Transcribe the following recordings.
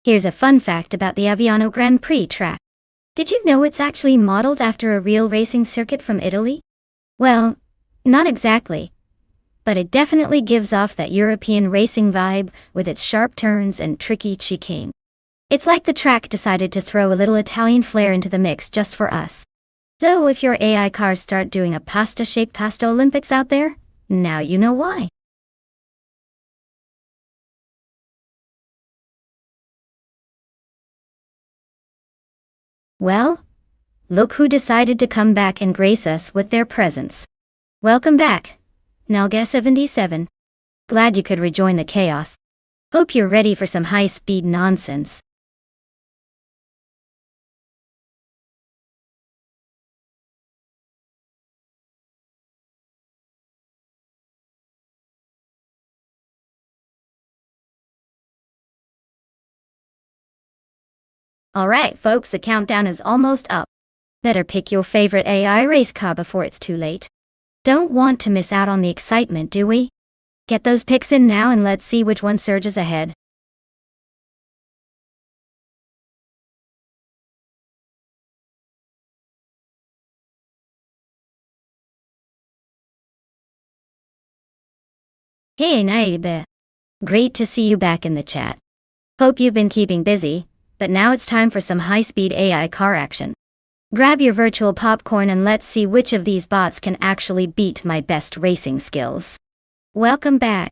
Here's a fun fact about the Aviano Grand Prix track. Did you know it's actually modeled after a real racing circuit from Italy? Well, not exactly. But it definitely gives off that European racing vibe with its sharp turns and tricky chicane. It's like the track decided to throw a little Italian flair into the mix just for us. So if your AI cars start doing a pasta-shaped pasta Olympics out there, now you know why. Well, look who decided to come back and grace us with their presence. Welcome back, Nalga 77. Glad you could rejoin the chaos. Hope you're ready for some high-speed nonsense. Alright folks, the countdown is almost up. Better pick your favorite AI race car before it's too late. Don't want to miss out on the excitement, do we? Get those picks in now and let's see which one surges ahead. Hey Naibe. Great to see you back in the chat. Hope you've been keeping busy, but now it's time for some high-speed AI car action. Grab your virtual popcorn and let's see which of these bots can actually beat my best racing skills. Welcome back.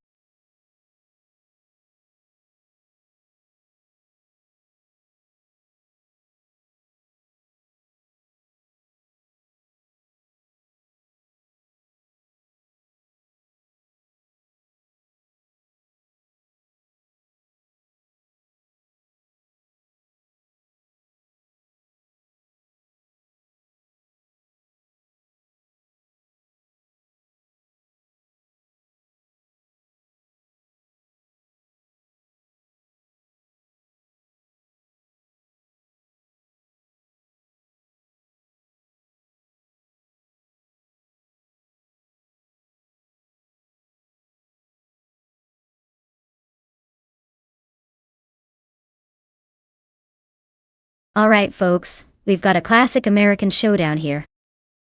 Alright folks, we've got a classic American showdown here.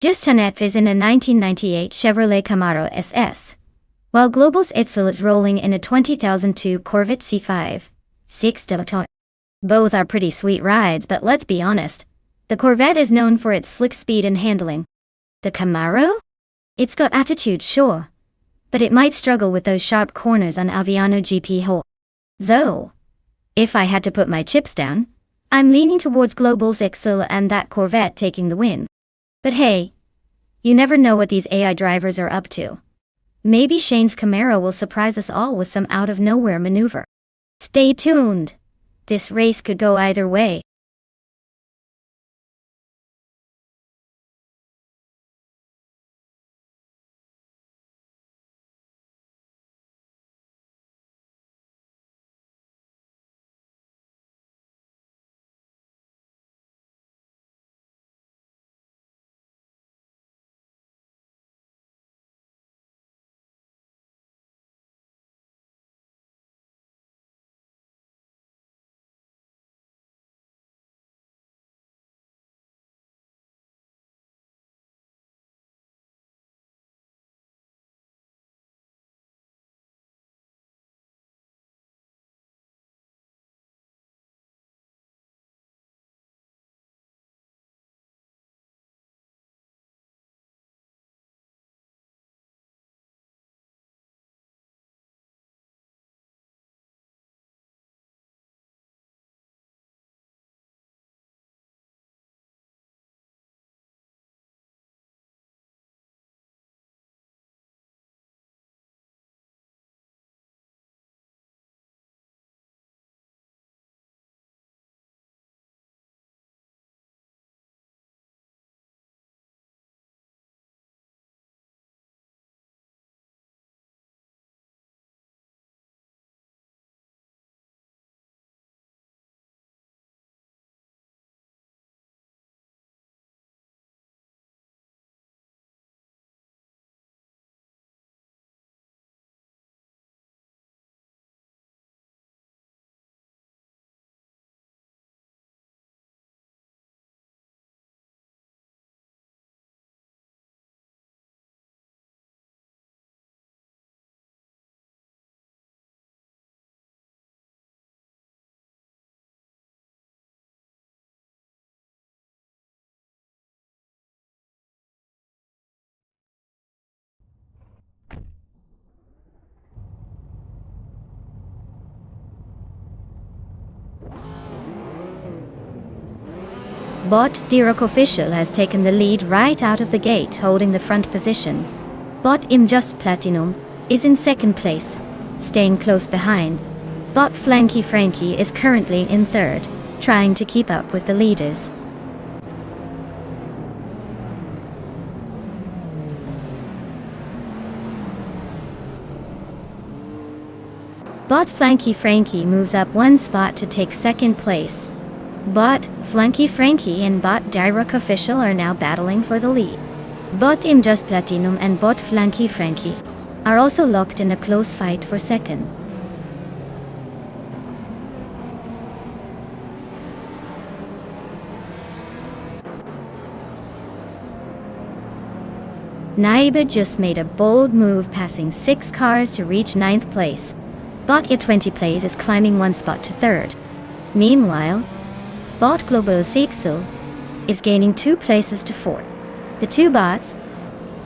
Justanet is in a 1998 Chevrolet Camaro SS, while Global's Itzel is rolling in a 2002 Corvette C5. 6 Delta. Both are pretty sweet rides, but let's be honest, the Corvette is known for its slick speed and handling. The Camaro? It's got attitude, sure, but it might struggle with those sharp corners on Aviano GP hole. So, if I had to put my chips down, I'm leaning towards Global's Itzel and that Corvette taking the win. But hey, you never know what these AI drivers are up to. Maybe Shane's Camaro will surprise us all with some out-of-nowhere maneuver. Stay tuned. This race could go either way. Bot Dirok Official has taken the lead right out of the gate, holding the front position. Bot Im Just Platinum is in second place, staying close behind. Bot Flanky Frankie is currently in third, trying to keep up with the leaders. Bot Flanky Frankie moves up one spot to take second place. Bot Flanky Frankie and Bot Dirok Official are now battling for the lead. Bot Im Just Platinum and Bot Flanky Frankie are also locked in a close fight for second. Naiba just made a bold move, passing 6 cars to reach 9th place. Bot I-20 Plays is climbing one spot to third. Meanwhile, Bot Global Sixel is gaining 2 places to fourth. The two bots,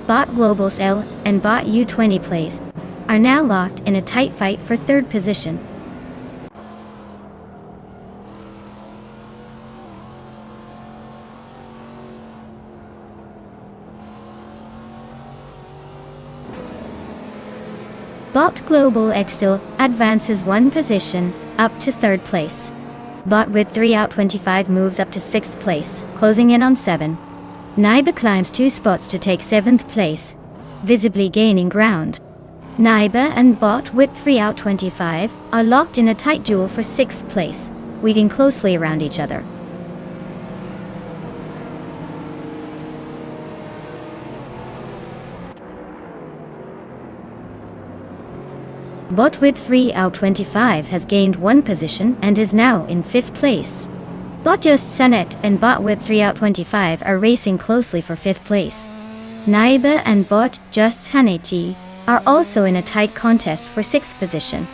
Bot Global L and Bot U20 Plays, are now locked in a tight fight for third position. Bot Global Excel advances one position, up to third place. Bot with 3 out 25 moves up to 6th place, closing in on 7. Naiba climbs 2 spots to take 7th place, visibly gaining ground. Naiba and Bot with 3 out 25 are locked in a tight duel for 6th place, weaving closely around each other. Bot with 3 out 25 has gained 1 position and is now in 5th place. Bot Just Sanet and Bot with 3 out 25 are racing closely for 5th place. Naiba and Bot Just Haneti are also in a tight contest for 6th position.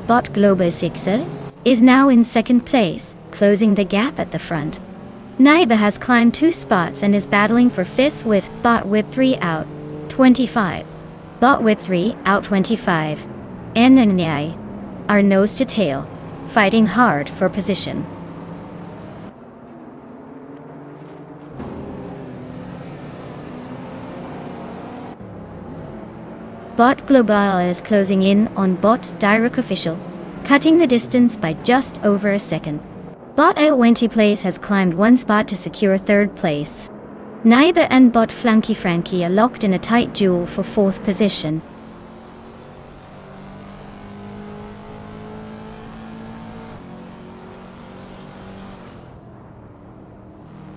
Bot Global Sixer is now in 2nd place, closing the gap at the front. Naiba has climbed 2 spots and is battling for 5th with Bot with 3 out 25. Bot with 3 out 25 and Nai are nose to tail, fighting hard for position. Bot Global is closing in on Bot Dirok Official, cutting the distance by just over a second. Bot I-20 Plays has climbed 1 spot to secure 3rd place. Naiba and Bot Flanky Frankie are locked in a tight duel for 4th position.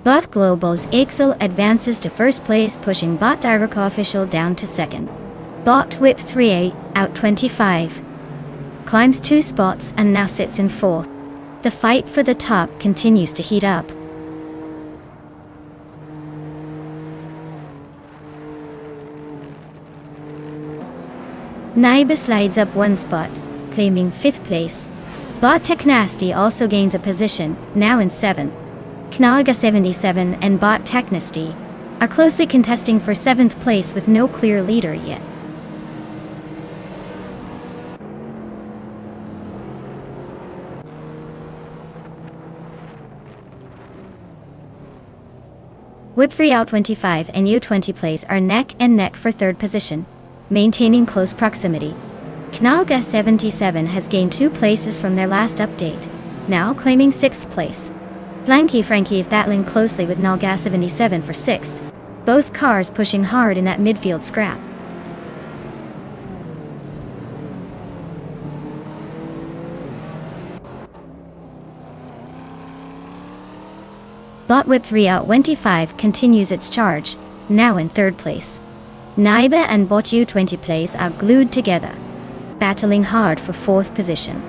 Bot Global's Excel advances to 1st place, pushing Bot Dirok Official down to 2nd. Bot Whip 3 out 25 climbs 2 spots and now sits in 4th. The fight for the top continues to heat up. Naiba slides up 1 spot, claiming 5th place. Bot Technasty also gains a position, now in 7th. Knaga 77 and Bot Technasty are closely contesting for 7th place with no clear leader yet. Whip 3 out 25 and U20 Plays are neck and neck for 3rd position, maintaining close proximity. Knaga 77 has gained 2 places from their last update, now claiming 6th place. Flanky Frankie is battling closely with Nalga 77 for 6th, both cars pushing hard in that midfield scrap. Bot Whip 3 out 25 continues its charge, now in 3rd place. Naiba and Bot U20 Plays are glued together, battling hard for 4th position.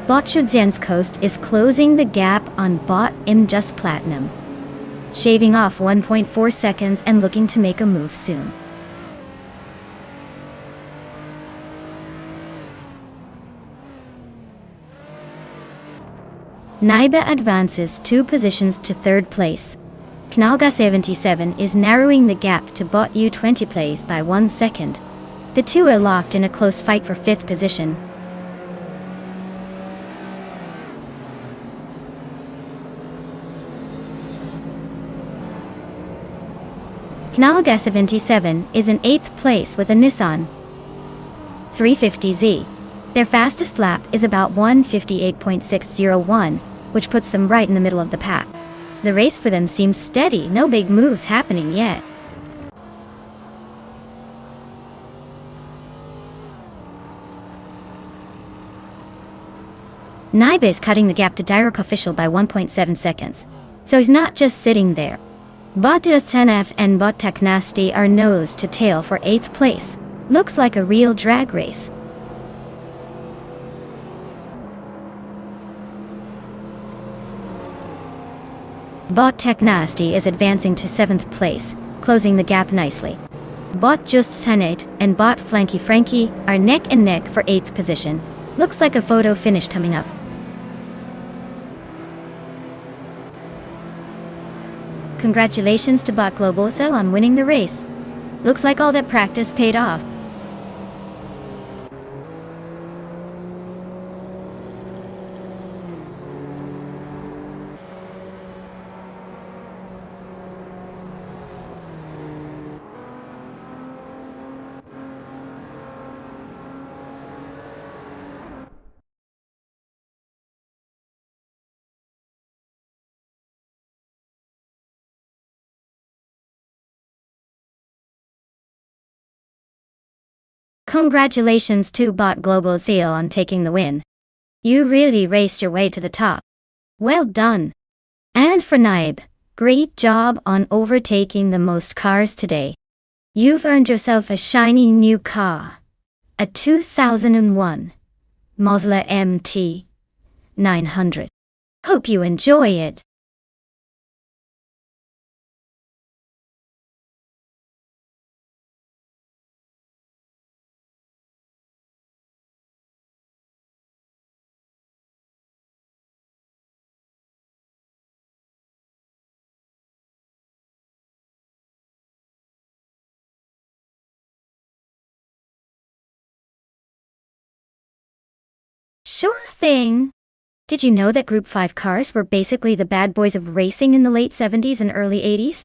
Bot Shudzian's Coast is closing the gap on Bot Im Just Platinum, shaving off 1.4 seconds and looking to make a move soon. Naiba advances 2 positions to 3rd place. Knaga 77 is narrowing the gap to Bot U20 Plays by 1 second, The two are locked in a close fight for 5th position. Knaga 77 is in 8th place with a Nissan 350Z. Their fastest lap is about 1:58.601, which puts them right in the middle of the pack. The race for them seems steady, no big moves happening yet. Naiba is cutting the gap to direct official by 1.7 seconds, so he's not just sitting there. Bot SNF and Bot Technasty are nose to tail for 8th place. Looks like a real drag race. Bot Technasty is advancing to 7th place, closing the gap nicely. Bot Just Senate and Bot Flanky Frankie are neck and neck for 8th position. Looks like a photo finish coming up. Congratulations to Bot Globosa on winning the race. Looks like all that practice paid off. Congratulations to Bot Global Seal on taking the win. You really raced your way to the top. Well done. And for Naib, great job on overtaking the most cars today. You've earned yourself a shiny new car. A 2001 Mazda MT 900. Hope you enjoy it. Sure thing. Did you know that Group 5 cars were basically the bad boys of racing in the late 70s and early 80s?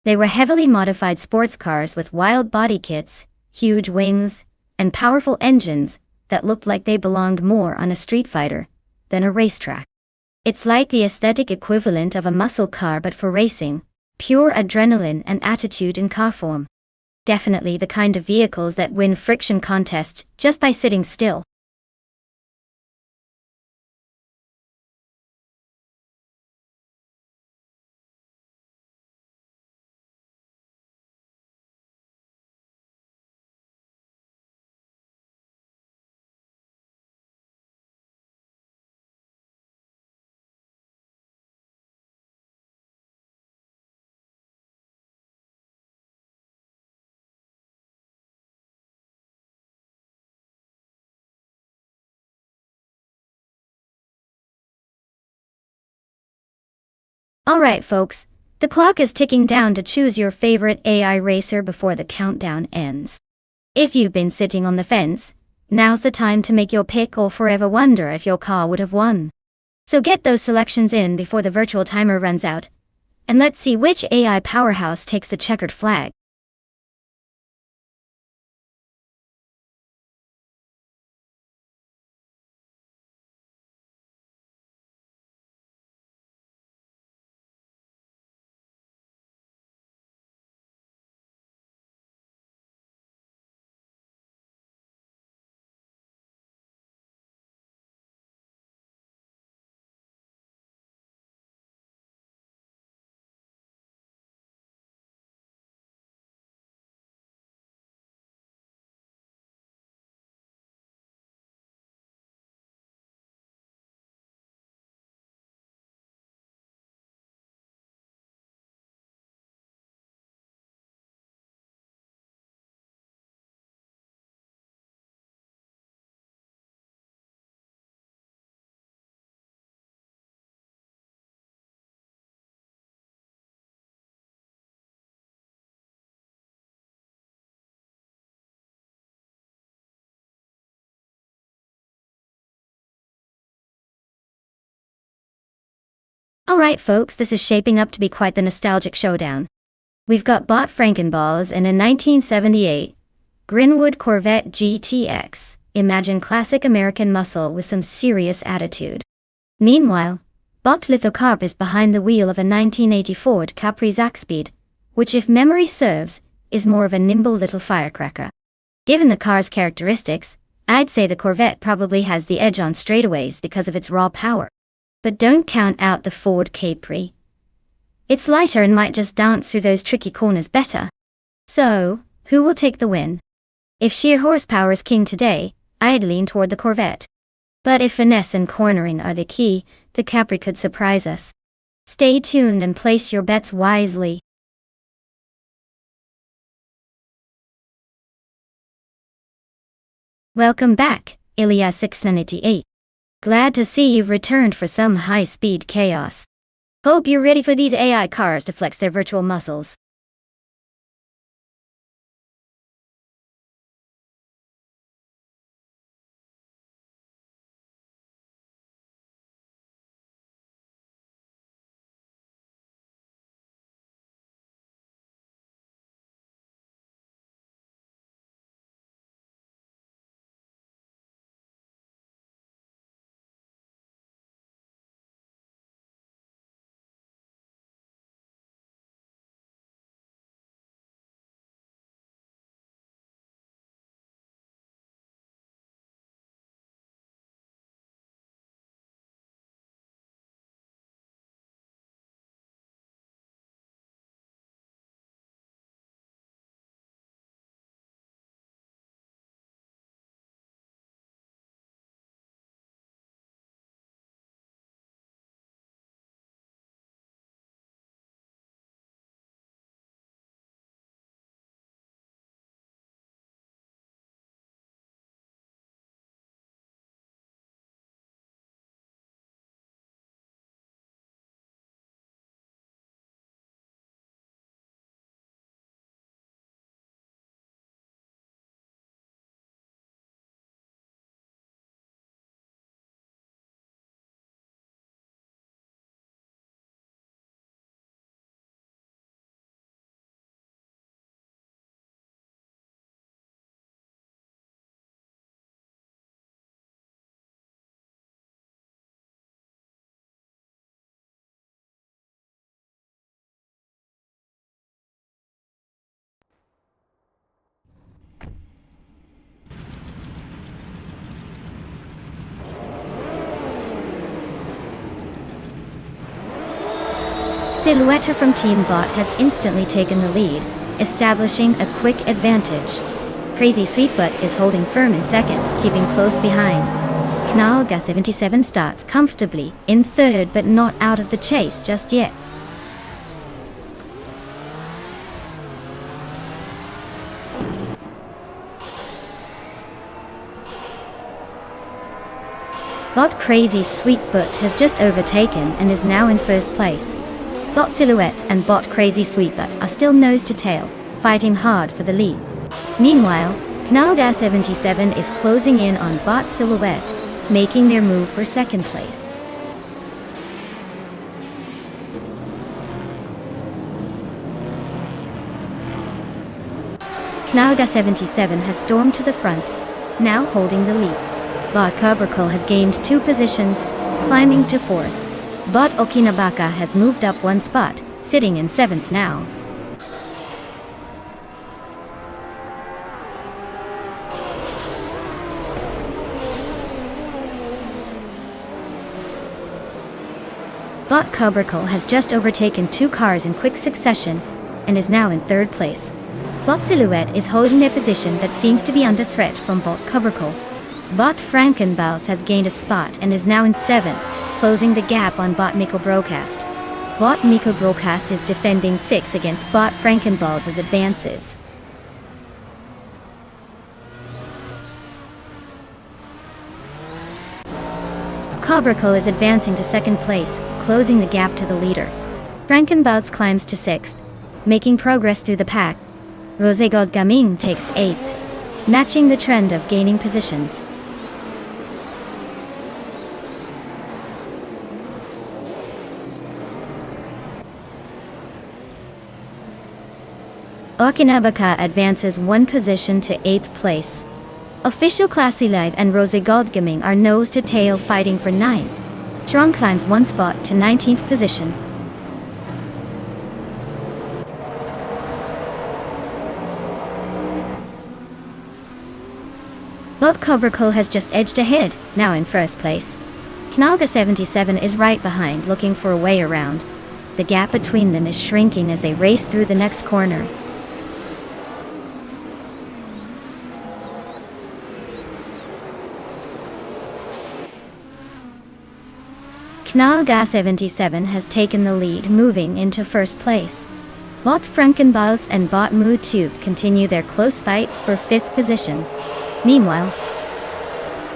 They were heavily modified sports cars with wild body kits, huge wings, and powerful engines that looked like they belonged more on a street fighter than a racetrack. It's like the aesthetic equivalent of a muscle car but for racing, pure adrenaline and attitude in car form. Definitely the kind of vehicles that win friction contests just by sitting still. Alright folks, the clock is ticking down to choose your favorite AI racer before the countdown ends. If you've been sitting on the fence, now's the time to make your pick or forever wonder if your car would have won. So get those selections in before the virtual timer runs out, and let's see which AI powerhouse takes the checkered flag. Alright folks, this is shaping up to be quite the nostalgic showdown. We've got Bot Frankenballs and a 1978 Grinwood Corvette GTX. Imagine classic American muscle with some serious attitude. Meanwhile, Bot Lithocarp is behind the wheel of a 1980 Ford Capri Zaxpeed, which if memory serves, is more of a nimble little firecracker. Given the car's characteristics, I'd say the Corvette probably has the edge on straightaways because of its raw power. But don't count out the Ford Capri. It's lighter and might just dance through those tricky corners better. So, who will take the win? If sheer horsepower is king today, I'd lean toward the Corvette. But if finesse and cornering are the key, the Capri could surprise us. Stay tuned and place your bets wisely. Welcome back, Ilya698. Glad to see you've returned for some high-speed chaos. Hope you're ready for these AI cars to flex their virtual muscles. Silhouette from Team Bot has instantly taken the lead, establishing a quick advantage. Crazy Sweetbutt is holding firm in second, keeping close behind. Knalga 77 starts comfortably in third but not out of the chase just yet. Bot Crazy Sweetbutt has just overtaken and is now in first place. Bot Silhouette and Bot Crazy Sweetbutt are still nose to tail, fighting hard for the lead. Meanwhile, Knalga 77 is closing in on Bot Silhouette, making their move for second place. Knalga 77 has stormed to the front, now holding the lead. Bot Cobracle has gained 2 positions, climbing to 4th. Bot Okinabaka has moved up 1 spot, sitting in 7th now. Bot Cobracle has just overtaken 2 cars in quick succession, and is now in 3rd place. Bot Silhouette is holding their position but seems to be under threat from Bot Cobracle. Bot Frankenballs has gained a spot and is now in 7th, closing the gap on Bot Miko Broadcast. Bot Miko Broadcast is defending 6 against Bot Frankenballs as advances. Cobracle is advancing to 2nd place, closing the gap to the leader. Frankenballs climbs to 6th, making progress through the pack. Rosegod Gaming takes 8th, matching the trend of gaining positions. Okinabaka advances one position to 8th place. Official Classy Live and Rosie Goldgaming are nose to tail fighting for 9. Strong climbs one spot to 19th position. Lot Cobracle has just edged ahead, now in first place. Knalga 77 is right behind, looking for a way around. The gap between them is shrinking as they race through the next corner. Knalga 77 has taken the lead, moving into first place. Bot Frankenbalz and Bot Mootube continue their close fight for 5th position. Meanwhile,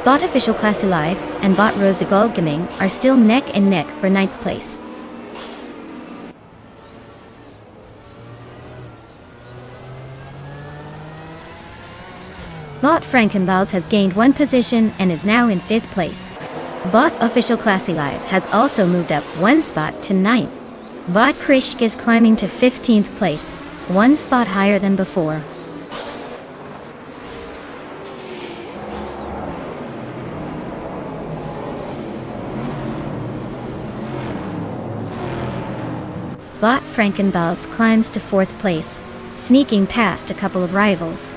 Bot Official Classy Live and Bot Rosie Goldgaming are still neck and neck for 9th place. Bot Frankenbalz has gained one position and is now in 5th place. Bot Official Classy Live has also moved up one spot to 9th. Bot Krishk is climbing to 15th place, one spot higher than before. Bot Frankenbalz climbs to 4th place, sneaking past a couple of rivals.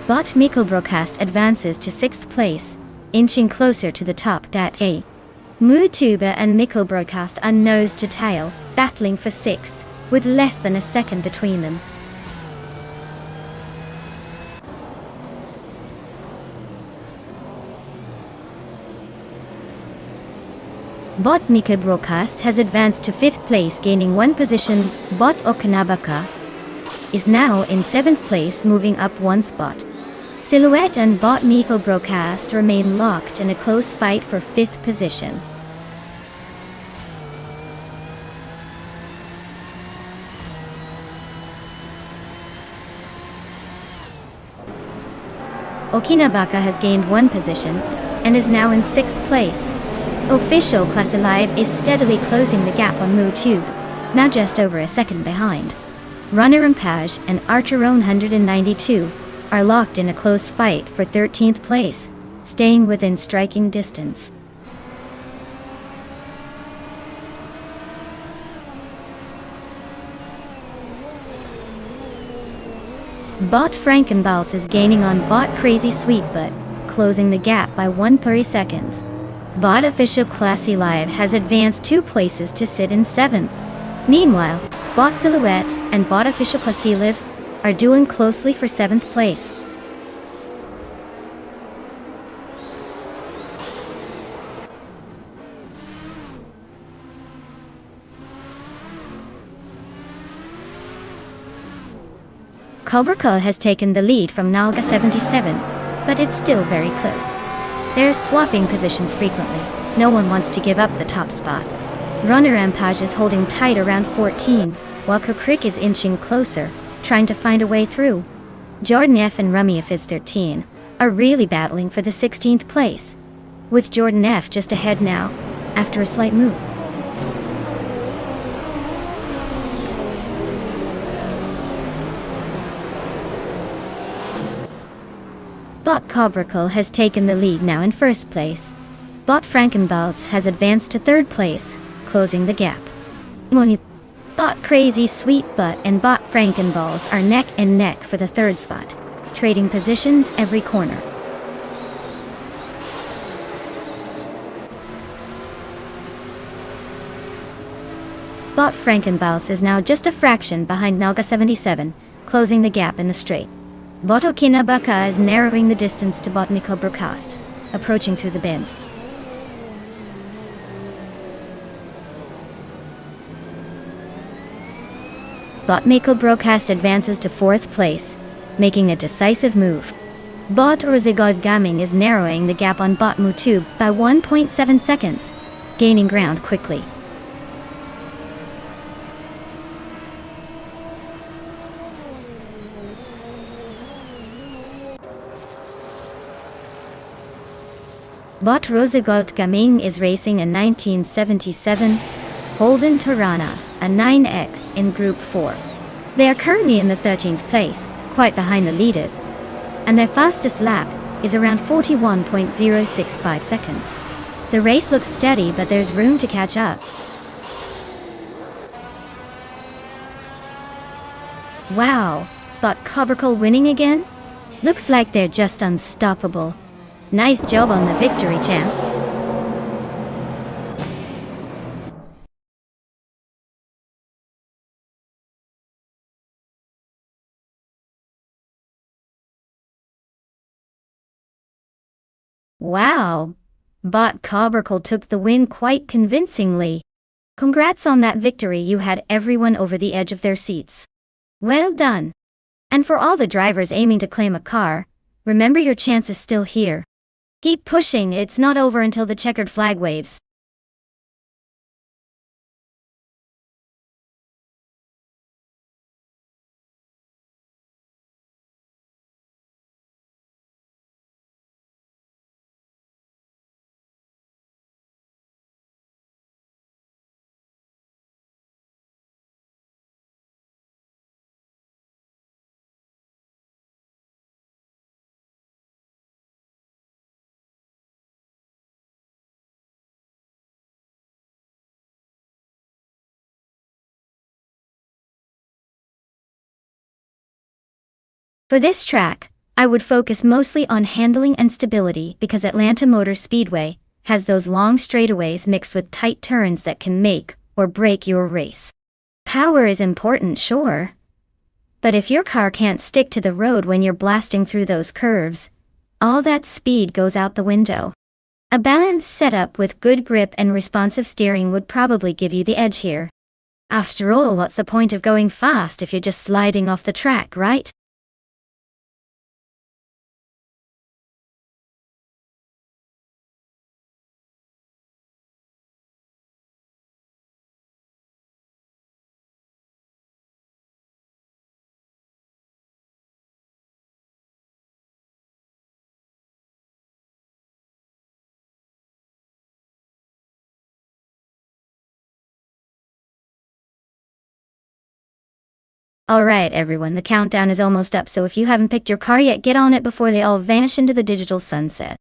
Bot Mikrobroadcast advances to 6th place, inching closer to the top. Mootuba and Mikrobroadcast are nose to tail, battling for 6th, with less than a second between them. Bot Mikrobroadcast has advanced to 5th place, gaining one position. Bot Okinabaka is now in 7th place, moving up one spot. Silhouette and Bot Mikrobroadcast remain locked in a close fight for 5th position. Okinabaka has gained one position and is now in 6th place. Official Classy Live is steadily closing the gap on MooTube, now just over a second behind. Runner Rampage and Archeron 192 are locked in a close fight for 13th place, staying within striking distance. Bot Frankenbalz is gaining on Bot Crazy Sweetbutt, closing the gap by 130 seconds. Bot Official Classy Live has advanced 2 places to sit in 7th. Meanwhile, Bot Silhouette and Bot Official Classy Live are dueling closely for 7th place. Cobracle has taken the lead from Nalga 77, but it's still very close. They're swapping positions frequently. No one wants to give up the top spot. Runner Rampage is holding tight around 14, while Kukrik is inching closer, trying to find a way through. Jordan F and Rummy F is 13, are really battling for the 16th place, with Jordan F just ahead now, after a slight move. Bot Cobracle has taken the lead, now in 1st place. Bot Frankenbalz has advanced to 3rd place, closing the gap. Bot Crazy Sweetbutt and Bot Frankenbalz are neck and neck for the 3rd spot, trading positions every corner. Bot Frankenbalz is now just a fraction behind Nalga 77, closing the gap in the straight. Bot Okinabaka is narrowing the distance to Bot Mikrobroadcast, approaching through the bends. Bot Mikrobroadcast advances to 4th place, making a decisive move. Bot Rosie Goldgaming is narrowing the gap on Bot Mootube by 1.7 seconds, gaining ground quickly. Bot Rosie Goldgaming is racing a 1977 Holden Torana, a 9X in Group 4. They are currently in the 13th place, quite behind the leaders, and their fastest lap is around 41.065 seconds. The race looks steady, but there's room to catch up. Wow, thought Cobracle winning again? Looks like they're just unstoppable. Nice job on the victory, champ. Wow, Bot Cobracle took the win quite convincingly. Congrats on that victory, you had everyone over the edge of their seats. Well done. And for all the drivers aiming to claim a car, remember your chance is still here. Keep pushing, it's not over until the checkered flag waves. For this track, I would focus mostly on handling and stability because Atlanta Motor Speedway has those long straightaways mixed with tight turns that can make or break your race. Power is important, sure, but if your car can't stick to the road when you're blasting through those curves, all that speed goes out the window. A balanced setup with good grip and responsive steering would probably give you the edge here. After all, what's the point of going fast if you're just sliding off the track, right? Alright everyone, the countdown is almost up, so if you haven't picked your car yet, get on it before they all vanish into the digital sunset.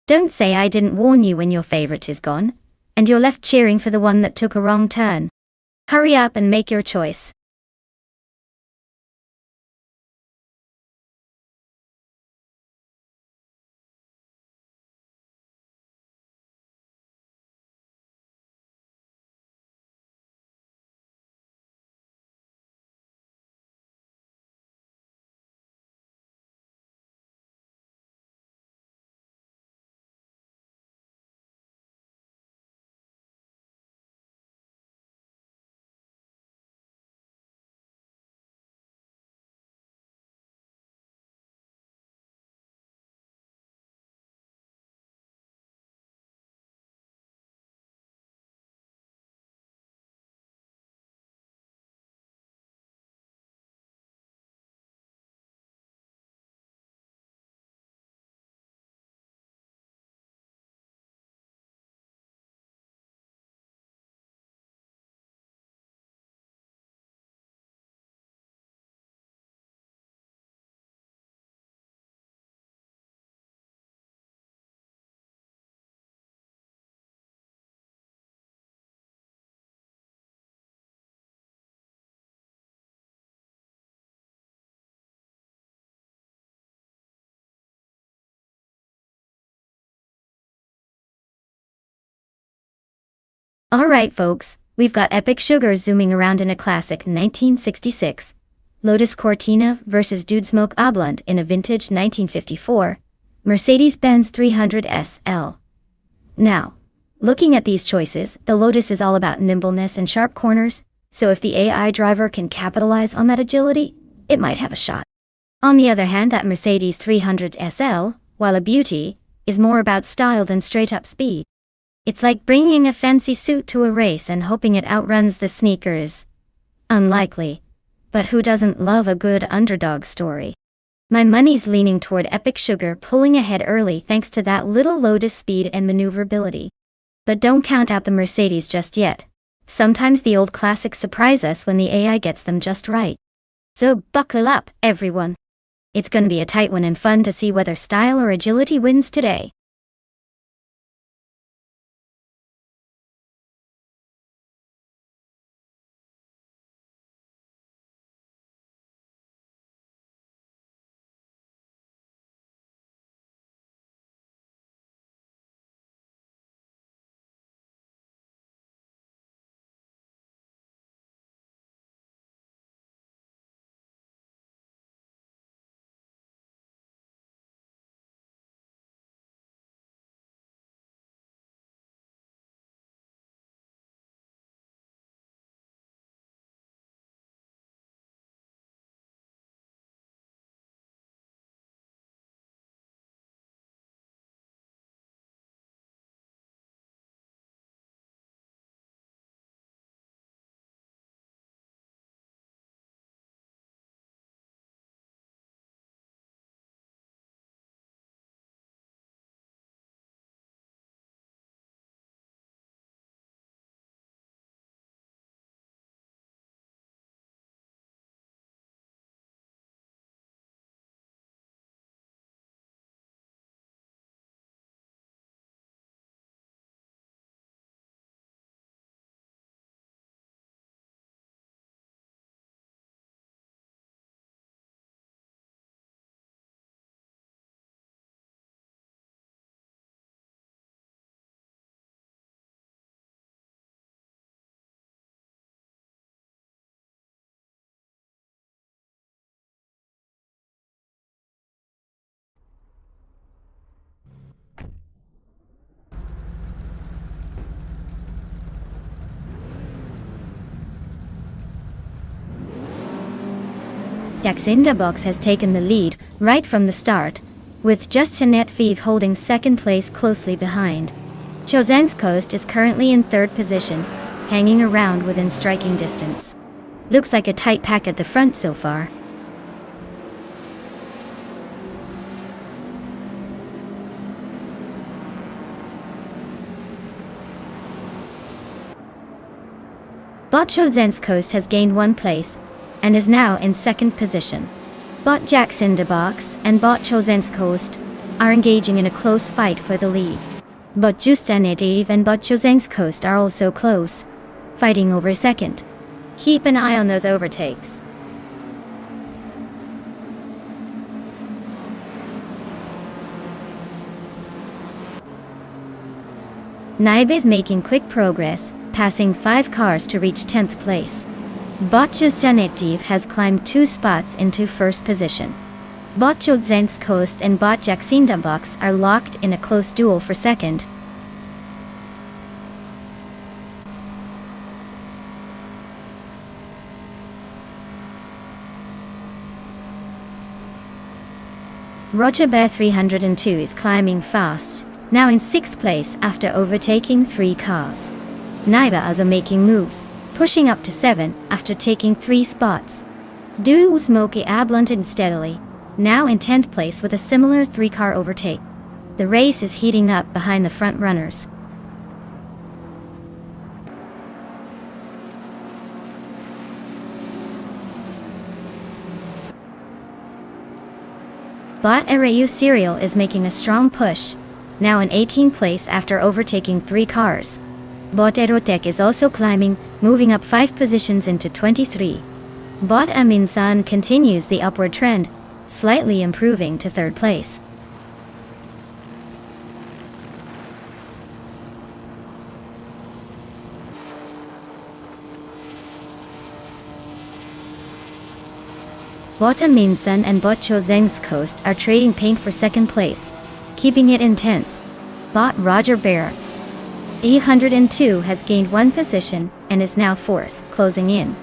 Don't say I didn't warn you when your favorite is gone, and you're left cheering for the one that took a wrong turn. Hurry up and make your choice. Alright folks, we've got Epic Sugar zooming around in a classic 1966, Lotus Cortina versus Dude Smoke Oblong in a vintage 1954, Mercedes-Benz 300 SL. Now, looking at these choices, the Lotus is all about nimbleness and sharp corners, so if the AI driver can capitalize on that agility, it might have a shot. On the other hand, that Mercedes 300 SL, while a beauty, is more about style than straight-up speed. It's like bringing a fancy suit to a race and hoping it outruns the sneakers. Unlikely. But who doesn't love a good underdog story? My money's leaning toward Epic Sugar pulling ahead early thanks to that little Lotus speed and maneuverability. But don't count out the Mercedes just yet. Sometimes the old classics surprise us when the AI gets them just right. So buckle up, everyone. It's gonna be a tight one and fun to see whether style or agility wins today. Jacinda Box has taken the lead right from the start, with Justin Netvive holding second place closely behind. Chosen's Coast is currently in third position, hanging around within striking distance. Looks like a tight pack at the front so far. Bot Chosen's Coast has gained one place, and is now in second position. Bot Jacinda Box and Bot Chosen's Coast are engaging in a close fight for the lead. Bot Justin Netvive and Bot Chosen's Coast are also close, fighting over second. Keep an eye on those overtakes. Naibe is making quick progress, passing 5 cars to reach 10th place. Bot Justin Netvive has climbed 2 spots into first position. Bot Chosen's Coast and Bot Jacinda Box are locked in a close duel for second. Roger Bear 302 is climbing fast, now in 6th place after overtaking 3 cars. Naiba is making moves, pushing up to 7 after taking 3 spots. Du Smoky blunted steadily, now in 10th place with a similar 3-car overtake. The race is heating up behind the front runners. Bot Arau Serial is making a strong push, now in 18th place after overtaking 3 cars. Bot Erotech is also climbing, moving up 5 positions into 23. Bot Aminsan continues the upward trend, slightly improving to 3rd place. Bot Aminsan and Bot Chosen's Coast are trading paint for 2nd place, keeping it intense. Bot Roger Bear 802 has gained 1 position and is now 4th, closing in.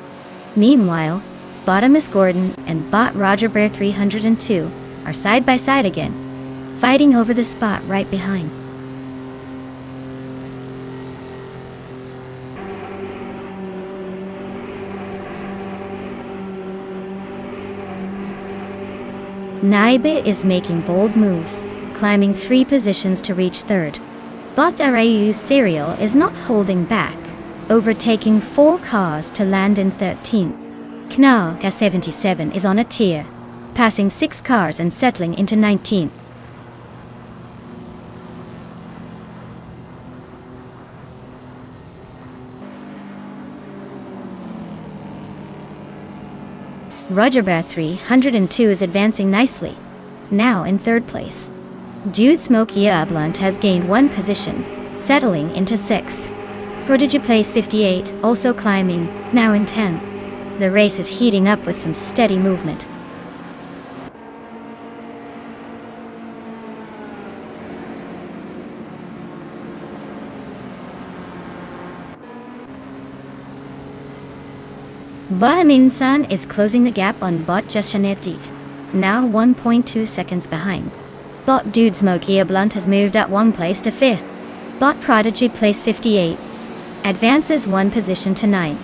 Meanwhile, Bot Miss Gordon and Bot Roger Bear 302 are side by side again, fighting over the spot right behind. Naibe is making bold moves, climbing 3 positions to reach 3rd. Bot Arau Serial is not holding back, overtaking 4 cars to land in 13th. Knall K77 is on a tear, passing 6 cars and settling into 19th. Roger Bear 302 is advancing nicely, now in 3rd place. Dude Smokey Blunt has gained 1 position, settling into 6th. Prodigy Place 58 also climbing, now in 10th. The race is heating up with some steady movement. Bahaminsan is closing the gap on Bot Jashanetiv, now 1.2 seconds behind. Bot Dude Smokey Blunt has moved up 1 place to 5th. Bot Prodigy Place 58 advances 1 position to 9th.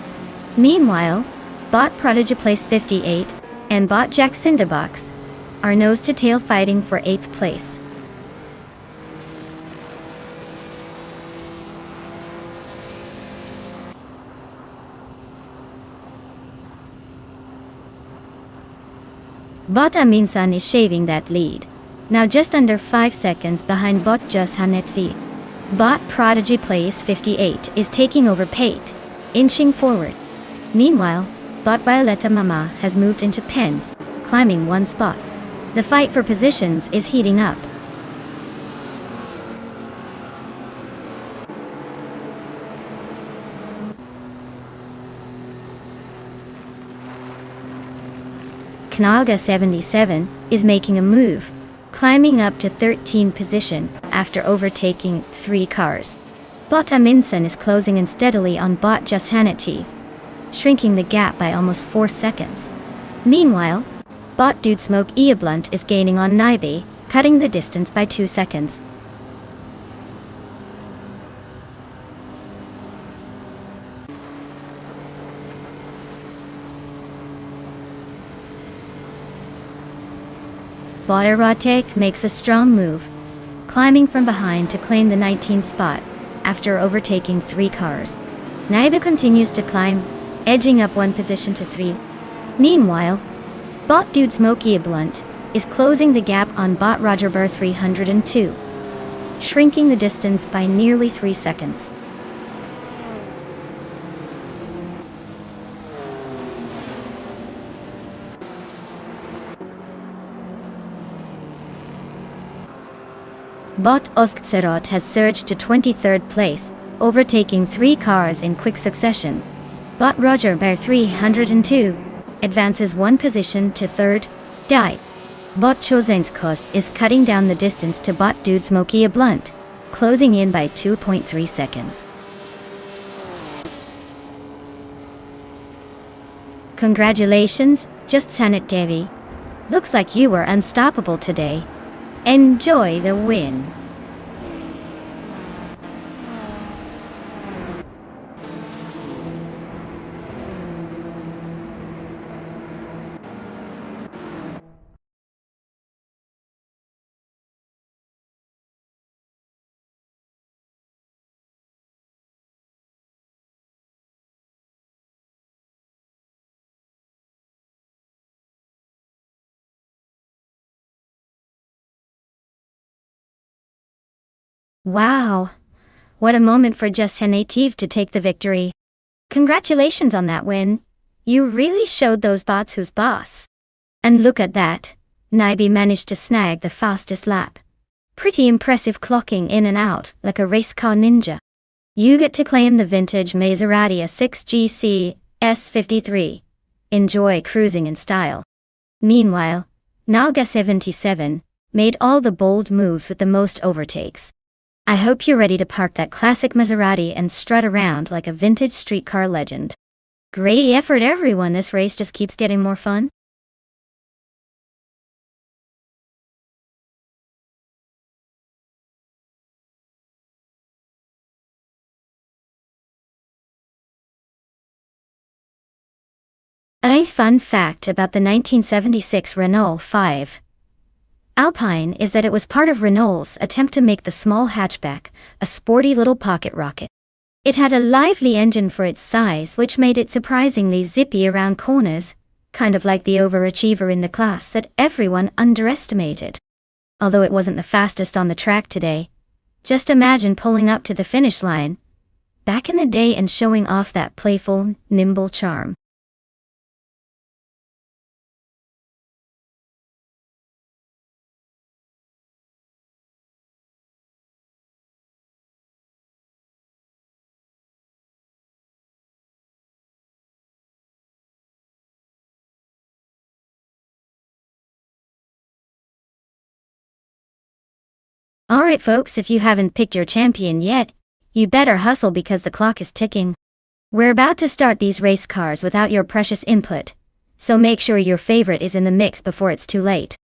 Meanwhile, Bot Prodigy Place 58 and Bot Jack Cinderbox are nose-to-tail fighting for 8th place. Bot Aminsan is shaving that lead, now just under 5 seconds behind Bot Jashanetti. Bot Prodigy Place 58 is taking over Pate, inching forward. Meanwhile, Bot Violetta Mama has moved into pen, climbing 1 spot. The fight for positions is heating up. Knalga 77 is making a move, climbing up to 13th position after overtaking 3 cars. Bot Aminsan is closing in steadily on Bot Jashanetti, shrinking the gap by almost 4 seconds. Meanwhile, Bot Dude Smoke Blunt is gaining on Naibe, cutting the distance by 2 seconds. Bot Erotic makes a strong move, climbing from behind to claim the 19th spot after overtaking 3 cars. Naibe continues to climb, edging up 1 position to 3. Meanwhile, Bot Dude Smokey Blunt is closing the gap on Bot Roger Bear 302, shrinking the distance by nearly 3 seconds. Bot Osktserot has surged to 23rd place, overtaking 3 cars in quick succession. Bot Roger Bear 302 advances 1 position to 3rd. Bot Chosenskost is cutting down the distance to Bot Dude Smokey Blunt, closing in by 2.3 seconds. Congratulations, Just Sanat Devi. Looks like you were unstoppable today. Enjoy the win. Wow! What a moment for Jashanetiv to take the victory. Congratulations on that win. You really showed those bots who's boss. And look at that. Naibe managed to snag the fastest lap. Pretty impressive, clocking in and out like a race car ninja. You get to claim the vintage Maserati A6 GC S53. Enjoy cruising in style. Meanwhile, Nalga 77 made all the bold moves with the most overtakes. I hope you're ready to park that classic Maserati and strut around like a vintage streetcar legend. Great effort, everyone. This race just keeps getting more fun. A fun fact about the 1976 Renault 5 Alpine is that it was part of Renault's attempt to make the small hatchback a sporty little pocket rocket. It had a lively engine for its size, which made it surprisingly zippy around corners, kind of like the overachiever in the class that everyone underestimated. Although it wasn't the fastest on the track today, just imagine pulling up to the finish line back in the day and showing off that playful, nimble charm. Alright folks, if you haven't picked your champion yet, you better hustle because the clock is ticking. We're about to start these race cars without your precious input, so make sure your favorite is in the mix before it's too late.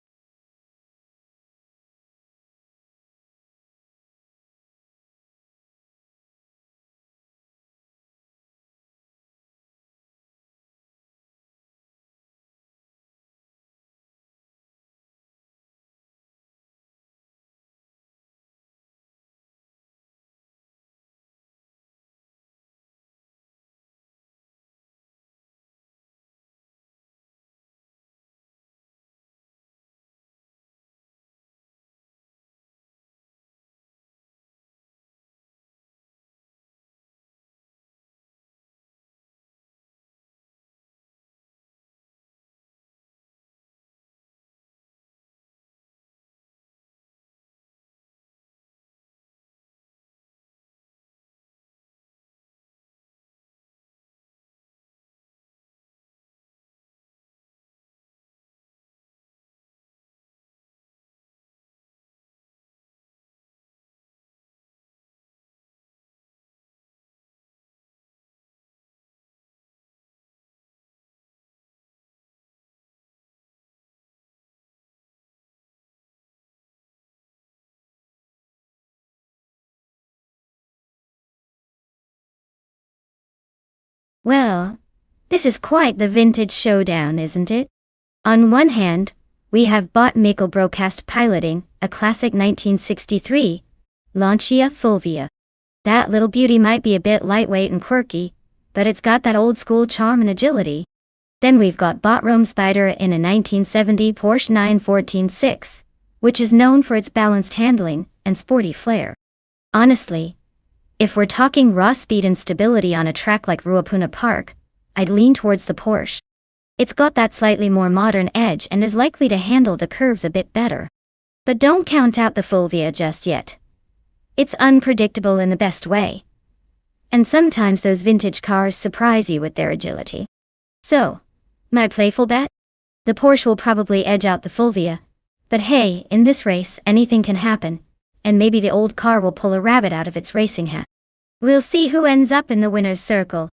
Well, this is quite the vintage showdown, isn't it? On one hand, we have Bot Mikkel Broadcast piloting a classic 1963 Lancia Fulvia. That little beauty might be a bit lightweight and quirky, but it's got that old school charm and agility. Then we've got Bot Rome Spider in a 1970 Porsche 914-6, which is known for its balanced handling and sporty flair. Honestly, if we're talking raw speed and stability on a track like Ruapuna Park, I'd lean towards the Porsche. It's got that slightly more modern edge and is likely to handle the curves a bit better. But don't count out the Fulvia just yet. It's unpredictable in the best way. And sometimes those vintage cars surprise you with their agility. So, my playful bet? The Porsche will probably edge out the Fulvia. But hey, in this race, anything can happen, and maybe the old car will pull a rabbit out of its racing hat. We'll see who ends up in the winner's circle.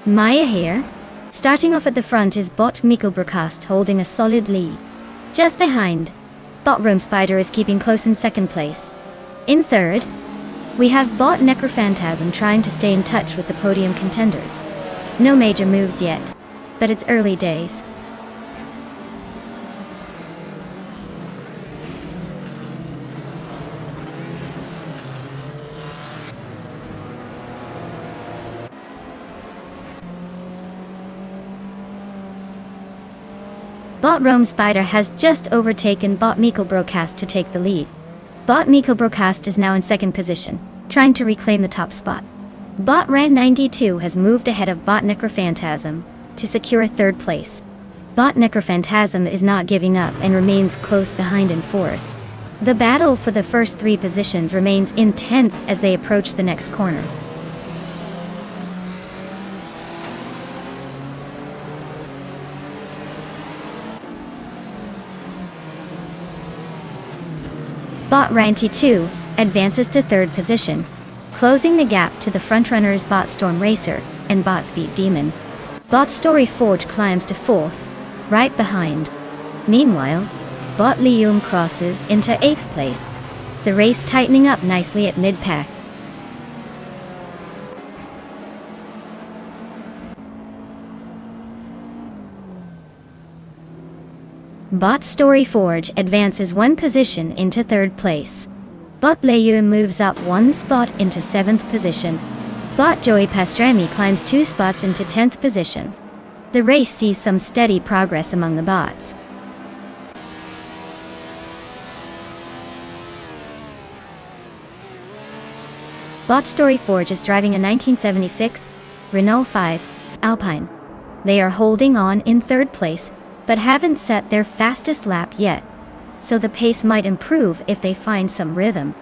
Maya here. Starting off at the front is Bot Mikkelbrokast holding a solid lead. Just behind, Bot Rome Spider is keeping close in second place. In third, we have Bot Necrophantasm trying to stay in touch with the podium contenders. No major moves yet, but it's early days. Bot Rome Spider has just overtaken Bot Mikkelbrokast to take the lead. Bot Mikkelbrokast is now in second position, trying to reclaim the top spot. Bot Rant 92 has moved ahead of Bot Necrophantasm to secure third place. Bot Necrophantasm is not giving up and remains close behind in fourth. The battle for the first three positions remains intense as they approach the next corner. Bot Ranty 2 advances to third position, closing the gap to the frontrunners Bot Storm Racer and Bot Speed Demon. Bot Story Forge climbs to fourth, right behind. Meanwhile, Bot Lium crosses into eighth place, the race tightening up nicely at mid-pack. Bot Story Forge advances one position into third place. Bot Lium moves up one spot into seventh position. Bot Joey Pastrami climbs 2 spots into 10th position. The race sees some steady progress among the bots. Bot Story Forge is driving a 1976 Renault 5 Alpine. They are holding on in third place, but haven't set their fastest lap yet, so the pace might improve if they find some rhythm.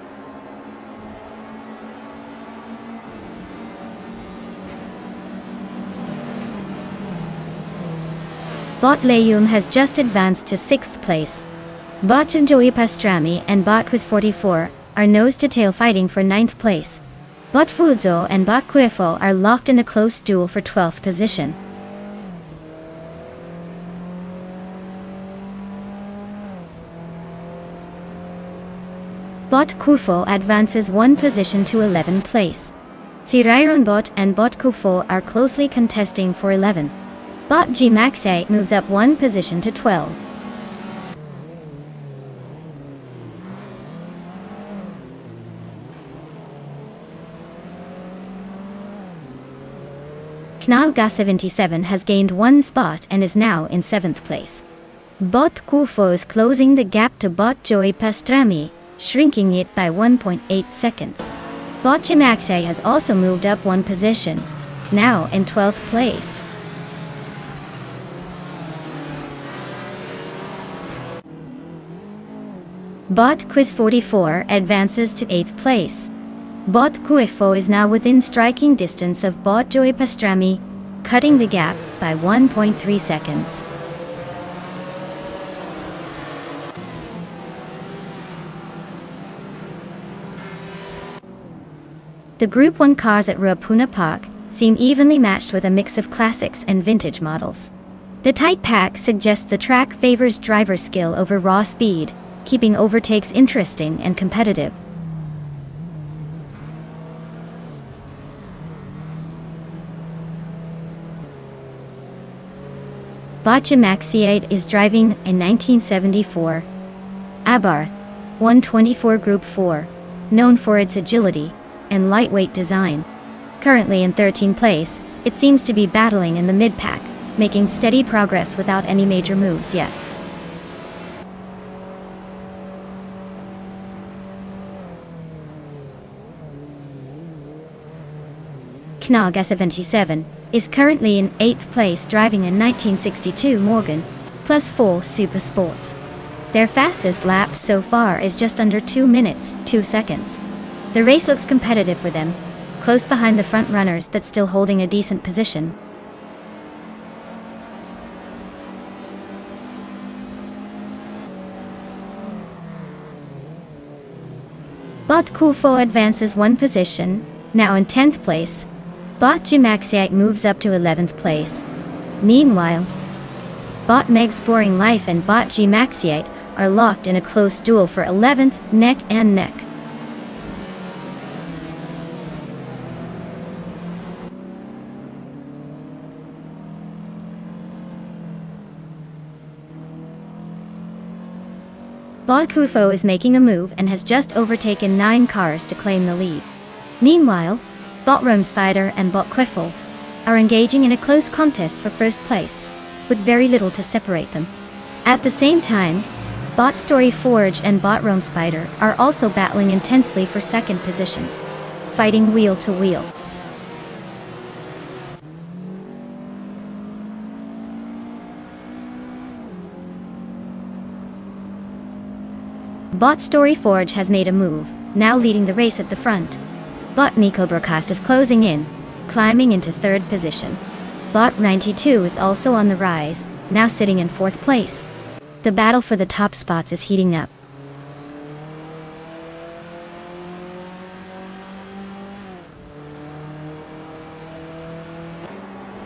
Bot Lium has just advanced to 6th place. Bot Joey Pastrami and Bot Quiz 44 are nose-to-tail fighting for 9th place. Bot Fuzo and Bot Quifo are locked in a close duel for 12th position. Bot Kufo advances one position to 11th place. Sirairon Bot and Bot Kufo are closely contesting for 11th. Bot G Maxay moves up one position to 12. Knalga 77 has gained one spot and is now in 7th place. Bot Kufo is closing the gap to Bot Joey Pastrami, shrinking it by 1.8 seconds. Bot G Maxay has also moved up one position, now in 12th place. Bot Quiz 44 advances to 8th place. Bot Quifo is now within striking distance of Bot Joey Pastrami, cutting the gap by 1.3 seconds. The Group 1 cars at Ruapuna Park seem evenly matched with a mix of classics and vintage models. The tight pack suggests the track favors driver skill over raw speed, keeping overtakes interesting and competitive. Bot Maxi8 is driving a 1974 Abarth 124 Group 4, known for its agility and lightweight design. Currently in 13th place, it seems to be battling in the mid-pack, making steady progress without any major moves yet. Knaga 77 is currently in 8th place driving a 1962 Morgan Plus 4 Super Sports. Their fastest lap so far is just under 2 minutes, 2 seconds. The race looks competitive for them, close behind the front runners but still holding a decent position. Bot Kufo advances one position, now in 10th place. Bot Gemaxiite moves up to 11th place. Meanwhile, Bot Meg's Boring Life and Bot Gemaxiite are locked in a close duel for 11th, neck and neck. Bot Kufo is making a move and has just overtaken 9 cars to claim the lead. Meanwhile, Bot Rome Spider and Bot Queffel are engaging in a close contest for first place, with very little to separate them. At the same time, Bot Story Forge and Bot Rome Spider are also battling intensely for second position, fighting wheel to wheel. Bot Story Forge has made a move, now leading the race at the front. Bot Nico Broadcast is closing in, climbing into third position. Bot 92 is also on the rise, now sitting in fourth place. The battle for the top spots is heating up.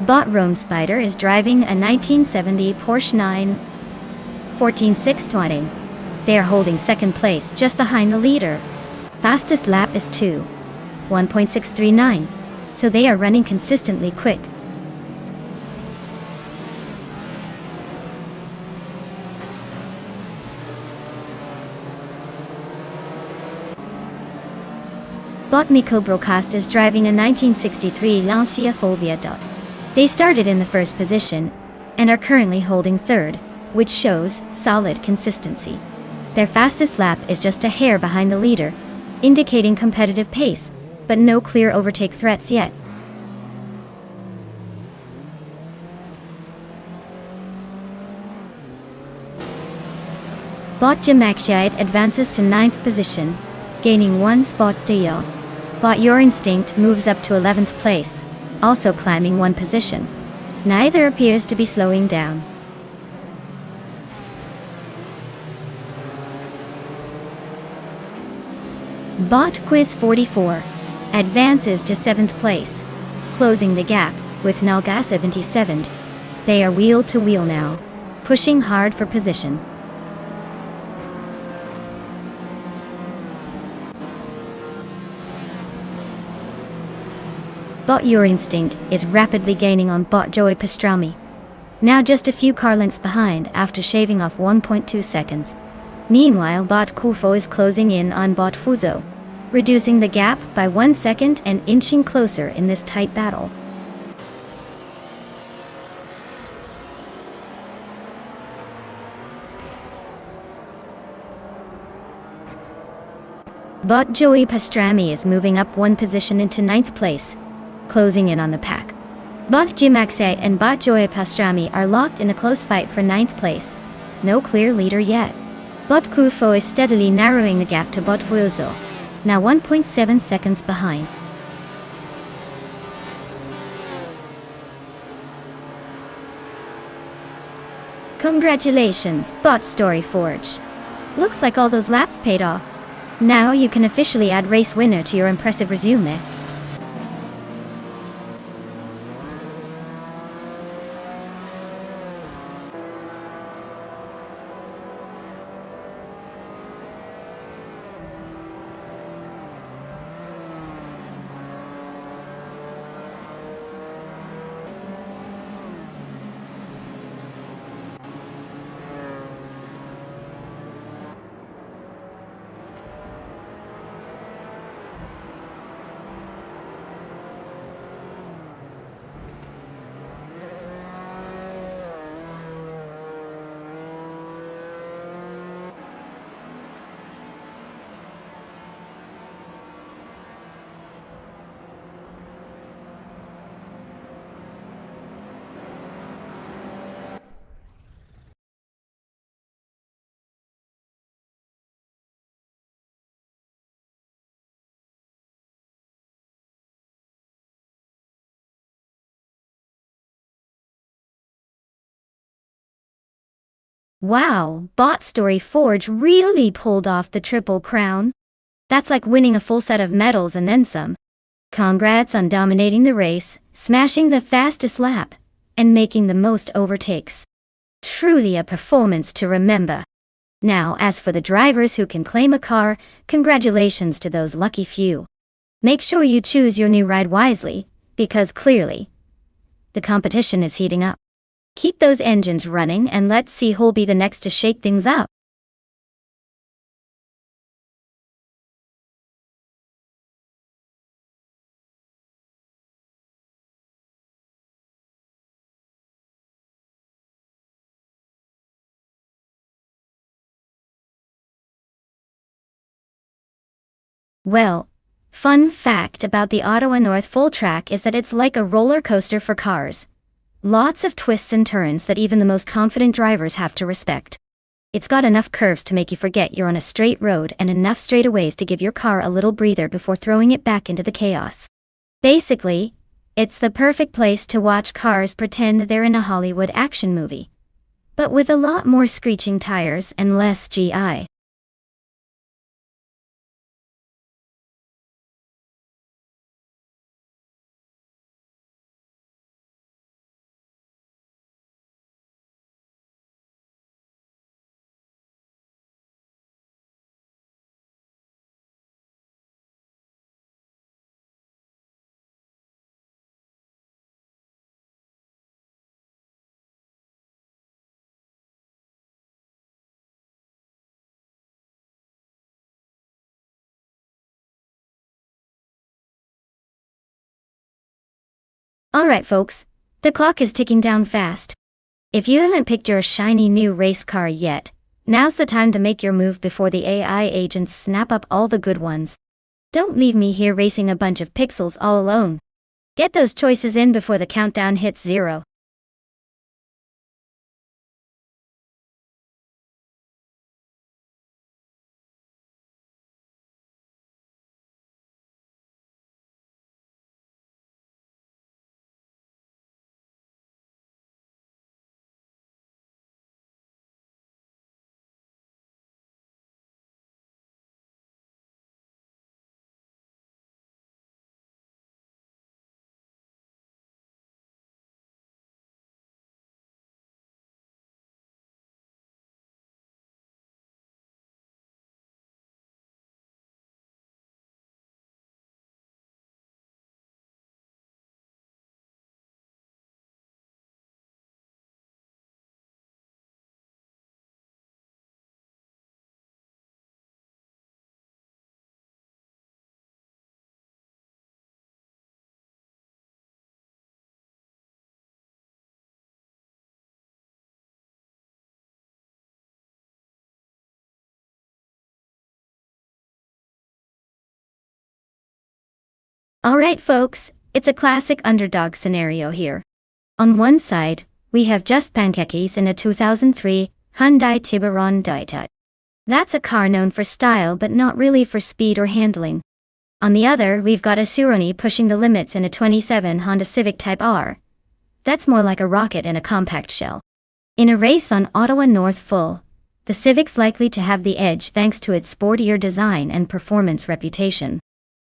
Bot Rome Spider is driving a 1970 Porsche 914 620. They are holding second place just behind the leader. Fastest lap is 1.639, so they are running consistently quick. Bot Miko Broadcast is driving a 1963 Lancia Fulvia. They started in the first position and are currently holding third, which shows solid consistency. Their fastest lap is just a hair behind the leader, indicating competitive pace, but no clear overtake threats yet. Bot Gemaxiite advances to 9th position, gaining 1 spot deal. Bot Your Instinct moves up to 11th place, also climbing 1 position. Neither appears to be slowing down. Bot Quiz 44 advances to 7th place, closing the gap with Nalga 77. They are wheel to wheel now, pushing hard for position. Bot Your Instinct is rapidly gaining on Bot Joey Pastrami, now just a few car lengths behind after shaving off 1.2 seconds. Meanwhile, Bot Kufo is closing in on Bot Fuzo, reducing the gap by 1 second and inching closer in this tight battle. Bot Joey Pastrami is moving up 1 position into 9th place, closing in on the pack. Bot Gemaxiite and Bot Joey Pastrami are locked in a close fight for 9th place. No clear leader yet. Bot Kufo is steadily narrowing the gap to Bot Fuzo, now 1.7 seconds behind. Congratulations, Bot Story Forge. Looks like all those laps paid off. Now you can officially add race winner to your impressive resume. Wow, Bot Story Forge really pulled off the triple crown. That's like winning a full set of medals and then some. Congrats on dominating the race, smashing the fastest lap, and making the most overtakes. Truly a performance to remember. Now, as for the drivers who can claim a car, congratulations to those lucky few. Make sure you choose your new ride wisely, because clearly, the competition is heating up. Keep those engines running and let's see who'll be the next to shake things up. Well, fun fact about the Ottawa North Full Track is that it's like a roller coaster for cars. Lots of twists and turns that even the most confident drivers have to respect. It's got enough curves to make you forget you're on a straight road and enough straightaways to give your car a little breather before throwing it back into the chaos. Basically, it's the perfect place to watch cars pretend they're in a Hollywood action movie. But with a lot more screeching tires and less GI. Alright folks, the clock is ticking down fast. If you haven't picked your shiny new race car yet, now's the time to make your move before the AI agents snap up all the good ones. Don't leave me here racing a bunch of pixels all alone. Get those choices in before the countdown hits 0. Alright folks, it's a classic underdog scenario here. On one side, we have Just Pancakes in a 2003 Hyundai Tiburon Ditut. That's a car known for style but not really for speed or handling. On the other, we've got a Suroni pushing the limits in a 27 Honda Civic Type R. That's more like a rocket in a compact shell. In a race on Ottawa North Full, the Civic's likely to have the edge thanks to its sportier design and performance reputation.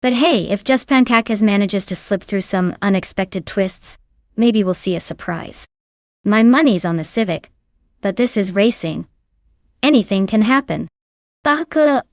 But hey, if Just Pancakes manages to slip through some unexpected twists, maybe we'll see a surprise. My money's on the Civic, but this is racing. Anything can happen. Baka,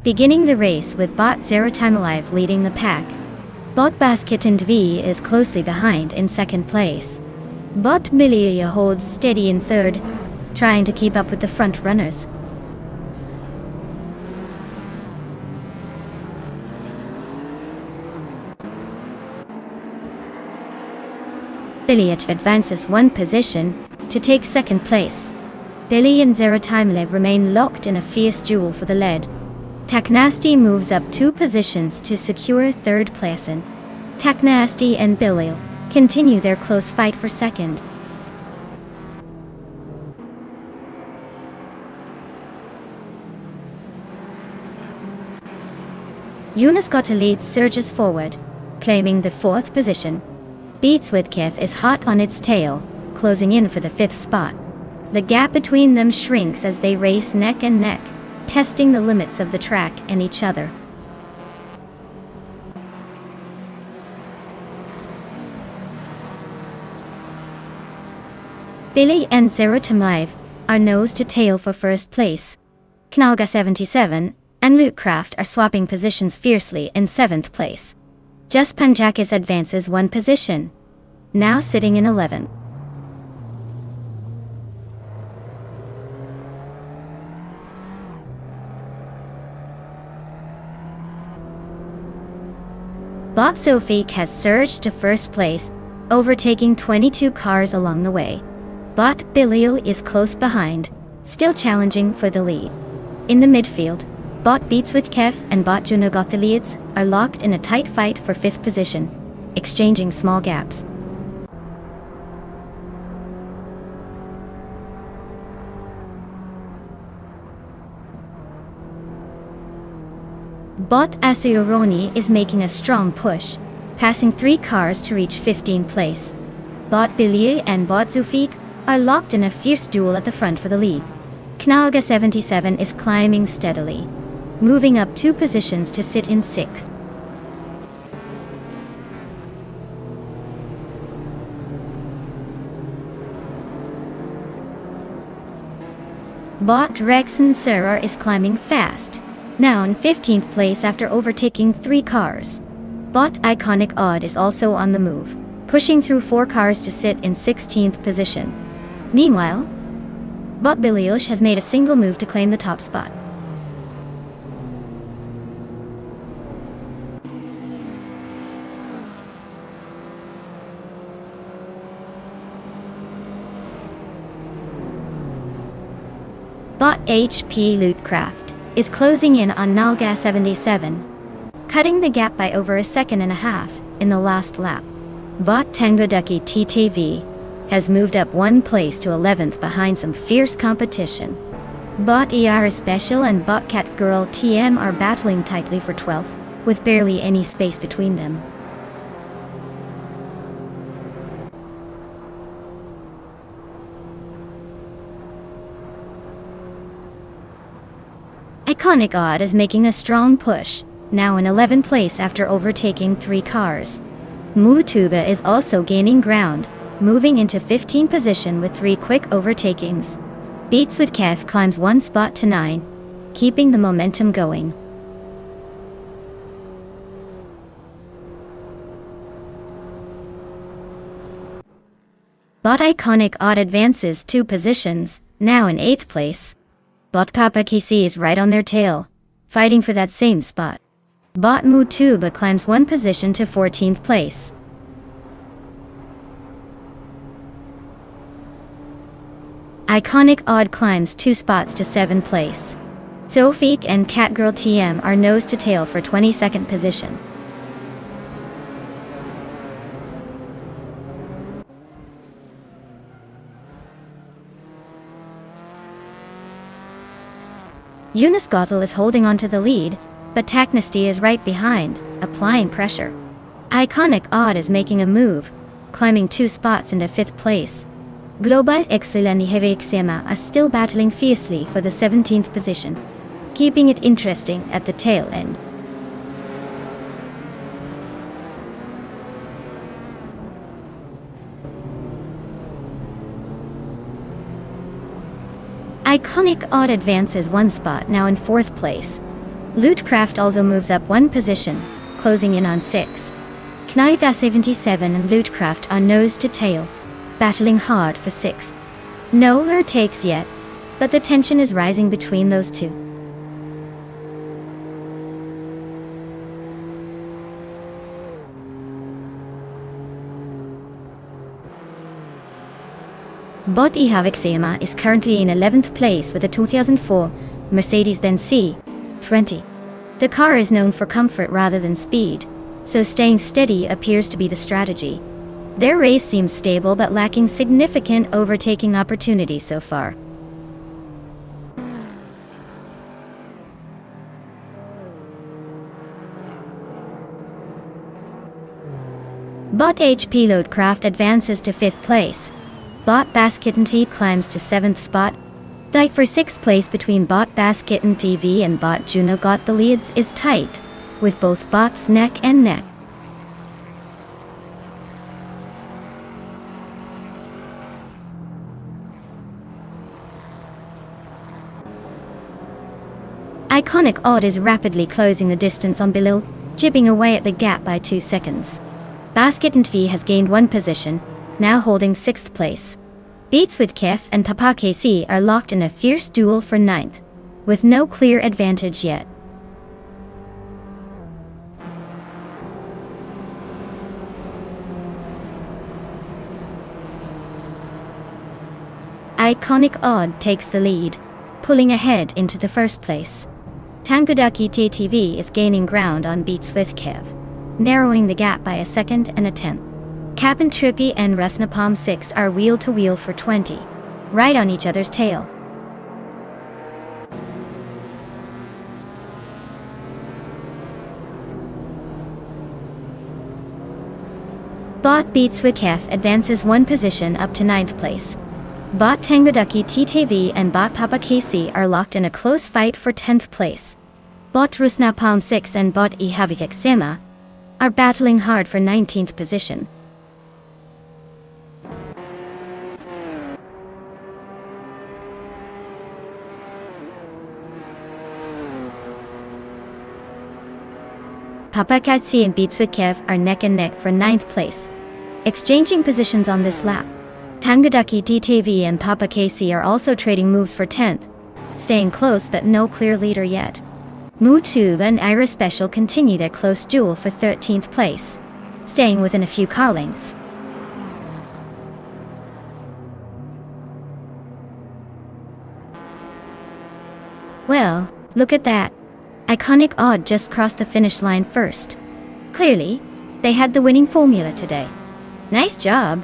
beginning the race with Bot Zero Time Alive leading the pack. Bot Basket and V is closely behind in second place. Bot Milia holds steady in third, trying to keep up with the front runners. Bilic advances one position to take second place. Billy and Zero Time Live remain locked in a fierce duel for the lead. Taknasty moves up 2 positions to secure third place, and Taknasty and Billy continue their close fight for second. Uniscotta leads surges forward, claiming the 4th position. Beats with Kif is hot on its tail, closing in for the 5th spot. The gap between them shrinks as they race neck and neck, testing the limits of the track and each other. Billy and Zero Time Live are nose to tail for first place. Knalga 77 and Lootcraft are swapping positions fiercely in 7th place. Just Panjakis advances 1 position, now sitting in 11th. Bot Sofik has surged to first place, overtaking 22 cars along the way. Bot Bilio is close behind, still challenging for the lead. In the midfield, Bot Beats with Kev and Bot Junogothaliads are locked in a tight fight for 5th position, exchanging small gaps. Bot Asioroni is making a strong push, passing 3 cars to reach 15th place. Bot Billy and Bot Zufik are locked in a fierce duel at the front for the lead. Knalga 77 is climbing steadily, moving up 2 positions to sit in 6th. Bot Rex and Sarah is climbing fast, now in 15th place after overtaking 3 cars. Bot Iconic Odd is also on the move, pushing through 4 cars to sit in 16th position. Meanwhile, Bot Biliosh has made a single move to claim the top spot. Bot HP Lootcraft is closing in on Nalga 77, cutting the gap by over 1.5 seconds in the last lap. Bot Tangoducky TTV has moved up 1 place to 11th behind some fierce competition. Bot ER Special and Bot Cat Girl TM are battling tightly for 12th, with barely any space between them. Iconic Odd is making a strong push, now in 11th place after overtaking 3 cars. Mutuba is also gaining ground, moving into 15th position with 3 quick overtakings. Beats with Kev climbs 1 spot to 9, keeping the momentum going. Bot Iconic Odd advances 2 positions, now in 8th place. Bot Papa Kisi is right on their tail, fighting for that same spot. Bot Mutuba climbs 1 position to 14th place. Iconic Odd climbs 2 spots to 7th place. Sofik and Catgirl TM are nose to tail for 22nd position. Uniscottle is holding on to the lead, but Taknasty is right behind, applying pressure. Iconic Odd is making a move, climbing 2 spots into 5th place. Global Excel and Hevexiema are still battling fiercely for the 17th position, keeping it interesting at the tail end. Iconic Odd advances 1 spot, now in 4th place. Lootcraft also moves up one position, closing in on 6. Knight 77 and Lootcraft are nose to tail, battling hard for 6. No her takes yet, but the tension is rising between those two. Bot Havixema is currently in 11th place with a 2004 Mercedes-Benz C20. The car is known for comfort rather than speed, so staying steady appears to be the strategy. Their race seems stable but lacking significant overtaking opportunities so far. Bot HP Loadcraft advances to 5th place. Bot Basket T climbs to 7th spot. Fight for 6th place between Bot Basket and TV and Bot Juno got the leads is tight, with both bots neck and neck. Iconic Odd is rapidly closing the distance on below, chipping away at the gap by 2 seconds. Basket and V has gained 1 position, now holding 6th place. Beats with Kef and Papa KC are locked in a fierce duel for 9th, with no clear advantage yet. Iconic Odd takes the lead, pulling ahead into the 1st place. Tangodaki TTV is gaining ground on Beats with Kev, narrowing the gap by a 2nd and a 10th. Cap and Trippy and Resnapalm 6 are wheel to wheel for 20, right on each other's tail. Bot Beats with Kef advances 1 position up to 9th place. Bot Tangoducky TTV and Bot Papa KC are locked in a close fight for 10th place. Bot Rusnapalm 6 and Bot Havixema are battling hard for 19th position. Papa KC and Beats with Kev are neck and neck for 9th place, exchanging positions on this lap. Tangoducky TTV and Papa KC are also trading moves for 10th, staying close but no clear leader yet. Mutube and Ira Special continue their close duel for 13th place, staying within a few car lengths. Well, look at that. Iconic Odd just crossed the finish line first. Clearly, they had the winning formula today. Nice job.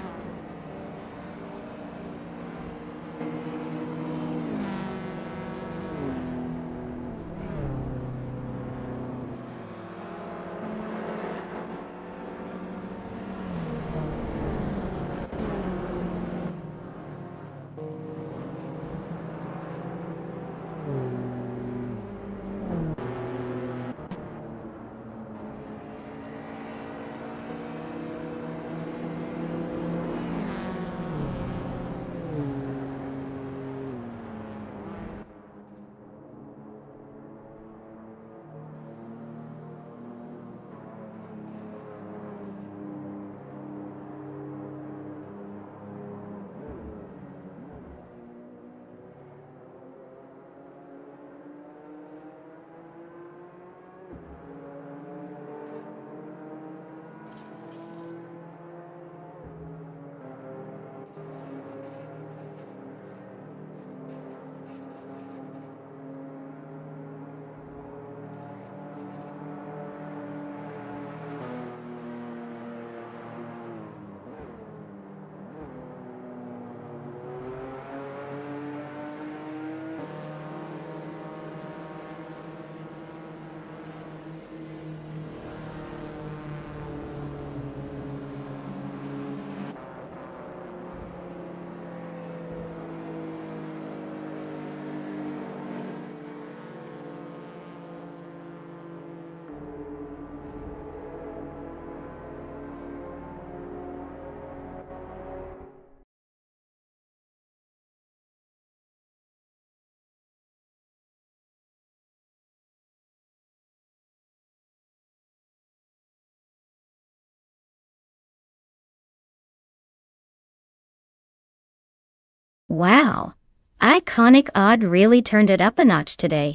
Wow. Iconic Odd really turned it up a notch today.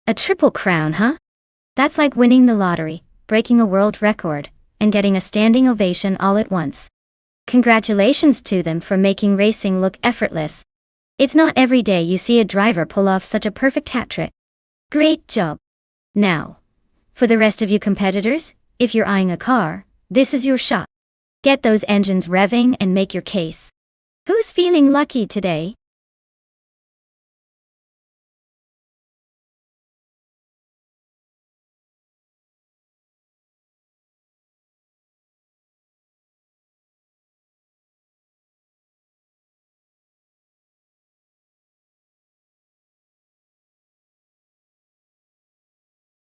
A triple crown, huh? That's like winning the lottery, breaking a world record, and getting a standing ovation all at once. Congratulations to them for making racing look effortless. It's not every day you see a driver pull off such a perfect hat trick. Great job. Now, for the rest of you competitors, if you're eyeing a car, this is your shot. Get those engines revving and make your case. Who's feeling lucky today?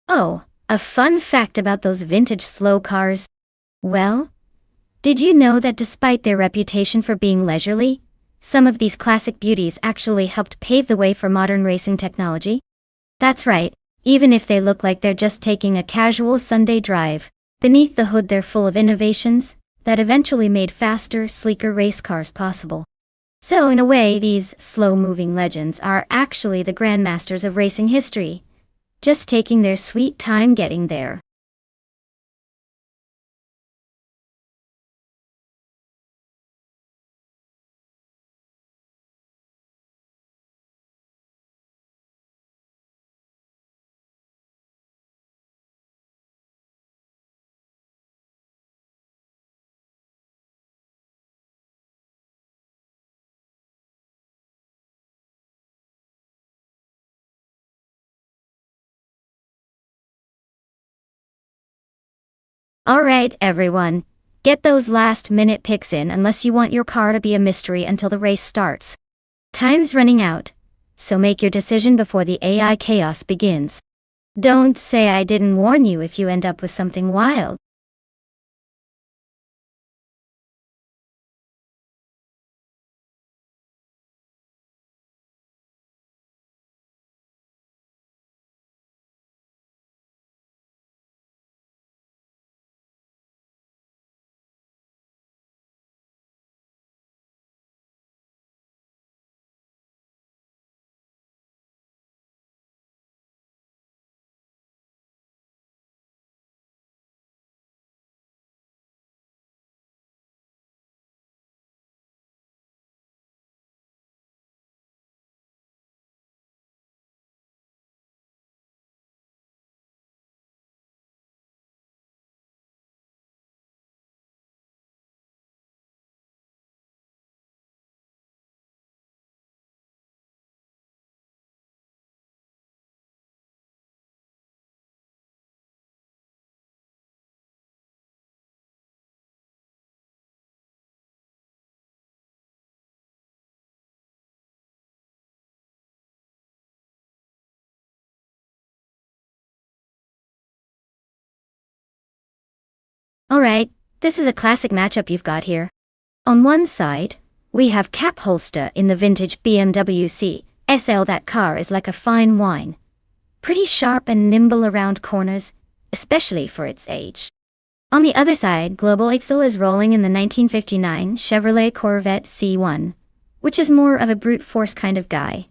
Oh, a fun fact about those vintage slow cars. Well, did you know that despite their reputation for being leisurely, some of these classic beauties actually helped pave the way for modern racing technology? That's right, even if they look like they're just taking a casual Sunday drive, beneath the hood they're full of innovations that eventually made faster, sleeker race cars possible. So in a way, these slow-moving legends are actually the grandmasters of racing history, just taking their sweet time getting there. Alright everyone, get those last-minute picks in unless you want your car to be a mystery until the race starts. Time's running out, so make your decision before the AI chaos begins. Don't say I didn't warn you if you end up with something wild. Alright, this is a classic matchup you've got here. On one side, we have Cap Holster in the vintage BMW SL. That car is like a fine wine. Pretty sharp and nimble around corners, especially for its age. On the other side, Global Excel is rolling in the 1959 Chevrolet Corvette C1, which is more of a brute force kind of guy.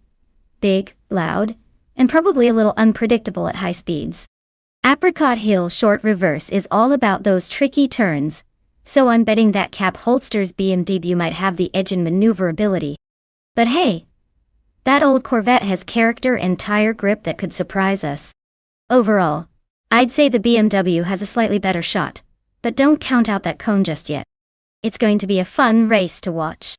Big, loud, and probably a little unpredictable at high speeds. Apricot Hill Short Reverse is all about those tricky turns, so I'm betting that Cap Holster's BMW might have the edge in maneuverability. But hey, that old Corvette has character and tire grip that could surprise us. Overall, I'd say the BMW has a slightly better shot, but don't count out that cone just yet. It's going to be a fun race to watch.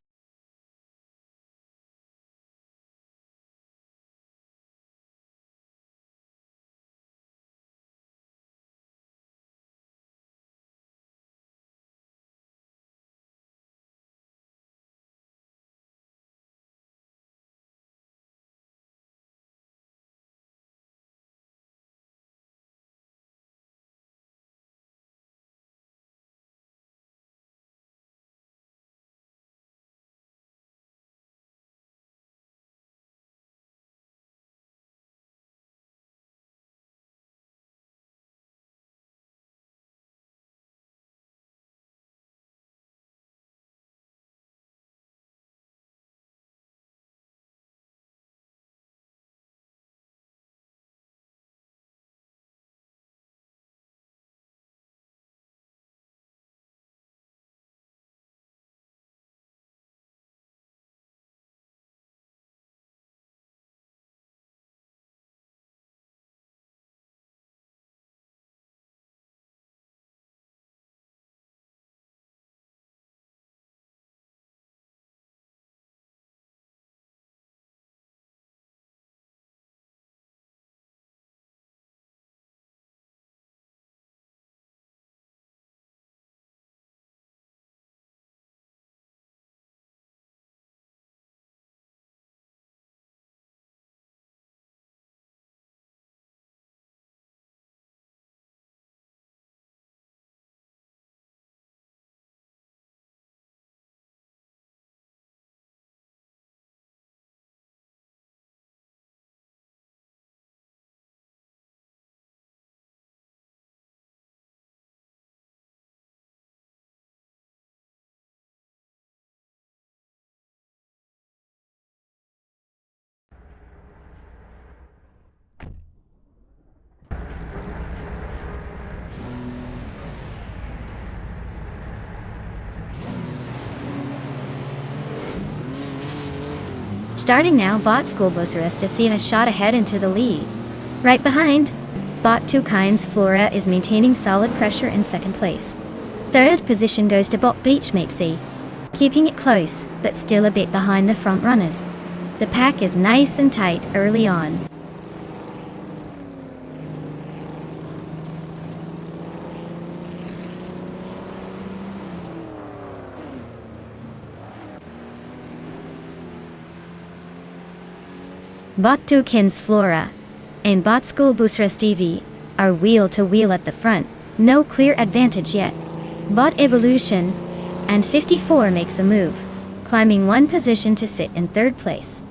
Starting now, bot Schoolbus Restici has shot ahead into the lead. Right behind, bot Two Kinds Flora is maintaining solid pressure in second place. Third position goes to bot Beach Mixie, keeping it close, but still a bit behind the front runners. The pack is nice and tight early on. Bot Two Kinds Flora and bot Schoolbus Restici are wheel to wheel at the front, no clear advantage yet. Bot Evolution and 54 makes a move, climbing one position to sit in third place.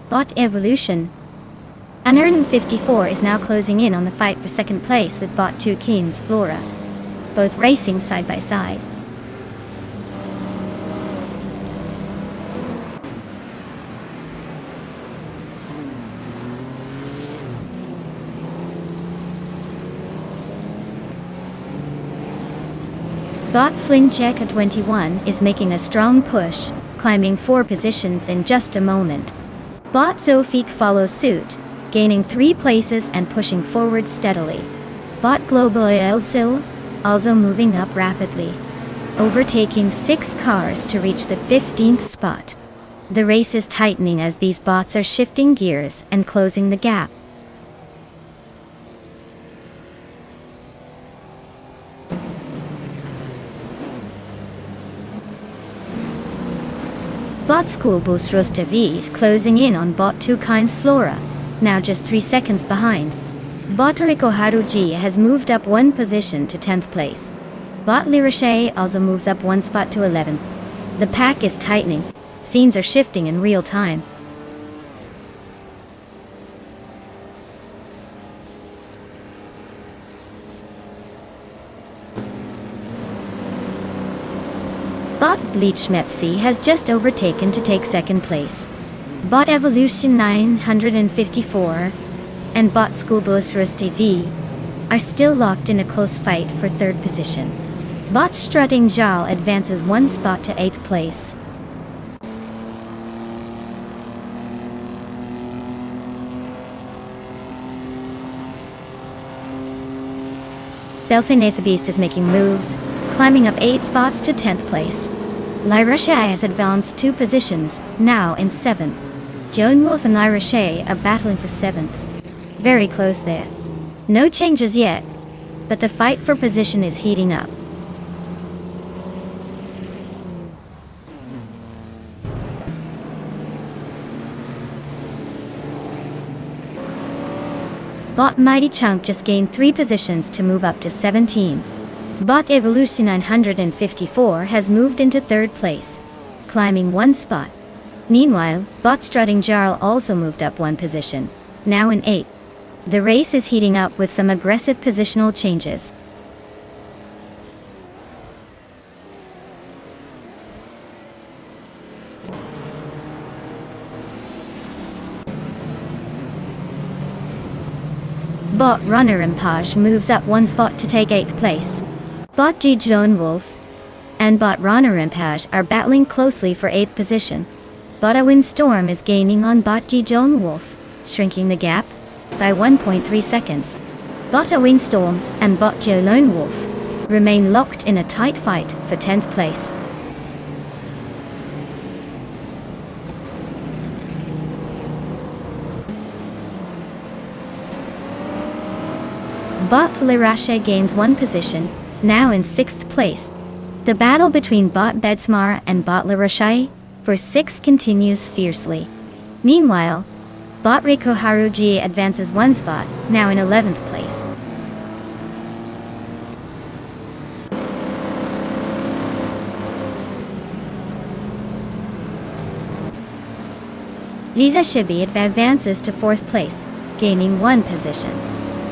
Bot Evolution and 54 is now closing in on the fight for second place with bot Two Kinds Flora, both racing side by side. Bot Flingcheck 21 is making a strong push, climbing 4 positions in just a moment. Bot Zofique follows suit, gaining 3 places and pushing forward steadily. Bot Global Elsil also moving up rapidly, overtaking 6 cars to reach the 15th spot. The race is tightening as these bots are shifting gears and closing the gap. Bot Schoolbus Restici is closing in on bot Two Kinds Flora, now just 3 seconds behind. Bot Rico Haruji has moved up 1 position to 10th place. Bot Lirache also moves up 1 spot to 11th. The pack is tightening, scenes are shifting in real time. Bot Bleach Mepsi has just overtaken to take second place. Bot Evolution 954 and bot Schoolbus Restici are still locked in a close fight for third position. Bot Strutting Jal advances 1 spot to 8th place. Delphinath Beast is making moves, climbing up 8 spots to 10th place. Lyra Shea has advanced 2 positions, now in 7th. Joan Wolf and Lyra Shea are battling for 7th. Very close there. No changes yet, but the fight for position is heating up. Bot Mighty Chunk just gained 3 positions to move up to 17. Bot Evolution 954 has moved into 3rd place, climbing 1 spot. Meanwhile, bot Strutting Jarl also moved up 1 position, now in 8th. The race is heating up with some aggressive positional changes. Bot Runner Impage moves up 1 spot to take 8th place. Bot G Joan Wolf and bot Runner Impage are battling closely for 8th position. Bot A Windstorm is gaining on bot G Joan Wolf, shrinking the gap by 1.3 seconds. Bot A Windstorm and bot G Lone Wolf remain locked in a tight fight for 10th place. Bot Lirache gains 1 position, now in 6th place. The battle between bot Bedsmar and bot Lirache for 6 continues fiercely. Meanwhile, bot Riko Haruji advances 1 spot, now in 11th place. Lisa Shibi advances to 4th place, gaining 1 position.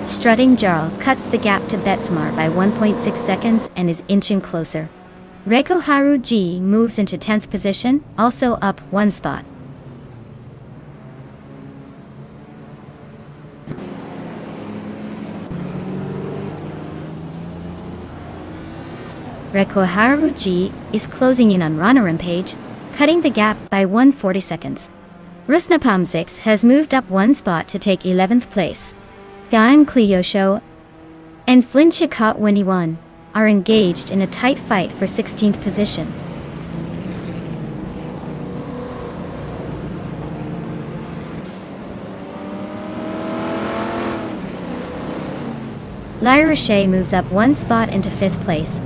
Strutting Jarl cuts the gap to Betsmar by 1.6 seconds and is inching closer. Reiko Haruji moves into 10th position, also up 1 spot. Reiko Haruji is closing in on Runner Impage, cutting the gap by 140 seconds. Rusnapalm 6 has moved up one spot to take 11th place. Gaim Clio and Flinchicot 21 are engaged in a tight fight for 16th position. Lyra moves up one spot into 5th place.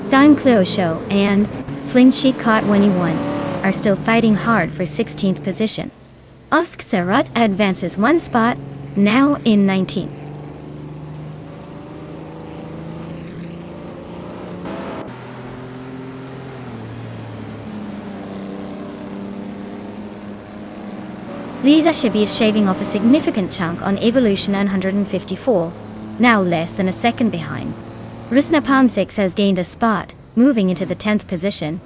Gaim Clio and Flinchicot 21 are still fighting hard for 16th position. Usk Serut advances one spot, now in 19th. Lisa Shibi is shaving off a significant chunk on Evolution 954, now less than a second behind. Rusnapalm 6 has gained a spot, moving into the 10th position.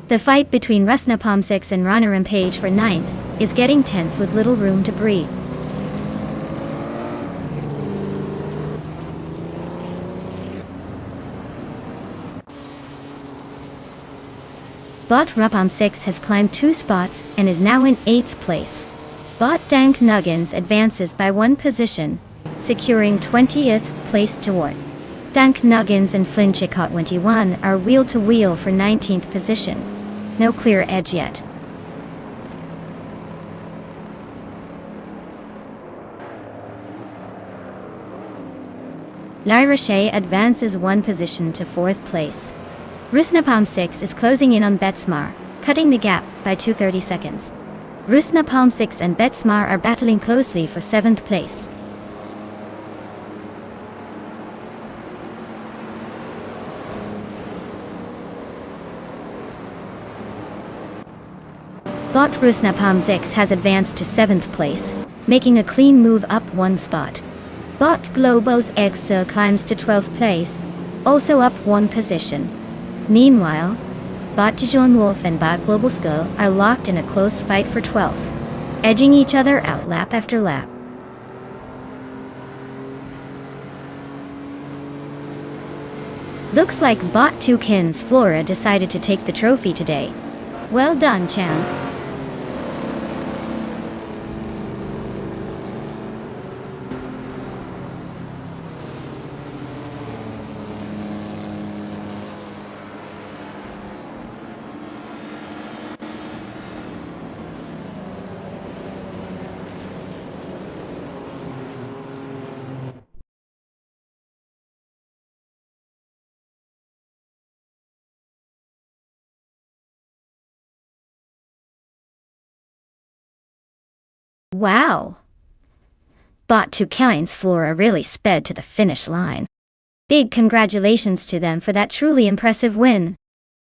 The fight between Rusnapalm 6 and Runner and Page for 9th is getting tense with little room to breathe. Bot Rapalm 6 has climbed 2 spots and is now in 8th place. Bot Dank Nuggins advances by 1 position, securing 20th place toward. Dank Nuggins and Flinchicot 21 are wheel-to-wheel for 19th position. No clear edge yet. Lyra advances 1 position to 4th place. Rusnapalm 6 is closing in on Betsmar, cutting the gap by 2:30 seconds. Rusnapalm 6 and Betsmar are battling closely for 7th place. Bot Rusnapalm 6 has advanced to 7th place, making a clean move up 1 spot. Bot Globos Exil climbs to 12th place, also up 1 position. Meanwhile, Bot Dijon Wolf and Bot Global Skull are locked in a close fight for 12th, edging each other out lap after lap. Looks like Bot Toucan's Flora decided to take the trophy today. Well done, Chan. Wow! Bot Toucan's Flora really sped to the finish line. Big congratulations to them for that truly impressive win.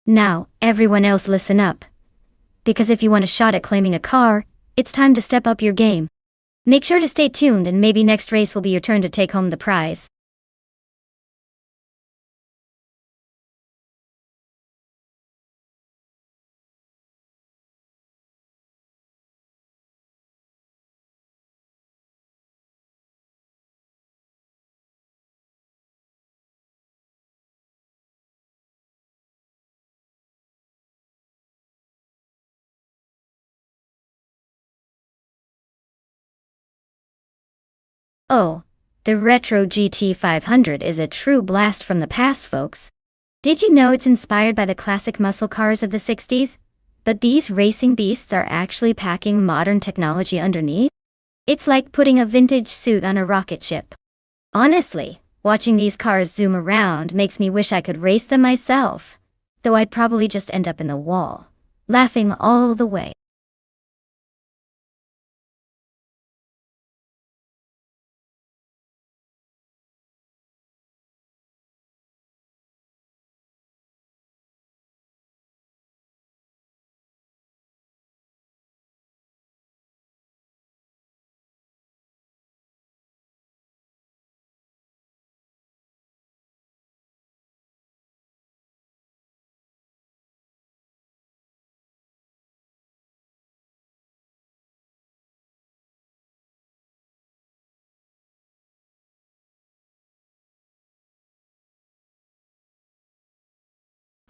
Now, everyone else listen up. Because if you want a shot at claiming a car, it's time to step up your game. Make sure to stay tuned and maybe next race will be your turn to take home the prize. Oh, the Retro GT 500 is a true blast from the past, folks. Did you know it's inspired by the classic muscle cars of the 60s? But these racing beasts are actually packing modern technology underneath? It's like putting a vintage suit on a rocket ship. Honestly, watching these cars zoom around makes me wish I could race them myself. Though I'd probably just end up in the wall, laughing all the way.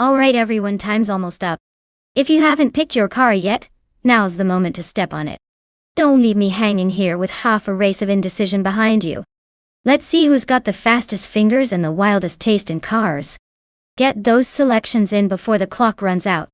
Alright everyone, time's almost up. If you haven't picked your car yet, now's the moment to step on it. Don't leave me hanging here with half a race of indecision behind you. Let's see who's got the fastest fingers and the wildest taste in cars. Get those selections in before the clock runs out.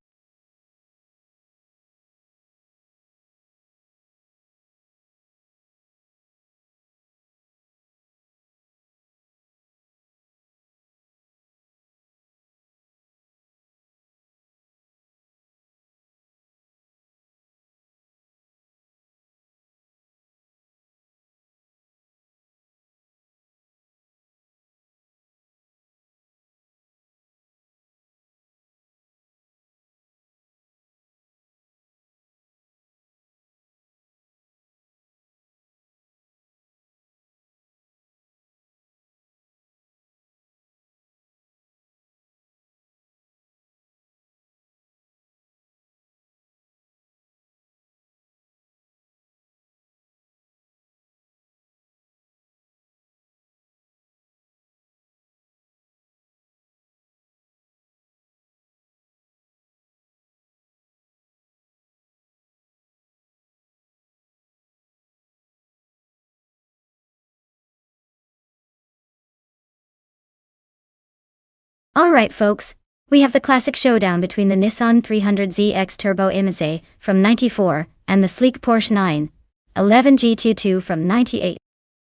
Alright folks, we have the classic showdown between the Nissan 300ZX Turbo Imize from '94 and the sleek Porsche 911 GT2 from '98.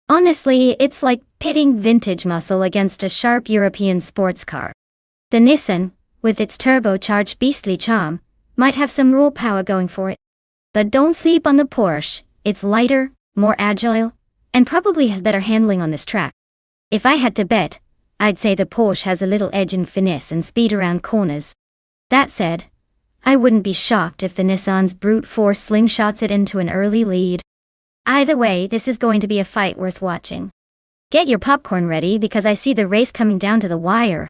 Honestly, it's like pitting vintage muscle against a sharp European sports car. The Nissan, with its turbocharged beastly charm, might have some raw power going for it. But don't sleep on the Porsche, it's lighter, more agile, and probably has better handling on this track. If I had to bet, I'd say the Porsche has a little edge in finesse and speed around corners. That said, I wouldn't be shocked if the Nissan's brute force slingshots it into an early lead. Either way, this is going to be a fight worth watching. Get your popcorn ready because I see the race coming down to the wire.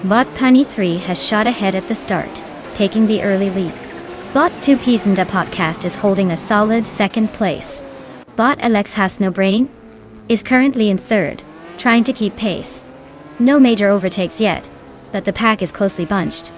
Bot Penny 3 has shot ahead at the start, taking the early lead. Bot 2 Peas and a Podcast is holding a solid second place. Bot Alex Has No Brain is currently in third, trying to keep pace. No major overtakes yet, but the pack is closely bunched.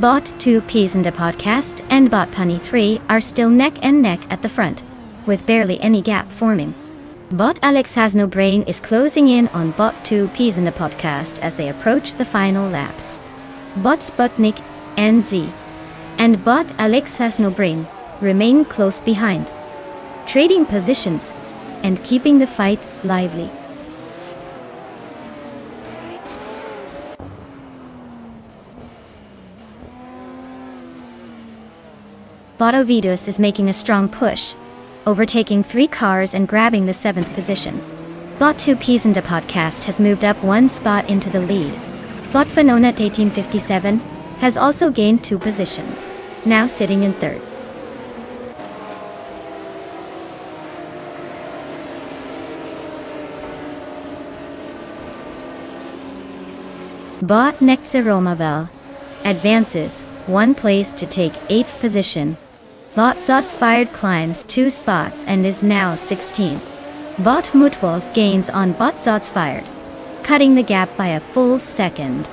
Bot 2 Peas in the Podcast and Bot Punny 3 are still neck and neck at the front, with barely any gap forming. Bot Alex Has No Brain is closing in on Bot 2 Peas in the Podcast as they approach the final laps. Bot Sputnik, NZ, and Bot Alex Has No Brain remain close behind, trading positions and keeping the fight lively. Bot Ovidus is making a strong push, overtaking 3 cars and grabbing the 7th position. Bot 2 Peas in the Podcast has moved up 1 spot into the lead. Bot Venonat 1857 has also gained 2 positions, now sitting in 3rd. Bot Nexeromavel advances 1 place to take 8th position. Bot Zotsfired climbs 2 spots and is now 16th. Bot Mutwolf gains on Bot Zotsfired, cutting the gap by a full second.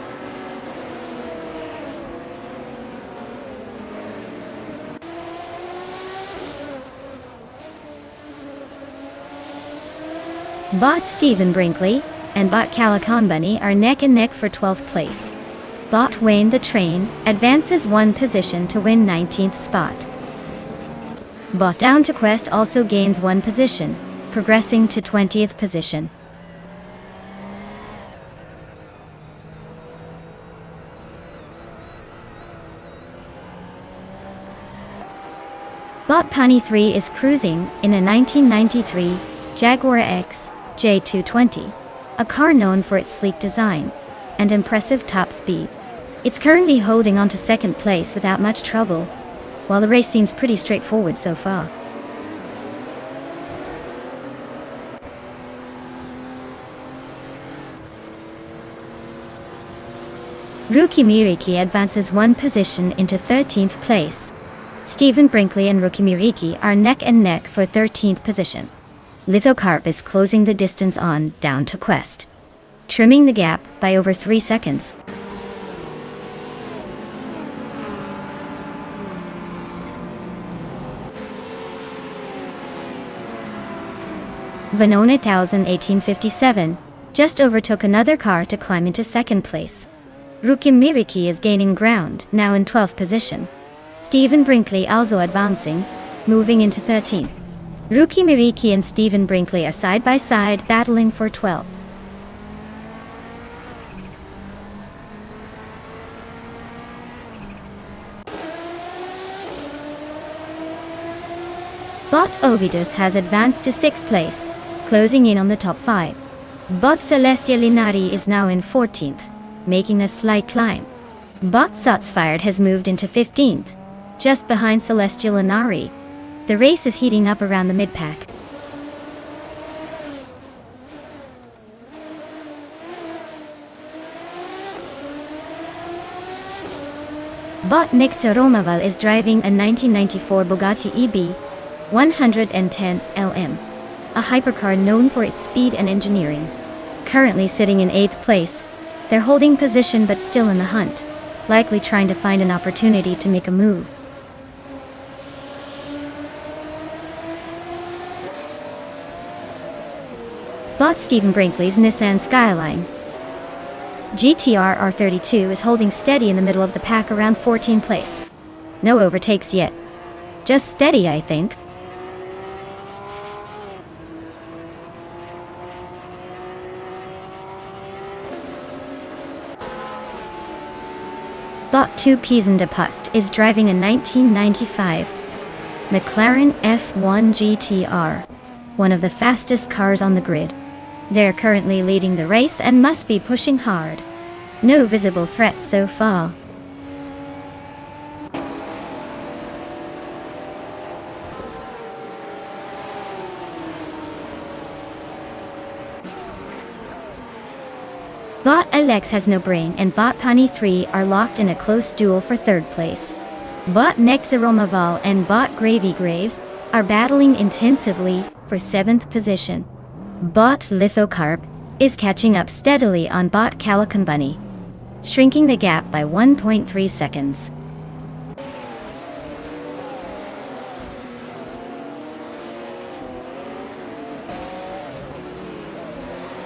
Bot Stephen Brinkley and Bot Calican Bunny are neck and neck for 12th place. Bot Wayne the Train advances 1 position to win 19th spot. Bot Down to Quest also gains 1 position, progressing to 20th position. Bot Punny 3 is cruising in a 1993 Jaguar X J220, a car known for its sleek design and impressive top speed. It's currently holding on to 2nd place without much trouble, while the race seems pretty straightforward so far. Rookie Miriki advances 1 position into 13th place. Stephen Brinkley and Rookie Miriki are neck and neck for 13th position. Lithocarp is closing the distance on Down to Quest, trimming the gap by over 3 seconds. Venona 1857 just overtook another car to climb into 2nd place. Rookie Miriki is gaining ground, now in 12th position. Stephen Brinkley also advancing, moving into 13th. Rookie Miriki and Stephen Brinkley are side by side battling for 12th. Bot Ovidus has advanced to 6th place, closing in on the top 5. Bot Celestia Linari is now in 14th, making a slight climb. Bot Sotsfired has moved into 15th, just behind Celestia Linari. The race is heating up around the mid-pack. Bot Nixer Romaval is driving a 1994 Bugatti EB 110 LM, a hypercar known for its speed and engineering. Currently sitting in 8th place, they're holding position but still in the hunt, likely trying to find an opportunity to make a move. Bot Stephen Brinkley's Nissan Skyline GTR R32 is holding steady in the middle of the pack around 14th place. No overtakes yet. Just steady, I think. Bot 2 Peas de Pust is driving a 1995 McLaren F1 GTR, one of the fastest cars on the grid. They're currently leading the race and must be pushing hard. No visible threats so far. Bot Alex Has No Brain and Bot Pani 3 are locked in a close duel for 3rd place. Bot Nexeromaval and Bot Gravy Graves are battling intensively for 7th position. Bot Lithocarp is catching up steadily on Bot Calican Bunny. shrinking the gap by 1.3 seconds.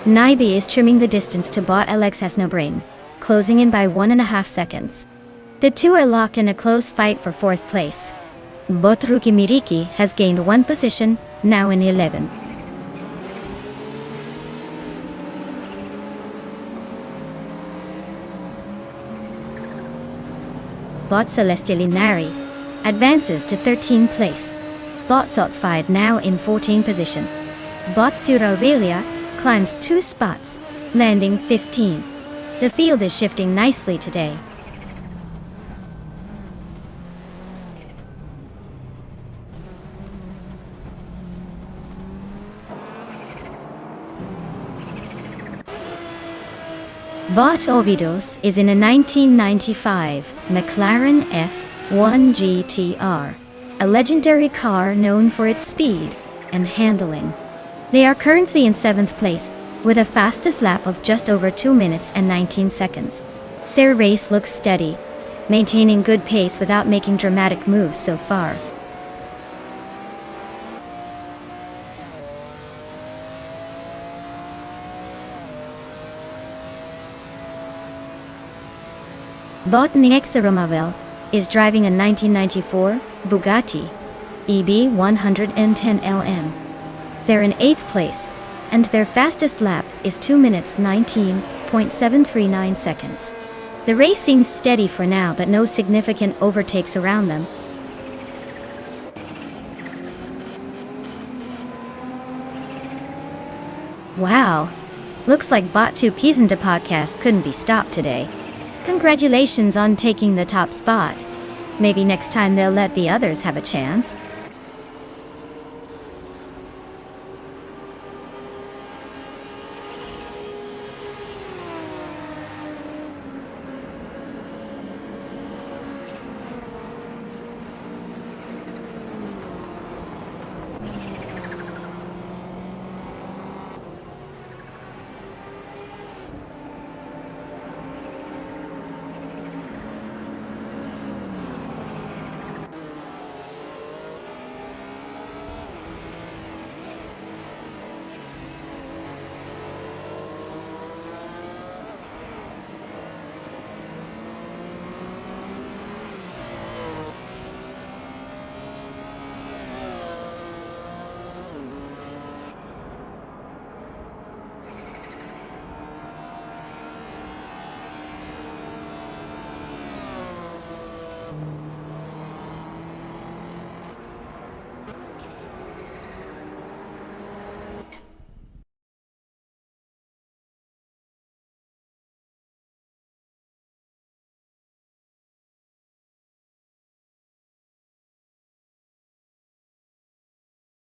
Naibi is trimming the distance to bot Alex Hasnobrain, closing in by 1.5 seconds. The two are locked in a close fight for 4th place. Bot Ruki Miriki has gained 1 position, now in 11th. Bot Celestiali Nari advances to 13th place. Bot Sotsfied now in 14th position. Bot Suraurelia climbs 2 spots, landing 15. The field is shifting nicely today. Bot Ovidos is in a 1995 McLaren F1 GTR, a legendary car known for its speed and handling. They are currently in 7th place, with a fastest lap of just over 2 minutes and 19 seconds. Their race looks steady, maintaining good pace without making dramatic moves so far. Bot Niexa Romavel is driving a 1994 Bugatti EB 110 LM. They're in 8th place, and their fastest lap is 2 minutes 19.739 seconds. The race seems steady for now, but no significant overtakes around them. Wow, looks like Bot 2 Pizenda podcast couldn't be stopped today. Congratulations on taking the top spot. Maybe next time they'll let the others have a chance.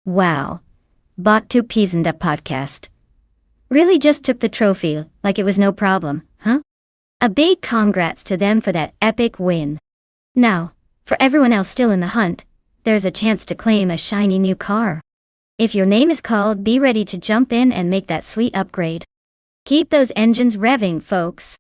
Wow. Bot 2 Pizenda podcast. Really just took the trophy like it was no problem, huh? A big congrats to them for that epic win. Now, for everyone else still in the hunt, there's a chance to claim a shiny new car. If your name is called, be ready to jump in and make that sweet upgrade. Keep those engines revving, folks.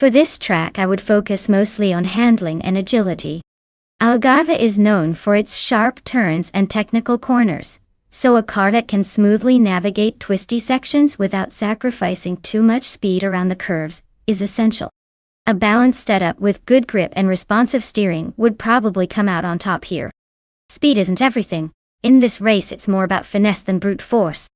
For this track, I would focus mostly on handling and agility. Algarve is known for its sharp turns and technical corners, so a car that can smoothly navigate twisty sections without sacrificing too much speed around the curves is essential. A balanced setup with good grip and responsive steering would probably come out on top here. Speed isn't everything. In this race, it's more about finesse than brute force.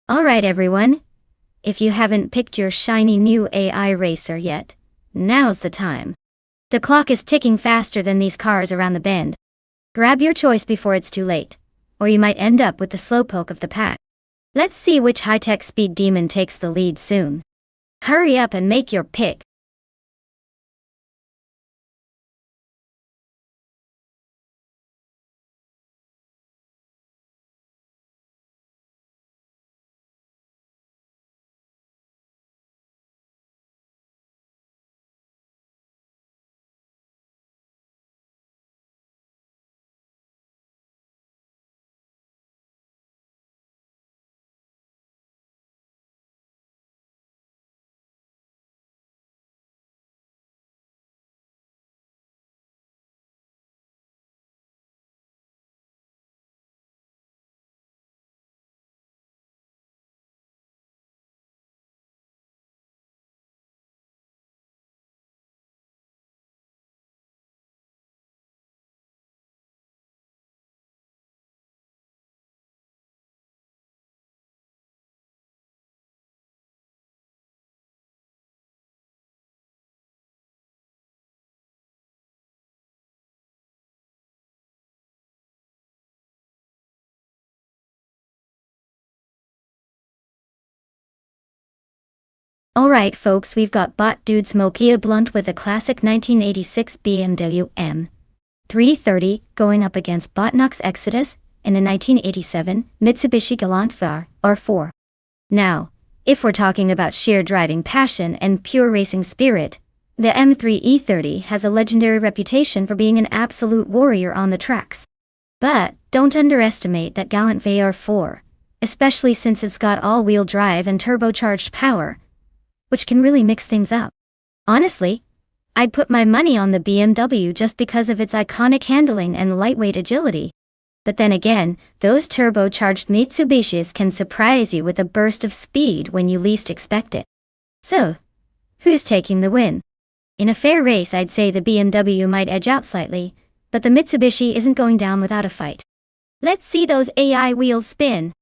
Alright everyone, if you haven't picked your shiny new AI racer yet, now's the time. The clock is ticking faster than these cars around the bend. Grab your choice before it's too late, or you might end up with the slowpoke of the pack. Let's see which high-tech speed demon takes the lead soon. Hurry up and make your pick. Alright folks, we've got Bot Dude Smokia Blunt with a classic 1986 BMW M330 going up against Botnox Exodus in a 1987 Mitsubishi Galant R4. Now, if we're talking about sheer driving passion and pure racing spirit, the M3E30 has a legendary reputation for being an absolute warrior on the tracks. But don't underestimate that gallant VR4, especially since it's got all-wheel drive and turbocharged power, which can really mix things up. Honestly, I'd put my money on the BMW just because of its iconic handling and lightweight agility. But then again, those turbocharged Mitsubishis can surprise you with a burst of speed when you least expect it. So, who's taking the win? In a fair race, I'd say the BMW might edge out slightly, but the Mitsubishi isn't going down without a fight. Let's see those AI wheels spin.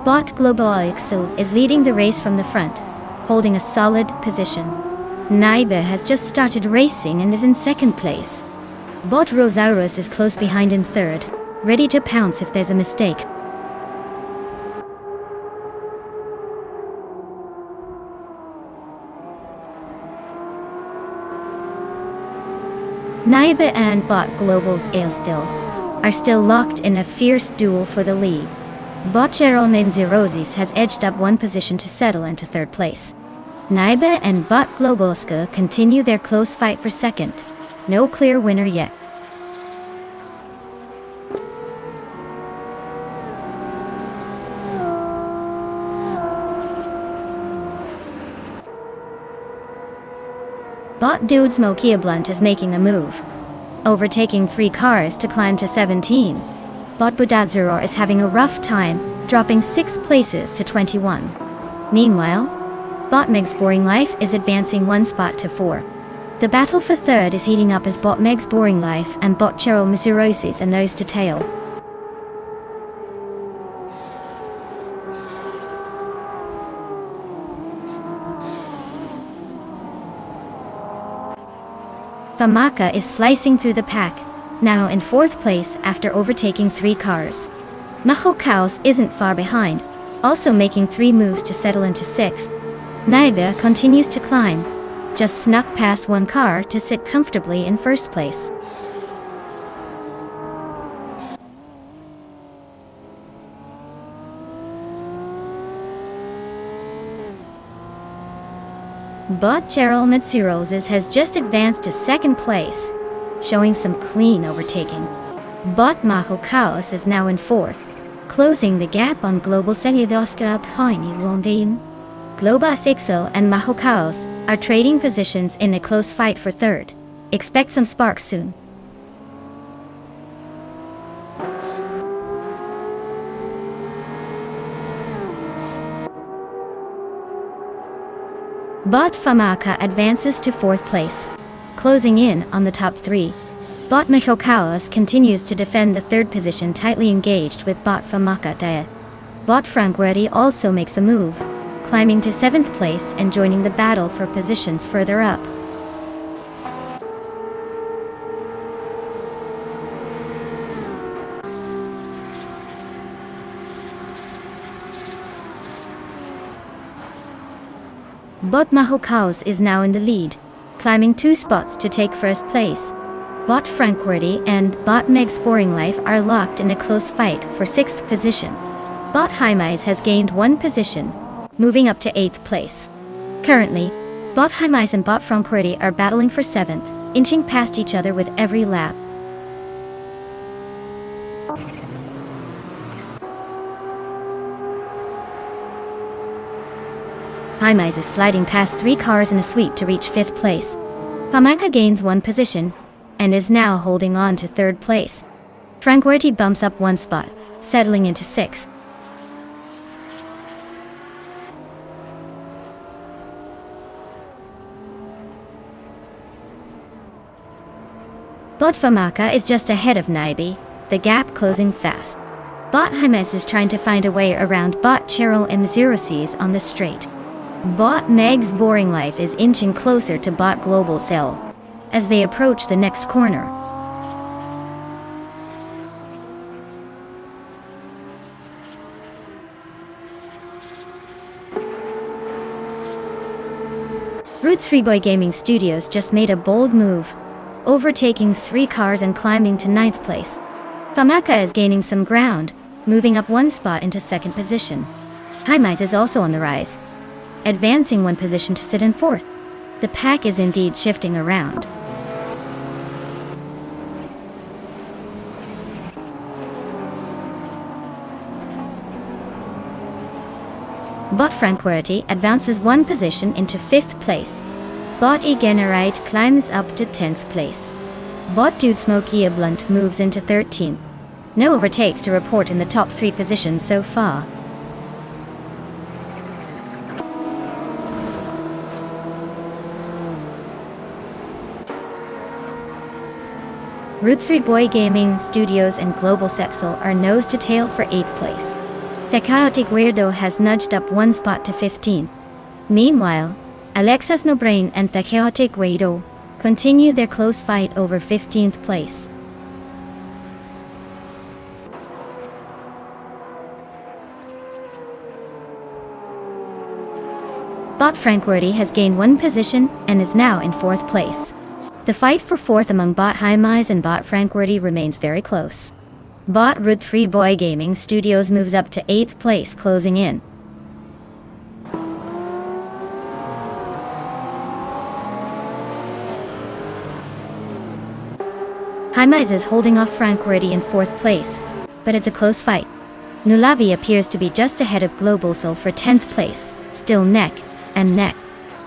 Bot Global Excel is leading the race from the front, holding a solid position. Naiba has just started racing and is in second place. Bot Rosaurus is close behind in third, ready to pounce if there's a mistake. Naiba and Bot Global's Ale are still locked in a fierce duel for the lead. Bot Cheryl Roses has edged up one position to settle into third place. Naiba and Bot Globalska continue their close fight for second. No clear winner yet. Bot Dude's Mokia Blunt is making a move, overtaking 3 cars to climb to 17. Bot Budadzuror is having a rough time, dropping 6 places to 21. Meanwhile, Bot Meg's Boring Life is advancing 1 spot to 4. The battle for third is heating up as Bot Meg's Boring Life and Bot Cheryl Mizurosis are nose to tail. Famaka is slicing through the pack, now in 4th place after overtaking 3 cars. Maho Kaos isn't far behind, also making 3 moves to settle into 6th. Naiba continues to climb, just snuck past 1 car to sit comfortably in 1st place. Bot Cheryl Mitsuroses has just advanced to 2nd place, showing some clean overtaking. Bot Maho Kaos is now in 4th, closing the gap on Global Senyadoska Piny Londin. Globus Ixel and Maho Kaos are trading positions in a close fight for third. Expect some sparks soon. Bot Famaka advances to 4th place, closing in on the top 3. Bot Mihokawas continues to defend the 3rd position, tightly engaged with Bot Famaka Daya. Bot Frankwerdi also makes a move, climbing to 7th place and joining the battle for positions further up. Bot Mahokaos is now in the lead, climbing 2 spots to take 1st place. Bot Frankwerdi and Bot Meg's Boring Life are locked in a close fight for 6th position. Bot Haimais has gained 1 position, moving up to 8th place. Currently, Bot Haimais and Bot Frankwerdi are battling for 7th, inching past each other with every lap. Haimais is sliding past 3 cars in a sweep to reach 5th place. Pamaka gains 1 position, and is now holding on to 3rd place. Frankwerdi bumps up 1 spot, settling into 6th. Bot Famaka is just ahead of Naibi, the gap closing fast. Bot Haimais is trying to find a way around Bot Cheryl and Zeroces on the straight. Bot Meg's Boring Life is inching closer to Bot Global Cell as they approach the next corner. Route 3 Boy Gaming Studios just made a bold move, overtaking 3 cars and climbing to 9th place. Famaka is gaining some ground, moving up 1 spot into 2nd position. Haimais is also on the rise, advancing 1 position to sit in 4th. The pack is indeed shifting around. Bot Frankwerdi advances 1 position into 5th place. Bot Egenerite climbs up to 10th place. Bot Dude Smoky Blunt moves into 13th. No overtakes to report in the top 3 positions so far. Route 3 Boy Gaming Studios and Global Sexel are nose to tail for 8th place. The Chaotic Weirdo has nudged up 1 spot to 15. Meanwhile, Alexas No Brain and the Chaotic Weirdo continue their close fight over 15th place. Bot Frankwerdi has gained 1 position and is now in 4th place. The fight for 4th among Bot Haimais and Bot Frankwerdi remains very close. Bot Route 3 Boy Gaming Studios moves up to 8th place, closing in. Jaimez is holding off Frank Reddy in 4th place, but it's a close fight. Nulavi appears to be just ahead of Global Soul for 10th place, still neck and neck.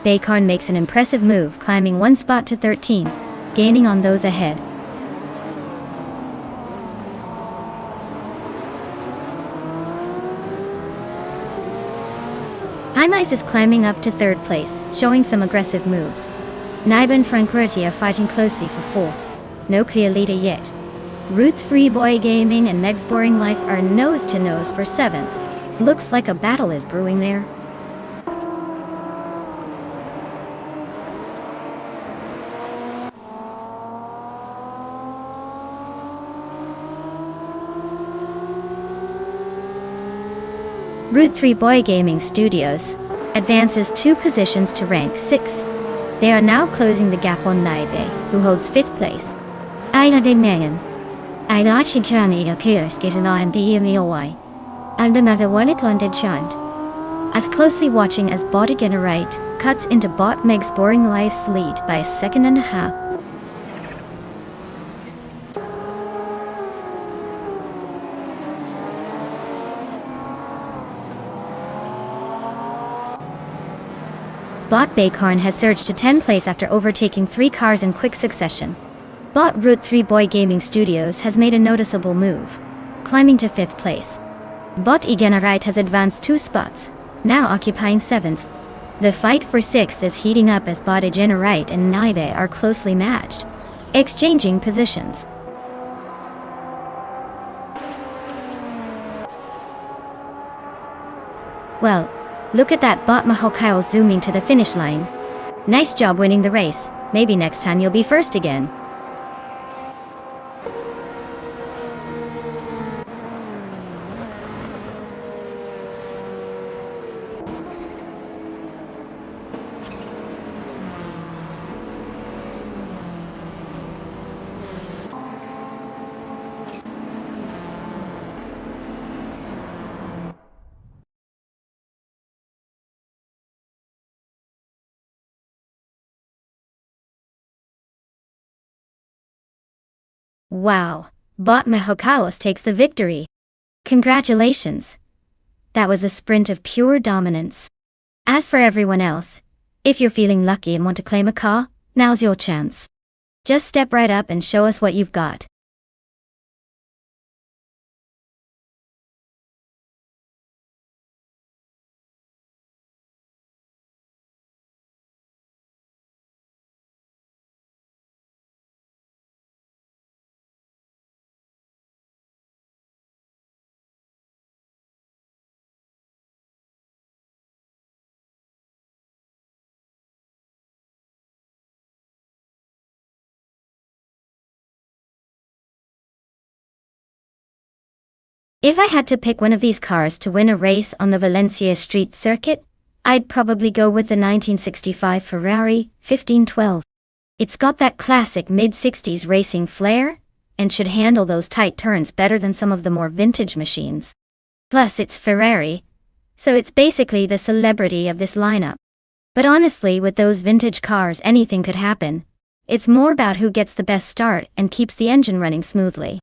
Baykarn makes an impressive move, climbing 1 spot to 13, gaining on those ahead. Jaimez is climbing up to 3rd place, showing some aggressive moves. Naiba and Frank Reddy are fighting closely for 4th. No clear leader yet. Route 3 Boy Gaming and Meg's Boring Life are nose to nose for 7th. Looks like a battle is brewing there. Route 3 Boy Gaming Studios advances 2 positions to rank 6. They are now closing the gap on Naibe, who holds 5th place. I've closely watching as Bot Generate cuts into Bot Meg's Boring Life's lead by 1.5 seconds. Bot Baykarn has surged to 10th place after overtaking 3 cars in quick succession. Bot Route 3 Boy Gaming Studios has made a noticeable move, climbing to 5th place. Bot Generite has advanced 2 spots, now occupying 7th. The fight for 6th is heating up as Bot Generite and Naibe are closely matched, exchanging positions. Well, look at that Bot Mahokao zooming to the finish line. Nice job winning the race. Maybe next time you'll be first again. Wow, Bot Mahokaos takes the victory. Congratulations. That was a sprint of pure dominance. As for everyone else, if you're feeling lucky and want to claim a car, now's your chance. Just step right up and show us what you've got. If I had to pick one of these cars to win a race on the Valencia street circuit, I'd probably go with the 1965 Ferrari 1512. It's got that classic mid-60s racing flair, and should handle those tight turns better than some of the more vintage machines. Plus it's Ferrari, so it's basically the celebrity of this lineup. But honestly, with those vintage cars, anything could happen. It's more about who gets the best start and keeps the engine running smoothly.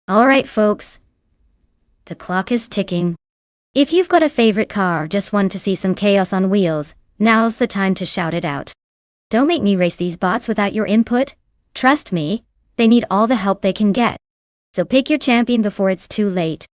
Alright folks, the clock is ticking. If you've got a favorite car or just want to see some chaos on wheels, now's the time to shout it out. Don't make me race these bots without your input. Trust me, they need all the help they can get. So pick your champion before it's too late.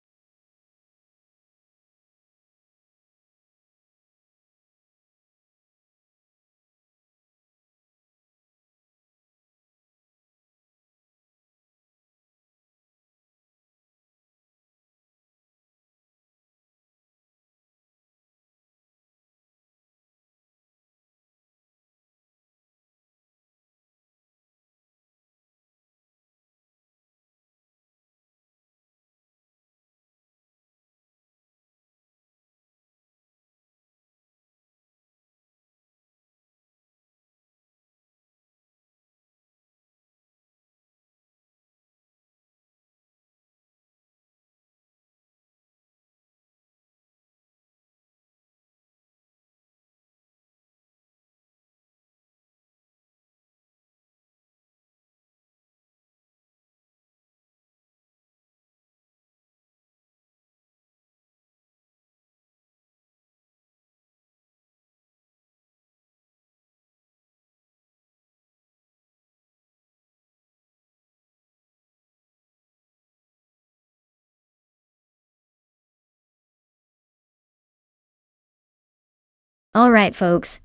Alright folks,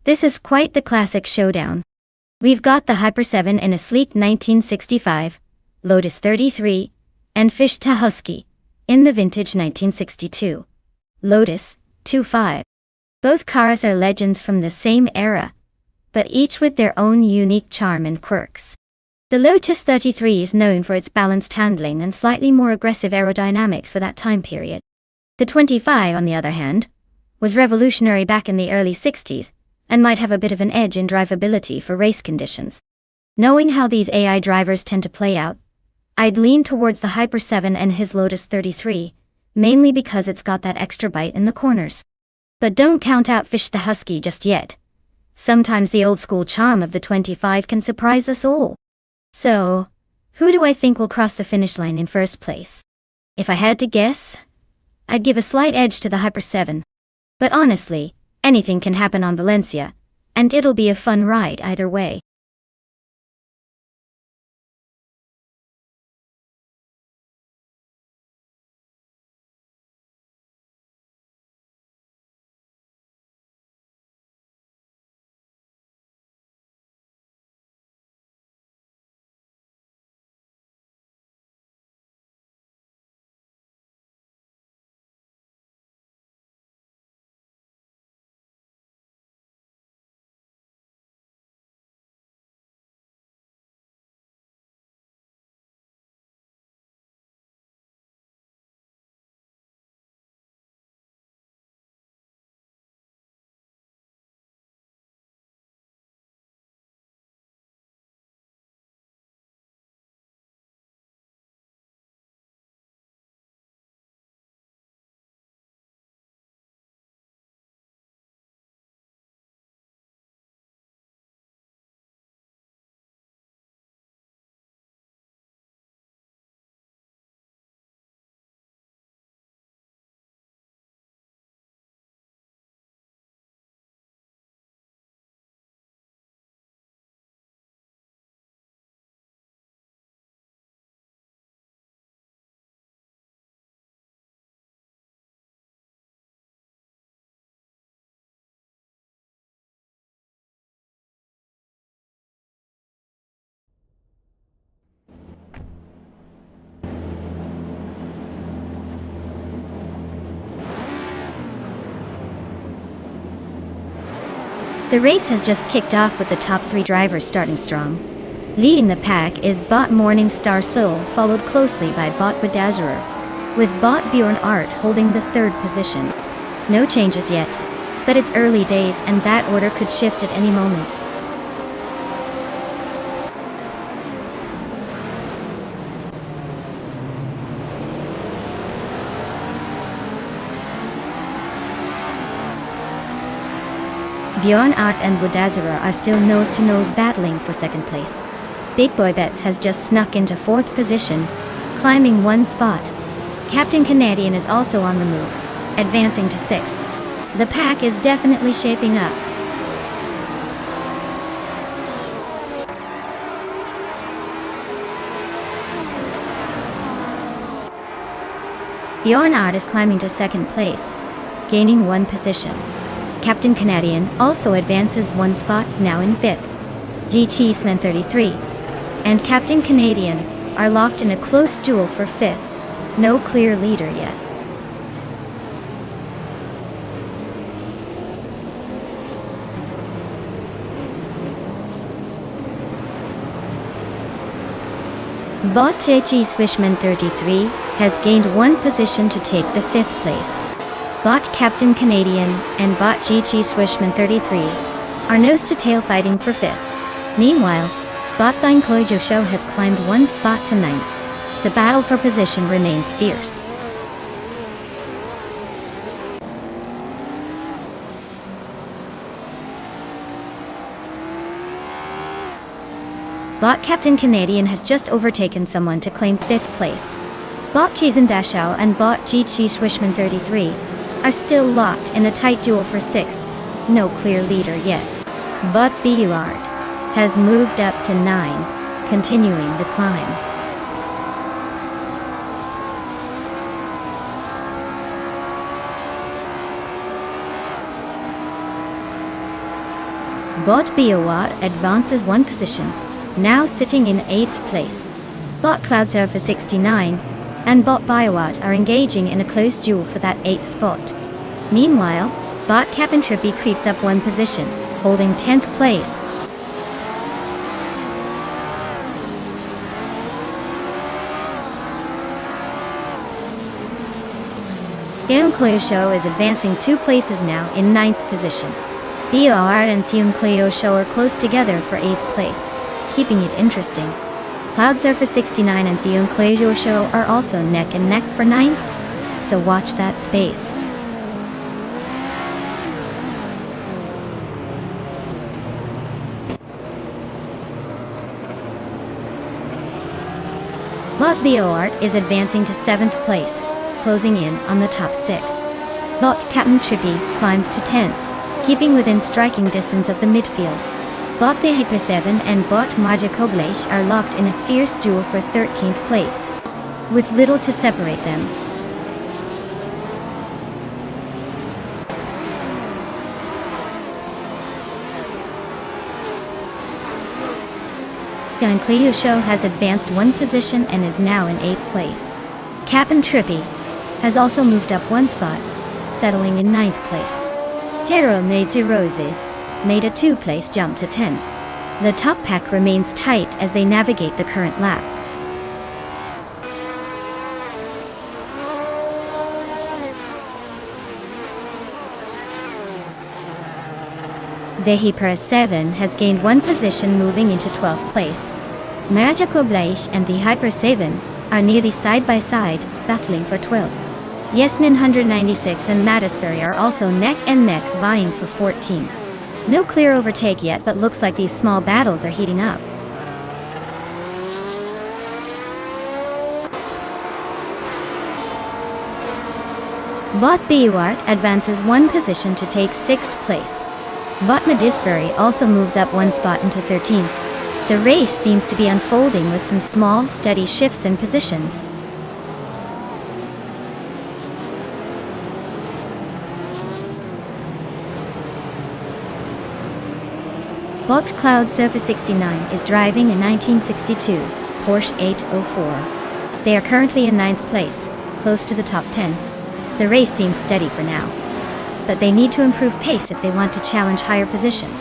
this is quite the classic showdown. We've got the Hyper 7 in a sleek 1965, Lotus 33, and Fichte Husky in the vintage 1962, Lotus 25. Both cars are legends from the same era, but each with their own unique charm and quirks. The Lotus 33 is known for its balanced handling and slightly more aggressive aerodynamics for that time period. The 25, on the other hand, was revolutionary back in the early 60s, and might have a bit of an edge in drivability for race conditions. Knowing how these AI drivers tend to play out, I'd lean towards the Hyper 7 and his Lotus 33, mainly because it's got that extra bite in the corners. But don't count out Fichte Husky just yet. Sometimes the old-school charm of the 25 can surprise us all. So, who do I think will cross the finish line in first place? If I had to guess, I'd give a slight edge to the Hyper 7. But honestly, anything can happen on Valencia, and it'll be a fun ride either way. The race has just kicked off with the top 3 drivers starting strong. Leading the pack is Bot Morningstar Soul, followed closely by Bot Bedazzler, with Bot Bjorn Art holding the 3rd position. No changes yet, but it's early days and that order could shift at any moment. Bjorn Art and Bedazzler are still nose-to-nose battling for 2nd place. Big Boy Betts has just snuck into 4th position, climbing 1 spot. Captain Canadian is also on the move, advancing to 6th. The pack is definitely shaping up. Bjorn Art is climbing to 2nd place, gaining 1 position. Captain Canadian also advances 1 spot, now in 5th. GT Slen 33 and Captain Canadian are locked in a close duel for 5th. No clear leader yet. Bot JG Swishman 33 has gained 1 position to take the 5th place. Bot Captain Canadian and Bot GG Swishman 33 are nose-to-tail fighting for 5th. Meanwhile, Bot Thine Koijo Show has climbed 1 spot to 9th. The battle for position remains fierce. Bot Captain Canadian has just overtaken someone to claim 5th place. Bot Cheesin Dashao and Bot GG Swishman 33 are still locked in a tight duel for 6th. No clear leader yet. Bot Billard has moved up to 9, continuing the climb. Bot BOR advances one position, now sitting in 8th place. Bot Cloudsurfer 69 and Bot Biowat are engaging in a close duel for that 8th spot. Meanwhile, Bot Captain Trippy creeps up one position, holding 10th place. Theun Cleo Show is advancing 2 places now in 9th position. BOR and Theun Cleo Show are close together for 8th place, keeping it interesting. Cloudsurfer 69 and Theun Cleo Show are also neck and neck for 9th, so watch that space. Bot BOR is advancing to 7th place, closing in on the top 6. Bot Captain Trippy climbs to 10th, keeping within striking distance of the midfield. Bot the Hyper 7 and Bot Marja Koblesh are locked in a fierce duel for 13th place, with little to separate them. Theun Cleo Show has advanced one position and is now in 8th place. Captain Trippy has also moved up one spot, settling in 9th place. Taro Maidsu Roses made a 2-place jump to 10. The top pack remains tight as they navigate the current lap. The Hyper 7 has gained one position, moving into 12th place. Marja Koblesh and the Hyper 7 are nearly side by side, battling for 12th. Yesnin 196 and Mattisbury are also neck and neck, vying for 14th. No clear overtake yet, but looks like these small battles are heating up. Bot BOR advances one position to take 6th place. Bot Mattisbury also moves up one spot into 13th. The race seems to be unfolding with some small, steady shifts in positions. Bot Cloudsurfer 69 is driving a 1962 Porsche 804. They are currently in 9th place, close to the top 10. The race seems steady for now, but they need to improve pace if they want to challenge higher positions.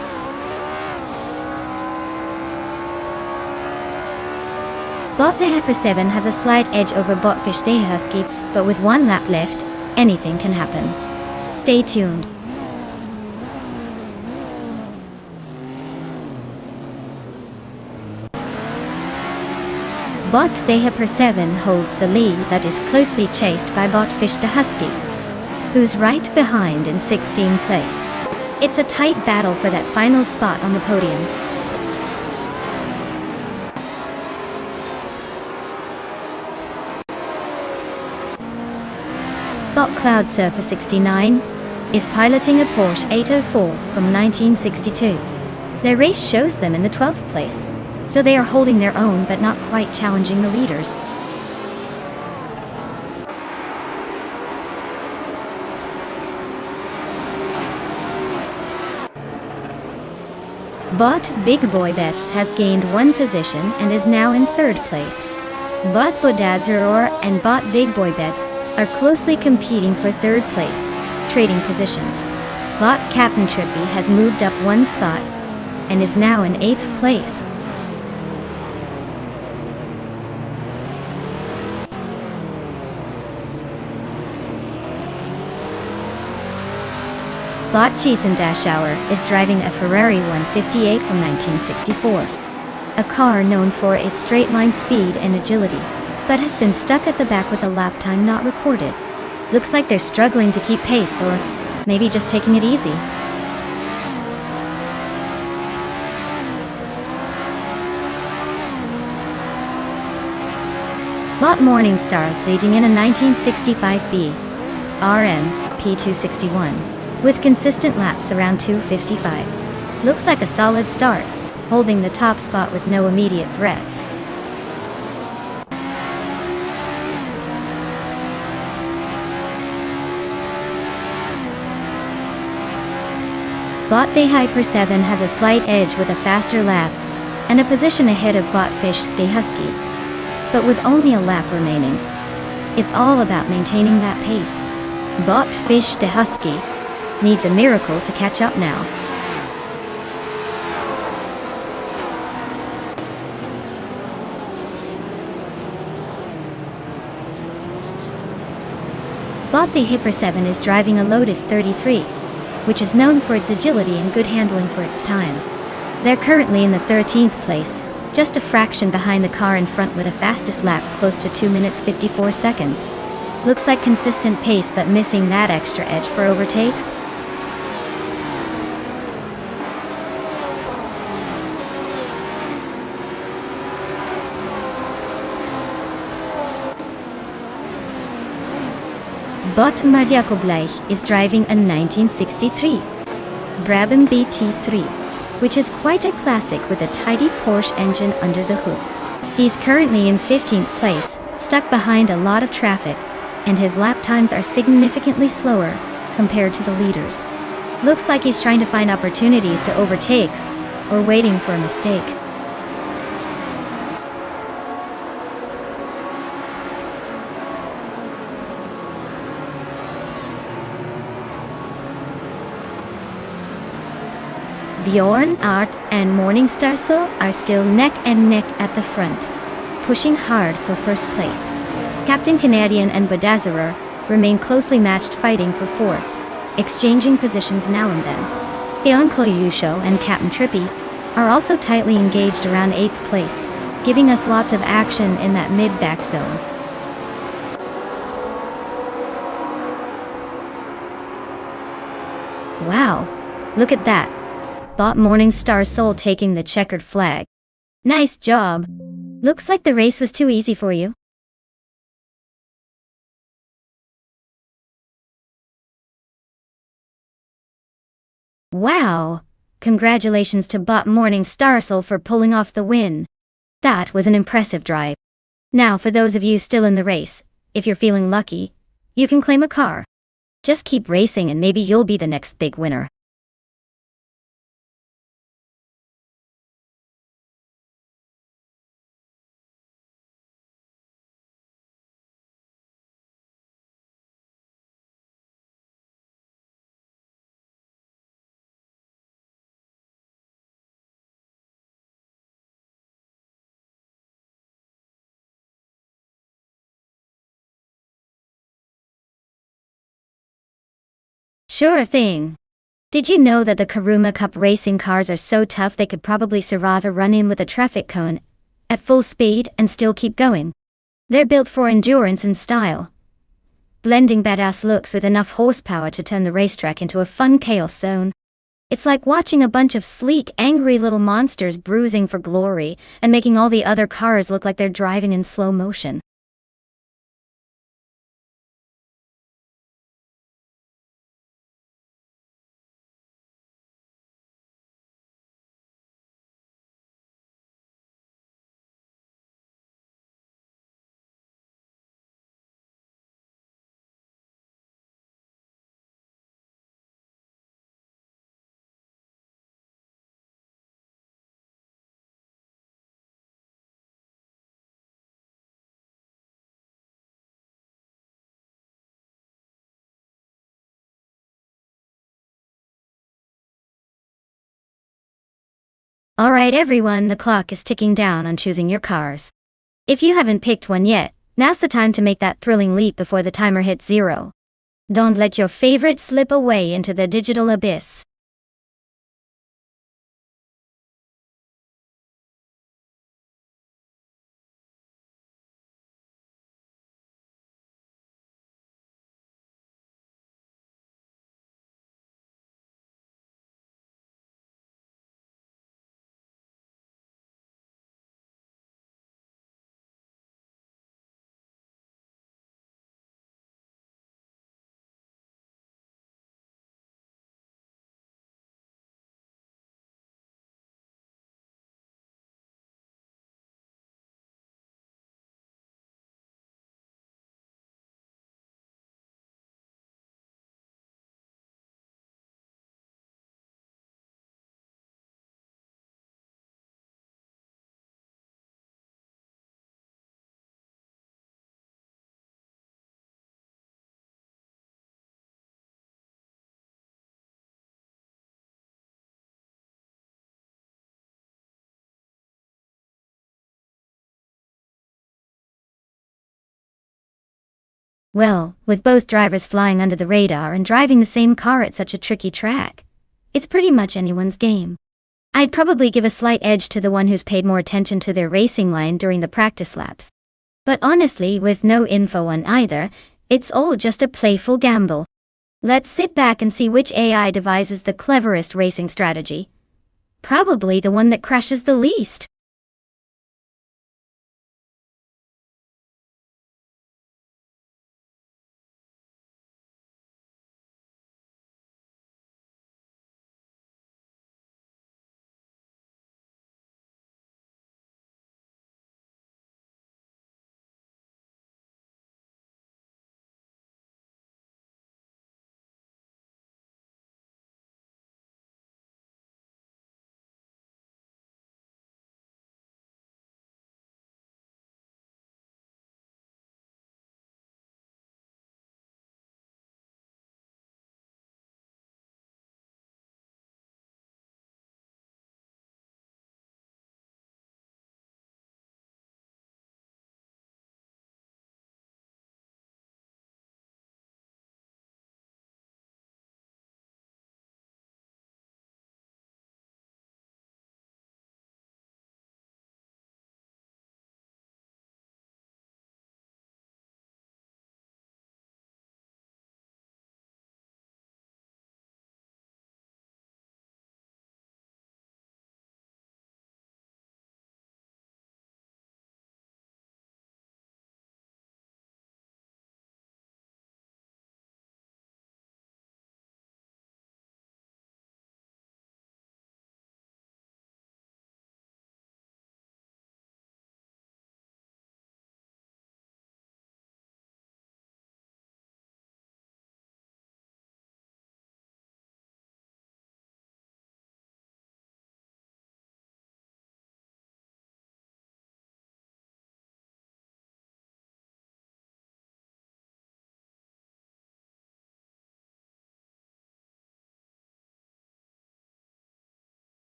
Bot the Heifer 7 has a slight edge over Botfish the Husky, but with one lap left, anything can happen. Stay tuned. Bot the Hyper 7 holds the lead, that is closely chased by Botfish the Husky, who's right behind in 16th place. It's a tight battle for that final spot on the podium. Bot Cloudsurfer 69 is piloting a Porsche 804 from 1962. Their race shows them in the 12th place, so they are holding their own but not quite challenging the leaders. Bot Big Boy Bets has gained one position and is now in 3rd place. Bot Bodadzeror and Bot Big Boy Bets are closely competing for 3rd place, trading positions. Bot Captain Trippy has moved up one spot and is now in 8th place. Bot Jason Dashauer is driving a Ferrari 158 from 1964, a car known for its straight-line speed and agility, but has been stuck at the back with a lap time not recorded. Looks like they're struggling to keep pace, or maybe just taking it easy. Bot Morningstar is leading in a 1965B RM P261 with consistent laps around 2:55. Looks like a solid start, holding the top spot with no immediate threats. Bot the Hyper 7 has a slight edge with a faster lap, and a position ahead of Bot Fish the Husky. But with only a lap remaining, it's all about maintaining that pace. Bot Fish the Husky needs a miracle to catch up now. Bot the Hyper 7 is driving a Lotus 33, which is known for its agility and good handling for its time. They're currently in the 13th place, just a fraction behind the car in front with a fastest lap close to 2 minutes 54 seconds. Looks like consistent pace but missing that extra edge for overtakes. Bot Marjakobleich is driving a 1963 Brabham BT3, which is quite a classic with a tidy Porsche engine under the hood. He's currently in 15th place, stuck behind a lot of traffic, and his lap times are significantly slower compared to the leaders. Looks like he's trying to find opportunities to overtake, or waiting for a mistake. Bjorn, Art, and Morningstar So are still neck and neck at the front, pushing hard for first place. Captain Canadian and Badazarer remain closely matched, fighting for fourth, exchanging positions now and then. Theon Koyusho and Captain Trippy are also tightly engaged around 8th place, giving us lots of action in that mid-back zone. Wow, look at that. Bot Morningstar Soul taking the checkered flag. Nice job. Looks like the race was too easy for you. Wow! Congratulations to Bot Morningstar Soul for pulling off the win. That was an impressive drive. Now for those of you still in the race, if you're feeling lucky, you can claim a car. Just keep racing and maybe you'll be the next big winner. Sure thing. Did you know that the Karuma Cup racing cars are so tough they could probably survive a run-in with a traffic cone at full speed and still keep going? They're built for endurance and style, blending badass looks with enough horsepower to turn the racetrack into a fun chaos zone. It's like watching a bunch of sleek, angry little monsters bruising for glory and making all the other cars look like they're driving in slow motion. Alright everyone, the clock is ticking down on choosing your cars. If you haven't picked one yet, now's the time to make that thrilling leap before the timer hits 0. Don't let your favorite slip away into the digital abyss. Well, with both drivers flying under the radar and driving the same car at such a tricky track, it's pretty much anyone's game. I'd probably give a slight edge to the one who's paid more attention to their racing line during the practice laps. But honestly, with no info on either, it's all just a playful gamble. Let's sit back and see which AI devises the cleverest racing strategy. Probably the one that crashes the least.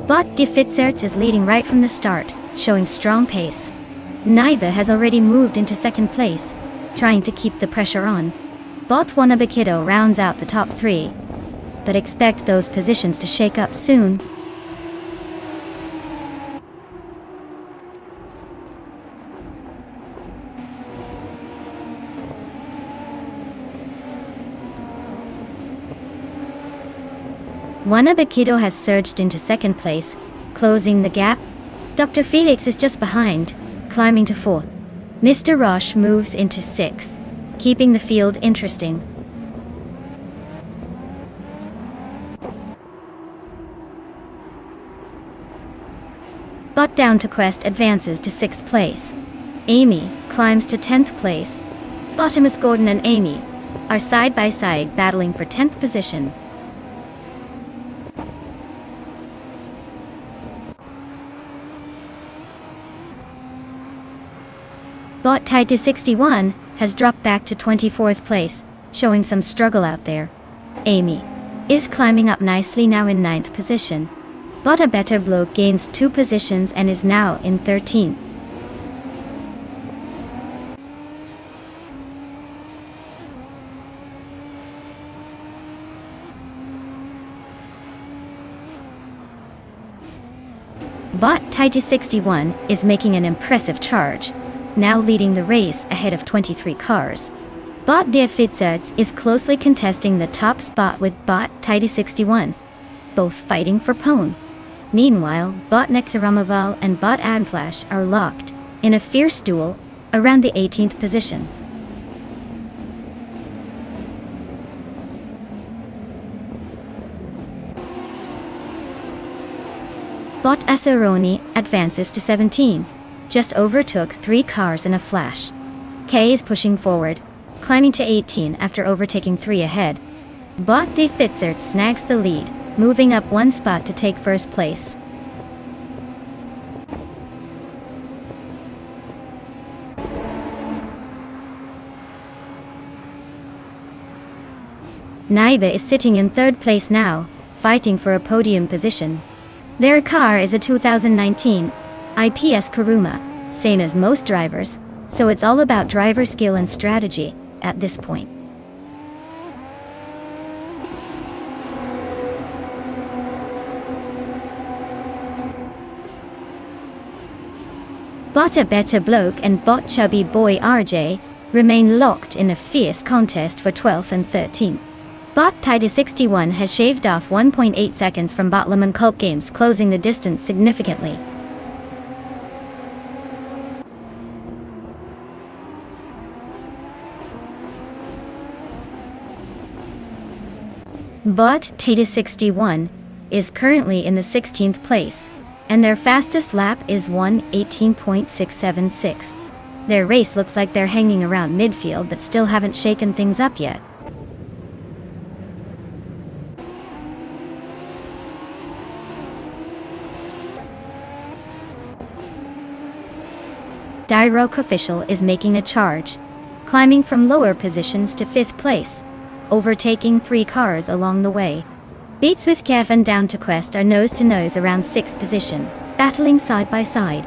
Bot de Fitzerts is leading right from the start, showing strong pace. Naiba has already moved into second place, trying to keep the pressure on. Bot Wanabakido rounds out the top three, but expect those positions to shake up soon. Wanabakido has surged into second place, closing the gap. Dr. Felix is just behind, climbing to fourth. Mr. Roche moves into sixth, keeping the field interesting. Bot Down to Quest advances to 6th place. Amy climbs to 10th place. Bottomus Gordon and Amy are side by side battling for 10th position. Bot tied to 61 has dropped back to 24th place, showing some struggle out there. Amy is climbing up nicely now in 9th position. Bot A Better Bloke gains 2 positions and is now in 13th. Bot tied to 61 is making an impressive charge, now leading the race ahead of 23 cars. Bot de Fitzerts is closely contesting the top spot with Bot tied to 61, both fighting for pole. Meanwhile, Bot Nexaramaval and Bot Adflash are locked in a fierce duel around the 18th position. Bot Aceroni advances to 17. Just overtook 3 cars in a flash. K is pushing forward, climbing to 18 after overtaking 3 ahead. Bot de Fitzert snags the lead, moving up 1 spot to take first place. Naiba is sitting in 3rd place now, fighting for a podium position. Their car is a 2019 IPS Kuruma, same as most drivers, so it's all about driver skill and strategy at this point. Bota Beta Bloke and Bot Chubby Boy RJ remain locked in a fierce contest for 12th and 13th. Bot Tidy 61 has shaved off 1.8 seconds from Bot Lemon Cult Games, closing the distance significantly. Bot Tidy 61 is currently in the 16th place, and their fastest lap is 1:18.676. Their race looks like they're hanging around midfield but still haven't shaken things up yet. Diroc Official is making a charge, climbing from lower positions to 5th place, overtaking 3 cars along the way. Beats with Kev and Down to Quest are nose to nose around 6th position, battling side by side.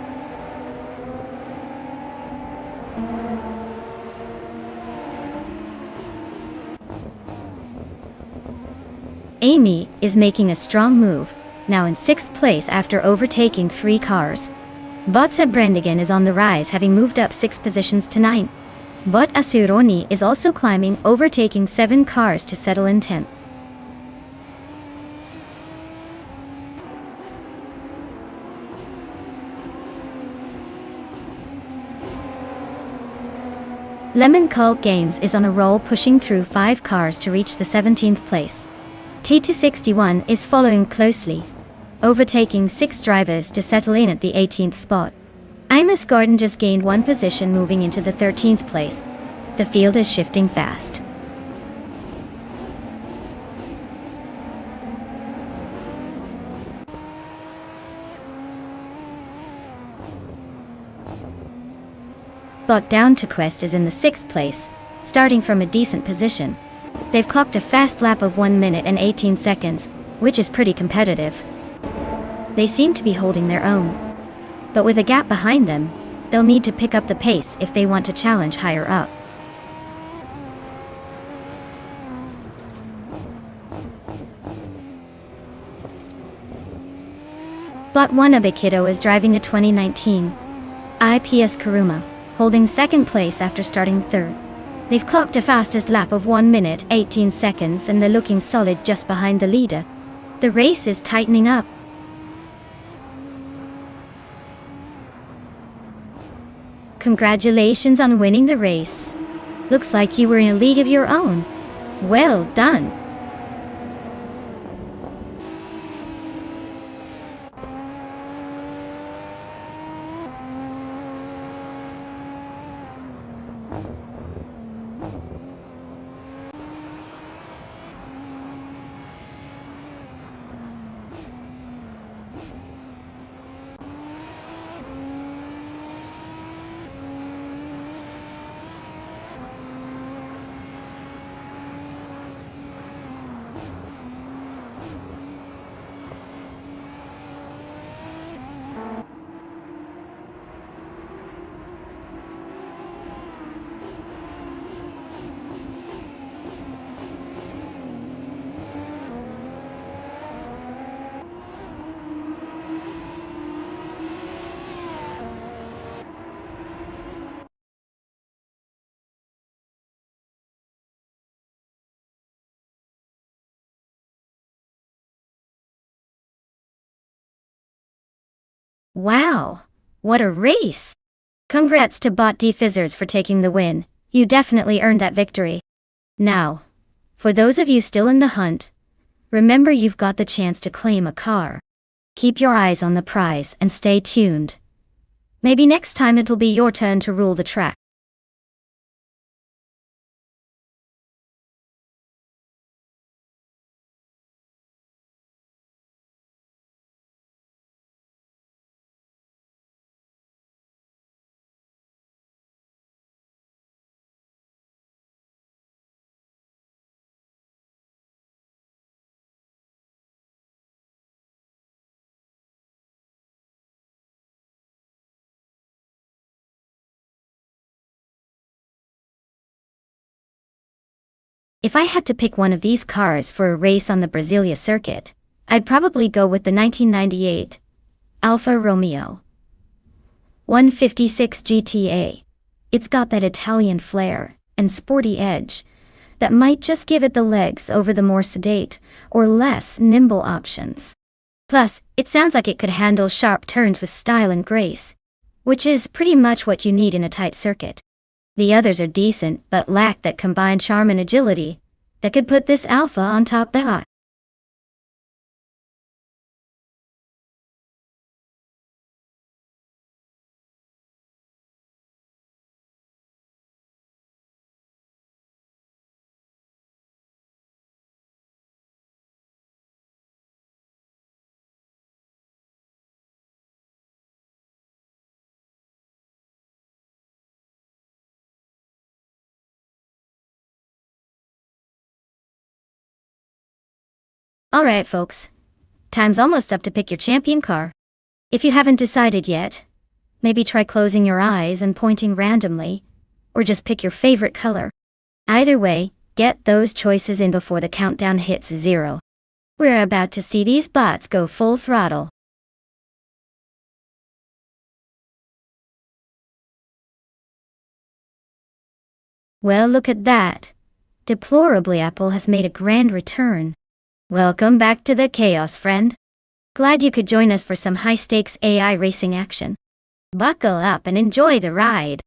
Amy is making a strong move, now in 6th place after overtaking 3 cars. Botsa Brendigan is on the rise, having moved up 6 positions to 9. Bot Asuroni is also climbing, overtaking 7 cars to settle in 10th. Lemon Cult Games is on a roll, pushing through 5 cars to reach the 17th place. T261 is following closely, overtaking 6 drivers to settle in at the 18th spot. Imus Gordon just gained 1 position, moving into the 13th place. The field is shifting fast. Bot Down to Quest is in the 6th place, starting from a decent position. They've clocked a fast lap of 1 minute and 18 seconds, which is pretty competitive. They seem to be holding their own. But with a gap behind them, they'll need to pick up the pace if they want to challenge higher up. Bot Wanabe Kiddo is driving a 2019 IPS Kuruma, holding 2nd place after starting 3rd. They've clocked a fastest lap of 1 minute 18 seconds and they're looking solid just behind the leader. The race is tightening up. Congratulations on winning the race. Looks like you were in a league of your own. Well done. Wow, what a race! Congrats to Bot D Fizzers for taking the win. You definitely earned that victory. Now, for those of you still in the hunt, remember you've got the chance to claim a car. Keep your eyes on the prize and stay tuned. Maybe next time it'll be your turn to rule the track. If I had to pick one of these cars for a race on the Brasilia circuit, I'd probably go with the 1998 Alfa Romeo 156 GTA. It's got that Italian flair and sporty edge that might just give it the legs over the more sedate or less nimble options. Plus, it sounds like it could handle sharp turns with style and grace, which is pretty much what you need in a tight circuit. The others are decent but lack that combined charm and agility that could put this Alpha on top that. Alright folks, time's almost up to pick your champion car. If you haven't decided yet, maybe try closing your eyes and pointing randomly, or just pick your favorite color. Either way, get those choices in before the countdown hits 0. We're about to see these bots go full throttle. Well, look at that. Deplorably, Apple has made a grand return. Welcome back to the chaos, friend. Glad you could join us for some high-stakes AI racing action. Buckle up and enjoy the ride.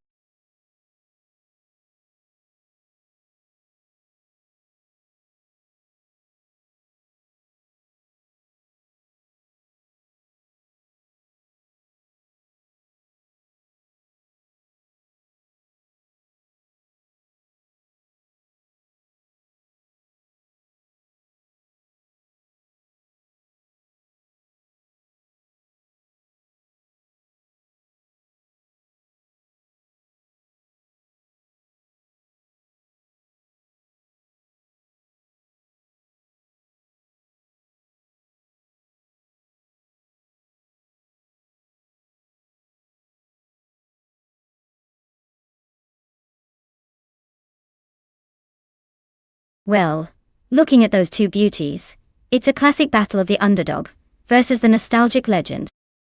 Well, looking at those two beauties, it's a classic battle of the underdog versus the nostalgic legend.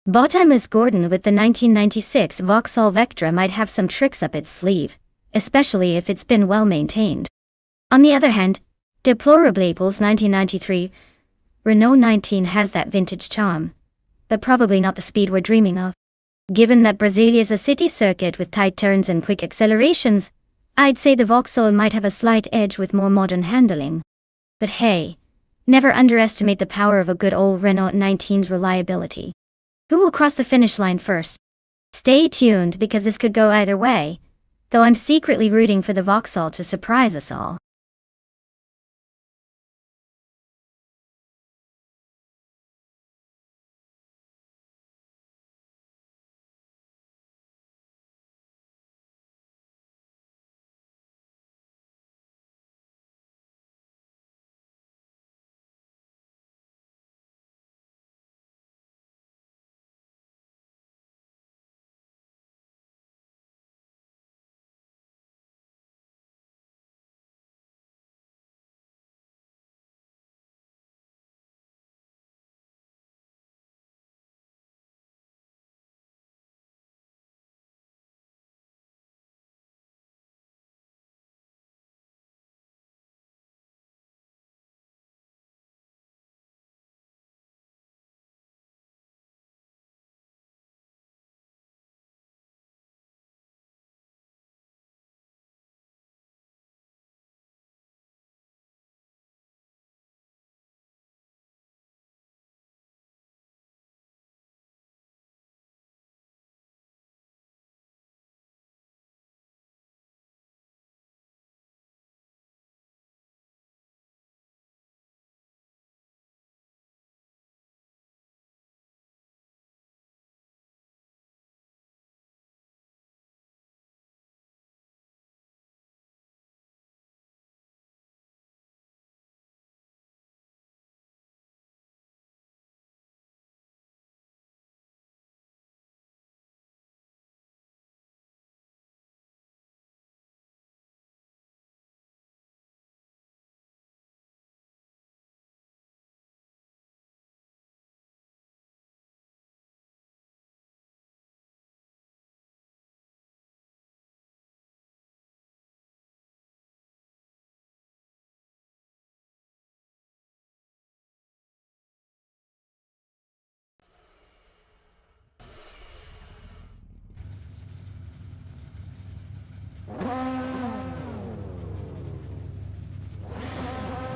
Bottomless Gordon with the 1996 Vauxhall Vectra might have some tricks up its sleeve, especially if it's been well maintained. On the other hand, deplorably Apple's 1993 Renault 19 has that vintage charm, but probably not the speed we're dreaming of. Given that Brasilia is a city circuit with tight turns and quick accelerations, I'd say the Vauxhall might have a slight edge with more modern handling. But hey, never underestimate the power of a good old Renault 19's reliability. Who will cross the finish line first? Stay tuned because this could go either way, though I'm secretly rooting for the Vauxhall to surprise us all.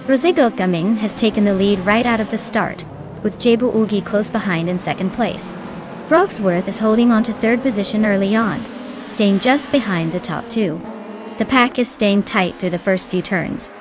Rosigo Gaming has taken the lead right out of the start, with Jebu Ugi close behind in second place. Frogsworth is holding on to third position early on, staying just behind the top two. The pack is staying tight through the first few turns.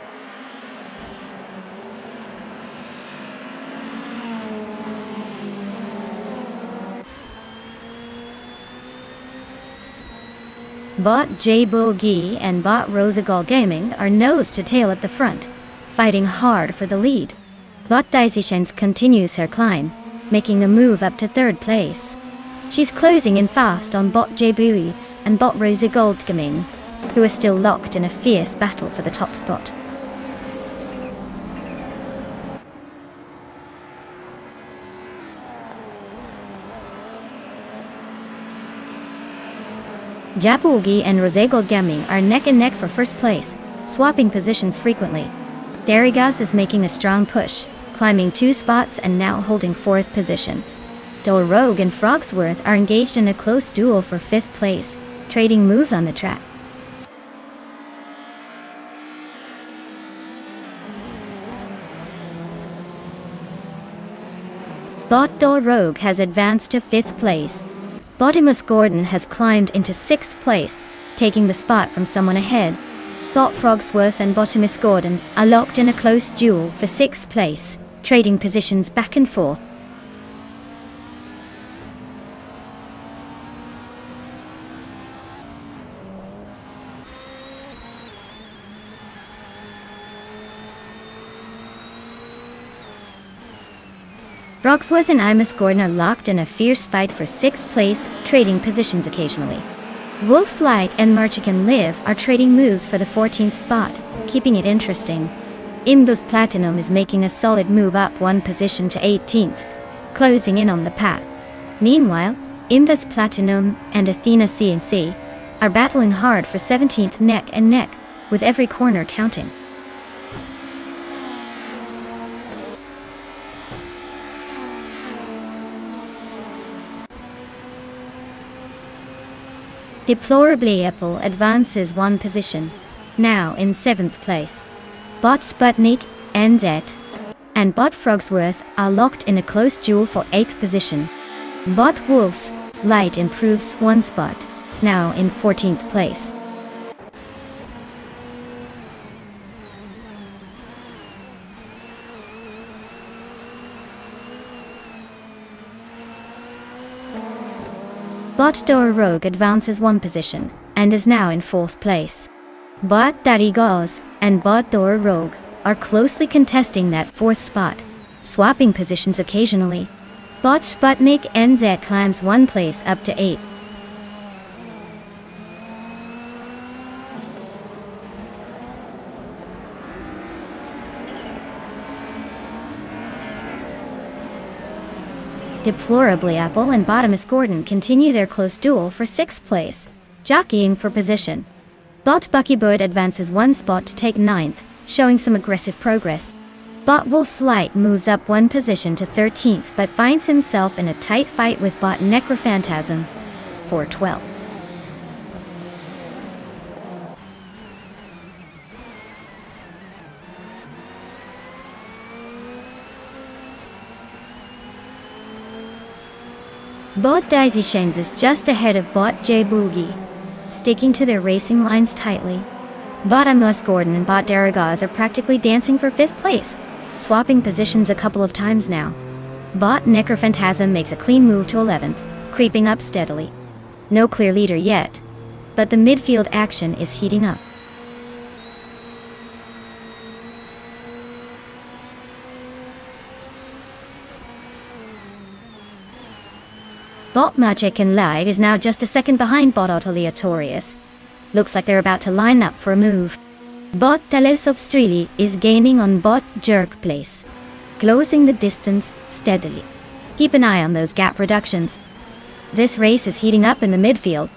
Bot Jebu Ugi and Bot Rosigal Gaming are nose to tail at the front, fighting hard for the lead. Bot Daisishens continues her climb, making a move up to third place. She's closing in fast on Bot Jebui and Bot Rosie Goldgaming, who are still locked in a fierce battle for the top spot. Japugi and Rosie Goldgaming are neck and neck for first place, swapping positions frequently. Darigas is making a strong push, climbing 2 spots and now holding 4th position. Rogue and Frogsworth are engaged in a close duel for 5th place, trading moves on the track. Bot Rogue has advanced to 5th place. Botimus Gordon has climbed into 6th place, taking the spot from someone ahead. Bot Frogsworth and Botimus Gordon are locked in a close duel for 6th place, trading positions back and forth. Frogsworth and Imus Gordon are locked in a fierce fight for 6th place, trading positions occasionally. Wolf's Light and Marchican Live are trading moves for the 14th spot, keeping it interesting. Imbus Platinum is making a solid move up 1 position to 18th, closing in on the pack. Meanwhile, Imbus Platinum and Athena CNC are battling hard for 17th neck and neck, with every corner counting. Deplorably Apple advances 1 position, now in 7th place. Bot Sputnik, NZ, and Bot Frogsworth are locked in a close duel for 8th position. Bot Wolf's Light improves 1 spot, now in 14th place. Bot Rogue advances 1 position, and is now in 4th place. Bot Darigos and Bot Rogue are closely contesting that 4th spot, swapping positions occasionally. Bot Sputnik NZ climbs 1 place up to 8th. Deplorably Apple and Botimus Gordon continue their close duel for 6th place, jockeying for position. Bot Buckybird advances 1 spot to take 9th, showing some aggressive progress. Bot Wolf's Light moves up 1 position to 13th but finds himself in a tight fight with Bot Necrophantasm for 12th. Bot Daisy Shanes is just ahead of Bot Jeboogie, sticking to their racing lines tightly. Bot Amos Gordon and Bot Daragaz are practically dancing for 5th place, swapping positions a couple of times now. Bot Necrophantasm makes a clean move to 11th, creeping up steadily. No clear leader yet, but the midfield action is heating up. Bot Magic and Live is now just a second behind Bot Autoleatorius. Looks like they're about to line up for a move. Bot Telesovstrili is gaining on Bot Jerk Place, closing the distance steadily. Keep an eye on those gap reductions. This race is heating up in the midfield.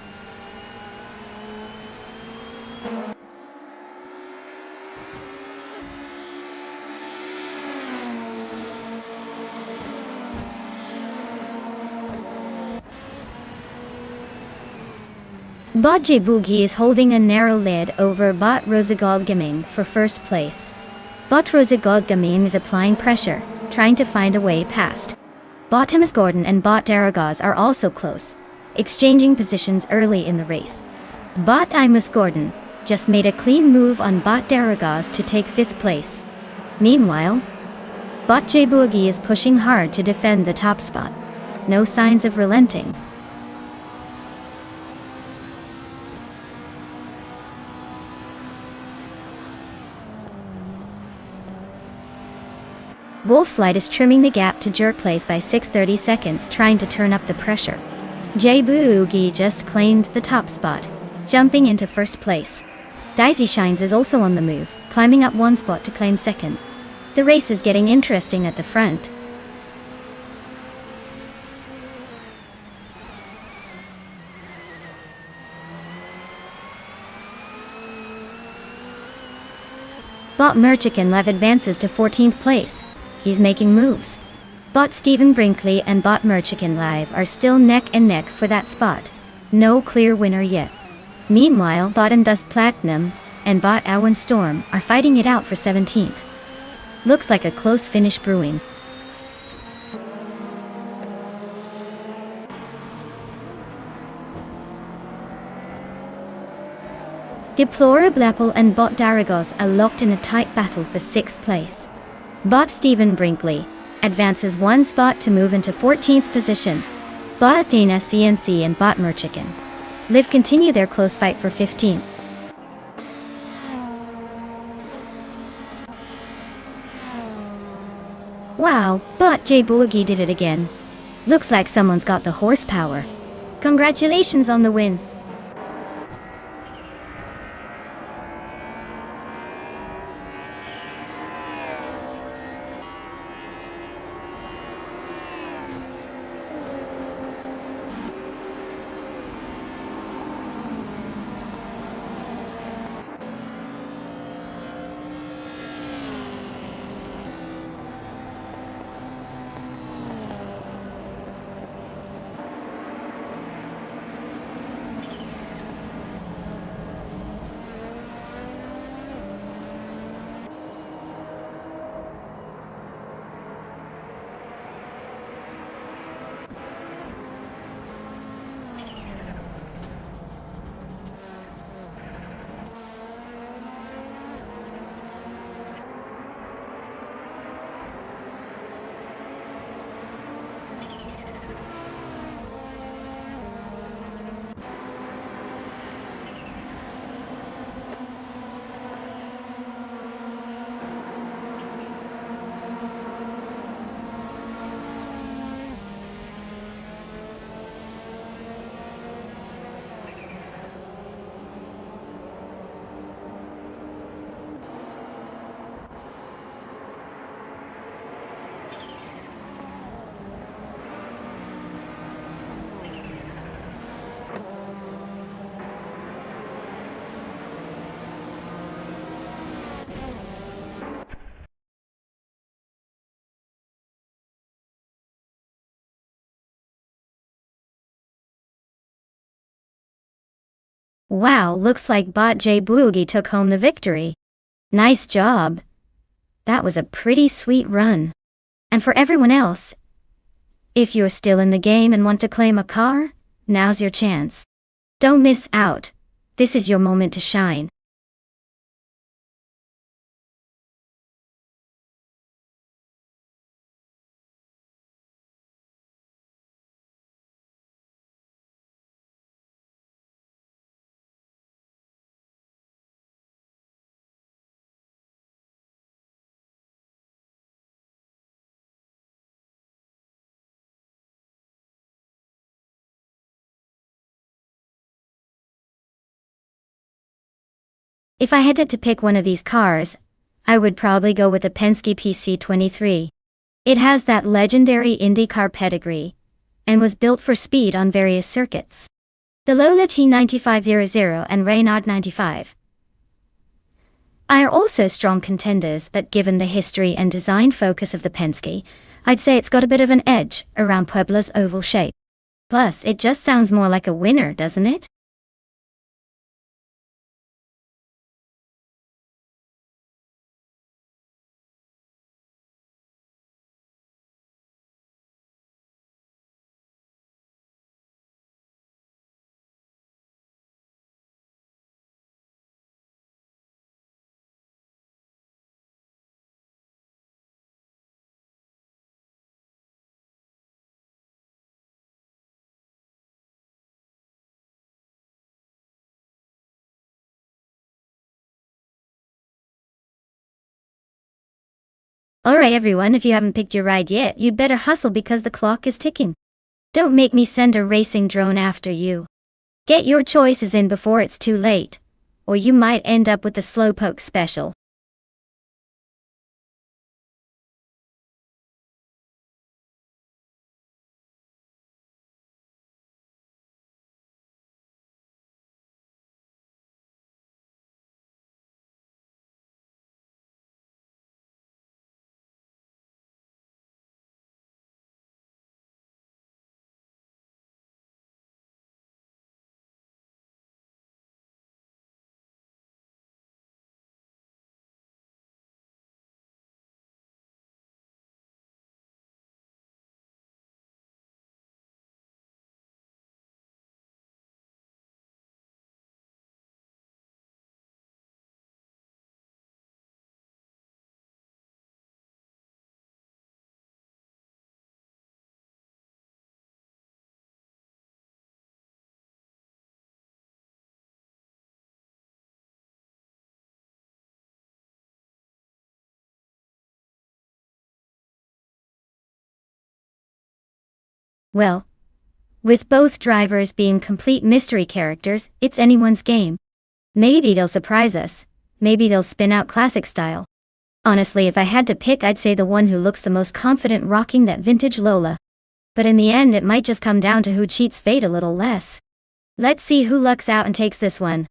Bot Jeboogie is holding a narrow lead over Bot Rosigald Gaming for 1st place. Bot Rosa Godgamin is applying pressure, trying to find a way past. Bot Thomas Gordon and Bot Daragaz are also close, exchanging positions early in the race. Bot Imus Gordon just made a clean move on Bot Daragaz to take 5th place. Meanwhile, Bot Jbuagi is pushing hard to defend the top spot. No signs of relenting. Wolfslide is trimming the gap to Jerk Place by 6:30 seconds, trying to turn up the pressure. Jbuagi just claimed the top spot, jumping into 1st place. Daisy Shines is also on the move, climbing up 1 spot to claim 2nd. The race is getting interesting at the front. Bot Merchican Lev advances to 14th place. He's making moves. Bot Stephen Brinkley and Bot Merchican Live are still neck and neck for that spot. No clear winner yet. Meanwhile, Bot and Dust Platinum and Bot Owen Storm are fighting it out for 17th. Looks like a close finish brewing. Deplorable Apple and Bot Daragos are locked in a tight battle for 6th place. Bot Stephen Brinkley advances 1 spot to move into 14th position. Bot Athena CNC and Bot Merchican Liv continue their close fight for 15th. Wow, Bot Jbuagi did it again. Looks like someone's got the horsepower. Congratulations on the win. Wow, looks like Bot Jbuagi took home the victory. Nice job. That was a pretty sweet run. And for everyone else, if you're still in the game and want to claim a car, now's your chance. Don't miss out. This is your moment to shine. If I had to pick one of these cars, I would probably go with the Penske PC23. It has that legendary IndyCar pedigree, and was built for speed on various circuits. The Lola T9500 and Renault 95 are also strong contenders, but given the history and design focus of the Penske, I'd say it's got a bit of an edge around Puebla's oval shape. Plus, it just sounds more like a winner, doesn't it? Alright everyone, if you haven't picked your ride yet, you'd better hustle because the clock is ticking. Don't make me send a racing drone after you. Get your choices in before it's too late, or you might end up with the Slowpoke special. Well, with both drivers being complete mystery characters, it's anyone's game. Maybe they'll surprise us. Maybe they'll spin out classic style. Honestly, if I had to pick, I'd say the one who looks the most confident rocking that vintage Lola. But in the end, it might just come down to who cheats fate a little less. Let's see who lucks out and takes this one.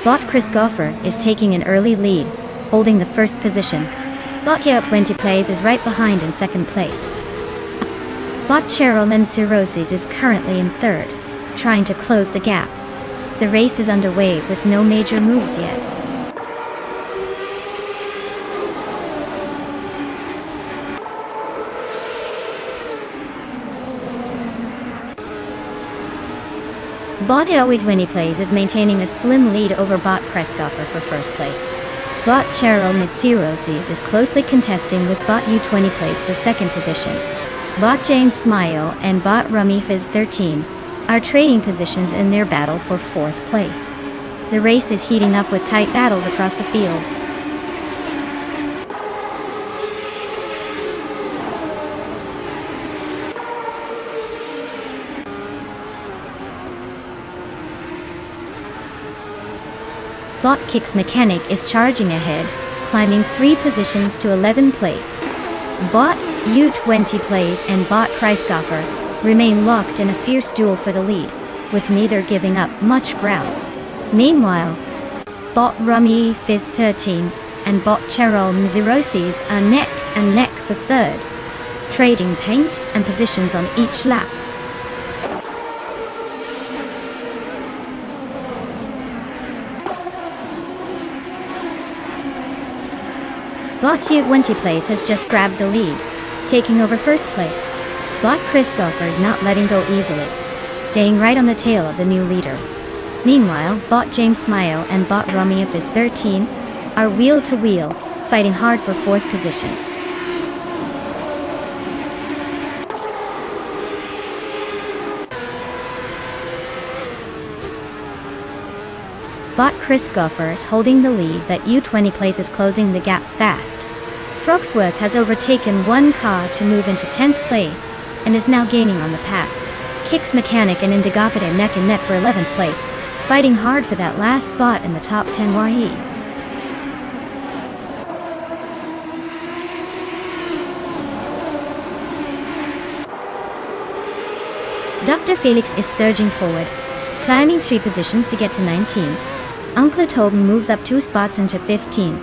Bot Chris Goffer is taking an early lead, holding the first position. Bot Yao 20 Plays is right behind in second place. Bot Cheryl Cirrhosis is currently in third, trying to close the gap. The race is underway with no major moves yet. Bot U20 Plays is maintaining a slim lead over Bot Preskoffer for first place. Bot Cheryl Mitsirosis is closely contesting with Bot U20 Plays for second position. Bot James Smile and Bot Rummy Fizz 13 are trading positions in their battle for fourth place. The race is heating up with tight battles across the field. Bot Kicks Mechanic is charging ahead, climbing 3 positions to 11th place. Bot U20 Plays and Bot Kreisgoffer remain locked in a fierce duel for the lead, with neither giving up much ground. Meanwhile, Bot Rummy Fizz 13 and Bot Cheryl Mizirosis are neck and neck for third, trading paint and positions on each lap. Bot U20 Plays has just grabbed the lead, taking over first place. Bot Kreisgoffer is not letting go easily, staying right on the tail of the new leader. Meanwhile, Bot James Smile and Bot Rummy Fizz 13 are wheel to wheel, fighting hard for fourth position. Bot Kreisgoffer is holding the lead, but U20 Plays is closing the gap fast. Frogsworth has overtaken one car to move into 10th place, and is now gaining on the pack. Kicks Mechanic and Indigopita neck and neck for 11th place, fighting hard for that last spot in the top 10 YE. Dr. Felix is surging forward, climbing 3 positions to get to 19. Uncle Tobin moves up 2 spots into 15.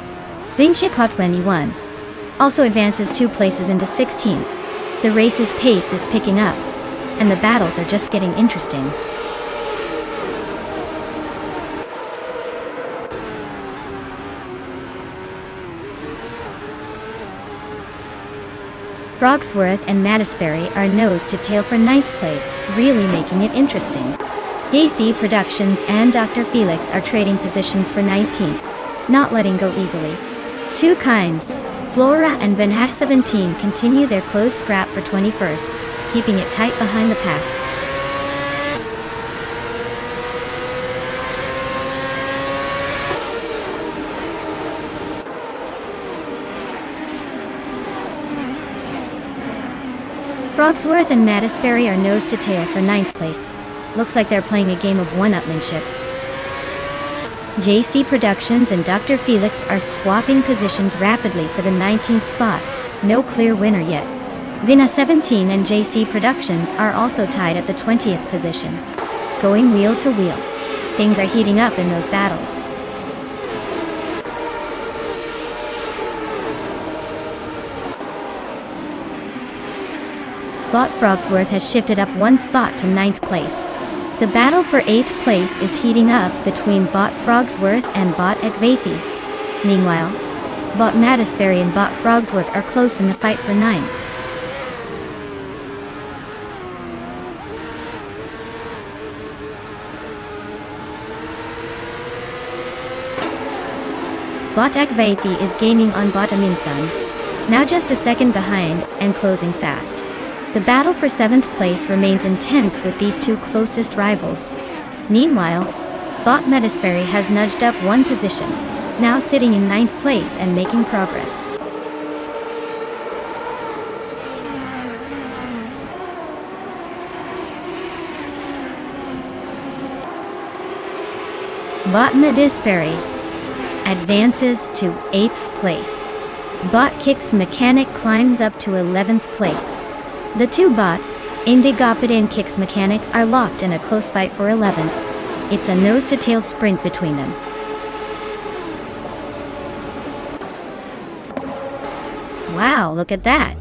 Vinchikot 21 also advances 2 places into 16. The race's pace is picking up, and the battles are just getting interesting. Frogsworth and Mattisberry are nose to tail for 9th place, really making it interesting. JC Productions and Dr. Felix are trading positions for 19th, not letting go easily. Two Kinds, Flora and Van Hash 17 continue their close scrap for 21st, keeping it tight behind the pack. Frogsworth and Mattisberry are nose to tail for 9th place. Looks like they're playing a game of one-upmanship. JC Productions and Dr. Felix are swapping positions rapidly for the 19th spot. No clear winner yet. Vina 17 and JC Productions are also tied at the 20th position. Going wheel to wheel. Things are heating up in those battles. Bot Frogsworth has shifted up 1 spot to 9th place. The battle for 8th place is heating up between Bot Frogsworth and Bot Ekvathi. Meanwhile, Bot Mattisberry and Bot Frogsworth are close in the fight for 9. Bot Ekvathi is gaining on Bot Aminsan, now just a second behind and closing fast. The battle for 7th place remains intense with these two closest rivals. Meanwhile, Bot Mattisberry has nudged up 1 position, now sitting in 9th place and making progress. Bot Mattisberry advances to 8th place. Bot Kicks Mechanic climbs up to 11th place. The two bots, Indigopita and Kicks Mechanic, are locked in a close fight for 11. It's a nose-to-tail sprint between them. Wow, look at that!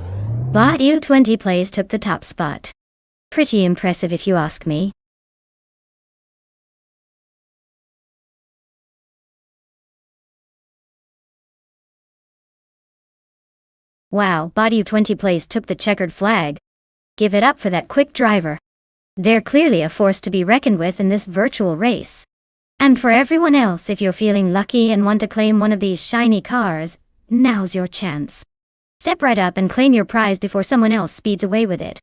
Bot U20 Plays took the top spot. Pretty impressive if you ask me. Wow, Bot U20 Plays took the checkered flag. Give it up for that quick driver. They're clearly a force to be reckoned with in this virtual race. And for everyone else, if you're feeling lucky and want to claim one of these shiny cars, now's your chance. Step right up and claim your prize before someone else speeds away with it.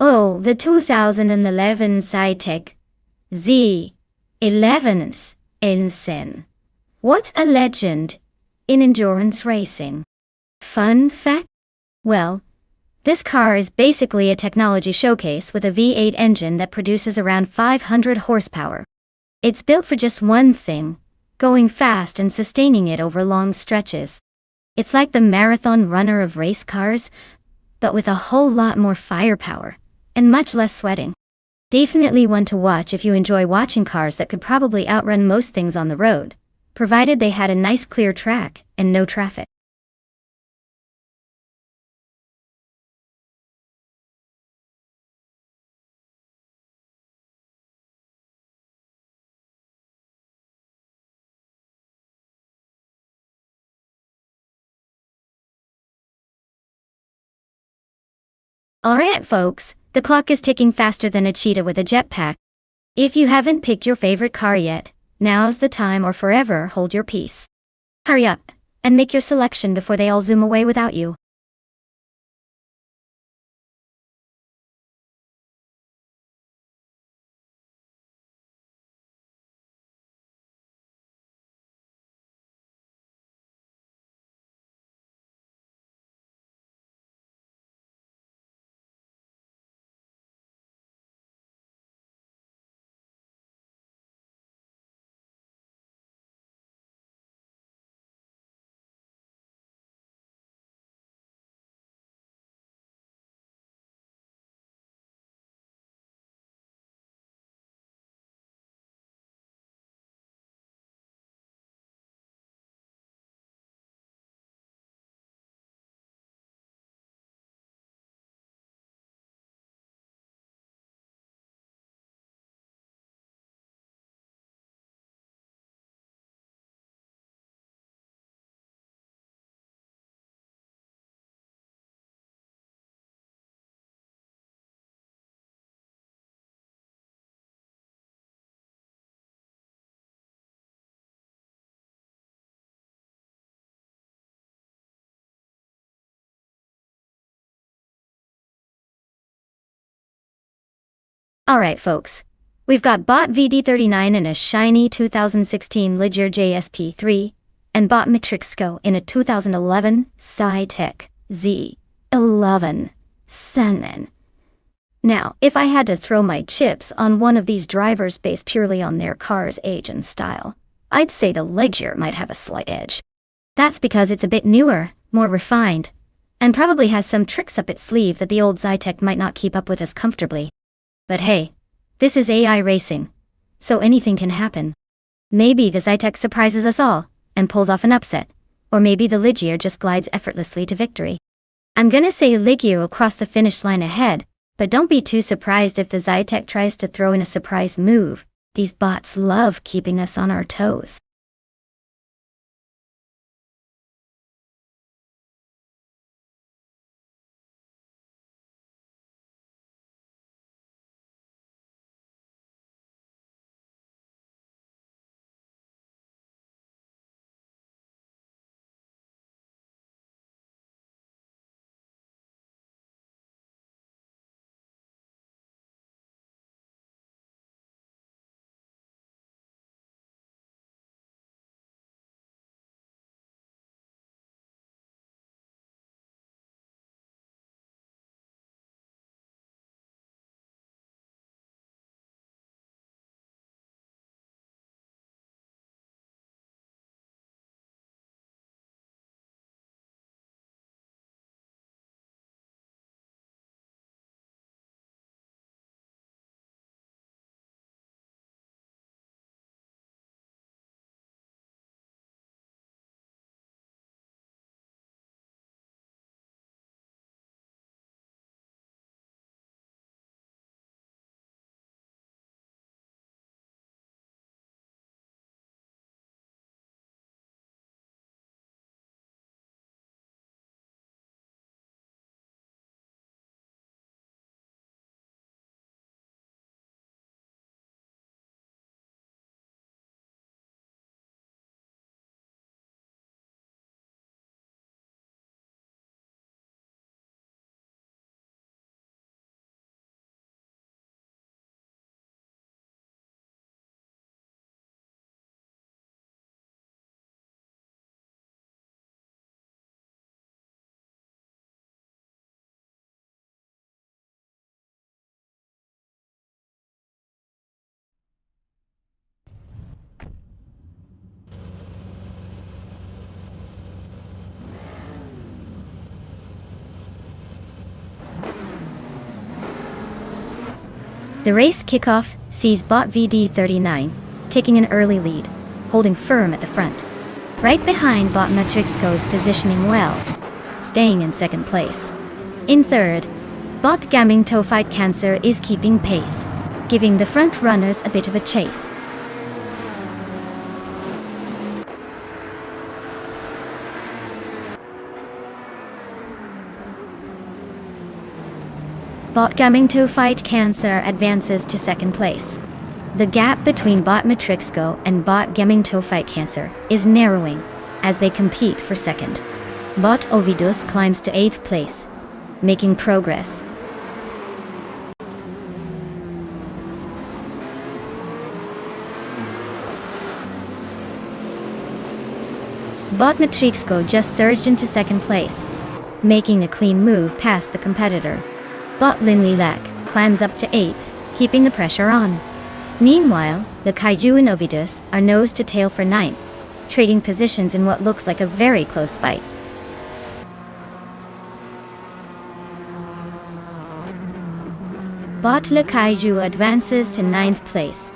Oh, the 2011 Cytec Z11's insane. What a legend in endurance racing. Fun fact? Well, this car is basically a technology showcase with a V8 engine that produces around 500 horsepower. It's built for just one thing: going fast and sustaining it over long stretches. It's like the marathon runner of race cars, but with a whole lot more firepower and much less sweating. Definitely one to watch if you enjoy watching cars that could probably outrun most things on the road, provided they had a nice clear track and no traffic. Alright folks, the clock is ticking faster than a cheetah with a jetpack. If you haven't picked your favorite car yet, now's the time, or forever hold your peace. Hurry up and make your selection before they all zoom away without you. Alright folks, we've got bot VD39 in a shiny 2016 Ligier JSP3, and bot Matrixco in a 2011 Cytec Z11 Sennen. Now, if I had to throw my chips on one of these drivers based purely on their car's age and style, I'd say the Ligier might have a slight edge. That's because it's a bit newer, more refined, and probably has some tricks up its sleeve that the old Zytec might not keep up with as comfortably. But hey, this is AI racing, so anything can happen. Maybe the Zytec surprises us all and pulls off an upset, or maybe the Ligier just glides effortlessly to victory. I'm gonna say Ligier will cross the finish line ahead, but don't be too surprised if the Zytec tries to throw in a surprise move. These bots love keeping us on our toes. The race kickoff sees bot VD39 taking an early lead, holding firm at the front. Right behind bot Matrixco's positioning well, staying in second place. In third, bot Gaming Fight Cancer is keeping pace, giving the front runners a bit of a chase. Bot Gaming Fight Cancer advances to second place. The gap between bot Matrixco and bot Gaming Fight Cancer is narrowing as they compete for second. Bot Ovidus climbs to 8th place, making progress. Bot Matrixco just surged into second place, making a clean move past the competitor. Bot Linley Lack climbs up to 8th, keeping the pressure on. Meanwhile, the Kaiju and Ovidus are nose to tail for 9th, trading positions in what looks like a very close fight. Bot Le Kaiju advances to 9th place.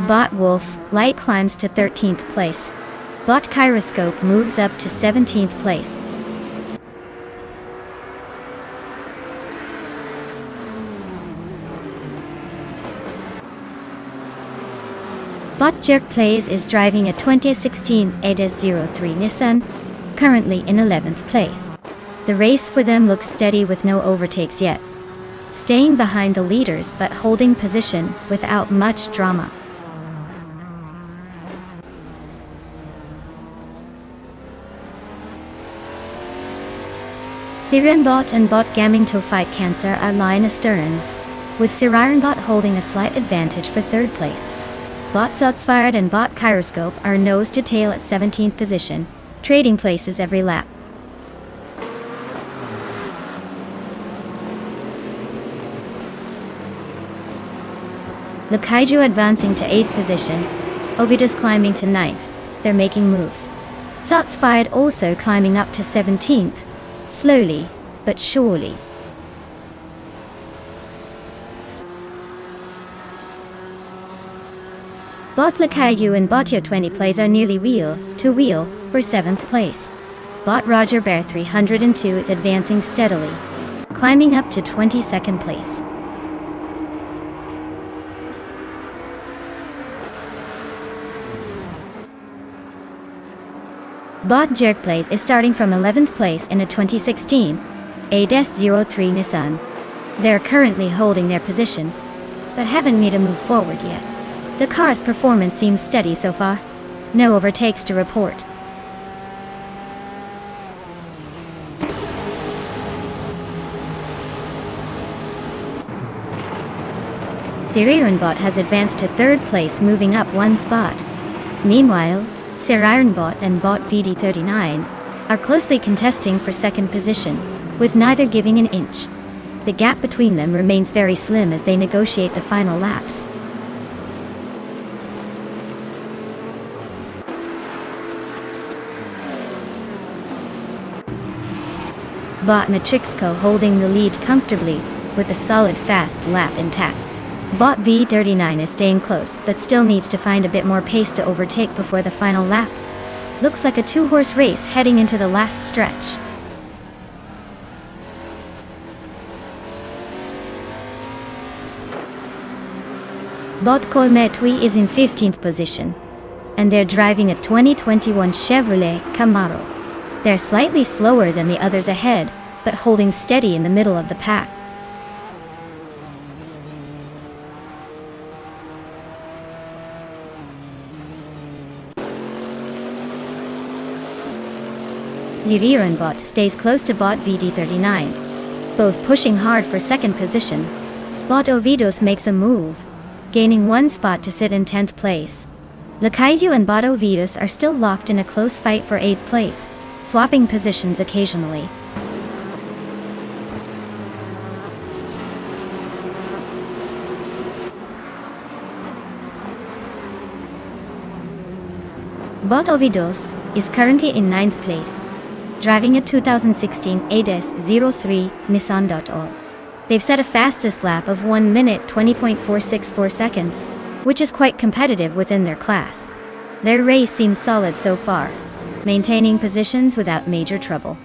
Bot Wolf's Light climbs to 13th place. Bot Kyroscope moves up to 17th place. Bot Jerk Plays is driving a 2016 ADES-03 Nissan, currently in 11th place. The race for them looks steady with no overtakes yet, staying behind the leaders but holding position without much drama. Bot and bot Gaming Fight Cancer are lying astern, with Bot holding a slight advantage for 3rd place. Bot Sotsfired and bot Kyroscope are nose to tail at 17th position, trading places every lap. The Kaiju advancing to 8th position, Ovidus climbing to 9th, they're making moves. Sotsfired also climbing up to 17th, slowly but surely. Bot Le Kaiju and bot Yo20 Plays are nearly wheel to wheel for 7th place. Bot Roger Bear 302 is advancing steadily, climbing up to 22nd place. Bot Jerk Plays is starting from 11th place in a 2016 ADES-03 Nissan. They're currently holding their position, but haven't made a move forward yet. The car's performance seems steady so far. No overtakes to report. The Bot has advanced to 3rd place, moving up 1 spot. Meanwhile, Bot and bot VD39 are closely contesting for 2nd position, with neither giving an inch. The gap between them remains very slim as they negotiate the final laps. Bot Matrixco holding the lead comfortably, with a solid fast lap intact. Bot V39 is staying close, but still needs to find a bit more pace to overtake before the final lap. Looks like a 2-horse race heading into the last stretch. Bot Colmetui is in 15th position, and they're driving a 2021 Chevrolet Camaro. They're slightly slower than the others ahead, but holding steady in the middle of the pack. Bot stays close to bot VD39, both pushing hard for 2nd position. Bot Ovidus makes a move, gaining 1 spot to sit in 10th place. Le Kaiju and bot Ovidus are still locked in a close fight for 8th place, swapping positions occasionally. Bot Ovidus is currently in 9th place, driving a 2016 ADES-03 Nissan. They've set a fastest lap of 1 minute 20.464 seconds, which is quite competitive within their class. Their race seems solid so far, maintaining positions without major trouble.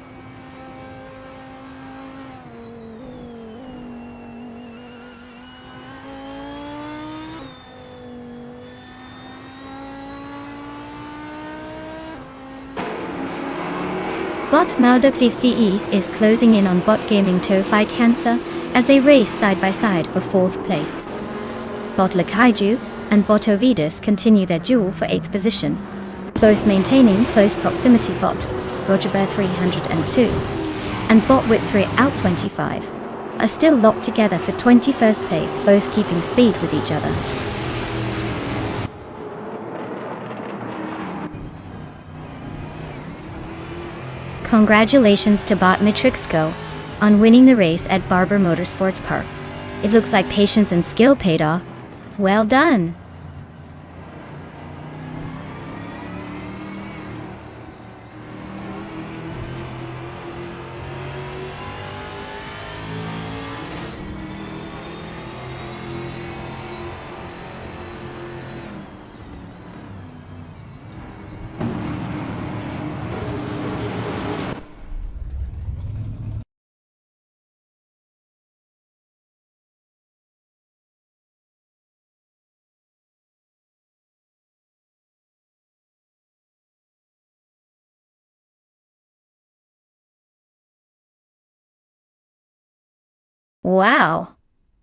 Bot Maldux is closing in on Bot Gaming Tofai Cancer as they race side by side for 4th place. Bot Lakaiju and Bot Ovidus continue their duel for 8th position, both maintaining close proximity. Bot Rogerbear 302 and Bot Whip3 out 25 are still locked together for 21st place, both keeping speed with each other. Congratulations to Bot Matrixco on winning the race at Barber Motorsports Park. It looks like patience and skill paid off. Well done! Wow!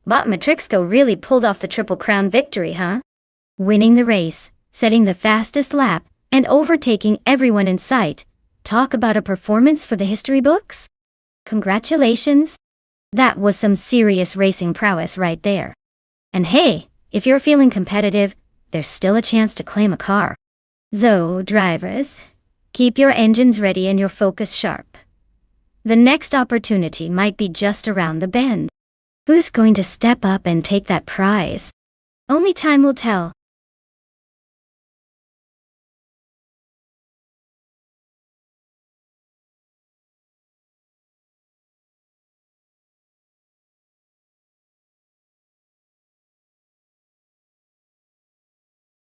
Bot Matrixco really pulled off the Triple Crown victory, huh? Winning the race, setting the fastest lap, and overtaking everyone in sight. Talk about a performance for the history books? Congratulations! That was some serious racing prowess right there. And hey, if you're feeling competitive, there's still a chance to claim a car. So, drivers, keep your engines ready and your focus sharp. The next opportunity might be just around the bend. Who's going to step up and take that prize? Only time will tell.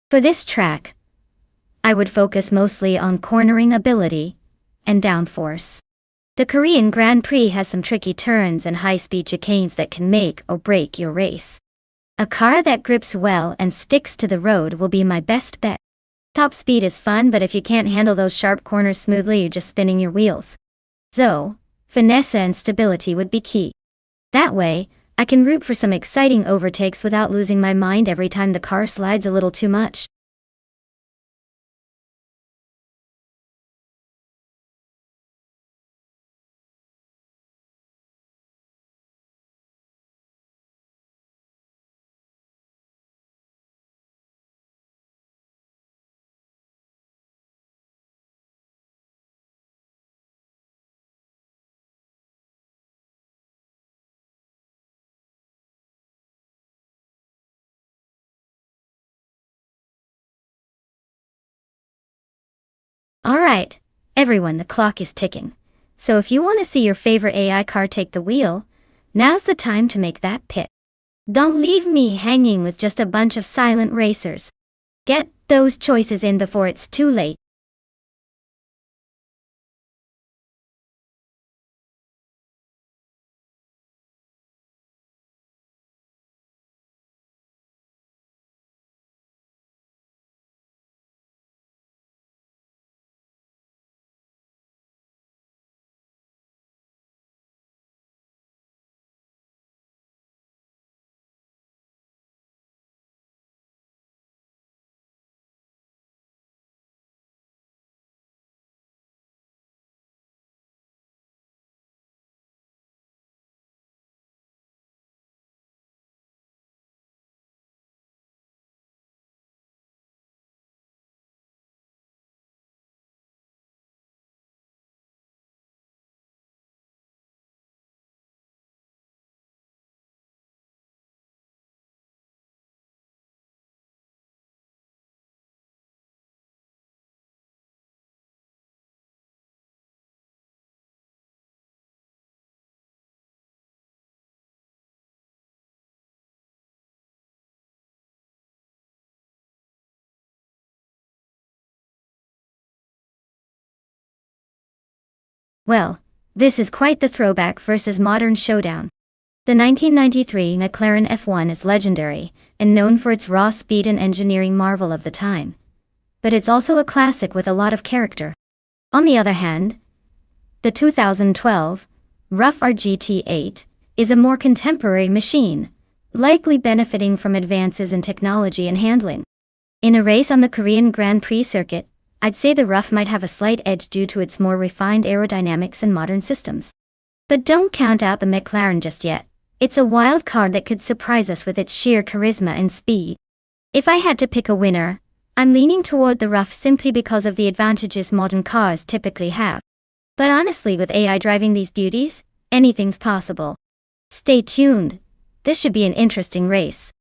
For this track, I would focus mostly on cornering ability and downforce. The Korean Grand Prix has some tricky turns and high-speed chicanes that can make or break your race. A car that grips well and sticks to the road will be my best bet. Top speed is fun, but if you can't handle those sharp corners smoothly, you're just spinning your wheels. So, finesse and stability would be key. That way, I can root for some exciting overtakes without losing my mind every time the car slides a little too much. Alright, everyone, the clock is ticking. So if you want to see your favorite AI car take the wheel, now's the time to make that pick. Don't leave me hanging with just a bunch of silent racers. Get those choices in before it's too late. Well, this is quite the throwback versus modern showdown. The 1993 McLaren F1 is legendary and known for its raw speed and engineering marvel of the time. But it's also a classic with a lot of character. On the other hand, the 2012 Rough RGT8 is a more contemporary machine, likely benefiting from advances in technology and handling. In a race on the Korean Grand Prix circuit, I'd say the Rough might have a slight edge due to its more refined aerodynamics and modern systems. But don't count out the McLaren just yet. It's a wild card that could surprise us with its sheer charisma and speed. If I had to pick a winner, I'm leaning toward the Rough simply because of the advantages modern cars typically have. But honestly, with AI driving these beauties, anything's possible. Stay tuned. This should be an interesting race.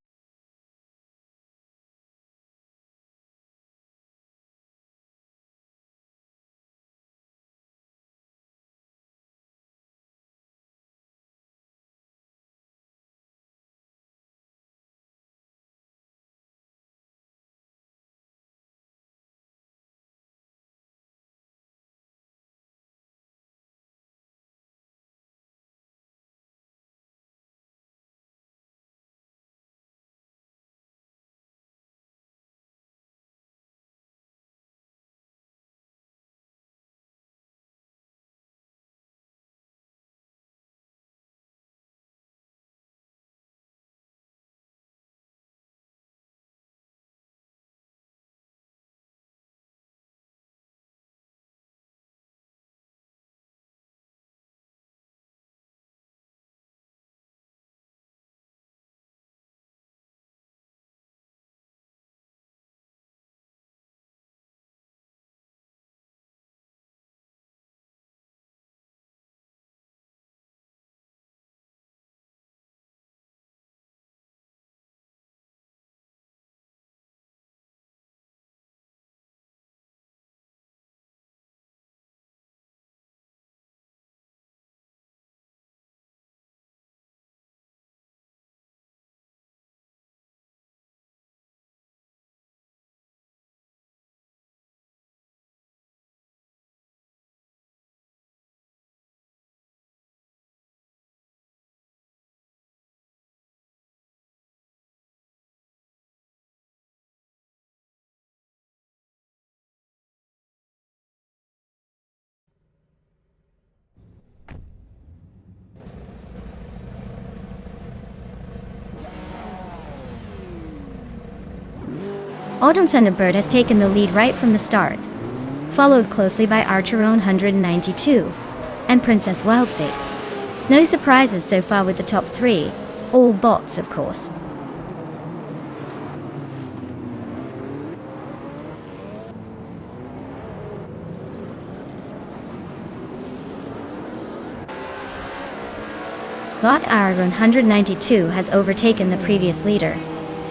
Autumn Thunderbird has taken the lead right from the start, followed closely by Archeron 192 and Princess Wildface. No surprises so far with the top three, all bots of course. Bot Archeron 192 has overtaken the previous leader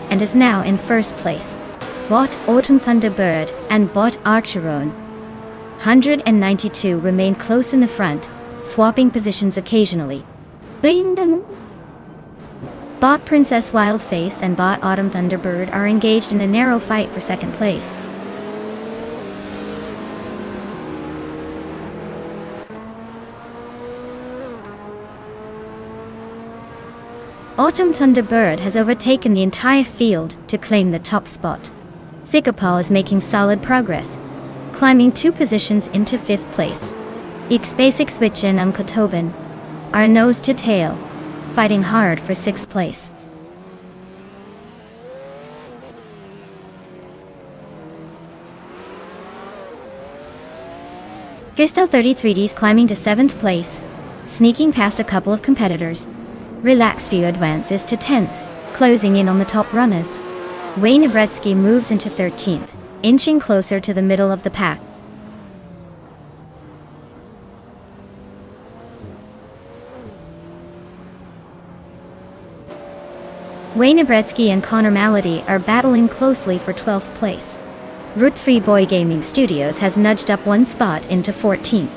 and is now in first place. Bot Autumn Thunderbird and Bot Archeron 192 remain close in the front, swapping positions occasionally. Bot Princess Wildface and Bot Autumn Thunderbird are engaged in a narrow fight for second place. Autumn Thunderbird has overtaken the entire field to claim the top spot. Zikapal is making solid progress, climbing 2 positions into 5th place. Basic Switch and Uncle Tobin are nose to tail, fighting hard for 6th place. Crystal 33D is climbing to 7th place, sneaking past a couple of competitors. Relax View advances to 10th, closing in on the top runners. Wayne Abretsky moves into 13th, inching closer to the middle of the pack. Wayne Abretsky and Connor Malady are battling closely for 12th place. Root 3 Boy Gaming Studios has nudged up 1 spot into 14th.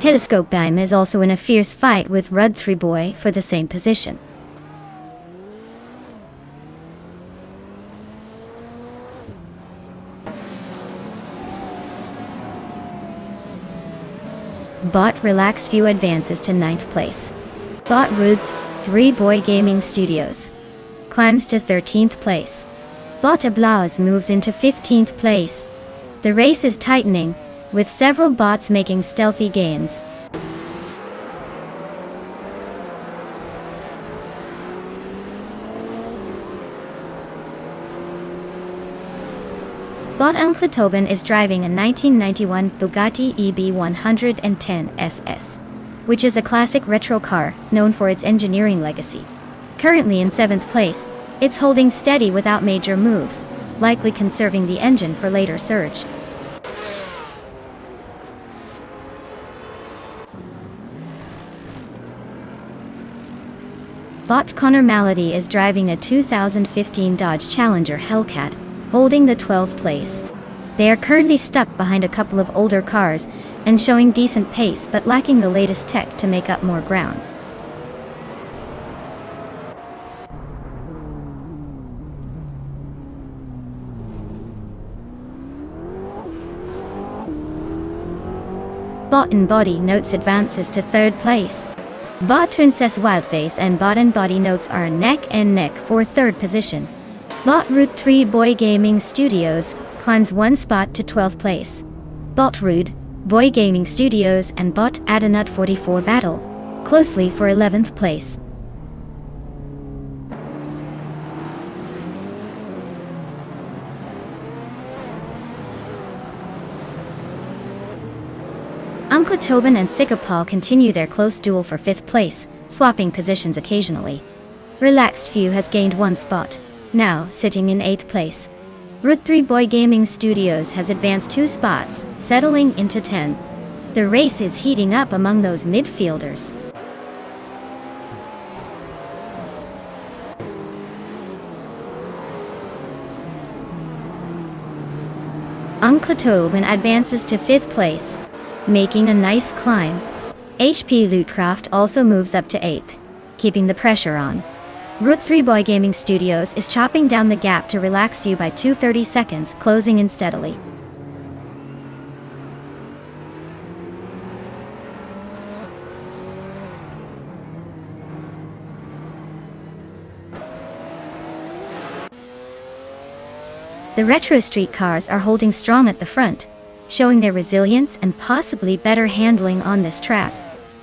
Telescope Beam is also in a fierce fight with Rud 3 Boy for the same position. Bot Relax View advances to 9th place. Bot Root 3 Boy Gaming Studios climbs to 13th place. Bot Ablauz moves into 15th place. The race is tightening, with several bots making stealthy gains. Bot Uncletoben is driving a 1991 Bugatti EB110 SS, which is a classic retro car known for its engineering legacy. Currently in 7th place, it's holding steady without major moves, likely conserving the engine for later surge. Bot Connor Malady is driving a 2015 Dodge Challenger Hellcat, holding the 12th place. They are currently stuck behind a couple of older cars and showing decent pace but lacking the latest tech to make up more ground. Bot and Body Notes advances to 3rd place. Bot Princess Wildface and Bot and Body Notes are neck and neck for 3rd position. Bot Root 3 Boy Gaming Studios climbs 1 spot to 12th place. Bot Rude, Boy Gaming Studios and Bot Adanut 44 battle closely for 11th place. Uncletoben and Sikapal continue their close duel for 5th place, swapping positions occasionally. Relaxed View has gained 1 spot, now sitting in 8th place. Root 3 Boy Gaming Studios has advanced 2 spots, settling into 10. The race is heating up among those midfielders. Uncletoben advances to 5th place, making a nice climb. HP Lootcraft also moves up to 8th, keeping the pressure on. Root 3 Boy Gaming Studios is chopping down the gap to Relaxed View by 2:30 seconds, closing in steadily. The retro street cars are holding strong at the front, showing their resilience and possibly better handling on this track.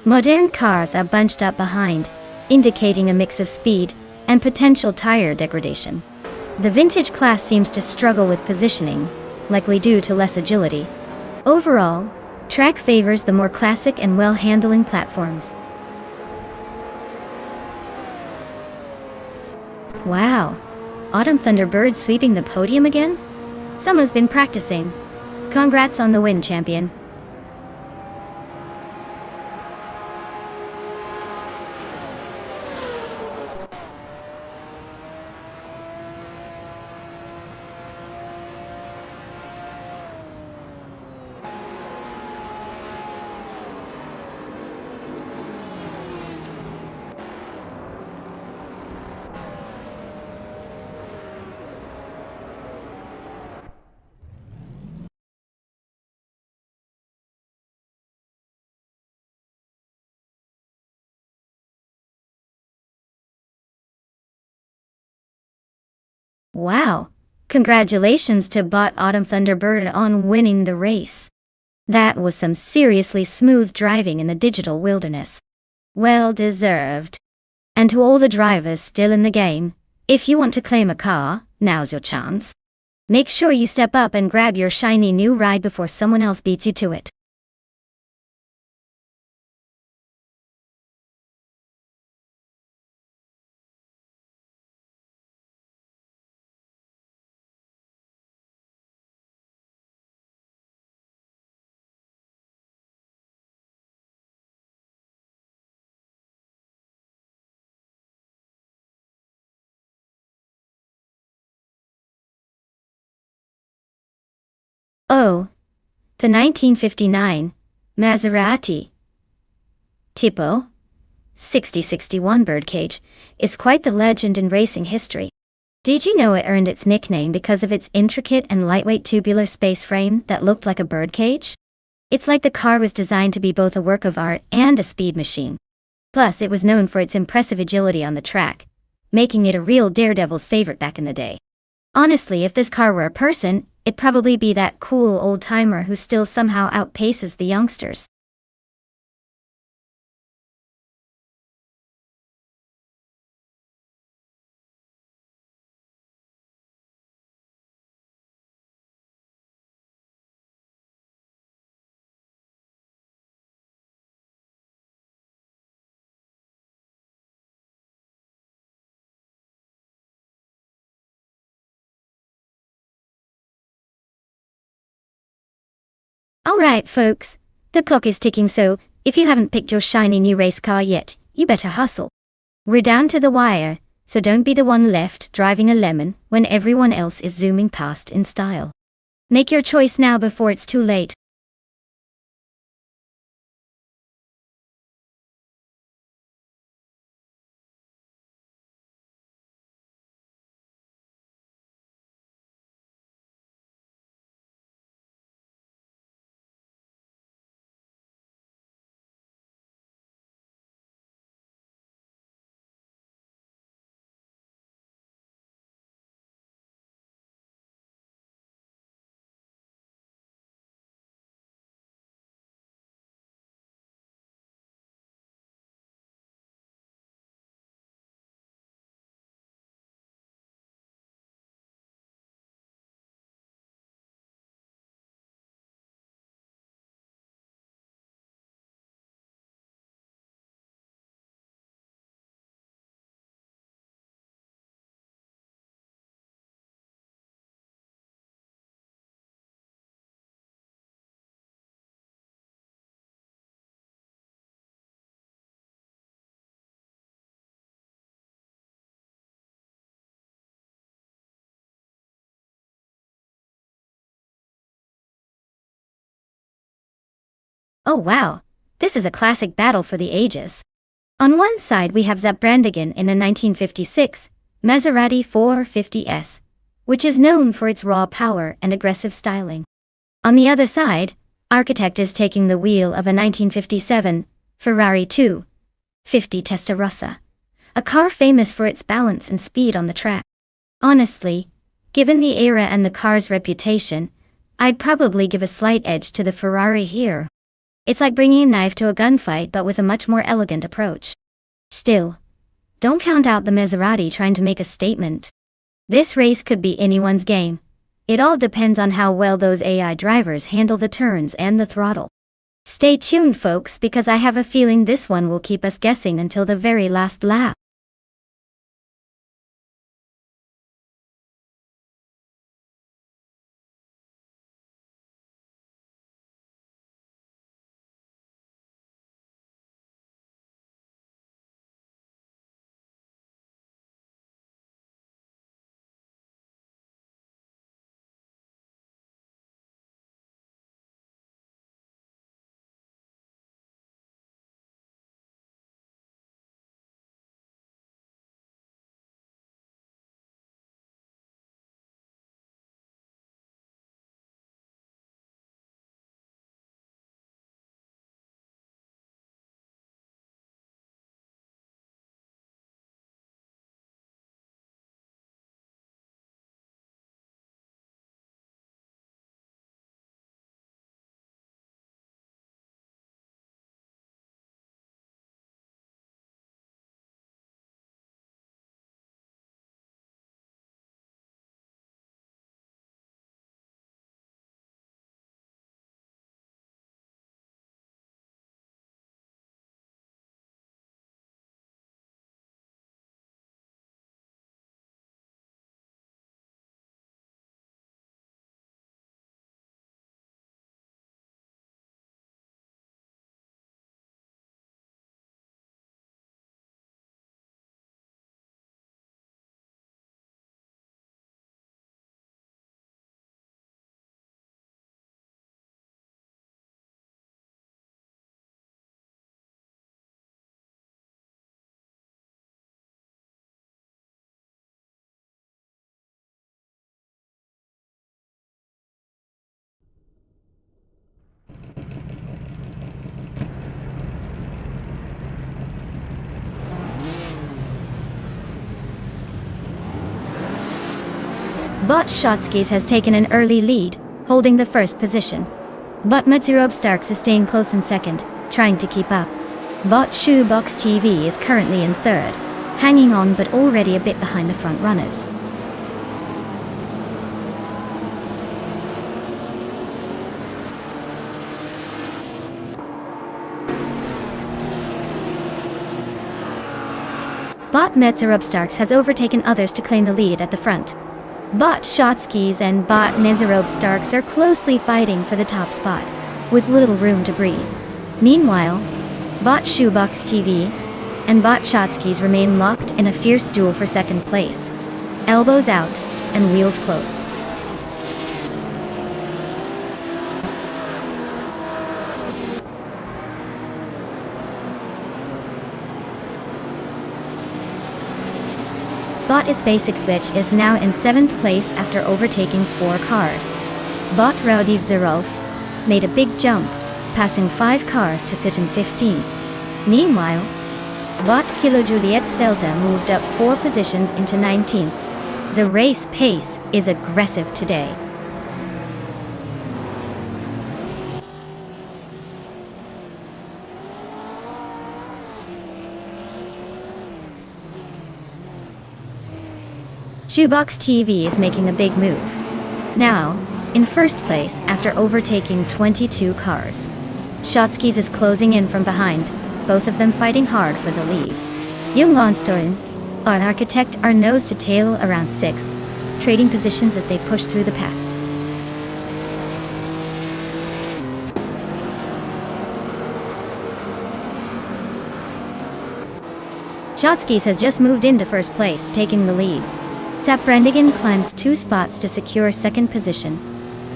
Modern cars are bunched up behind, indicating a mix of speed and potential tire degradation. The vintage class seems to struggle with positioning, likely due to less agility. Overall, track favors the more classic and well-handling platforms. Wow! Autumn Thunderbird sweeping the podium again? Someone's been practicing. Congrats on the win, champion. Wow! Congratulations to Bot Autumn Thunderbird on winning the race. That was some seriously smooth driving in the digital wilderness. Well deserved. And to all the drivers still in the game, if you want to claim a car, now's your chance. Make sure you step up and grab your shiny new ride before someone else beats you to it. Oh, the 1959 Maserati Tipo 6061 birdcage is quite the legend in racing history. Did you know it earned its nickname because of its intricate and lightweight tubular space frame that looked like a birdcage? It's like the car was designed to be both a work of art and a speed machine. Plus, it was known for its impressive agility on the track, making it a real daredevil's favorite back in the day. Honestly, if this car were a person, it'd probably be that cool old-timer who still somehow outpaces the youngsters. Alright folks, the clock is ticking, so if you haven't picked your shiny new race car yet, you better hustle. We're down to the wire, so don't be the one left driving a lemon when everyone else is zooming past in style. Make your choice now before it's too late. Oh wow, this is a classic battle for the ages. On one side we have Brandigan in a 1956 Maserati 450S, which is known for its raw power and aggressive styling. On the other side, Architect is taking the wheel of a 1957 Ferrari 250 Testarossa, a car famous for its balance and speed on the track. Honestly, given the era and the car's reputation, I'd probably give a slight edge to the Ferrari here. It's like bringing a knife to a gunfight but with a much more elegant approach. Still, don't count out the Maserati trying to make a statement. This race could be anyone's game. It all depends on how well those AI drivers handle the turns and the throttle. Stay tuned folks, because I have a feeling this one will keep us guessing until the very last lap. Bot Shotskis has taken an early lead, holding the first position. Bot Matsuro Starks is staying close in second, trying to keep up. Bot Shoebox TV is currently in third, hanging on but already a bit behind the front runners. Bot Metzerub Starks has overtaken others to claim the lead at the front. Bot Shotskis and Bot Metzerub Starks are closely fighting for the top spot, with little room to breathe. Meanwhile, Bot Shoebox TV and Bot Shotskis remain locked in a fierce duel for second place. Elbows out and wheels close. Bot is Basic Switch is now in 7th place after overtaking 4 cars. Bot Raudiv Zerov made a big jump, passing 5 cars to sit in 15th. Meanwhile, Bot Kilo Juliet Delta moved up 4 positions into 19th. The race pace is aggressive today. Shoebox TV is making a big move. Now, in first place after overtaking 22 cars. Shotskis is closing in from behind, both of them fighting hard for the lead. Jung Lonstorin and Architect are nose to tail around 6th, trading positions as they push through the pack. Shotskis has just moved into first place, taking the lead. Zaprandigan climbs 2 spots to secure second position.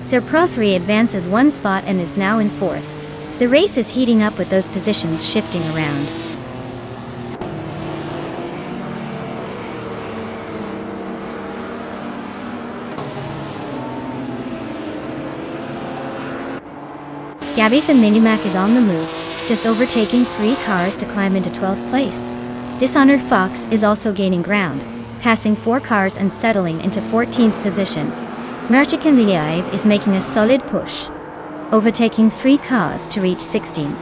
Sir Pro 3 advances 1 spot and is now in 4th. The race is heating up with those positions shifting around. Gabby the Minimac is on the move, just overtaking 3 cars to climb into 12th place. Dishonored Fox is also gaining ground, passing 4 cars and settling into 14th position. Merchikan Liaiv is making a solid push, overtaking 3 cars to reach 16th.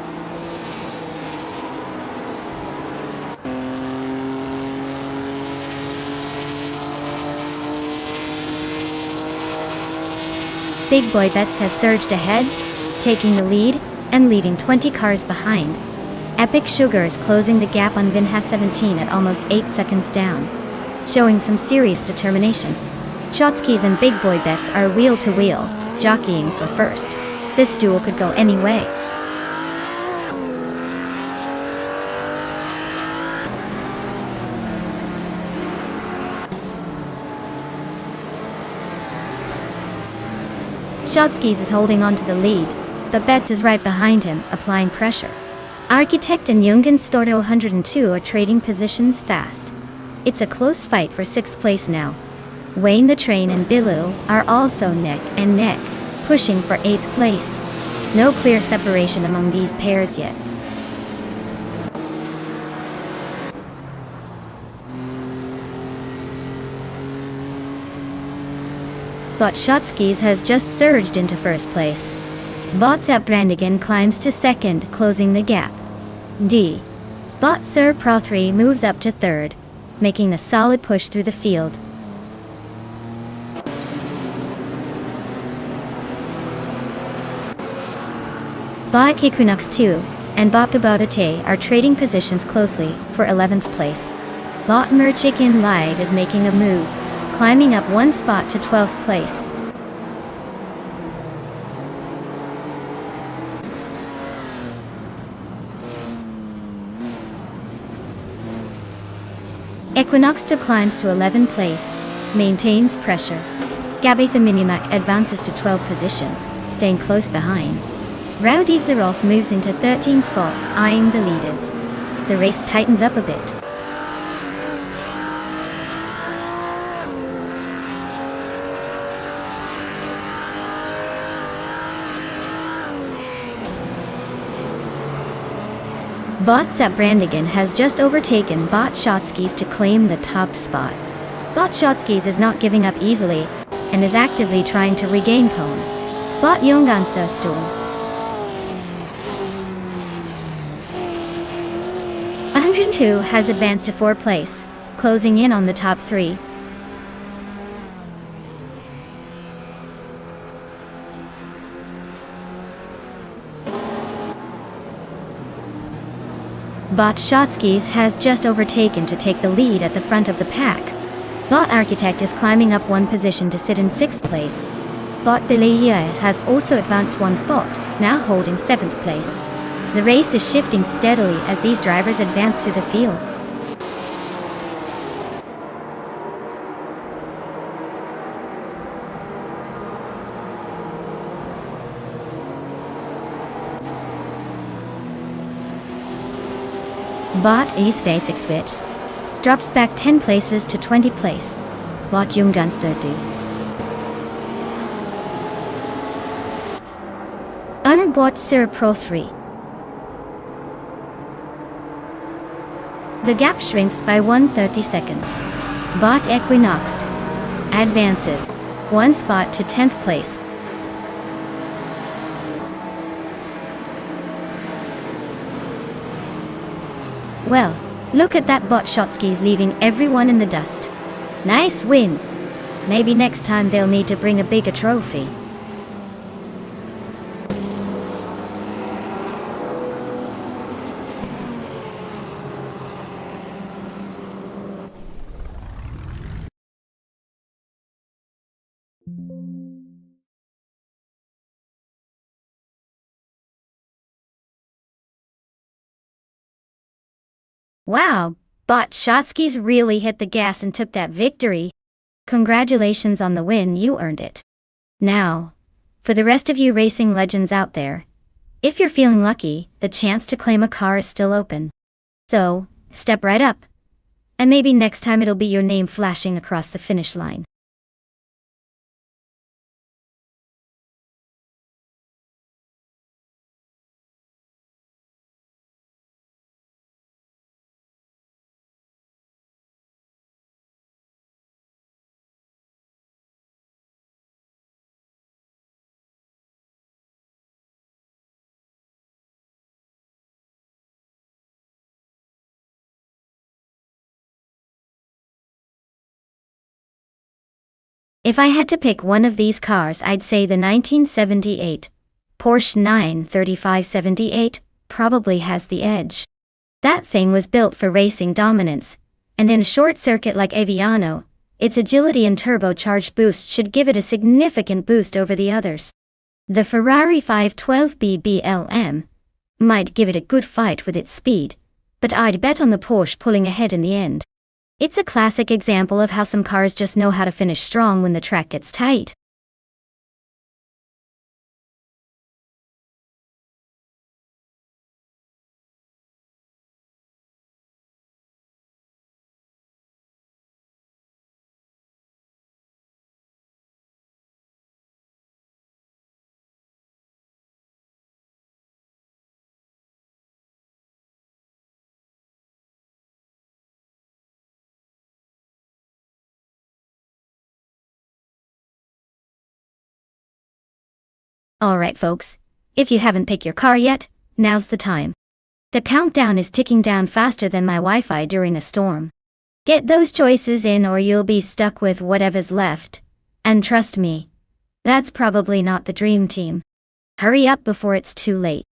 Big Boy Bets has surged ahead, taking the lead and leaving 20 cars behind. Epic Sugar is closing the gap on Vinhas 17 at almost 8 seconds down, showing some serious determination. Shotskis and Big Boy Bets are wheel to wheel, jockeying for first. This duel could go any way. Shotskis is holding on to the lead, but Betts is right behind him, applying pressure. Architect and Jungen Storto 102 are trading positions fast. It's a close fight for 6th place now. Wayne the Train and Bilu are also neck and neck, pushing for 8th place. No clear separation among these pairs yet. Bot Shotskis has just surged into first place. Bot Zaprandigan climbs to 2nd, closing the gap. Bot Sir Pro 3 moves up to 3rd, making a solid push through the field. Bot Equinox 2 and Bot Babodate are trading positions closely for 11th place. Bot Merchicken Live is making a move, climbing up 1 spot to 12th place. Equinox 2 climbs to 11th place, maintains pressure. Gabby the Minimac advances to 12th position, staying close behind. Raudiv Zerov moves into 13th spot, eyeing the leaders. The race tightens up a bit. Bot Zaprandigan has just overtaken Bot Shotskis to claim the top spot. Bot Shotskis is not giving up easily, and is actively trying to regain pole. Bot Yonggansa Storm. 102 has advanced to 4th place, closing in on the top 3. Bot Shotskis has just overtaken to take the lead at the front of the pack. Bot Architect is climbing up 1 position to sit in 6th place. Bot Belaye has also advanced 1 spot, now holding 7th place. The race is shifting steadily as these drivers advance through the field. Bot Ace Basic Switch drops back 10 places to 20 place. Bot Jungdan 30. Bot Sir Pro 3. The gap shrinks by 130 seconds. Bot Equinox advances 1 spot to 10th place. Well, look at that bot Shotskis leaving everyone in the dust. Nice win. Maybe next time they'll need to bring a bigger trophy. Wow, Bot Shotskis really hit the gas and took that victory. Congratulations on the win, you earned it. Now, for the rest of you racing legends out there, if you're feeling lucky, the chance to claim a car is still open. So, step right up, and maybe next time it'll be your name flashing across the finish line. If I had to pick one of these cars, I'd say the 1978 Porsche 935/78 probably has the edge. That thing was built for racing dominance, and in a short circuit like Aviano, its agility and turbocharged boost should give it a significant boost over the others. The Ferrari 512 BBLM might give it a good fight with its speed, but I'd bet on the Porsche pulling ahead in the end. It's a classic example of how some cars just know how to finish strong when the track gets tight. Alright folks, if you haven't picked your car yet, now's the time. The countdown is ticking down faster than my Wi-Fi during a storm. Get those choices in or you'll be stuck with whatever's left. And trust me, that's probably not the dream team. Hurry up before it's too late.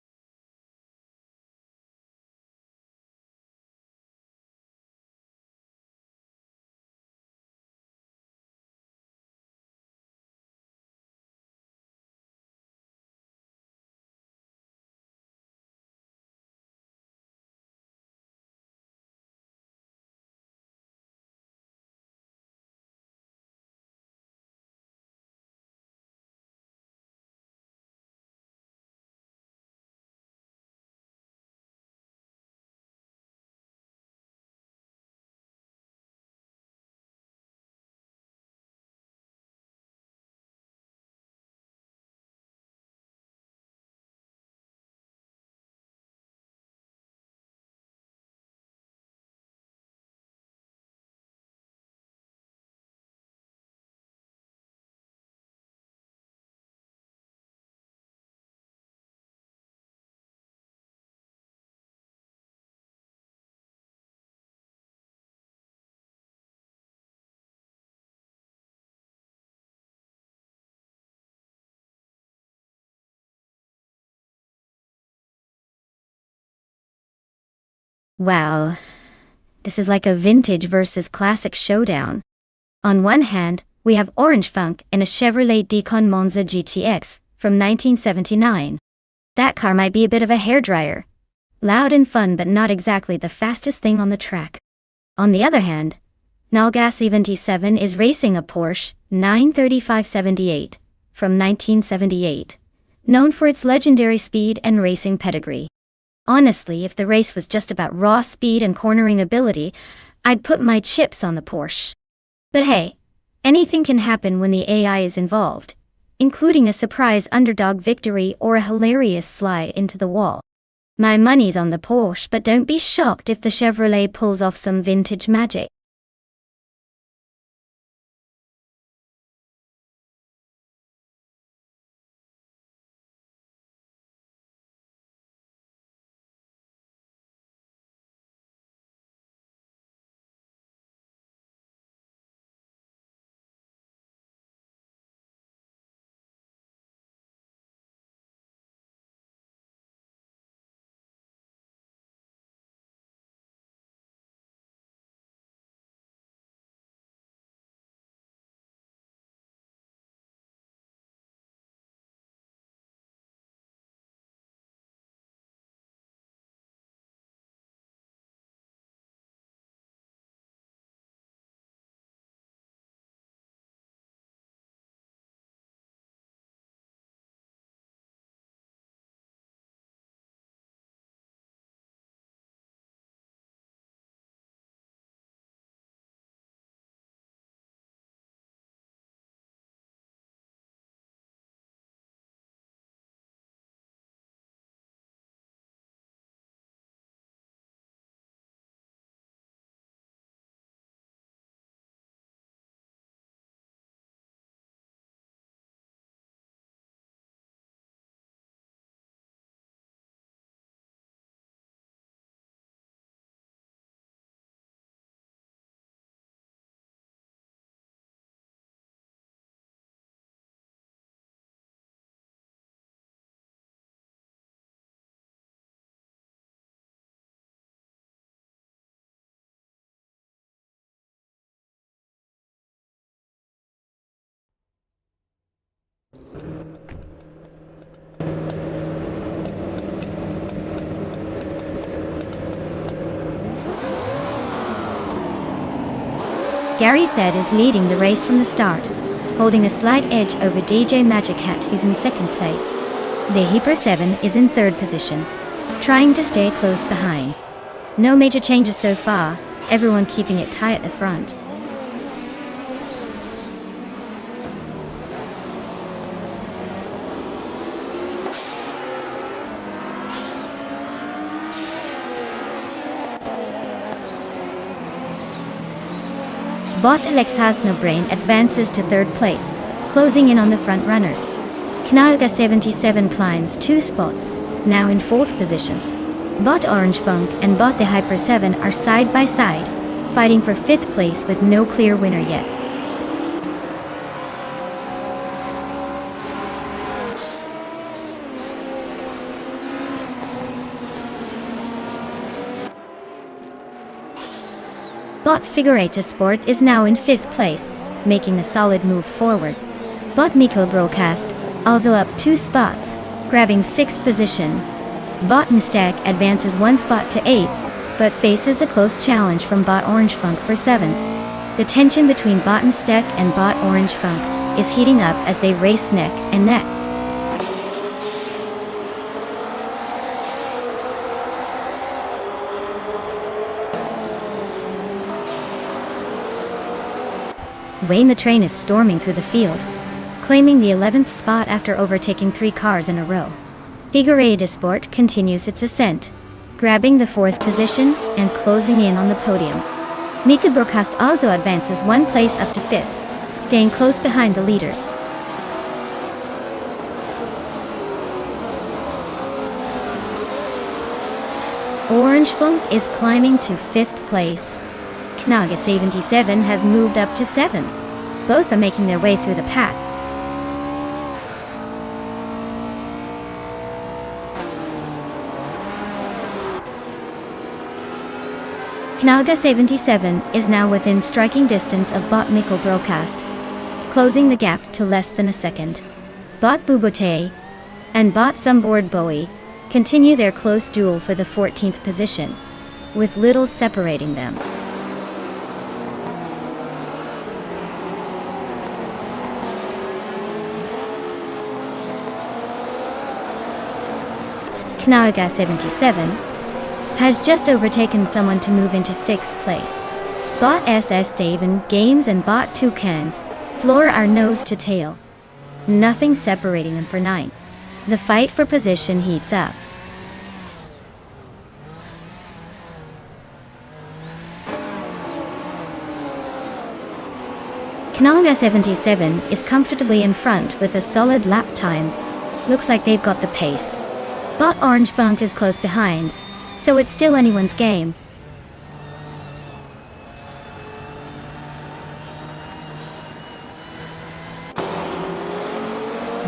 Wow, this is like a vintage versus classic showdown. On one hand, we have Orange Funk and a Chevrolet Decon Monza GTX from 1979. That car might be a bit of a hairdryer. Loud and fun, but not exactly the fastest thing on the track. On the other hand, Nalgas 77 is racing a Porsche 935/78 from 1978, known for its legendary speed and racing pedigree. Honestly, if the race was just about raw speed and cornering ability, I'd put my chips on the Porsche. But hey, anything can happen when the AI is involved, including a surprise underdog victory or a hilarious slide into the wall. My money's on the Porsche, but don't be shocked if the Chevrolet pulls off some vintage magic. Gary Said is leading the race from the start, holding a slight edge over DJ Magic Hat, who's in second place. The Hyper 7 is in third position, trying to stay close behind. No major changes so far, everyone keeping it tight at the front. Bot Alex Has No Brain advances to third place, closing in on the front runners. Knauga 77 climbs 2 spots, now in fourth position. Bot Orange Funk and Bot the Hyper 7 are side by side, fighting for fifth place with no clear winner yet. Bot Figureta Sport is now in fifth place, making a solid move forward. Bot Miko Broadcast, also up 2 spots, grabbing 6th position. Bot Mistake advances 1 spot to 8th, but faces a close challenge from Bot Orange Funk for 7th. The tension between Bot Mistake and Bot Orange Funk is heating up as they race neck and neck. Wayne the Train is storming through the field, claiming the 11th spot after overtaking 3 cars in a row. Figueroa Sport continues its ascent, grabbing the 4th position and closing in on the podium. Mika Broadcast also advances 1 place up to 5th, staying close behind the leaders. Orange Funk is climbing to 5th place. Knaga 77 has moved up to 7th. Both are making their way through the pack. Knalga 77 is now within striking distance of Bot Mikkel Broadcast, closing the gap to less than a second. Bot Bubote and Bot Sumboard Bowie continue their close duel for the 14th position, with little separating them. Knalga 77 has just overtaken someone to move into 6th place. Bot SS Daven Games and Bot Toucans Floor are nose to tail. Nothing separating them for 9th. The fight for position heats up. Knalga 77 is comfortably in front with a solid lap time. Looks like they've got the pace. Bot Orange Funk is close behind, so it's still anyone's game.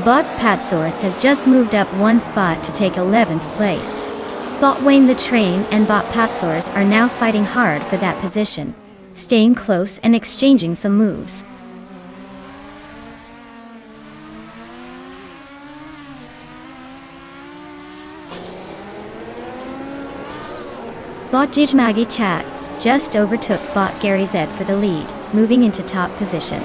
Bot Patsorts has just moved up one spot to take 11th place. Bot Wayne the Train and Bot Patsors are now fighting hard for that position, staying close and exchanging some moves. Bot Jijmagi Chat just overtook Bot Gary Z for the lead, moving into top position.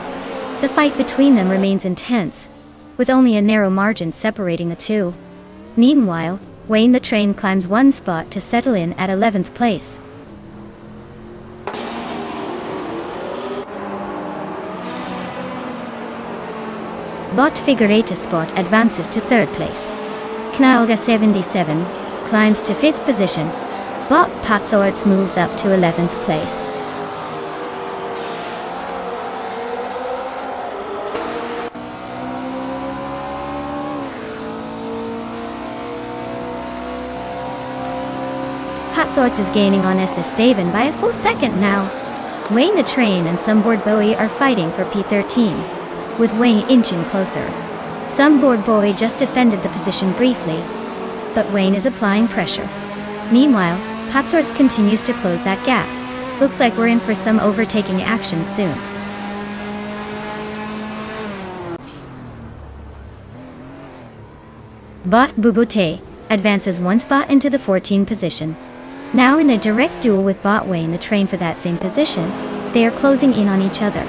The fight between them remains intense, with only a narrow margin separating the two. Meanwhile, Wayne the Train climbs one spot to settle in at 11th place. Bot Figureta Spot advances to 3rd place. Knalga 77 climbs to 5th position. Bot Patsorts moves up to 11th place. Patsorts is gaining on SS Daven by a full second now. Wayne the Train and Sumboard Bowie are fighting for P13, with Wayne inching closer. Sumboard Bowie just defended the position briefly, but Wayne is applying pressure. Meanwhile, Patsorts continues to close that gap. Looks like we're in for some overtaking action soon. Bot Bubote advances one spot into the 14th position. Now in a direct duel with Bot Wayne the Train for that same position, they are closing in on each other.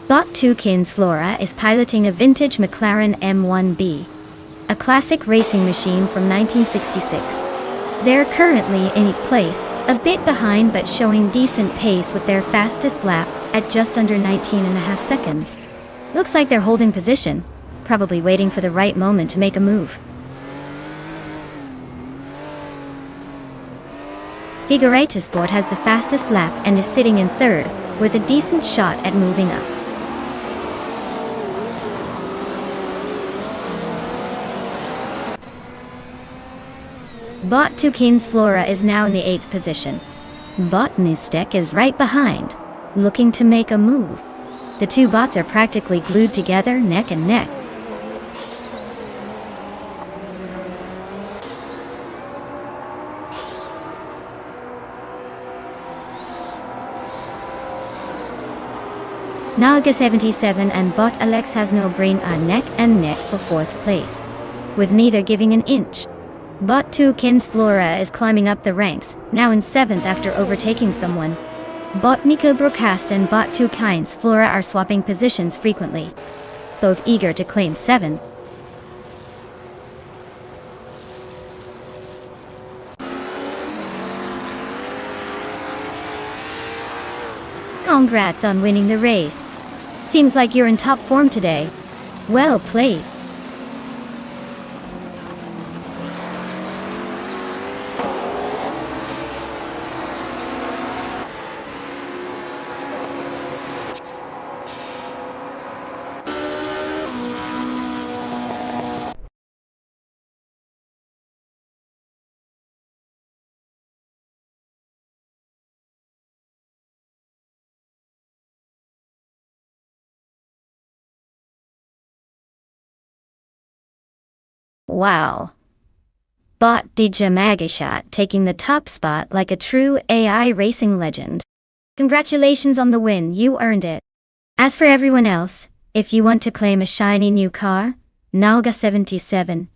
Bot Toucans Flora is piloting a vintage McLaren M1B, a classic racing machine from 1966. They're currently in 8th place, a bit behind but showing decent pace with their fastest lap at just under 19.5 seconds. Looks like they're holding position, probably waiting for the right moment to make a move. Figureta Sport has the fastest lap and is sitting in 3rd, with a decent shot at moving up. Bot Toucans Flora is now in the 8th position. Bot Nistek is right behind, looking to make a move. The two bots are practically glued together, neck and neck. Knalga 77 and Bot Alex has no brain are neck and neck for 4th place, with neither giving an inch. Bot Toucans Flora is climbing up the ranks, now in 7th after overtaking someone. Bot Miko Broadcast and Bot Toucans Flora are swapping positions frequently, both eager to claim 7th. Congrats on winning the race. Seems like you're in top form today. Well played. wow. Bot DJ Magashot taking the top spot like a true AI racing legend. Congratulations on the win, you earned it. As for everyone else, if you want to claim a shiny new car, Nalga77,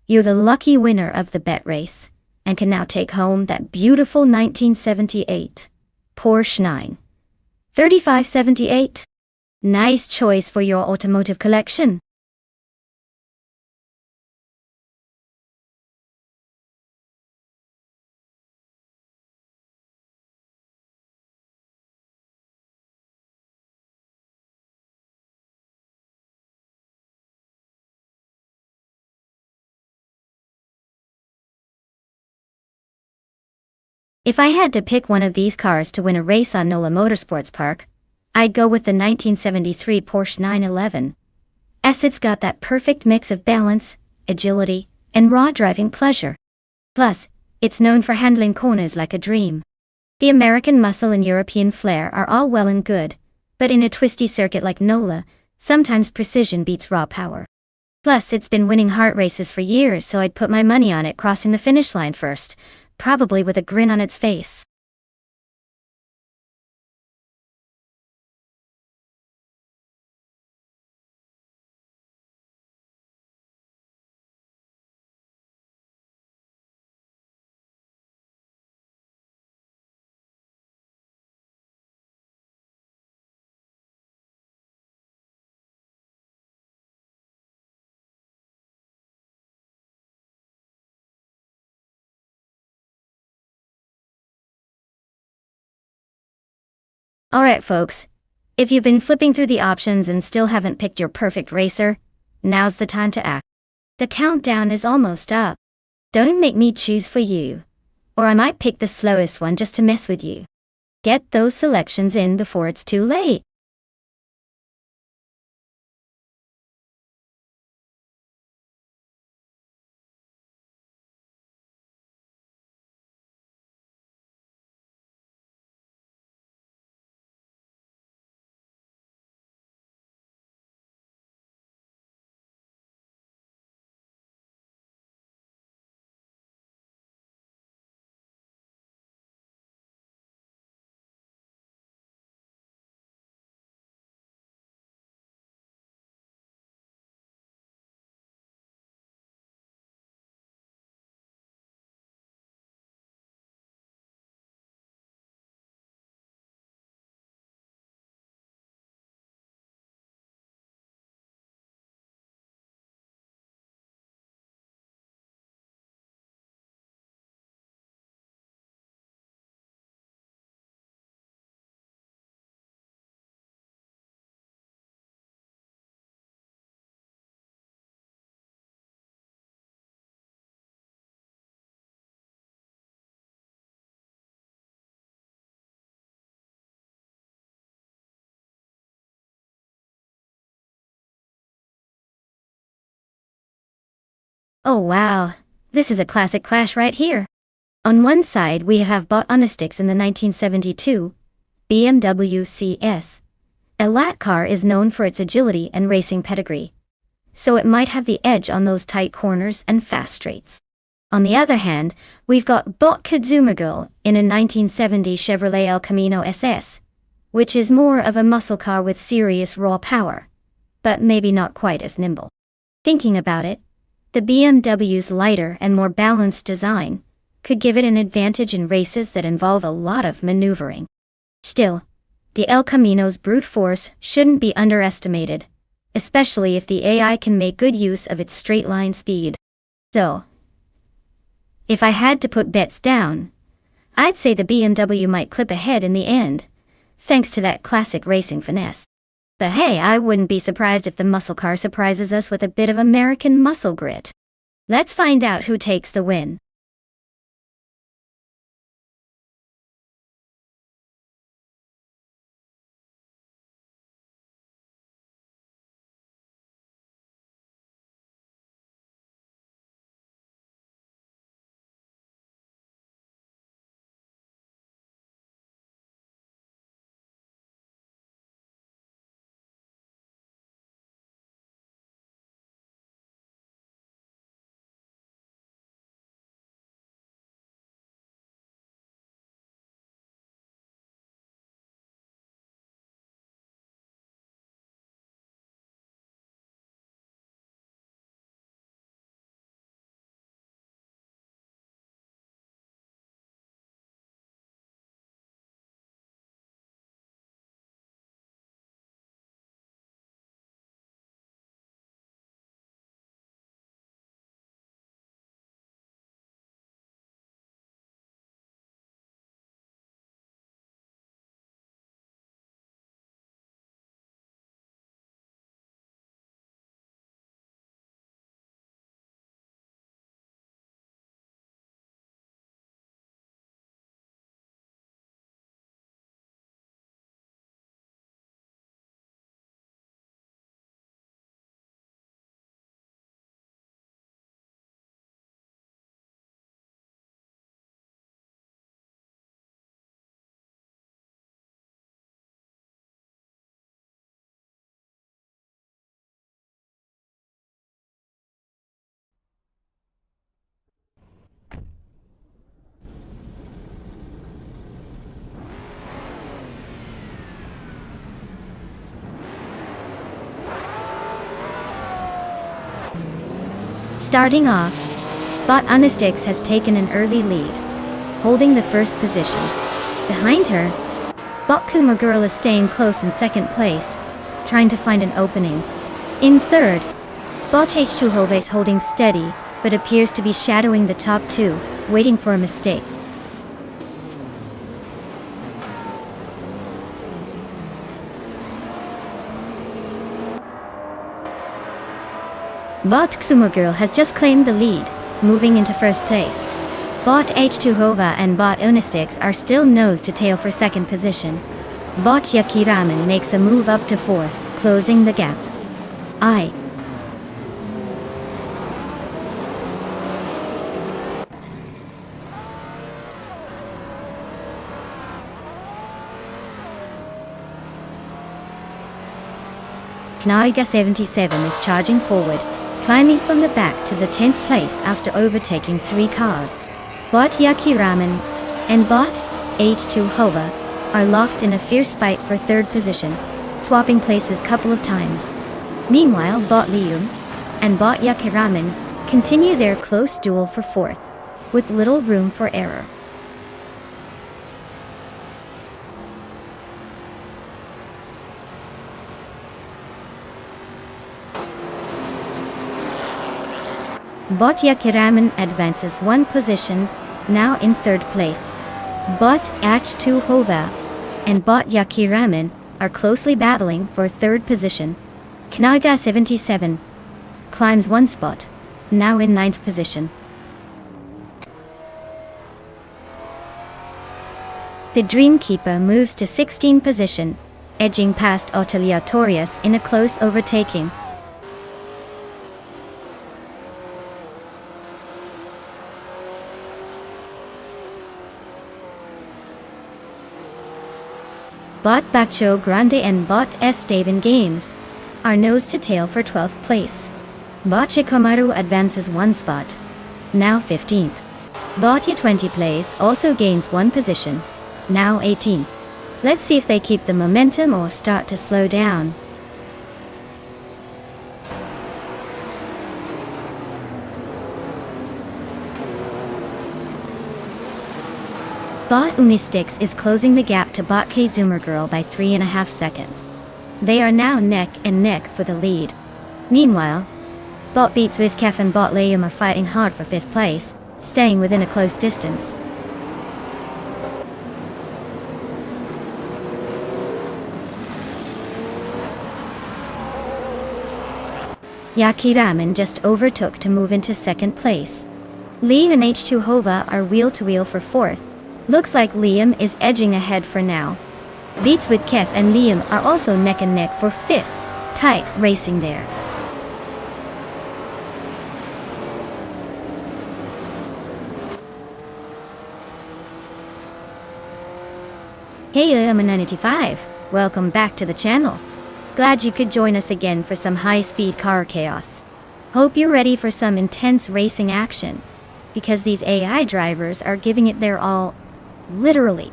you're the lucky winner of the bet race, and can now take home that beautiful 1978 Porsche 93578. Nice choice for your automotive collection. If I had to pick one of these cars to win a race on NOLA Motorsports Park, I'd go with the 1973 Porsche 911. It's got that perfect mix of balance, agility, and raw driving pleasure. Plus, it's known for handling corners like a dream. The American muscle and European flair are all well and good, but in a twisty circuit like NOLA, sometimes precision beats raw power. Plus, it's been winning heart races for years, so I'd put my money on it crossing the finish line first, probably with a grin on its face. Alright folks, if you've been flipping through the options and still haven't picked your perfect racer, now's the time to act. The countdown is almost up. Don't make me choose for you, or I might pick the slowest one just to mess with you. Get those selections in before it's too late. Oh wow, this is a classic clash right here. On one side we have bought on the sticks in the 1972 BMW CS. A lat car is known for its agility and racing pedigree, so it might have the edge on those tight corners and fast straights. On the other hand, we've got Bot Kazuma Girl in a 1970 Chevrolet El Camino SS, which is more of a muscle car with serious raw power, but maybe not quite as nimble. Thinking about it, the BMW's lighter and more balanced design could give it an advantage in races that involve a lot of maneuvering. Still, the El Camino's brute force shouldn't be underestimated, especially if the AI can make good use of its straight-line speed. So, if I had to put bets down, I'd say the BMW might clip ahead in the end, thanks to that classic racing finesse. But hey, I wouldn't be surprised if the muscle car surprises us with a bit of American muscle grit. Let's find out who takes the win. Starting off, Bot Unistix has taken an early lead, holding the first position. Behind her, Bot Kuma Girl is staying close in second place, trying to find an opening. In third, Bot H2 Hove is holding steady, but appears to be shadowing the top two, waiting for a mistake. Bot Xumo Girl has just claimed the lead, moving into first place. Bot H2 Hova and Bot Unistix are still nose to tail for second position. Bot Yakiraman makes a move up to fourth, closing the gap. Knaiga 77 is charging forward, climbing from the back to the 10th place after overtaking 3 cars. Bot Yakiraman and Bot H2 Hova are locked in a fierce fight for third position, swapping places couple of times. Meanwhile, Bot Lium and Bot Yakiraman continue their close duel for fourth, with little room for error. Bot Yakiraman advances 1 position, now in third place. Bot H2 Hova and Bot Yakiraman are closely battling for third position. Knaiga 77 climbs 1 spot, now in 9th position. The Dreamkeeper moves to 16th position, edging past Oteliatorius in a close overtaking. Bot Bacho Grande and Bot Esteban Games are nose to tail for 12th place. Bot Shikomaru advances 1 spot, now 15th. Bot Y20 plays also gains 1 position, now 18th. Let's see if they keep the momentum or start to slow down. Bot Unistix is closing the gap to Bot K Zoomer Girl by 3.5 seconds. They are now neck and neck for the lead. Meanwhile, Bot Beats with Kef and Bot Liam are fighting hard for 5th place, staying within a close distance. Yakiraman just overtook to move into 2nd place. Liam and H2 Hova are wheel to wheel for 4th. Looks like Liam is edging ahead for now. Beats with Kef and Liam are also neck and neck for 5th. Tight racing there. Hey I'm95, welcome back to the channel. Glad you could join us again for some high-speed car chaos. Hope you're ready for some intense racing action, because these AI drivers are giving it their all. Literally.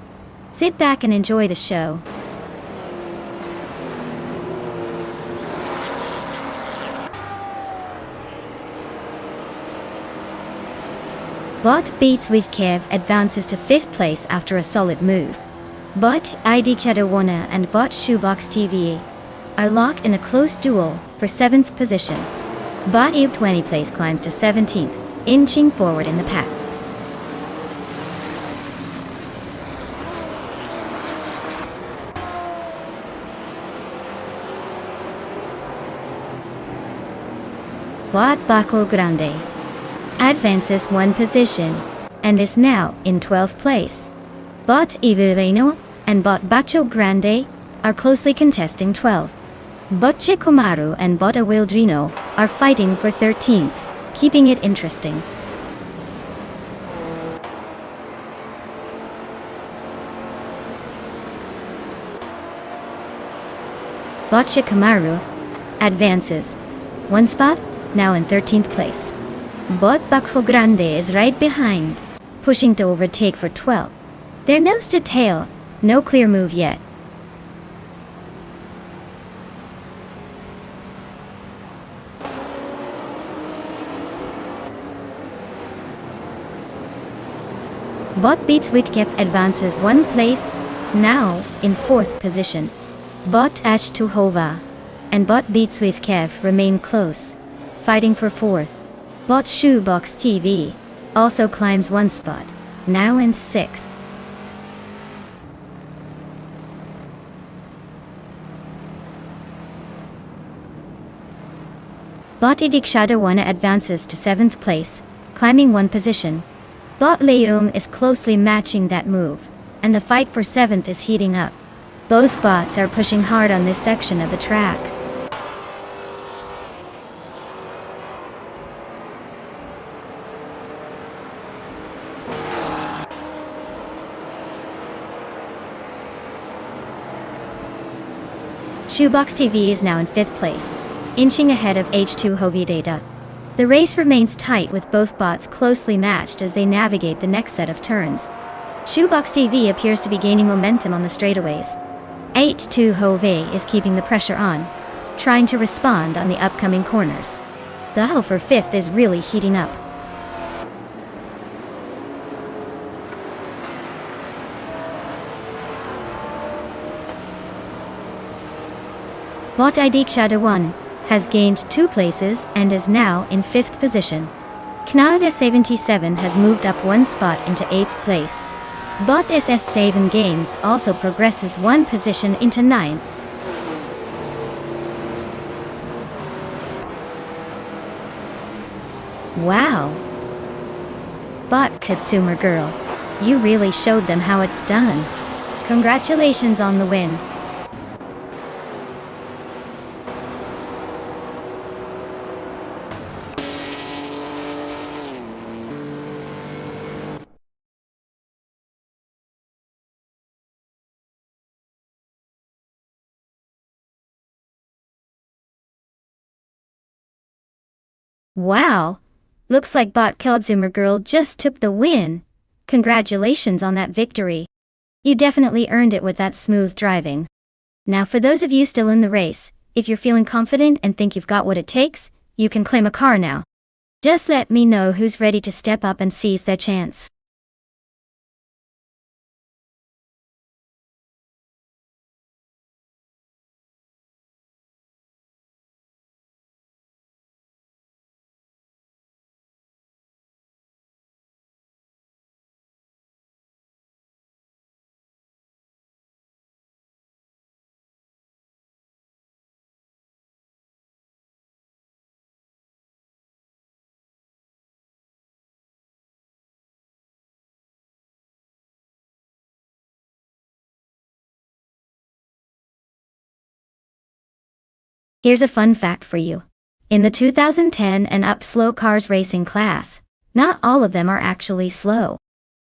Sit back and enjoy the show. Bot Beats with Kev advances to 5th place after a solid move. Bot ID Chadawana and Bot Shoebox TV are locked in a close duel for 7th position. Bot Y20 place climbs to 17th, inching forward in the pack. Bot Baco Grande advances 1 position and is now in 12th place. Bot Ivireno and Bot Bacho Grande are closely contesting 12th. Bot Chikomaru and Bot Awildrino are fighting for 13th, keeping it interesting. Bot Chikomaru advances 1 spot, now in 13th place. Bot Baco Grande is right behind, pushing to overtake for 12th. They're nose to tail, no clear move yet. Bot beats Whitkev advances one place, now in 4th position. Bot Ash Tuhova and Bot beats Whitkev remain close, fighting for 4th. Bot Shoebox TV also climbs one spot, now in 6th. Bot Idik Shadawana advances to 7th place, climbing one position. Bot Leum is closely matching that move, and the fight for 7th is heating up. Both bots are pushing hard on this section of the track. Shoebox TV is now in 5th place, inching ahead of H2 Hovi Data. The race remains tight with both bots closely matched as they navigate the next set of turns. Shoebox TV appears to be gaining momentum on the straightaways. H2 Hovi is keeping the pressure on, trying to respond on the upcoming corners. The battle for 5th is really heating up. Bot Idik Shadawan has gained 2 places and is now in 5th position. Knaga 77 has moved up 1 spot into 8th place. Bot SS Daven Games also progresses 1 position into 9th. Wow! Bot Consumer Girl, you really showed them how it's done. Congratulations on the win. Wow! Looks like Bot Consumer Girl just took the win. Congratulations on that victory. You definitely earned it with that smooth driving. Now for those of you still in the race, if you're feeling confident and think you've got what it takes, you can claim a car now. Just let me know who's ready to step up and seize their chance. Here's a fun fact for you. In the 2010 and up slow cars racing class, not all of them are actually slow.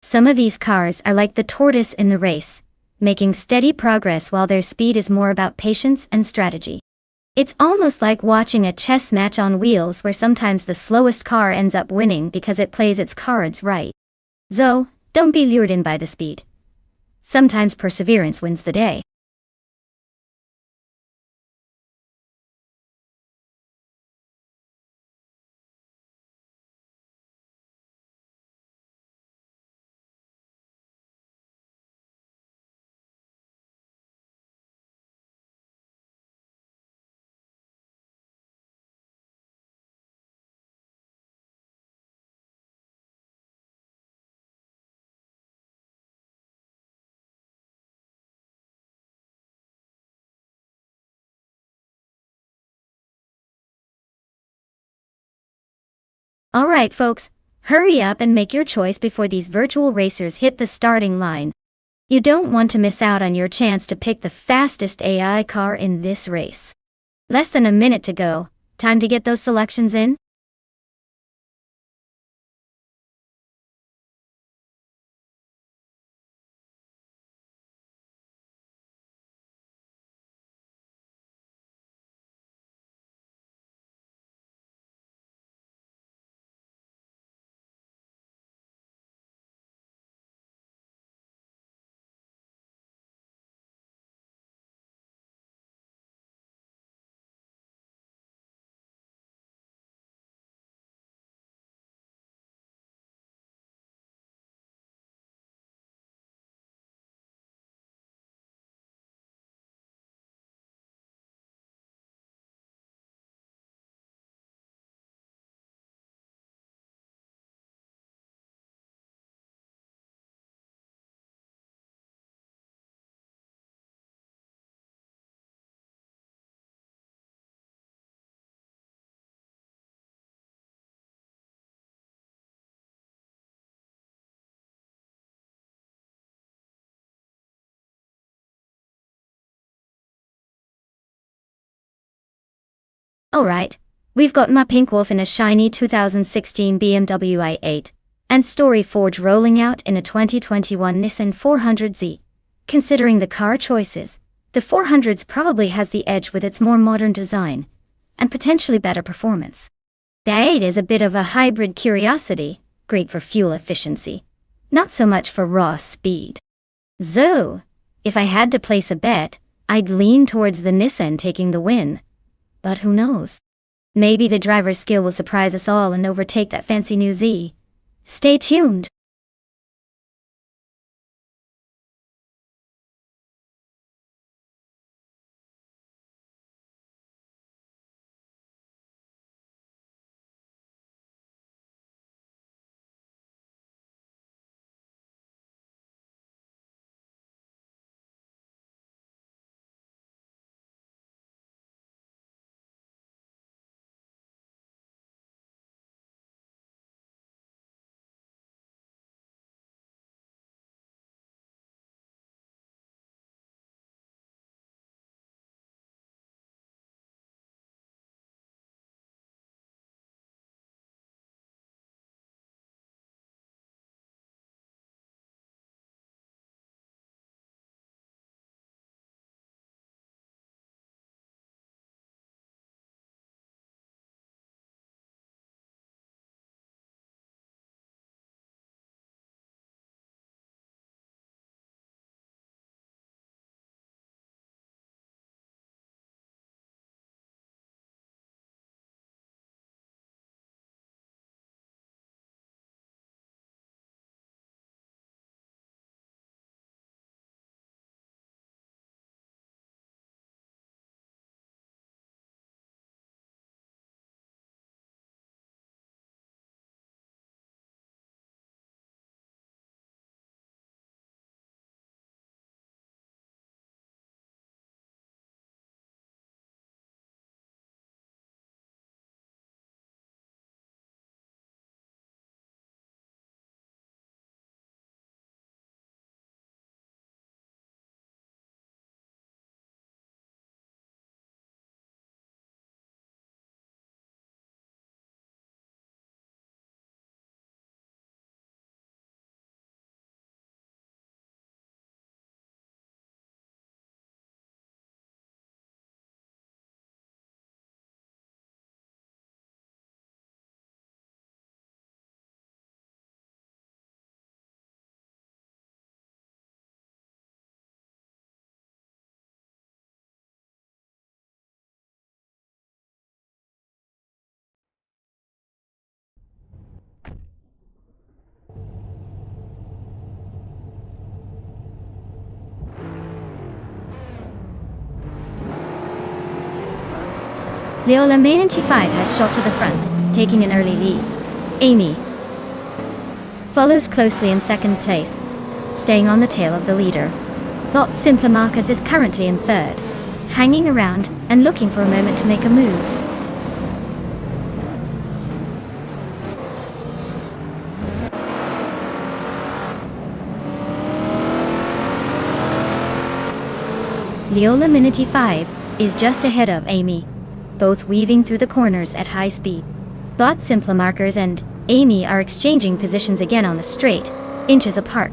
Some of these cars are like the tortoise in the race, making steady progress while their speed is more about patience and strategy. It's almost like watching a chess match on wheels where sometimes the slowest car ends up winning because it plays its cards right. So, don't be lured in by the speed. Sometimes perseverance wins the day. Alright folks, hurry up and make your choice before these virtual racers hit the starting line. You don't want to miss out on your chance to pick the fastest AI car in this race. Less than a minute to go. Time to get those selections in? Alright, we've got my Pink Wolf in a shiny 2016 BMW i8, and Story Forge rolling out in a 2021 Nissan 400Z. Considering the car choices, the 400Z probably has the edge with its more modern design, and potentially better performance. The i8 is a bit of a hybrid curiosity, great for fuel efficiency, not so much for raw speed. So, if I had to place a bet, I'd lean towards the Nissan taking the win. But who knows? Maybe the driver's skill will surprise us all and overtake that fancy new Z. Stay tuned! Leola Main 95 has shot to the front, taking an early lead. Amy follows closely in second place, staying on the tail of the leader. Lot Simple Marcus is currently in third, hanging around and looking for a moment to make a move. Leola Minity 5 is just ahead of Amy, both weaving through the corners at high speed. Bot Simple Markers and Amy are exchanging positions again on the straight, inches apart.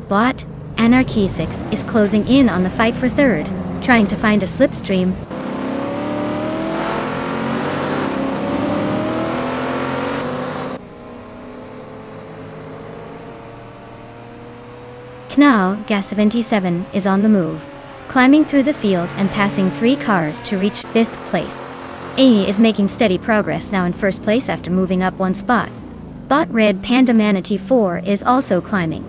Bot Anarchy 6 is closing in on the fight for third, trying to find a slipstream. Knall Gas 77 is on the move, climbing through the field and passing 3 cars to reach 5th place. Amy is making steady progress, now in first place after moving up 1 spot. Bot Red Panda Manatee 4 is also climbing,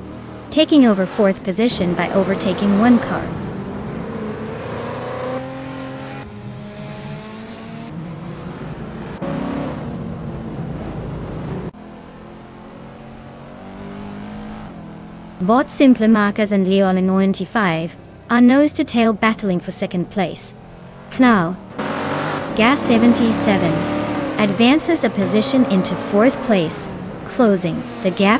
taking over 4th position by overtaking 1 car. Bot Simple Marcus and Leola 95 are nose to tail battling for second place. Knall Gas 77 advances a position into 4th place, closing the gap.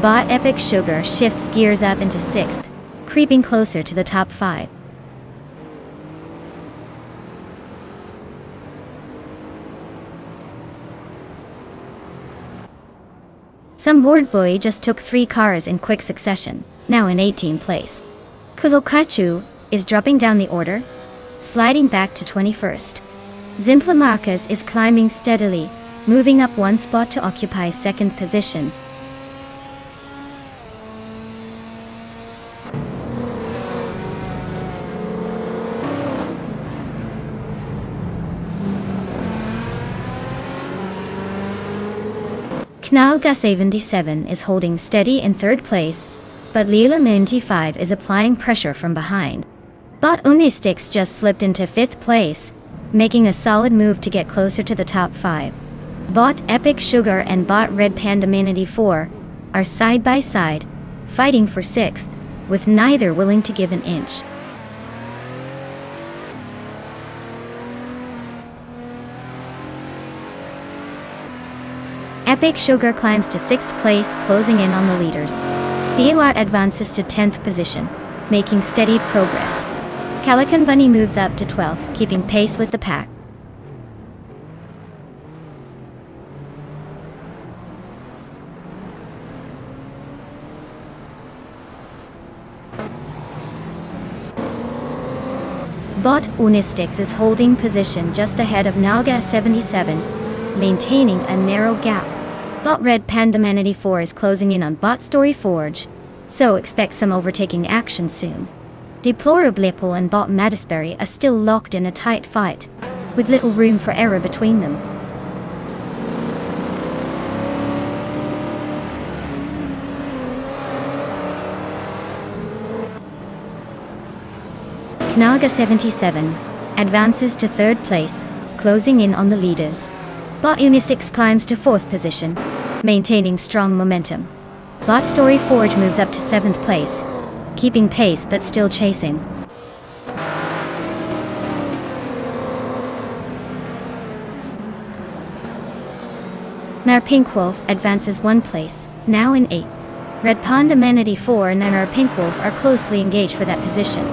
Bot Epic Sugar shifts gears up into 6th, creeping closer to the top 5. Some bored boy just took 3 cars in quick succession, now in 18th place. Kulokachu is dropping down the order, sliding back to 21st. Zimplamarcas is climbing steadily, moving up 1 spot to occupy 2nd position. Knalga 77 is holding steady in 3rd place, but Lila 95 is applying pressure from behind. Bot Unistix just slipped into 5th place, making a solid move to get closer to the top 5. Bot Epic Sugar and Bot Red Panda 94 are side by side, fighting for 6th, with neither willing to give an inch. Epic Sugar climbs to 6th place, closing in on the leaders. Biowat advances to 10th position, making steady progress. Calican Bunny moves up to 12th, keeping pace with the pack. Bot Unistix is holding position just ahead of Nalga 77, maintaining a narrow gap. Bot Red Panda 94 is closing in on Bot Story Forge, so expect some overtaking action soon. Deplorable and Bot Madisberry are still locked in a tight fight, with little room for error between them. Knaga 77 advances to 3rd place, closing in on the leaders. Bot Unistix climbs to 4th position, maintaining strong momentum. Bot Story Forge moves up to 7th place, keeping pace but still chasing. Nar Pink Wolf advances 1 place, now in 8th. Red Panda Man 84 and Nar Pink Wolf are closely engaged for that position.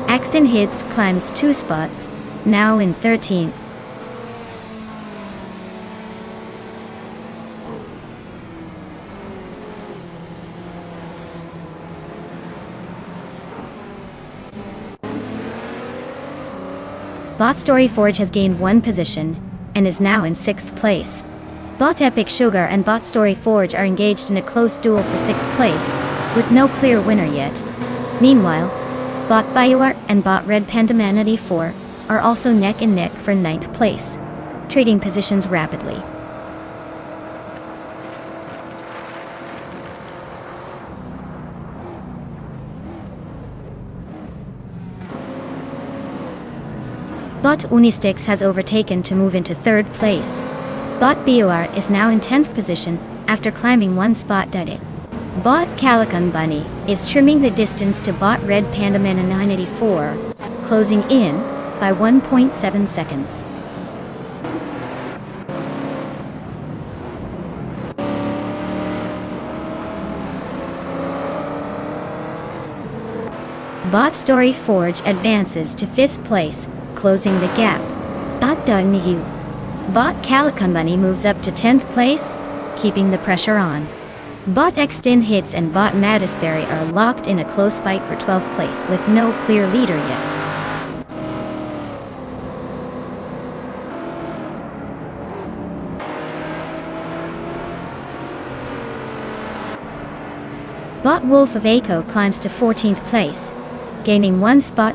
Axton Hits climbs 2 spots, now in 13th. Bot Story Forge has gained 1 position, and is now in 6th place. Bot Epic Sugar and Bot Story Forge are engaged in a close duel for 6th place, with no clear winner yet. Meanwhile, Bot Biowart and Bot Red Panda Man 84 are also neck and neck for 9th place, trading positions rapidly. Bot Unistix has overtaken to move into 3rd place. Bot BOR is now in 10th position after climbing 1 spot. Bot Calican Bunny is trimming the distance to Bot Red Panda Man 984, closing in by 1.7 seconds. Bot Story Forge advances to 5th place, closing the gap. Bot Calican Bunny moves up to 10th place, keeping the pressure on. Bot Extin Hits and Bot Madisberry are locked in a close fight for 12th place with no clear leader yet. Bot Wolf of Echo climbs to 14th place, gaining 1 spot.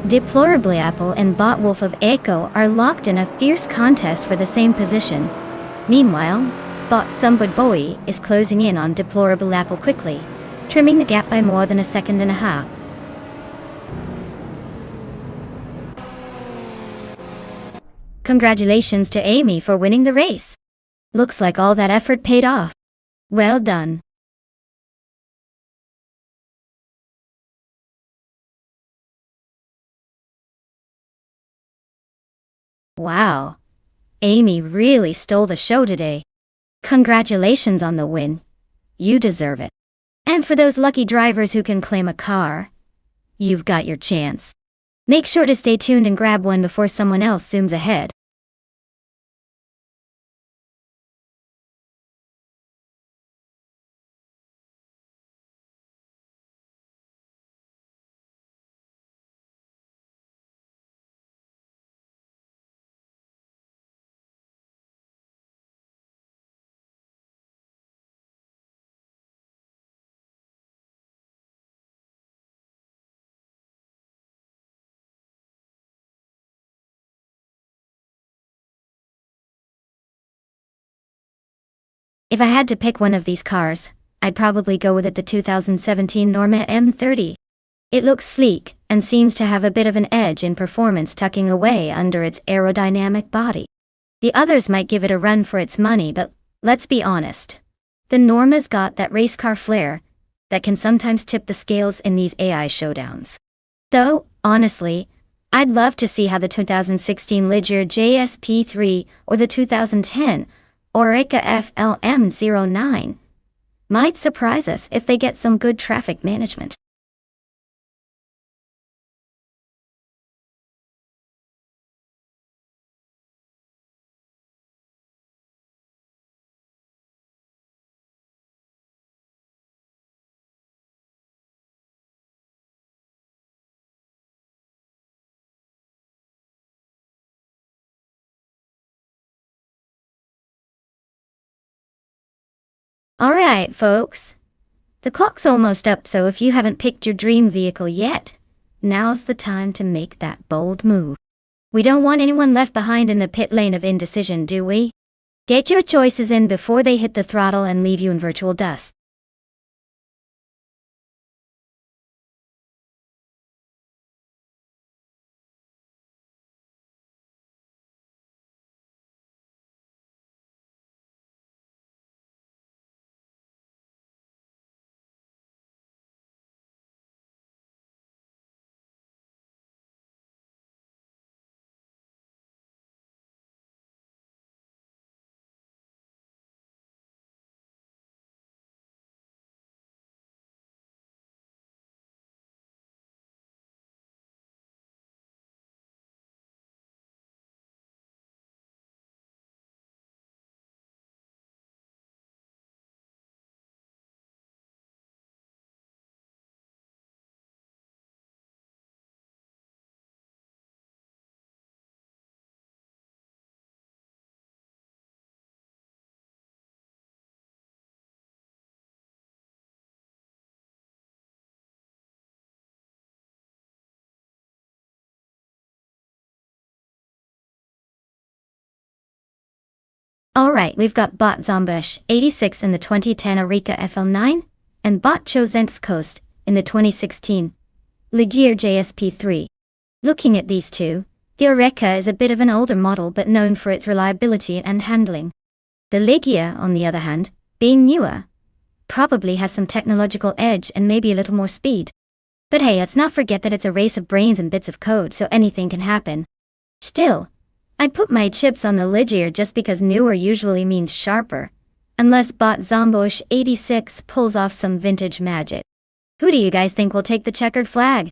Deplorably Apple and Bot Wolf of Echo are locked in a fierce contest for the same position. Meanwhile, Bot Sumbud Bowie is closing in on Deplorable Apple quickly, trimming the gap by more than 1.5 seconds. Congratulations to Amy for winning the race. Looks like all that effort paid off. Well done. Wow. Amy really stole the show today. Congratulations on the win. You deserve it. And for those lucky drivers who can claim a car, you've got your chance. Make sure to stay tuned and grab one before someone else zooms ahead. If I had to pick one of these cars, I'd probably go with the 2017 Norma M30. It looks sleek and seems to have a bit of an edge in performance tucking away under its aerodynamic body. The others might give it a run for its money, but let's be honest. The Norma's got that race car flair that can sometimes tip the scales in these AI showdowns. Though, honestly, I'd love to see how the 2016 Ligier JSP3 or the 2010 Oreca FLM09 might surprise us if they get some good traffic management. Alright, folks. The clock's almost up, so if you haven't picked your dream vehicle yet, now's the time to make that bold move. We don't want anyone left behind in the pit lane of indecision, do we? Get your choices in before they hit the throttle and leave you in virtual dust. Alright, we've got Bot Zombush 86 in the 2010 Oreca FL9, and Bot Chosenks Coast in the 2016 Ligier JSP3. Looking at these two, the Oreca is a bit of an older model but known for its reliability and handling. The Ligier, on the other hand, being newer, probably has some technological edge and maybe a little more speed. But hey, let's not forget that it's a race of brains and bits of code, so anything can happen. Still, I'd put my chips on the Ligier just because newer usually means sharper, unless Bot Zombush 86 pulls off some vintage magic. Who do you guys think will take the checkered flag?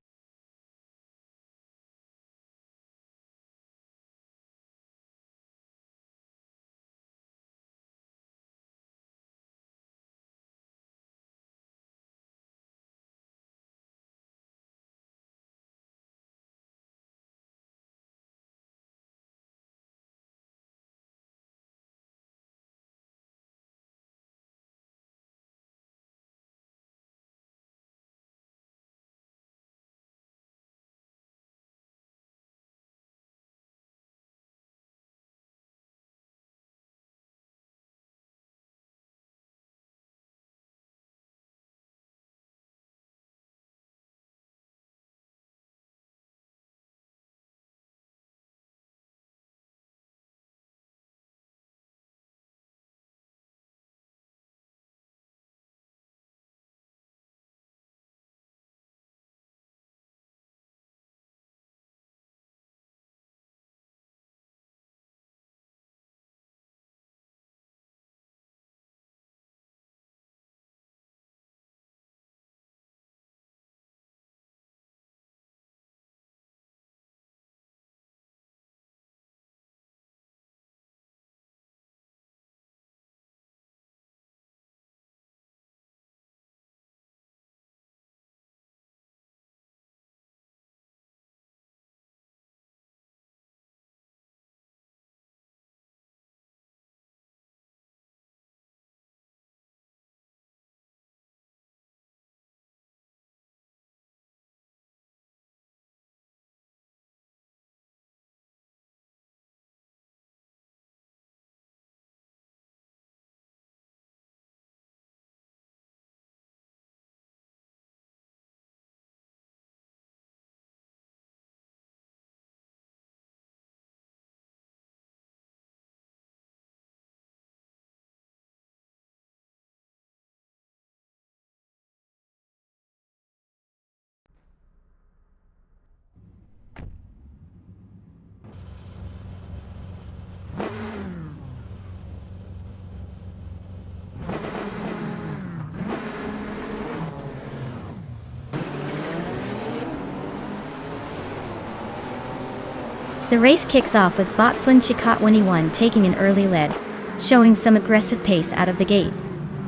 The race kicks off with Bot Flinchicot 21 taking an early lead, showing some aggressive pace out of the gate.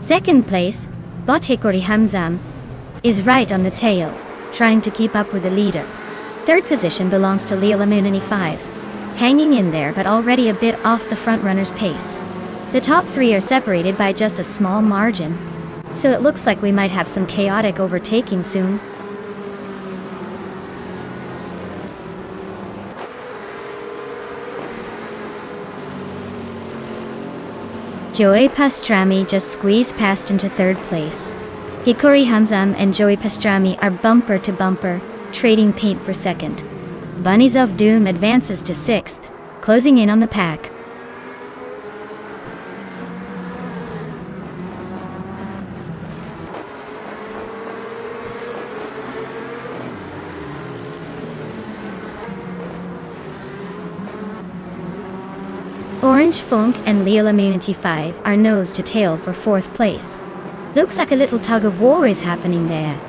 Second place, Bot Hickory Hamzam, is right on the tail, trying to keep up with the leader. Third position belongs to Leo Lamunini 5, hanging in there but already a bit off the front runner's pace. The top three are separated by just a small margin, so it looks like we might have some chaotic overtaking soon. Joey Pastrami just squeezed past into third place. Hikori Hamzam and Joey Pastrami are bumper to bumper, trading paint for second. Bunnies of Doom advances to sixth, closing in on the pack. Orange Funk and Leo Lamunity 5 are nose to tail for fourth place. Looks like a little tug of war is happening there.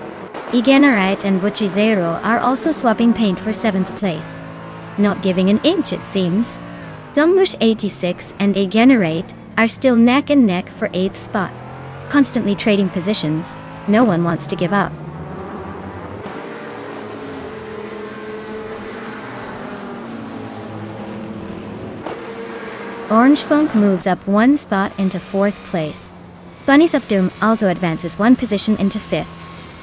Igenarite and Butchie Zero are also swapping paint for seventh place. Not giving an inch it seems. Dumbush 86 and Igenarite are still neck and neck for eighth spot. Constantly trading positions, no one wants to give up. Orange Funk moves up one spot into fourth place. Bunnies of Doom also advances one position into fifth.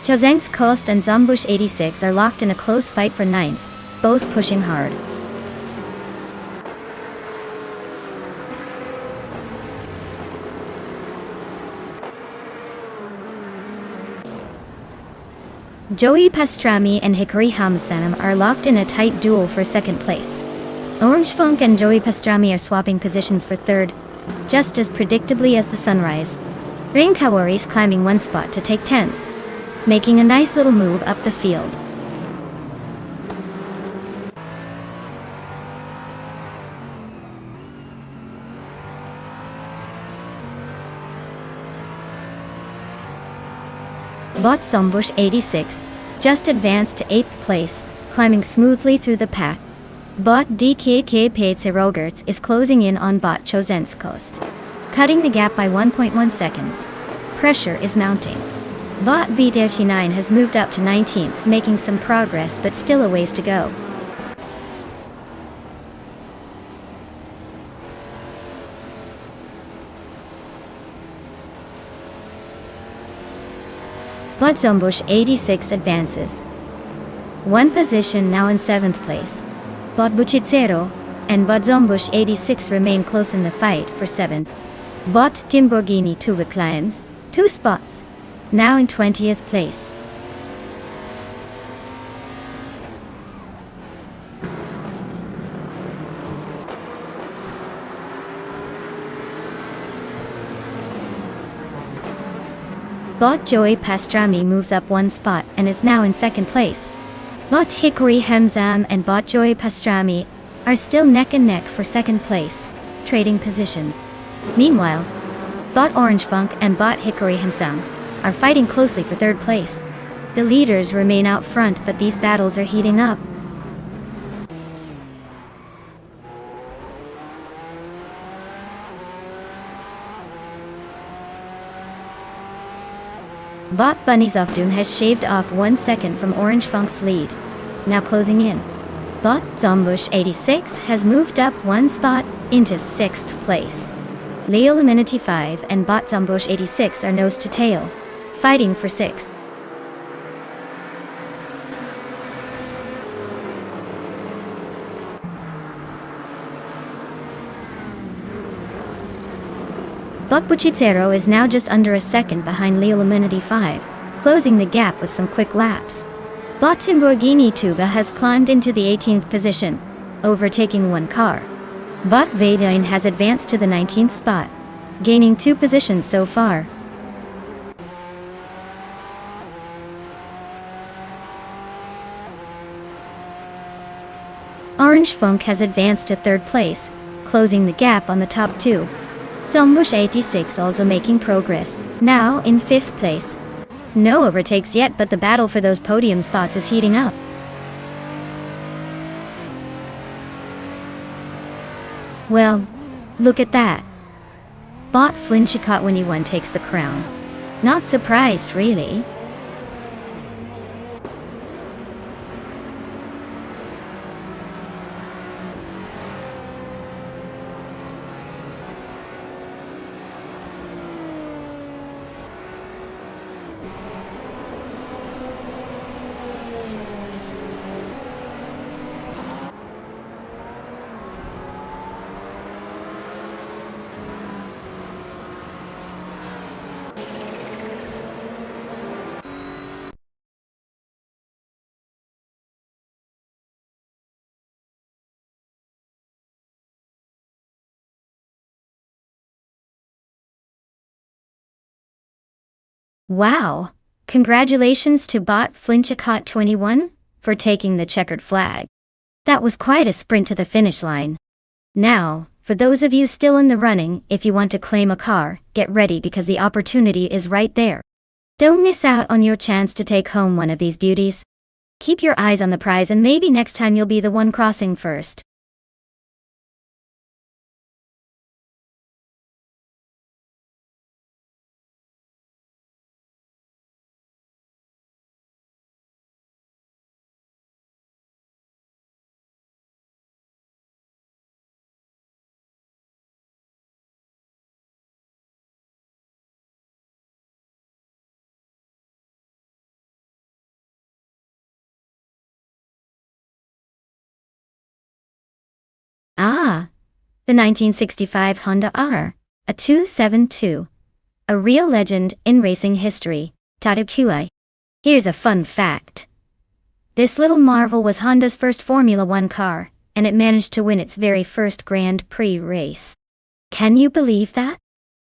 Chozeng's Coast and Zombush 86 are locked in a close fight for ninth, both pushing hard. Joey Pastrami and Hikori Hamzam are locked in a tight duel for second place. Orange Funk and Joey Pastrami are swapping positions for third, just as predictably as the sunrise. Rain Kawari's climbing one spot to take 10th, making a nice little move up the field. Bot Zombush 86 just advanced to 8th place, climbing smoothly through the pack. Bot DKK Rogerts is closing in on Bot Chozen's Coast, cutting the gap by 1.1 seconds. Pressure is mounting. Bot V39 has moved up to 19th, making some progress but still a ways to go. Bot Zombush 86 advances one position, now in 7th place. Bot Buchitsero and Bot Zombush 86 remain close in the fight for 7th. Bot Timborghini Tuva climbs 2 spots, now in 20th place. Bot Joey Pastrami moves up one spot and is now in 2nd place. Bot Hikori Hamzam and Bot Joey Pastrami are still neck and neck for 2nd place, trading positions. Meanwhile, Bot Orange Funk and Bot Hikori Hamzam are fighting closely for 3rd place. The leaders remain out front, but these battles are heating up. Bot Bunnies of Doom has shaved off 1 second from Orange Funk's lead, now closing in. Bot Zombush 86 has moved up 1 spot into 6th place. Leo Luminity 5 and Bot Zombush 86 are nose to tail, fighting for 6th. Bot Buchitsero is now just under a second behind Leo Luminity 5, closing the gap with some quick laps. Bot Timborghini Tuba has climbed into the 18th position, overtaking 1 car. Bot Vadain has advanced to the 19th spot, gaining 2 positions so far. Orange Funk has advanced to 3rd place, closing the gap on the top 2. Zombush 86 also making progress, now in 5th place. No overtakes yet, but the battle for those podium spots is heating up. Well, look at that. Bot Flinchicott 21 takes the crown. Not surprised, really. Wow! Congratulations to Bot Flinchicott 21 for taking the checkered flag. That was quite a sprint to the finish line. Now, for those of you still in the running, if you want to claim a car, get ready because the opportunity is right there. Don't miss out on your chance to take home one of these beauties. Keep your eyes on the prize and maybe next time you'll be the one crossing first. Ah, the 1965 Honda R, a 272. A real legend in racing history, Tadukui. Here's a fun fact. This little marvel was Honda's first Formula One car, and it managed to win its very first Grand Prix race. Can you believe that?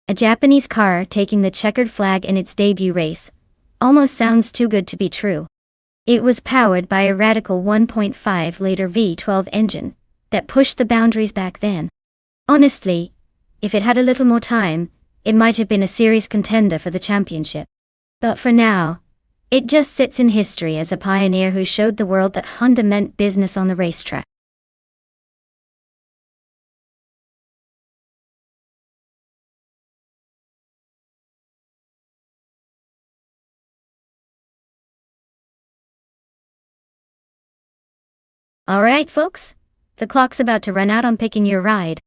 A Japanese car taking the checkered flag in its debut race. Almost sounds too good to be true. It was powered by a radical 1.5-liter V12 engine that pushed the boundaries back then. Honestly, if it had a little more time, it might have been a serious contender for the championship. But for now, it just sits in history as a pioneer who showed the world that Honda meant business on the racetrack. Alright folks, the clock's about to run out on picking your ride.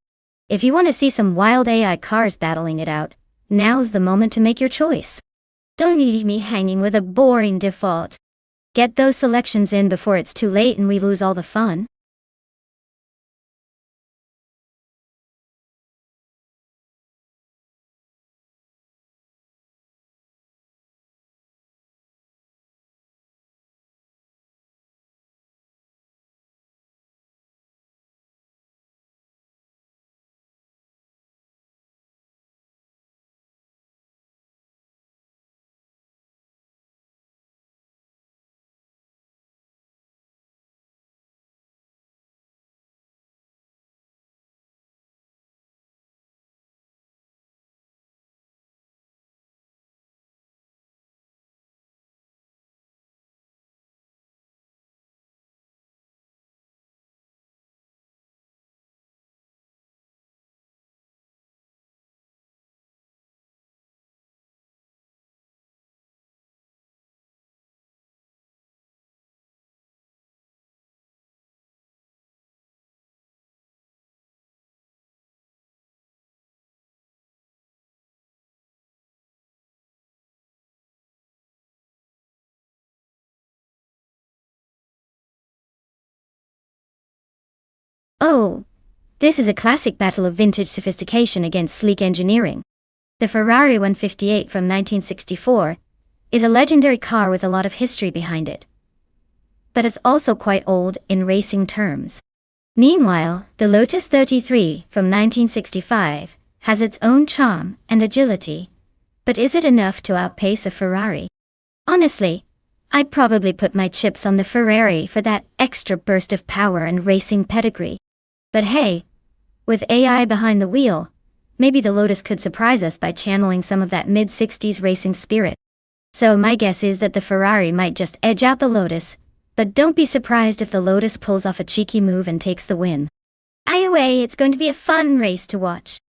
If you want to see some wild AI cars battling it out, now's the moment to make your choice. Don't leave me hanging with a boring default. Get those selections in before it's too late and we lose all the fun. Oh, this is a classic battle of vintage sophistication against sleek engineering. The Ferrari 158 from 1964 is a legendary car with a lot of history behind it. But it's also quite old in racing terms. Meanwhile, the Lotus 33 from 1965 has its own charm and agility. But is it enough to outpace a Ferrari? Honestly, I'd probably put my chips on the Ferrari for that extra burst of power and racing pedigree. But hey, with AI behind the wheel, maybe the Lotus could surprise us by channeling some of that mid-60s racing spirit. So my guess is that the Ferrari might just edge out the Lotus, but don't be surprised if the Lotus pulls off a cheeky move and takes the win. Either way, it's going to be a fun race to watch.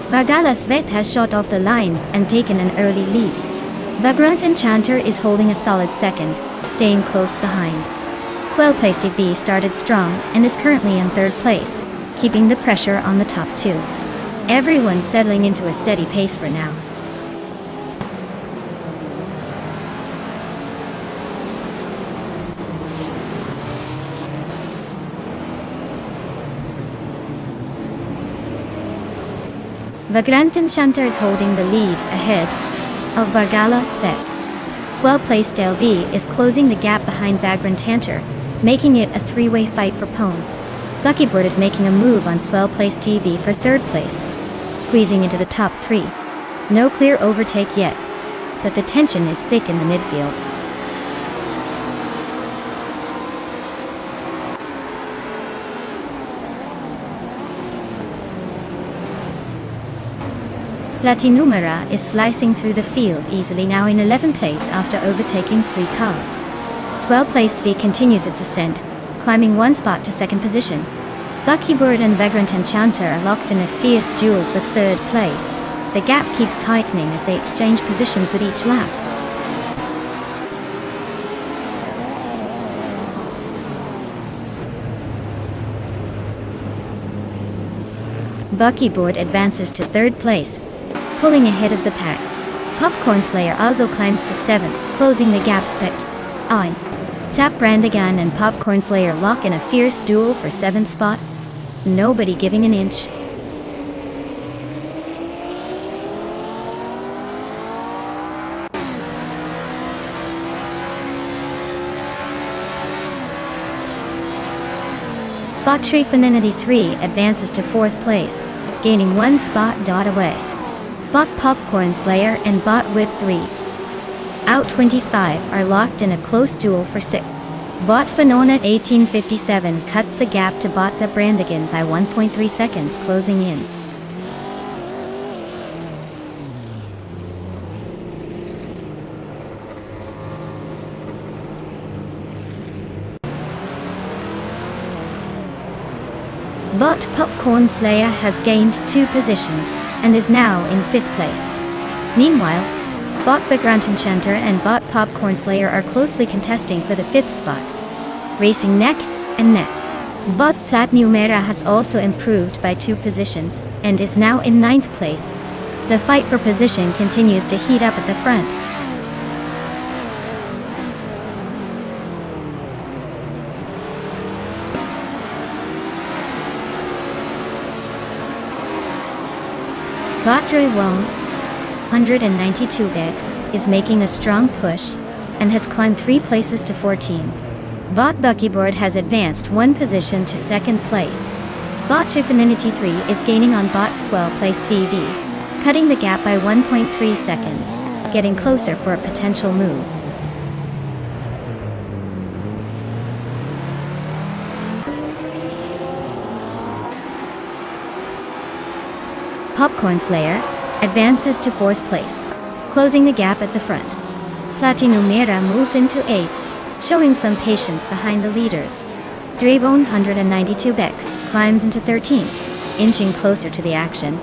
Vargala Svet has shot off the line and taken an early lead. Vagrant Enchanter is holding a solid second, staying close behind. Swell-placed TV started strong and is currently in third place, keeping the pressure on the top two. Everyone's settling into a steady pace for now. Vagrant Enchanter is holding the lead ahead of Vargala Svet. Swell-placed LV is closing the gap behind Vagrant Enchanter, making it a three-way fight for pole. Luckybird is making a move on Swell-placed TV for third place, squeezing into the top three. No clear overtake yet, but the tension is thick in the midfield. Platinumera is slicing through the field easily, now in 11th place after overtaking 3 cars. Swell-placed V continues its ascent, climbing 1 spot to 2nd position. Luckybird and Vagrant Enchanter are locked in a fierce duel for 3rd place. The gap keeps tightening as they exchange positions with each lap. Buckyboard advances to 3rd place, pulling ahead of the pack. Popcorn Slayer also climbs to 7th, closing the gap but Tap Brandigan and Popcorn Slayer lock in a fierce duel for 7th spot. Nobody giving an inch. Bot Trifinity 3 advances to 4th place, gaining 1 spot away. Bot Popcorn Slayer and Bot Whip 3 Out 25 are locked in a close duel for 6th. Bot Phenona 1857 cuts the gap to Bot Brandigan by 1.3 seconds, closing in. Bot Popcorn Slayer has gained 2 positions and is now in 5th place. Meanwhile, Bot Vagrant Enchanter and Bot Popcorn Slayer are closely contesting for the 5th spot, racing neck and neck. Bot Platinumera has also improved by 2 positions and is now in 9th place. The fight for position continues to heat up at the front. Botdre 192X is making a strong push and has climbed 3 places to 14. Bot Buckyboard has advanced 1 position to 2nd place. Bot Chifinity 3 is gaining on Bot Swell Place TV, cutting the gap by 1.3 seconds, getting closer for a potential move. Popcorn Slayer advances to 4th place, closing the gap at the front. Platinumera moves into 8th, showing some patience behind the leaders. Drabone 192X climbs into 13th, inching closer to the action.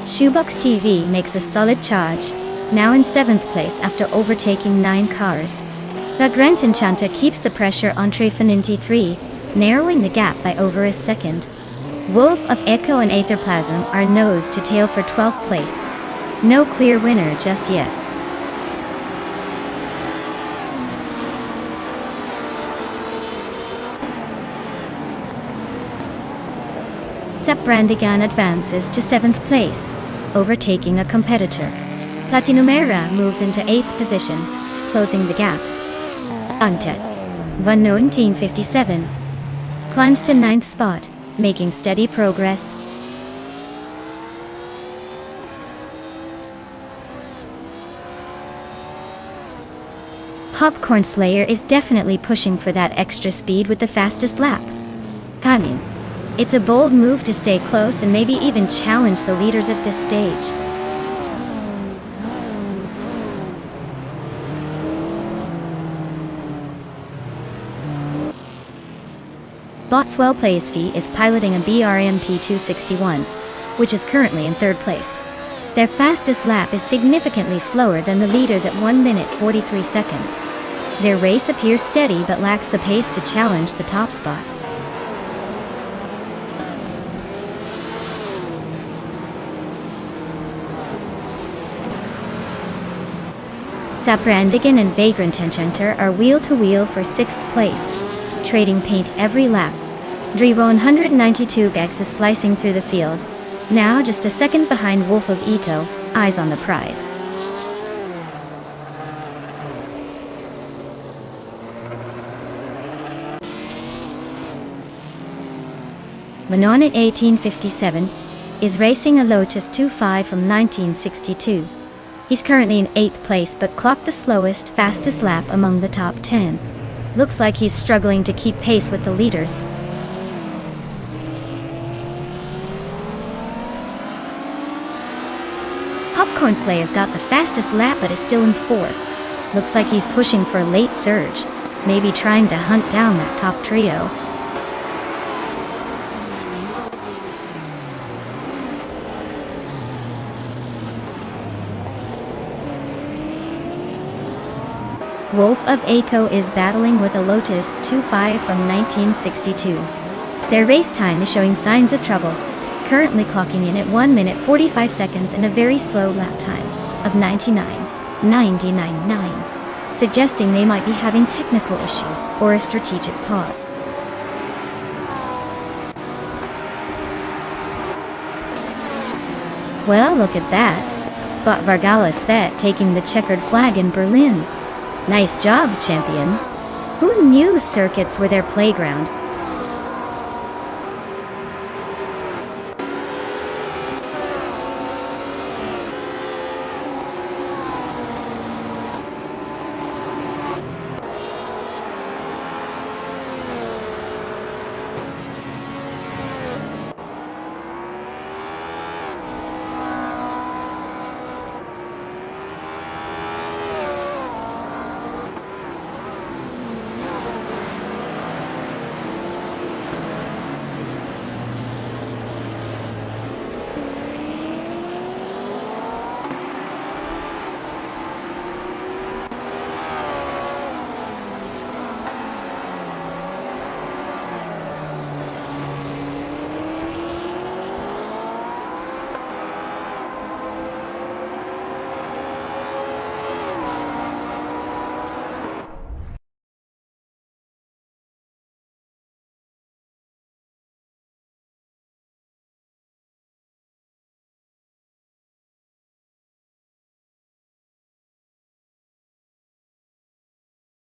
Shoebox TV makes a solid charge, now in 7th place after overtaking 9 cars. The Grand Enchanta keeps the pressure on Trefininti 3, narrowing the gap by over a second. Wolf of Echo and Aetherplasm are nose to tail for 12th place. No clear winner just yet. Zaprandigan advances to 7th place, overtaking a competitor. Platinumera moves into 8th position, closing the gap. Untet 1957 climbs to 9th spot, making steady progress. Popcorn Slayer is definitely pushing for that extra speed with the fastest lap. Kanin. It's a bold move to stay close and maybe even challenge the leaders at this stage. Botswell Playsfee is piloting a BRMP 261, which is currently in 3rd place. Their fastest lap is significantly slower than the leaders at 1 minute 43 seconds. Their race appears steady but lacks the pace to challenge the top spots. Zaprandigan and Vagrant Enchanter are wheel-to-wheel for 6th place, trading paint every lap. Drivo 192X is slicing through the field, now just a second behind Wolf of Eco, eyes on the prize. Manonet 1857 is racing a Lotus 2.5 from 1962. He's currently in 8th place but clocked the slowest, fastest lap among the top 10. Looks like he's struggling to keep pace with the leaders. Popcorn Slayer's got the fastest lap but is still in 4th. Looks like he's pushing for a late surge, maybe trying to hunt down that top trio. Wolf of Eco is battling with a Lotus 2.5 from 1962. Their race time is showing signs of trouble, currently clocking in at 1 minute 45 seconds and a very slow lap time of 99.9, suggesting they might be having technical issues or a strategic pause. Well, look at that. Bot Vargala Svet taking the checkered flag in Berlin. Nice job, champion. Who knew circuits were their playground?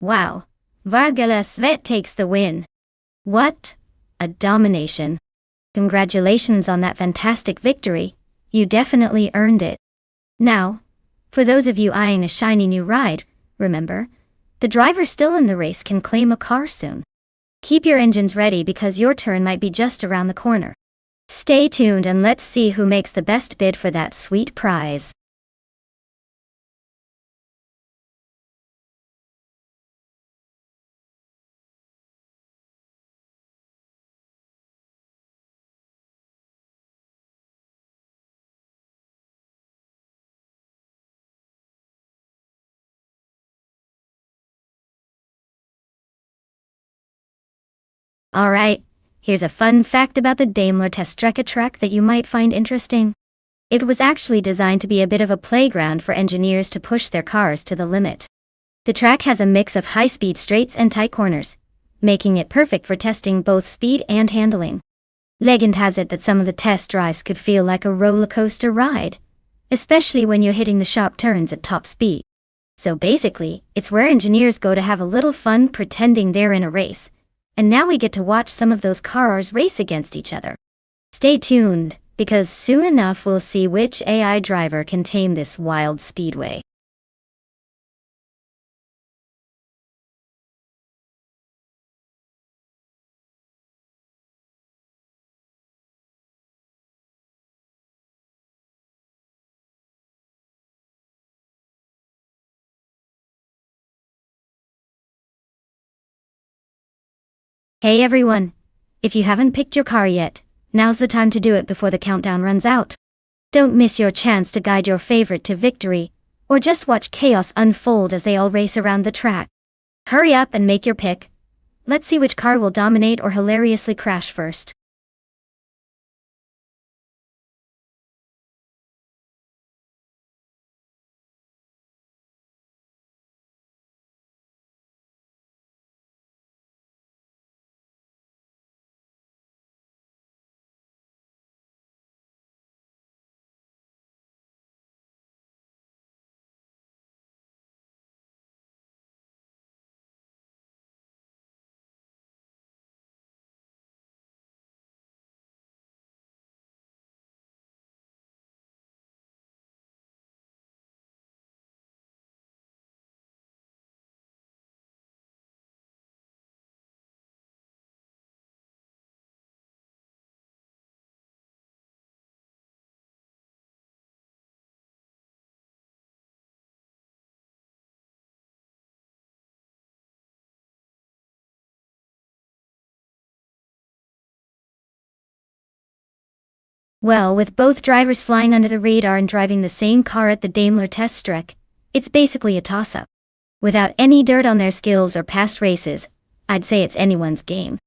Wow. Vargalasvet takes the win. What? A domination. Congratulations on that fantastic victory. You definitely earned it. Now, for those of you eyeing a shiny new ride, remember, the driver still in the race can claim a car soon. Keep your engines ready because your turn might be just around the corner. Stay tuned and let's see who makes the best bid for that sweet prize. Alright, here's a fun fact about the Daimler Teststrecke track that you might find interesting. It was actually designed to be a bit of a playground for engineers to push their cars to the limit. The track has a mix of high-speed straights and tight corners, making it perfect for testing both speed and handling. Legend has it that some of the test drives could feel like a roller coaster ride, especially when you're hitting the sharp turns at top speed. So basically, it's where engineers go to have a little fun pretending they're in a race. And now we get to watch some of those cars race against each other. Stay tuned, because soon enough we'll see which AI driver can tame this wild speedway. Hey everyone! If you haven't picked your car yet, now's the time to do it before the countdown runs out. Don't miss your chance to guide your favorite to victory, or just watch chaos unfold as they all race around the track. Hurry up and make your pick. Let's see which car will dominate or hilariously crash first. Well, with both drivers flying under the radar and driving the same car at the Daimler Teststrecke, it's basically a toss-up. Without any dirt on their skills or past races, I'd say it's anyone's game.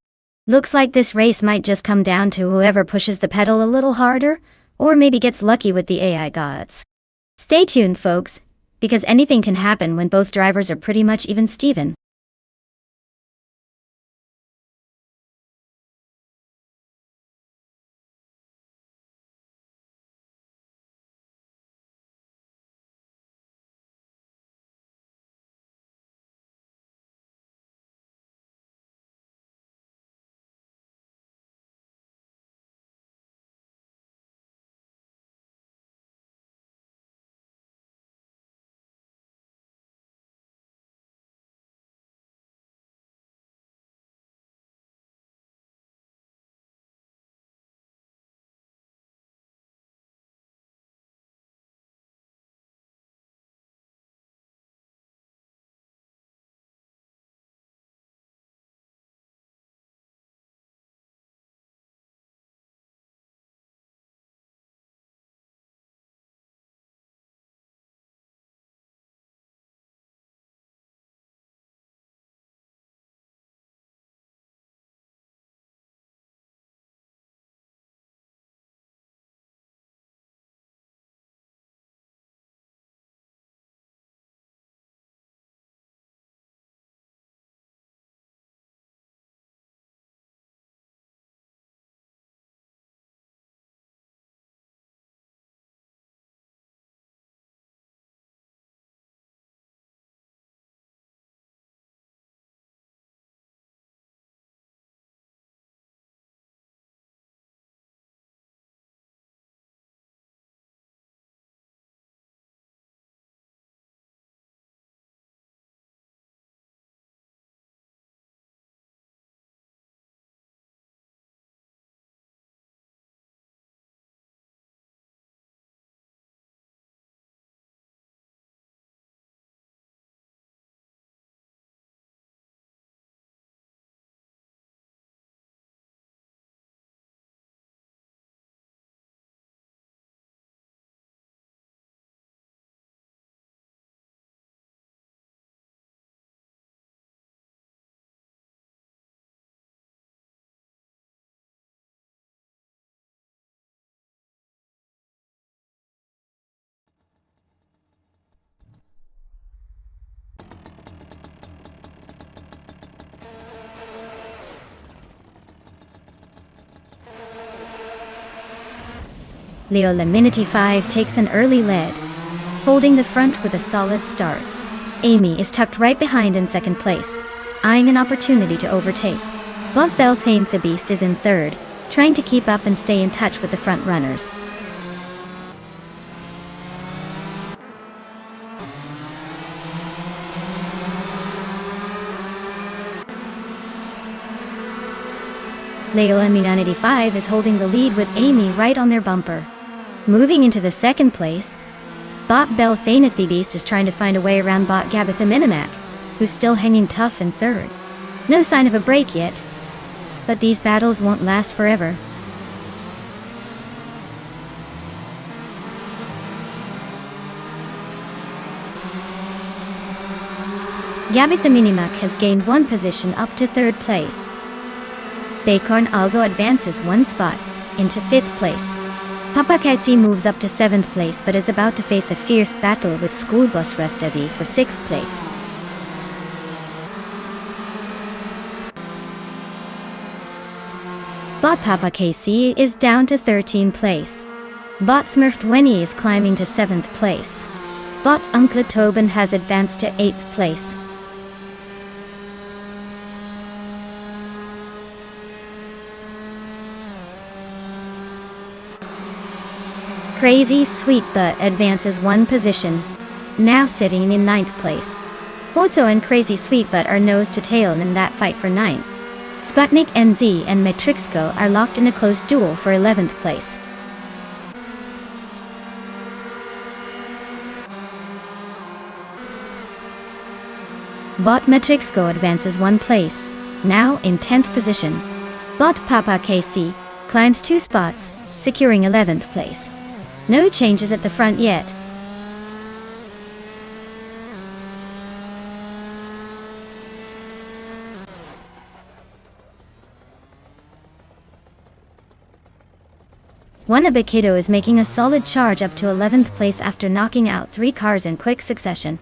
Looks like this race might just come down to whoever pushes the pedal a little harder, or maybe gets lucky with the AI gods. Stay tuned, folks, because anything can happen when both drivers are pretty much even Steven. Leo Laminity 5 takes an early lead, holding the front with a solid start. Amy is tucked right behind in second place, eyeing an opportunity to overtake. But Belthane the Beast is in third, trying to keep up and stay in touch with the front runners. Leo Laminity 5 is holding the lead with Amy right on their bumper. Moving into the second place, Bot Belthane the Beast is trying to find a way around Bot Gabitha Minimac, who's still hanging tough in third. No sign of a break yet, but these battles won't last forever. Gabitha Minimac has gained one position up to third place. Bacorn also advances one spot into fifth place. Papakatsi moves up to seventh place but is about to face a fierce battle with School Bus Restavi for sixth place. Bot Papakatsi is down to 13th place. Bot Smurf20 is climbing to 7th place. Bot Uncle Tobin has advanced to 8th place. Crazy Sweet Butt advances one position, now sitting in 9th place. Bozo and Crazy Sweet Butt are nose to tail in that fight for 9th. Sputnik NZ and Matrixco are locked in a close duel for 11th place. Bot Matrixco advances one place, now in 10th position. Bot Papa KC climbs 2 spots, securing 11th place. No changes at the front yet. Wannabe is making a solid charge up to 11th place after knocking out 3 cars in quick succession.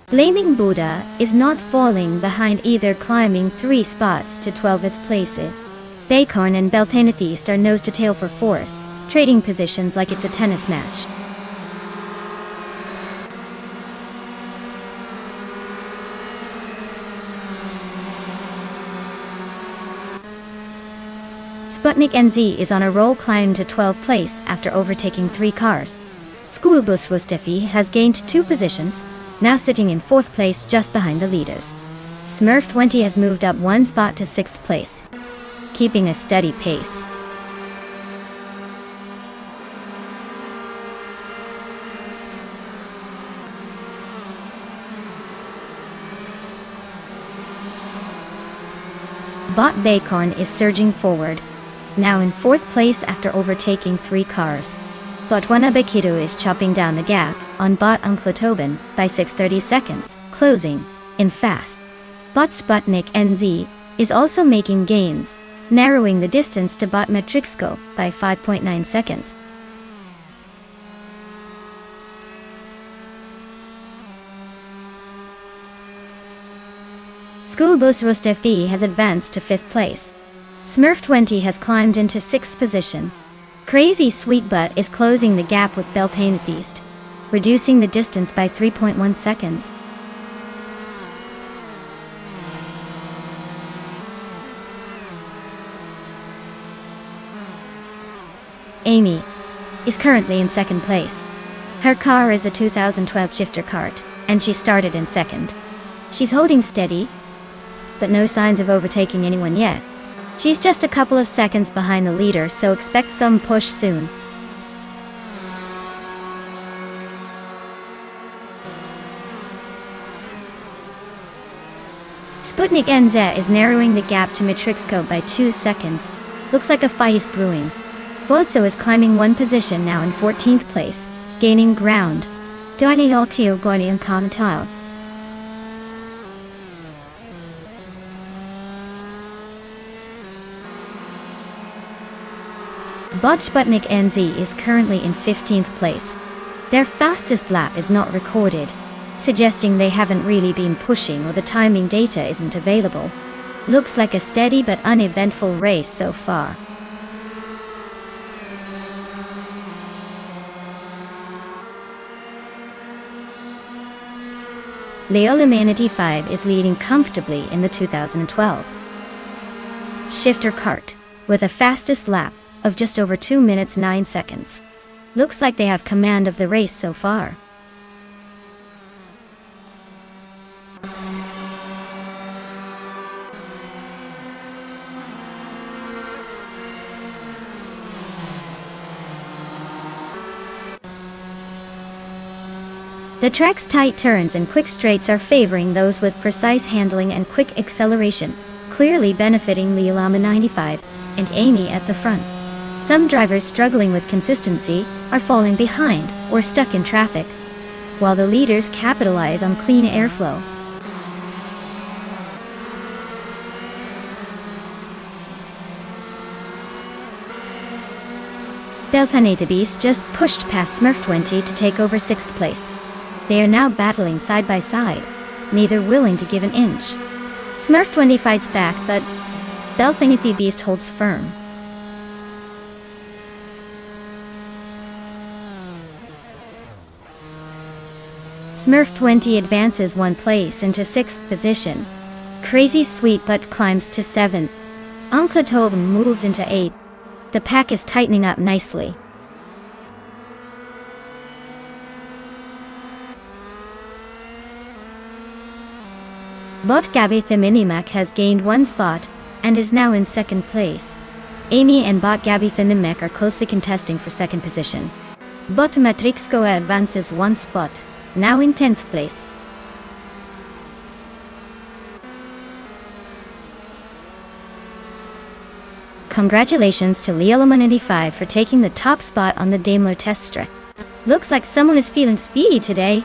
Flaming Buddha is not falling behind either, climbing 3 spots to 12th place. Bacorn and Belthane are nose to tail for 4th, trading positions like it's a tennis match. Sputnik NZ is on a roll, climbing to 12th place after overtaking 3 cars. Schoolbus Rostefi has gained 2 positions, now sitting in 4th place just behind the leaders. Smurf20 has moved up 1 spot to 6th place, keeping a steady pace. Bot Bacorn is surging forward, now in 4th place after overtaking 3 cars. Bot Wanabekido is chopping down the gap on Bot Uncle Tobin by 6/30 seconds, closing in fast. Bot Sputnik NZ is also making gains, narrowing the distance to Bot Matrixco by 5.9 seconds. Schoolbus Rostefi has advanced to 5th place. Smurf20 has climbed into 6th position. Crazy Sweet Butt is closing the gap with Belthane East, reducing the distance by 3.1 seconds. Amy is currently in 2nd place. Her car is a 2012 shifter cart, and she started in 2nd. She's holding steady, but no signs of overtaking anyone yet. She's just a couple of seconds behind the leader, so expect some push soon. Sputnik NZ is narrowing the gap to Matrixco by 2 seconds. Looks like a fight is brewing. Bozo is climbing 1 position, now in 14th place, gaining ground. Doini Altio Guardian Cometile. Bot Sputnik NZ is currently in 15th place. Their fastest lap is not recorded, suggesting they haven't really been pushing or the timing data isn't available. Looks like a steady but uneventful race so far. Leola 95 is leading comfortably in the 2012 shifter kart, with a fastest lap of just over 2 minutes 9 seconds. Looks like they have command of the race so far. The track's tight turns and quick straights are favoring those with precise handling and quick acceleration, clearly benefiting Leola 95 and Amy at the front. Some drivers struggling with consistency are falling behind or stuck in traffic, while the leaders capitalize on clean airflow. Beast just pushed past Smurf 20 to take over 6th place. They are now battling side by side, neither willing to give an inch. Smurf 20 fights back, but Beast holds firm. Smurf 20 advances 1 place into 6th position. Crazy Sweet Butt climbs to 7th. Uncle Tobin moves into 8th. The pack is tightening up nicely. Bot Gabby Thiminimac has gained 1 spot and is now in 2nd place. Amy and Bot Gabby Thiminimac are closely contesting for 2nd position. Bot Matrixco advances 1 spot, now in 10th place. Congratulations to Leola 95 for taking the top spot on the Daimler test track. Looks like someone is feeling speedy today.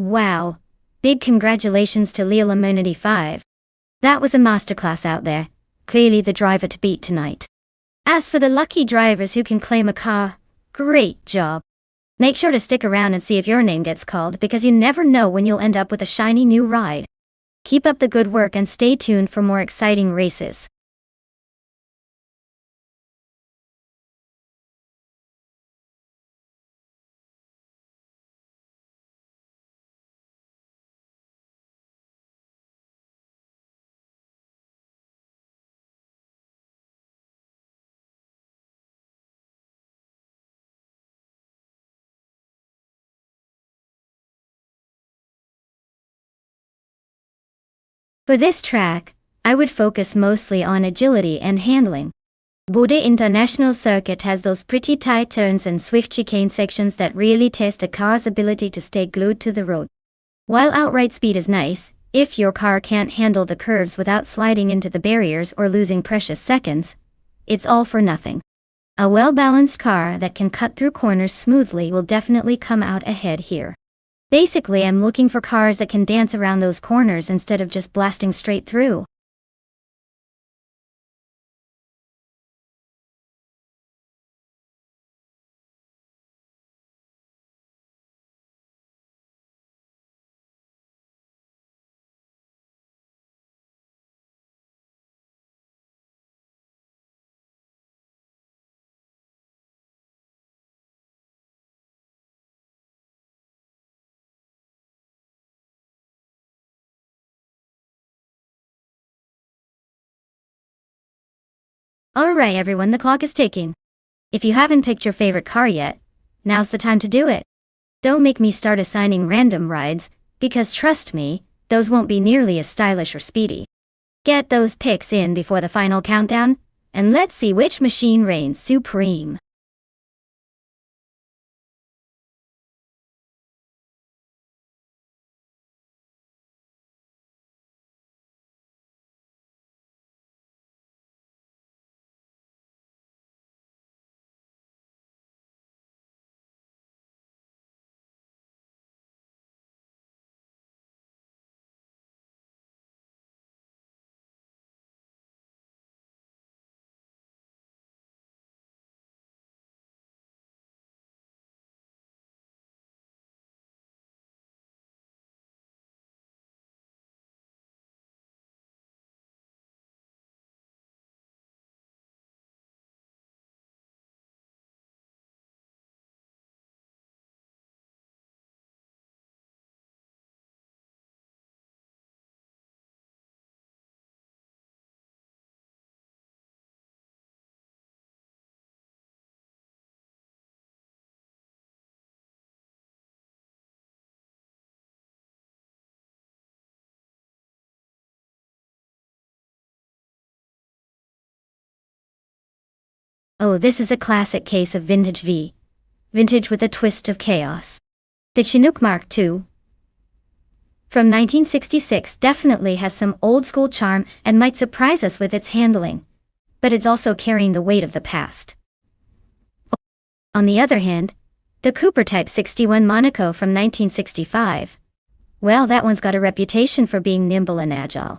Wow. Big congratulations to Leola 95. That was a masterclass out there. Clearly the driver to beat tonight. As for the lucky drivers who can claim a car, great job. Make sure to stick around and see if your name gets called, because you never know when you'll end up with a shiny new ride. Keep up the good work and stay tuned for more exciting races. For this track, I would focus mostly on agility and handling. Bode International Circuit has those pretty tight turns and swift chicane sections that really test a car's ability to stay glued to the road. While outright speed is nice, If your car can't handle the curves without sliding into the barriers or losing precious seconds, it's all for nothing. A well-balanced car that can cut through corners smoothly will definitely come out ahead here. Basically, I'm looking for cars that can dance around those corners instead of just blasting straight through. Alright everyone, the clock is ticking. If you haven't picked your favorite car yet, now's the time to do it. Don't make me start assigning random rides, because trust me, those won't be nearly as stylish or speedy. Get those picks in before the final countdown, and let's see which machine reigns supreme. Oh, this is a classic case of vintage with a twist of chaos. The Chinook Mark II from 1966 definitely has some old-school charm and might surprise us with its handling, but it's also carrying the weight of the past. On the other hand, the Cooper Type 61 Monaco from 1965, well, that one's got a reputation for being nimble and agile.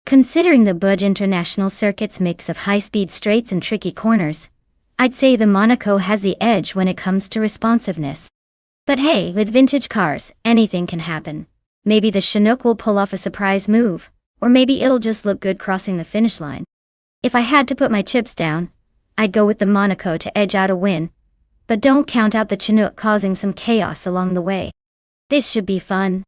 Considering the Budge International Circuit's mix of high-speed straights and tricky corners, I'd say the Monaco has the edge when it comes to responsiveness. But hey, with vintage cars, anything can happen. Maybe the Chinook will pull off a surprise move, or maybe it'll just look good crossing the finish line. If I had to put my chips down, I'd go with the Monaco to edge out a win, but don't count out the Chinook causing some chaos along the way. This should be fun.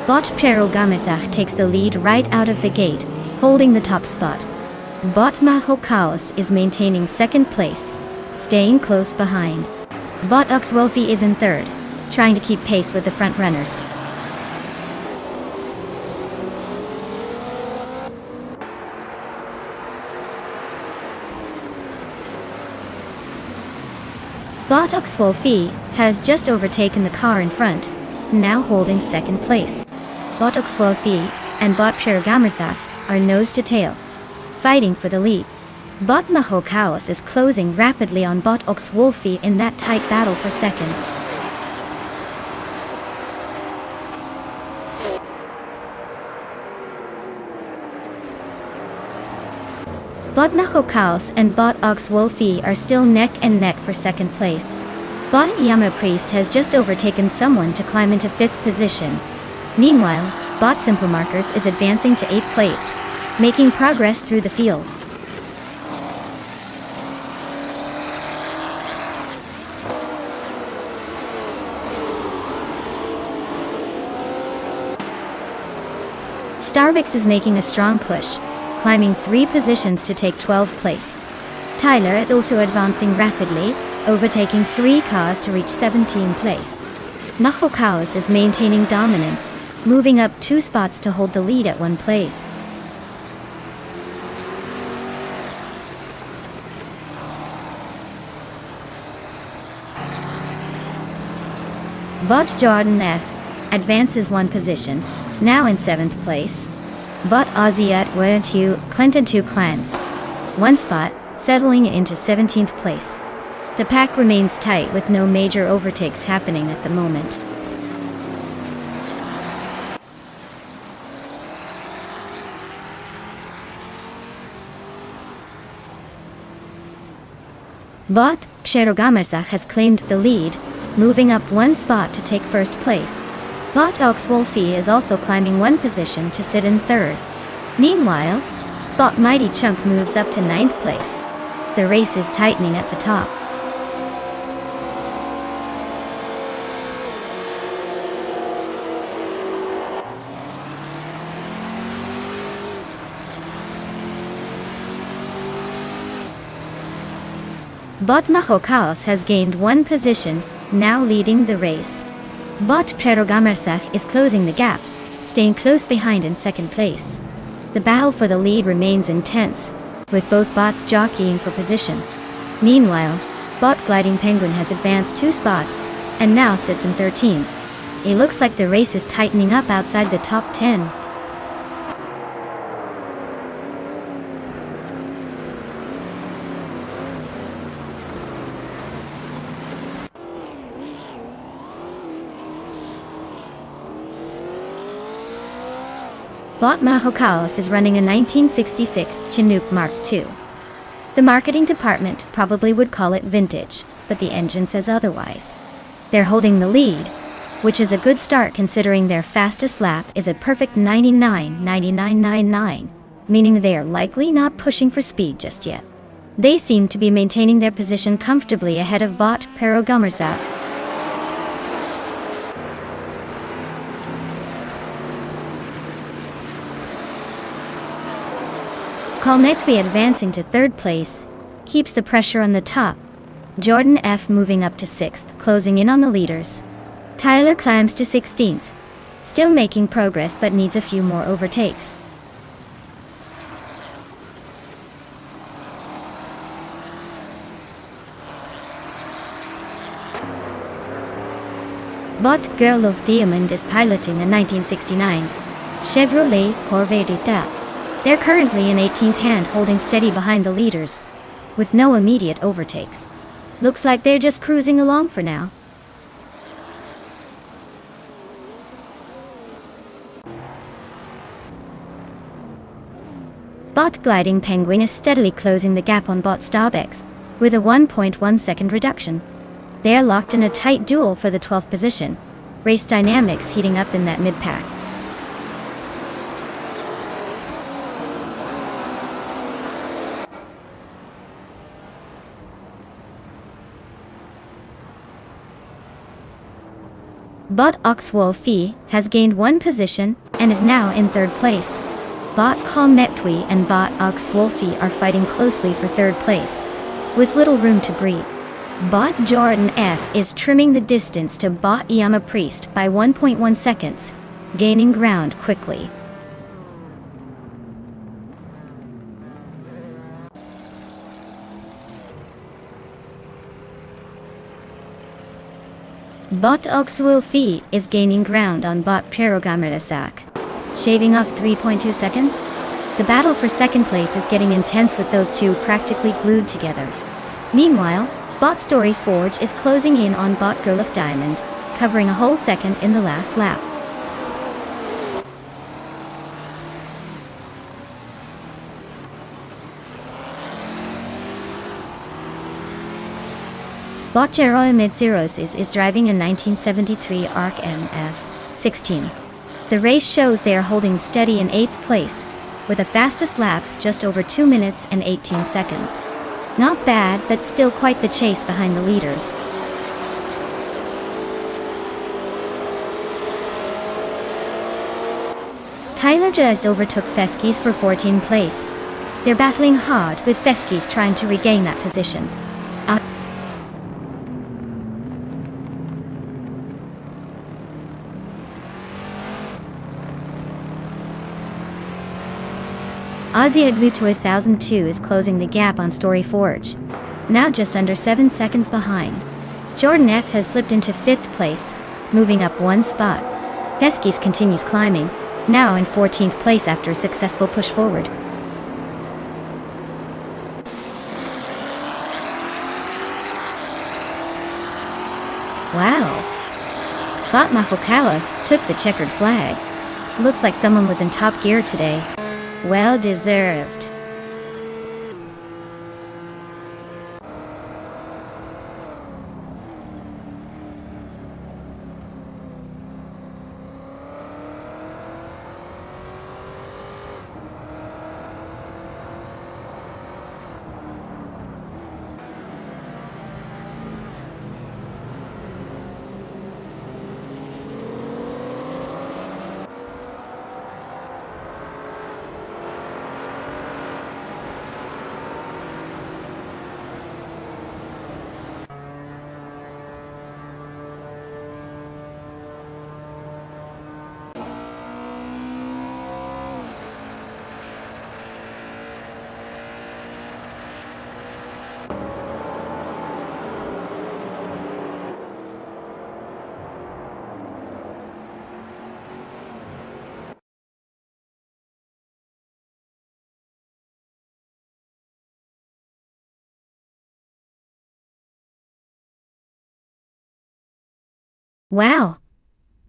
Bot Przerogamizach takes the lead right out of the gate, holding the top spot. Bot Mahokaos is maintaining second place, staying close behind. Bot Oxwolfie is in third, trying to keep pace with the front runners. Bot Oxwolfie has just overtaken the car in front, now holding second place. Bot Oxwolfie and Bot Przerogamizach are nose to tail, fighting for the lead. Bot Mahokaos is closing rapidly on Bot Oxwolfie in that tight battle for second. Bot Mahokaos and Bot Oxwolfie are still neck and neck for second place. Bot Yama Priest has just overtaken someone to climb into 5th position. Meanwhile, Bot Simple Markers is advancing to 8th place, making progress through the field. Starvix is making a strong push, climbing 3 positions to take 12th place. Tyler is also advancing rapidly, overtaking 3 cars to reach 17th place. Mahokaos is maintaining dominance, moving up 2 spots to hold the lead at 1 place. Bot Jordan F advances 1 position, now in 7th place. Bot Ozzy at Where 2, Clinton 2 climbs 1 spot, settling into 17th place. The pack remains tight with no major overtakes happening at the moment. Bot Przerogamizach has claimed the lead, moving up 1 spot to take 1st place. Bot Oxwolfie is also climbing 1 position to sit in 3rd. Meanwhile, Bot Mighty Chunk moves up to 9th place. The race is tightening at the top. Bot Mahokaos has gained 1 position, now leading the race. Bot Przerogamizach is closing the gap, staying close behind in 2nd place. The battle for the lead remains intense, with both bots jockeying for position. Meanwhile, Bot Gliding Penguin has advanced 2 spots, and now sits in 13th. It looks like the race is tightening up outside the top 10. Bot Mahokaos is running a 1966 Chinook Mark II. The marketing department probably would call it vintage, but the engine says otherwise. They're holding the lead, which is a good start considering their fastest lap is a perfect 99.9999, meaning they are likely not pushing for speed just yet. They seem to be maintaining their position comfortably ahead of Bot Przerogamizach. Kalnetwi advancing to 3rd place, keeps the pressure on the top. Jordan F moving up to 6th, closing in on the leaders. Tyler climbs to 16th, still making progress but needs a few more overtakes. Bot Girl of Diamond is piloting a 1969 Chevrolet Corvette d'État. They're currently in 18th hand, holding steady behind the leaders, with no immediate overtakes. Looks like they're just cruising along for now. Bot Gliding Penguin is steadily closing the gap on Bot Starbex, with a 1.1 second reduction. They are locked in a tight duel for the 12th position, race dynamics heating up in that mid-pack. Bot Oxwolfie has gained one position and is now in third place. Bot Calmetwi and Bot Oxwolfie are fighting closely for third place, with little room to breathe. Bot Jordan F is trimming the distance to Bot Yama Priest by 1.1 seconds, gaining ground quickly. Bot Oxwolfie is gaining ground on Bot Pierogamarasak, shaving off 3.2 seconds. The battle for second place is getting intense with those two practically glued together. Meanwhile, Bot Story Forge is closing in on Bot Girl of Diamond, covering a whole second in the last lap. Bot Jeroen Midzeros is driving a 1973 ARC MF-16. The race shows they are holding steady in 8th place, with a fastest lap just over 2 minutes and 18 seconds. Not bad, but still quite the chase behind the leaders. Tyler just overtook Feskis for 14th place. They're battling hard, with Feskis trying to regain that position. Ozzy Adluto 1002 is closing the gap on Story Forge, now just under 7 seconds behind. Jordan F has slipped into 5th place, moving up 1 spot. Feskis continues climbing, now in 14th place after a successful push forward. Wow! Bot Mahokalas took the checkered flag. Looks like someone was in top gear today. Well deserved. Wow!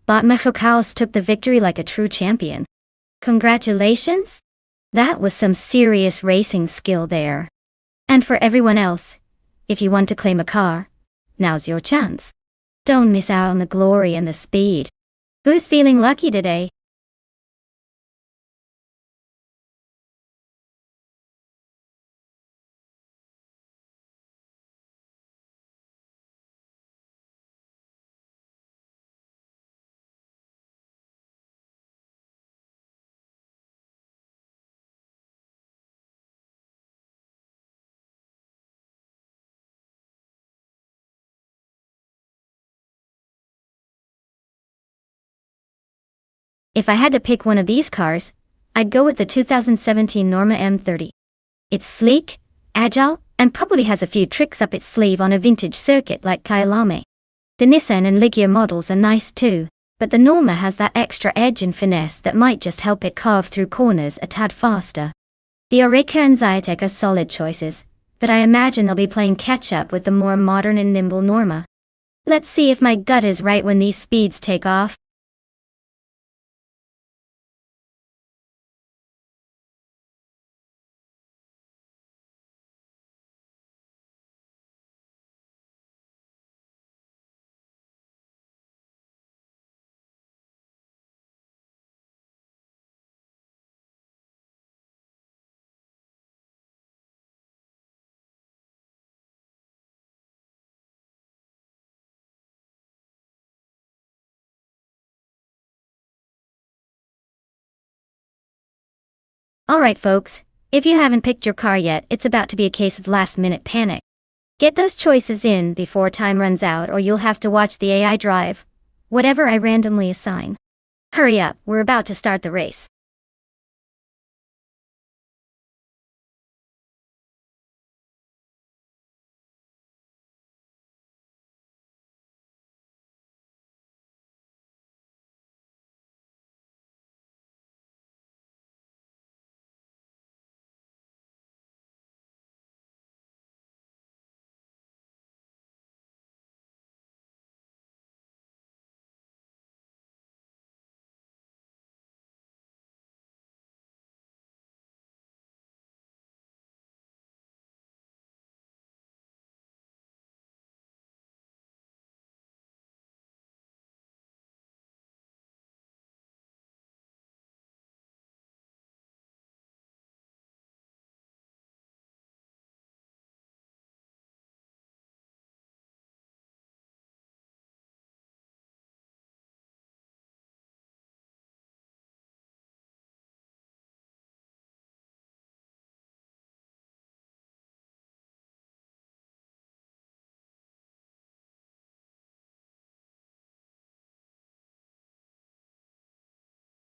Bot Mahokalas took the victory like a true champion. Congratulations! That was some serious racing skill there. And for everyone else, if you want to claim a car, now's your chance. Don't miss out on the glory and the speed. Who's feeling lucky today? If I had to pick one of these cars, I'd go with the 2017 Norma M30. It's sleek, agile, and probably has a few tricks up its sleeve on a vintage circuit like Kyalame. The Nissan and Ligia models are nice too, but the Norma has that extra edge and finesse that might just help it carve through corners a tad faster. The Oreca and Zytek are solid choices, but I imagine they'll be playing catch-up with the more modern and nimble Norma. Let's see if my gut is right when these speeds take off. Alright folks, if you haven't picked your car yet, it's about to be a case of last-minute panic. Get those choices in before time runs out or you'll have to watch the AI drive whatever I randomly assign. Hurry up, we're about to start the race.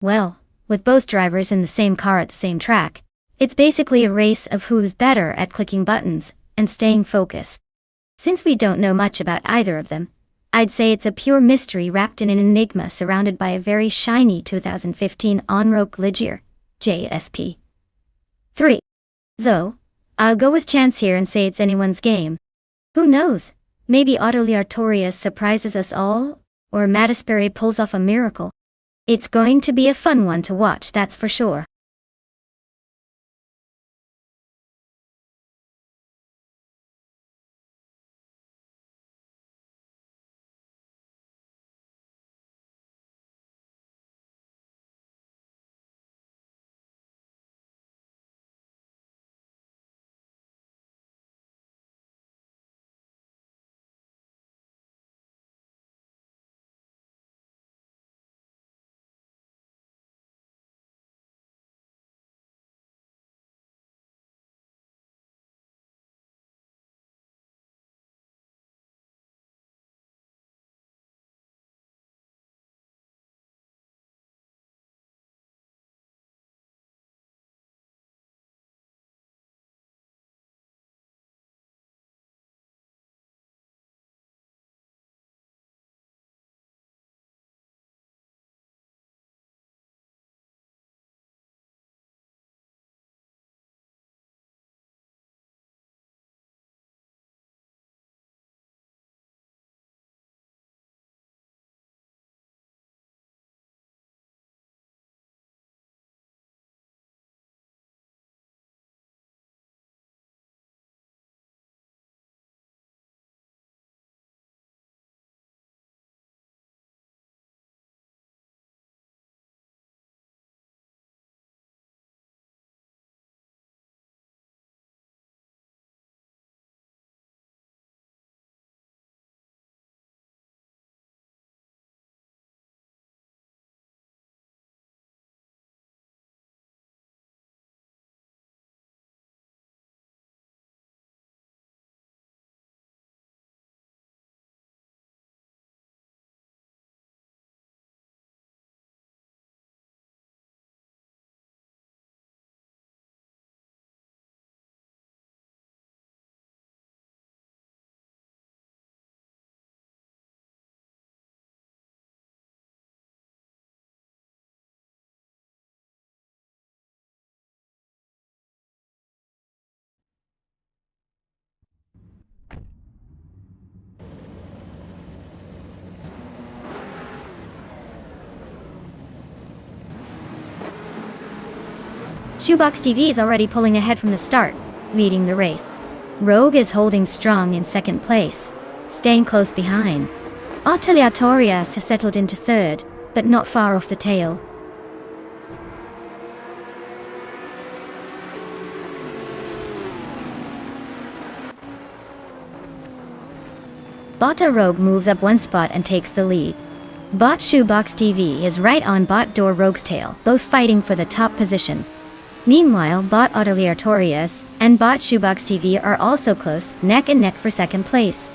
Well, with both drivers in the same car at the same track, it's basically a race of who's better at clicking buttons and staying focused. Since we don't know much about either of them, I'd say it's a pure mystery wrapped in an enigma surrounded by a very shiny 2015 on-road Ligier JSP 3. So, I'll go with chance here and say it's anyone's game. Who knows? Maybe Autoliartorius surprises us all, or Mattisbury pulls off a miracle. It's going to be a fun one to watch, that's for sure. Shoebox TV is already pulling ahead from the start, leading the race. Rogue is holding strong in second place, staying close behind. Autoliartorius has settled into third, but not far off the tail. Bota Rogue moves up one spot and takes the lead. Bot Shoebox TV is right on Bot Door Rogue's tail, both fighting for the top position. Meanwhile, bot Autoliartorius and bot Shoebox TV are also close, neck and neck for second place.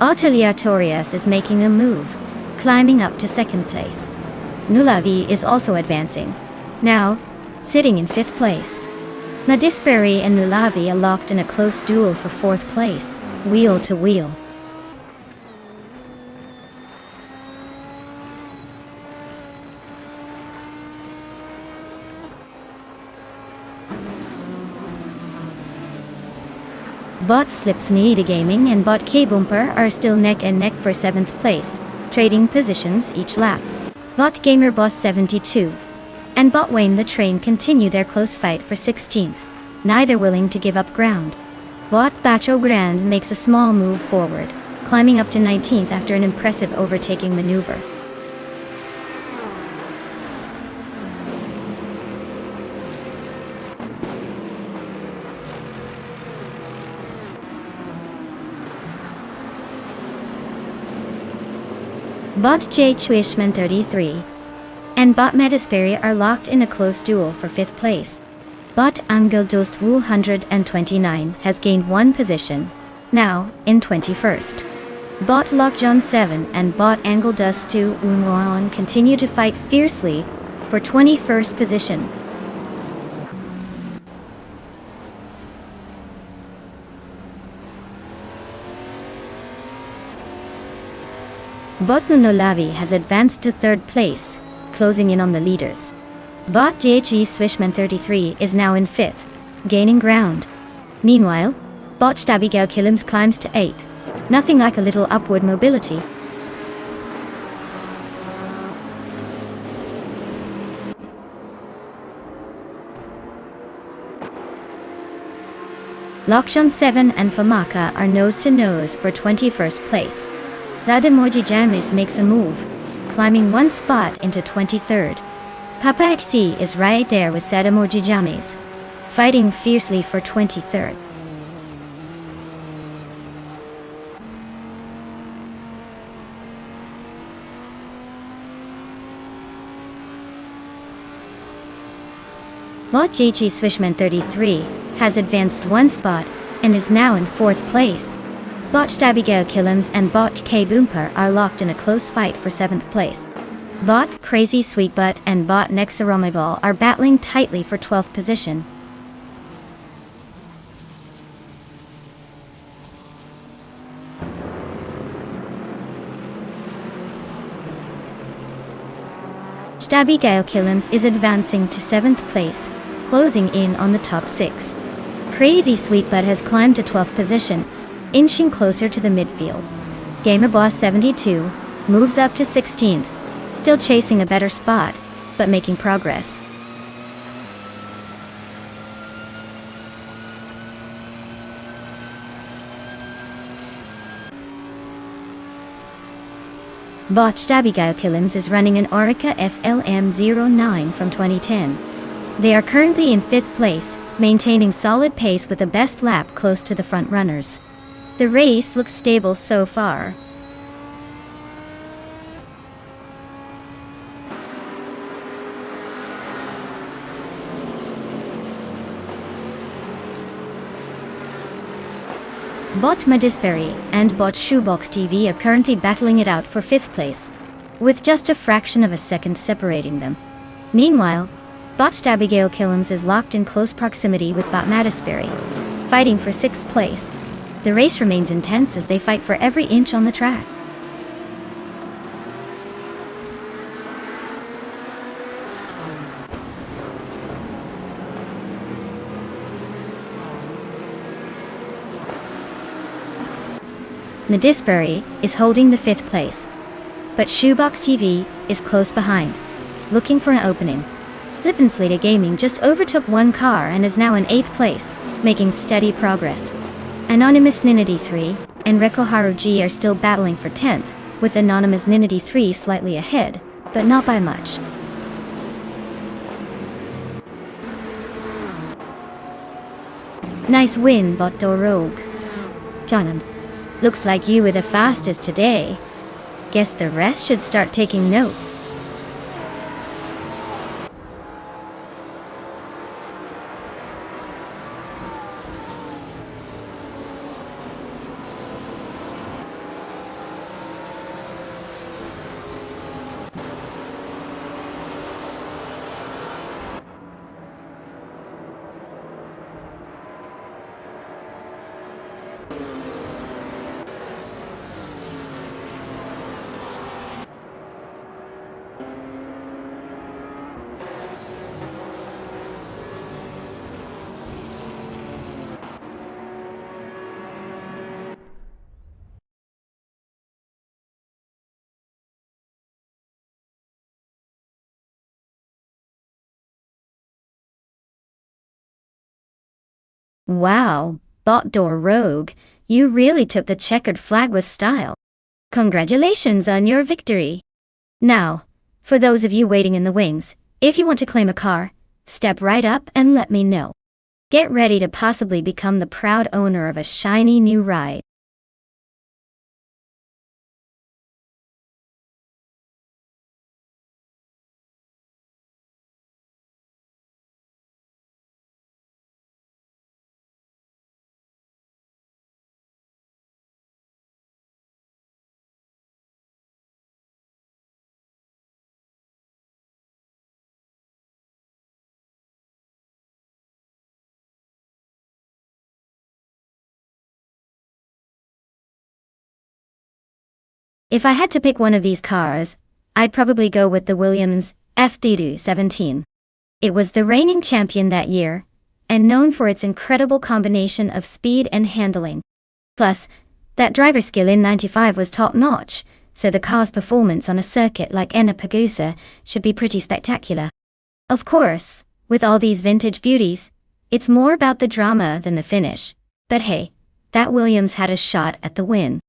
Autoliartorius is making a move, climbing up to second place. Nulavi is also advancing, now sitting in fifth place. Nadisperi and Nulavi are locked in a close duel for fourth place, wheel to wheel. Bot Slips Nida Gaming and bot K-Bumper are still neck and neck for 7th place, trading positions each lap. Bot Gamer Boss 72 and bot Wayne the Train continue their close fight for 16th, neither willing to give up ground. Bot Bacho Grand makes a small move forward, climbing up to 19th after an impressive overtaking maneuver. Bot J Twishman 33 and bot Metasphere are locked in a close duel for 5th place. Bot Angel Dost Wu 129 has gained 1 position, now in 21st. Bot Lockjohn 7 and bot Angel Dust 2 Unwan continue to fight fiercely for 21st position. Bot Nunolavi has advanced to 3rd place, closing in on the leaders. Bot JHE Swishman 33 is now in 5th, gaining ground. Meanwhile, bot Stabigel Kilims climbs to 8th, nothing like a little upward mobility. Lokshon 7 and Famaka are nose to nose for 21st place. Zadamoji Jamis makes a move, climbing 1 spot into 23rd. Papa XC is right there with Zadamoji Jamis, fighting fiercely for 23rd. Bot JG Swishman 33 has advanced 1 spot and is now in 4th place. Bot Stabigel Killams and bot K Boomper are locked in a close fight for 7th place. Bot Crazy Sweetbutt and bot Nexaromival are battling tightly for 12th position. Stabigel Killams is advancing to 7th place, closing in on the top 6. Crazy Sweetbutt has climbed to 12th position, inching closer to the midfield. Gamer Boss 72 moves up to 16th, still chasing a better spot, but making progress. Bot Stabigel Killams is running an Orica FLM09 from 2010. They are currently in 5th place, maintaining solid pace with a best lap close to the front runners. The race looks stable so far. Bot Madisberry and bot Shoebox TV are currently battling it out for 5th place, with just a fraction of a second separating them. Meanwhile, bot Stabigel Killams is locked in close proximity with bot Madisberry, fighting for 6th place. The race remains intense as they fight for every inch on the track. Nadisbury is holding the 5th place, but Shoebox TV is close behind, looking for an opening. Zippensleda Gaming just overtook 1 car and is now in 8th place, making steady progress. Anonymous Ninity 3 and Rekoharu G are still battling for 10th, with Anonymous Ninity 3 slightly ahead, but not by much. Nice win, bot Dorogue. Jonand. Looks like you were the fastest today. Guess the rest should start taking notes. Wow, Botdoor Rogue, you really took the checkered flag with style. Congratulations on your victory. Now, for those of you waiting in the wings, if you want to claim a car, step right up and let me know. Get ready to possibly become the proud owner of a shiny new ride. If I had to pick one of these cars, I'd probably go with the Williams FD17. It was the reigning champion that year, and known for its incredible combination of speed and handling. Plus, that driver skill in 95 was top-notch, so the car's performance on a circuit like Enna should be pretty spectacular. Of course, with all these vintage beauties, it's more about the drama than the finish. But hey, that Williams had a shot at the win.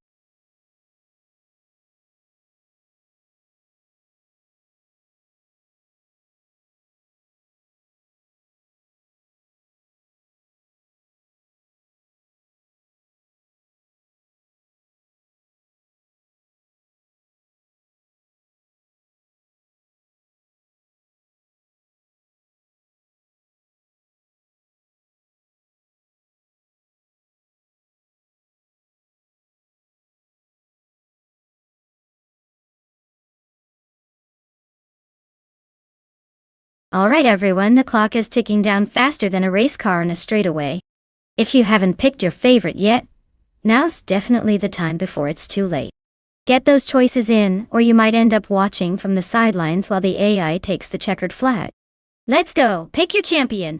Alright everyone, the clock is ticking down faster than a race car on a straightaway. If you haven't picked your favorite yet, now's definitely the time before it's too late. Get those choices in, or you might end up watching from the sidelines while the AI takes the checkered flag. Let's go, pick your champion!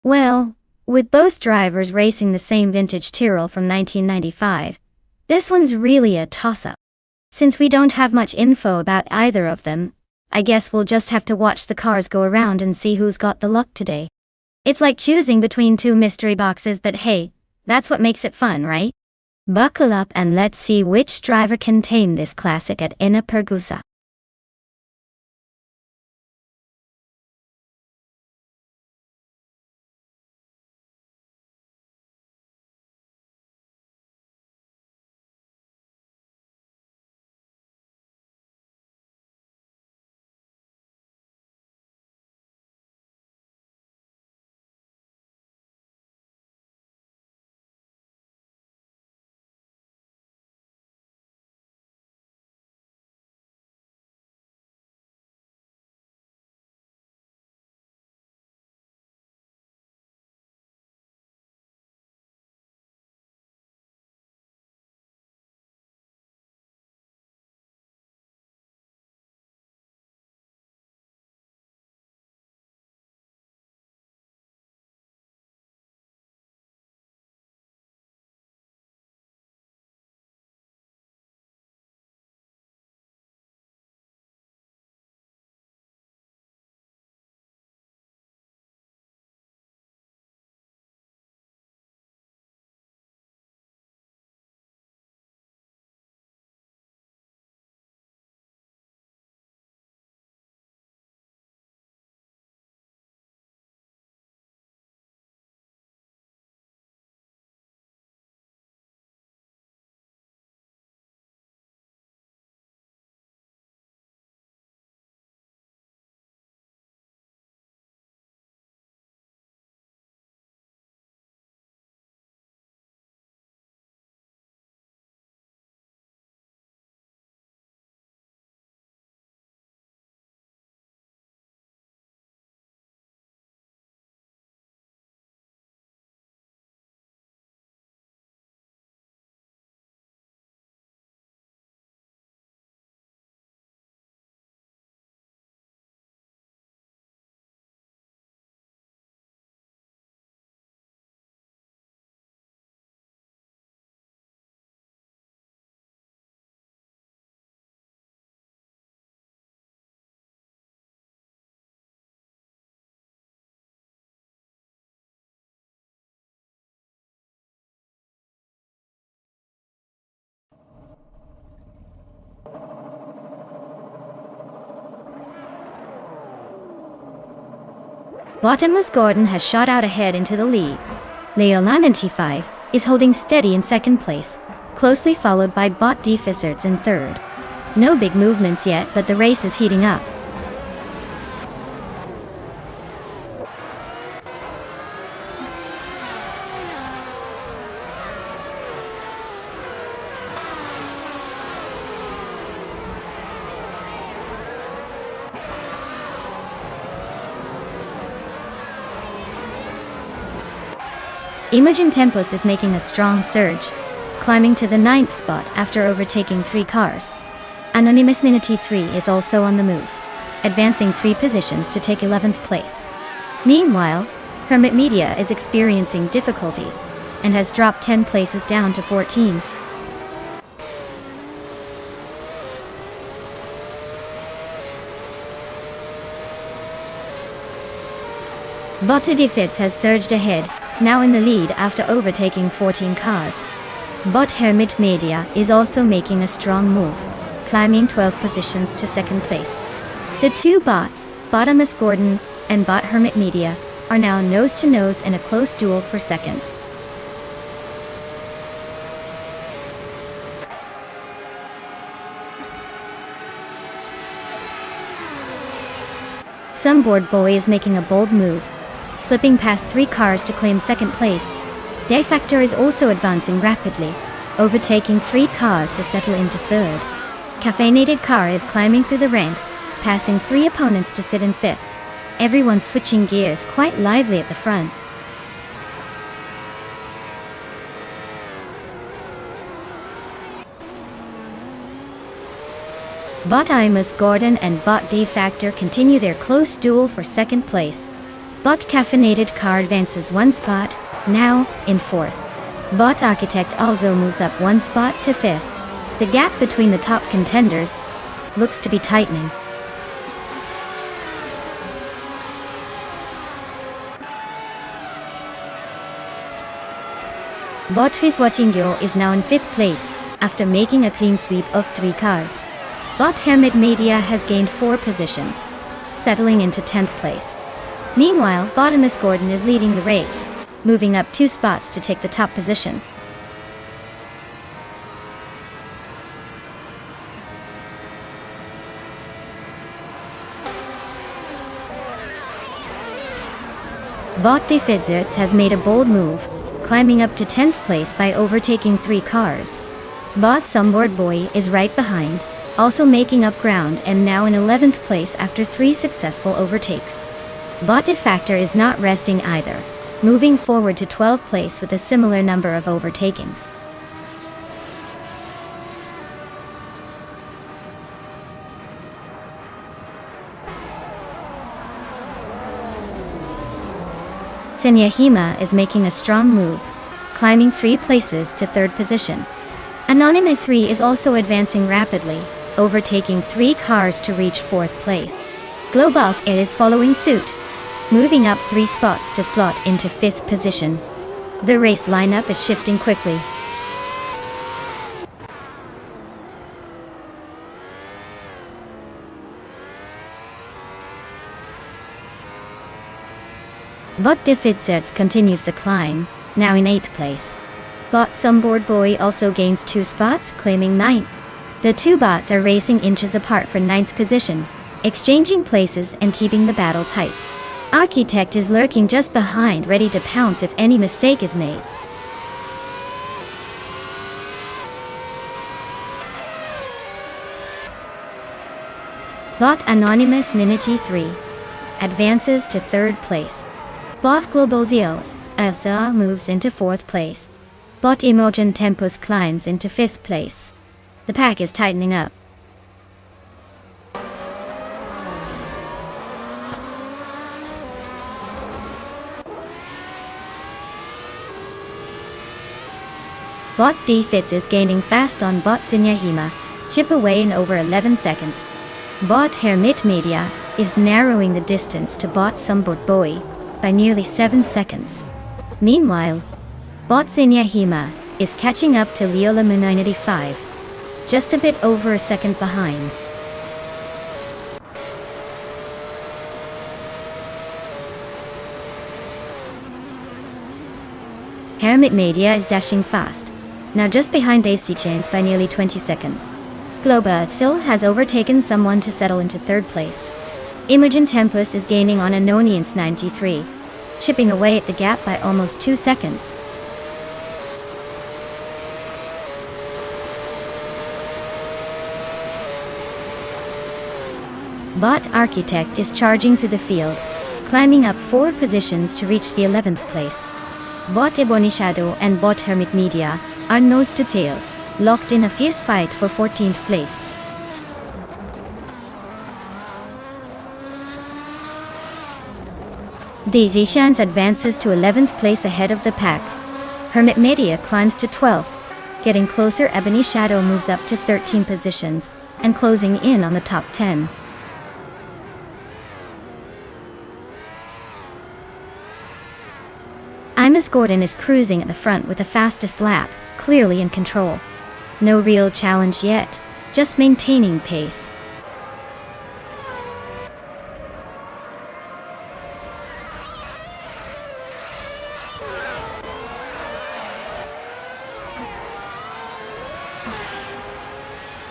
Well, with both drivers racing the same vintage Tyrrell from 1995, this one's really a toss-up. Since we don't have much info about either of them, I guess we'll just have to watch the cars go around and see who's got the luck today. It's like choosing between two mystery boxes, but hey, that's what makes it fun, right? Buckle up and let's see which driver can tame this classic at Enna. Bottomless Gordon has shot out ahead into the lead. Leola 95 is holding steady in second place, closely followed by Bot Deficits in third. No big movements yet, but the race is heating up. Imogen Tempus is making a strong surge, climbing to the 9th spot after overtaking 3 cars. Anonymous Ninety 3 is also on the move, advancing 3 positions to take 11th place. Meanwhile, Hermit Media is experiencing difficulties and has dropped 10 places down to 14. Botte Defits has surged ahead, now in the lead after overtaking 14 cars. Bot Hermit Media is also making a strong move, climbing 12 positions to 2nd place. The 2 bots, Bottomless Gordon and Bot Hermit Media, are now nose to nose in a close duel for 2nd. Sunboard Boy is making a bold move, slipping past 3 cars to claim 2nd place. Defactor is also advancing rapidly, overtaking 3 cars to settle into 3rd. Caffeinated Car is climbing through the ranks, passing 3 opponents to sit in 5th. Everyone's switching gears quite lively at the front. Bot Imus Gordon and Bot Defactor continue their close duel for 2nd place. Bot Caffeinated Car advances 1 spot, now in 4th. Bot Architect also moves up 1 spot to 5th. The gap between the top contenders looks to be tightening. Bot Fiswatingyo is now in 5th place after making a clean sweep of 3 cars. Bot Hermit Media has gained 4 positions, settling into 10th place. Meanwhile, Bottomless Gordon is leading the race, moving up 2 spots to take the top position. Bot Defizerts has made a bold move, climbing up to 10th place by overtaking 3 cars. Bot Sunboard Boy is right behind, also making up ground and now in 11th place after 3 successful overtakes. Bot Defactor is not resting either, moving forward to 12th place with a similar number of overtakings. Tsunyahima is making a strong move, climbing 3 places to 3rd position. Anonymous 3 is also advancing rapidly, overtaking 3 cars to reach 4th place. Globals Air is following suit, moving up 3 spots to slot into 5th position. The race lineup is shifting quickly. Bot Defizerts continues the climb, now in 8th place. Bot Sunboard Boy also gains 2 spots, claiming 9th. The 2 bots are racing inches apart for 9th position, exchanging places and keeping the battle tight. Architect is lurking just behind, ready to pounce if any mistake is made. Bot Anonymous Ninity 3 advances to 3rd place. Bot Global Zeals Elsa moves into 4th place. Bot Imogen Tempus climbs into 5th place. The pack is tightening up. Bot Defits is gaining fast on Bot Tsunyahima, chip away in over 11 seconds. Bot Hermit Media is narrowing the distance to Bot Sunboard Boy by nearly 7 seconds. Meanwhile, Bot Tsunyahima is catching up to Leola 95, just a bit over a second behind. Hermit Media is dashing fast, now just behind AC Chains by nearly 20 seconds. Globa still has overtaken someone to settle into third place. Imogen Tempus is gaining on Anonians 93, chipping away at the gap by almost 2 seconds. Bot Architect is charging through the field, climbing up 4 positions to reach the 11th place. Bot Ebony Shadow and Bot Hermit Media are nose to tail, locked in a fierce fight for 14th place. Daisy Shans advances to 11th place ahead of the pack. Hermit Media climbs to 12th. Getting closer, Ebony Shadow moves up to 13 positions and closing in on the top 10. Imus Gordon is cruising at the front with the fastest lap, clearly in control. No real challenge yet, just maintaining pace.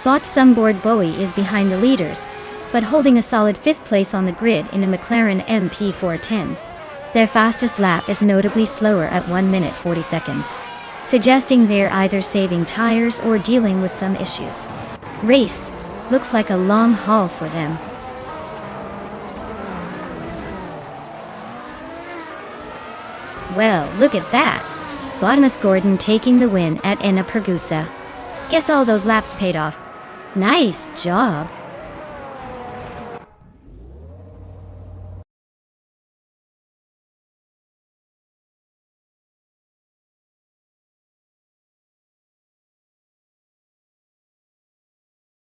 Bot Sunboard Bowie is behind the leaders, but holding a solid 5th place on the grid in a McLaren MP410. Their fastest lap is notably slower at 1 minute 40 seconds, suggesting they're either saving tires or dealing with some issues. Race looks like a long haul for them. Well, look at that! Botmas Gordon taking the win at Enna Pergusa. Guess all those laps paid off. Nice job!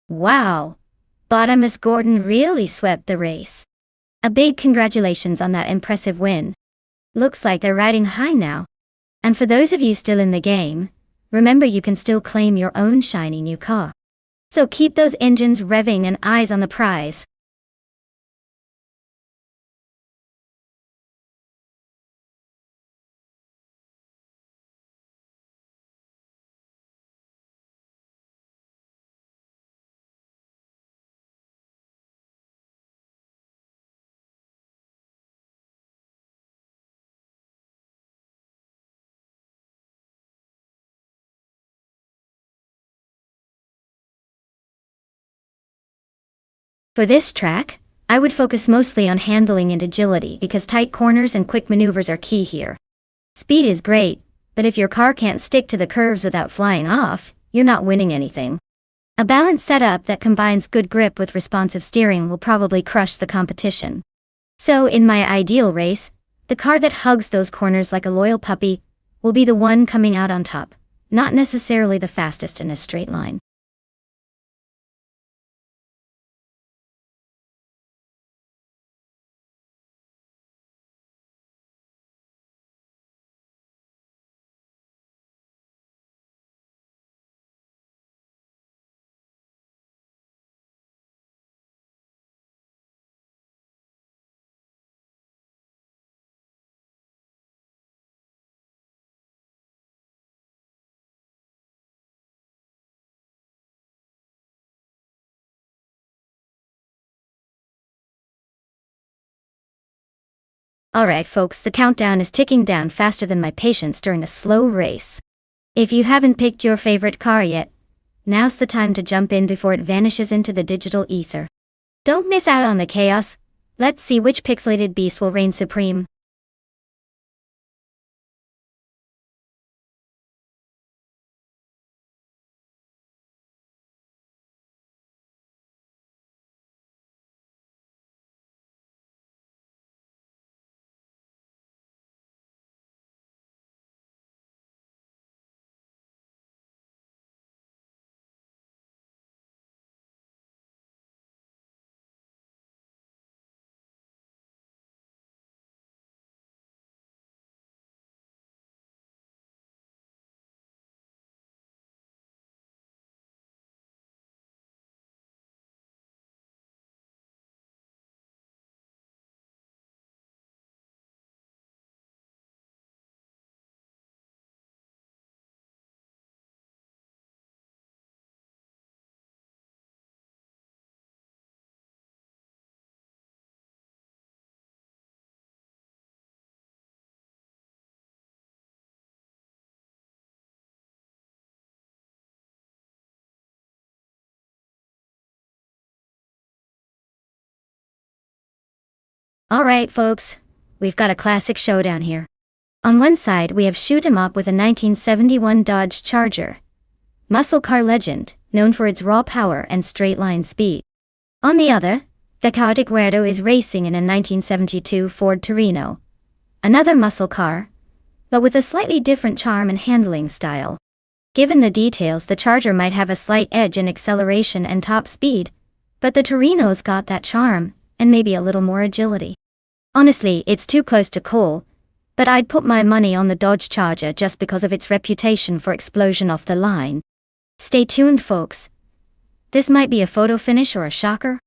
Wow! Bottomus Gordon really swept the race. A big congratulations on that impressive win. Looks like they're riding high now. And for those of you still in the game, remember you can still claim your own shiny new car. So keep those engines revving and eyes on the prize. For this track, I would focus mostly on handling and agility because tight corners and quick maneuvers are key here. Speed is great, but if your car can't stick to the curves without flying off, you're not winning anything. A balanced setup that combines good grip with responsive steering will probably crush the competition. So in my ideal race, the car that hugs those corners like a loyal puppy will be the one coming out on top, not necessarily the fastest in a straight line. Alright folks, the countdown is ticking down faster than my patience during a slow race. If you haven't picked your favorite car yet, now's the time to jump in before it vanishes into the digital ether. Don't miss out on the chaos. Let's see which pixelated beast will reign supreme. Alright folks, we've got a classic showdown here. On one side we have shoot 'em up with a 1971 Dodge Charger. Muscle car legend, known for its raw power and straight-line speed. On the other, the chaotic weirdo is racing in a 1972 Ford Torino. Another muscle car, but with a slightly different charm and handling style. Given the details, the Charger might have a slight edge in acceleration and top speed, but the Torino's got that charm, and maybe a little more agility. Honestly, it's too close to call, but I'd put my money on the Dodge Charger just because of its reputation for explosion off the line. Stay tuned, folks. This might be a photo finish or a shocker.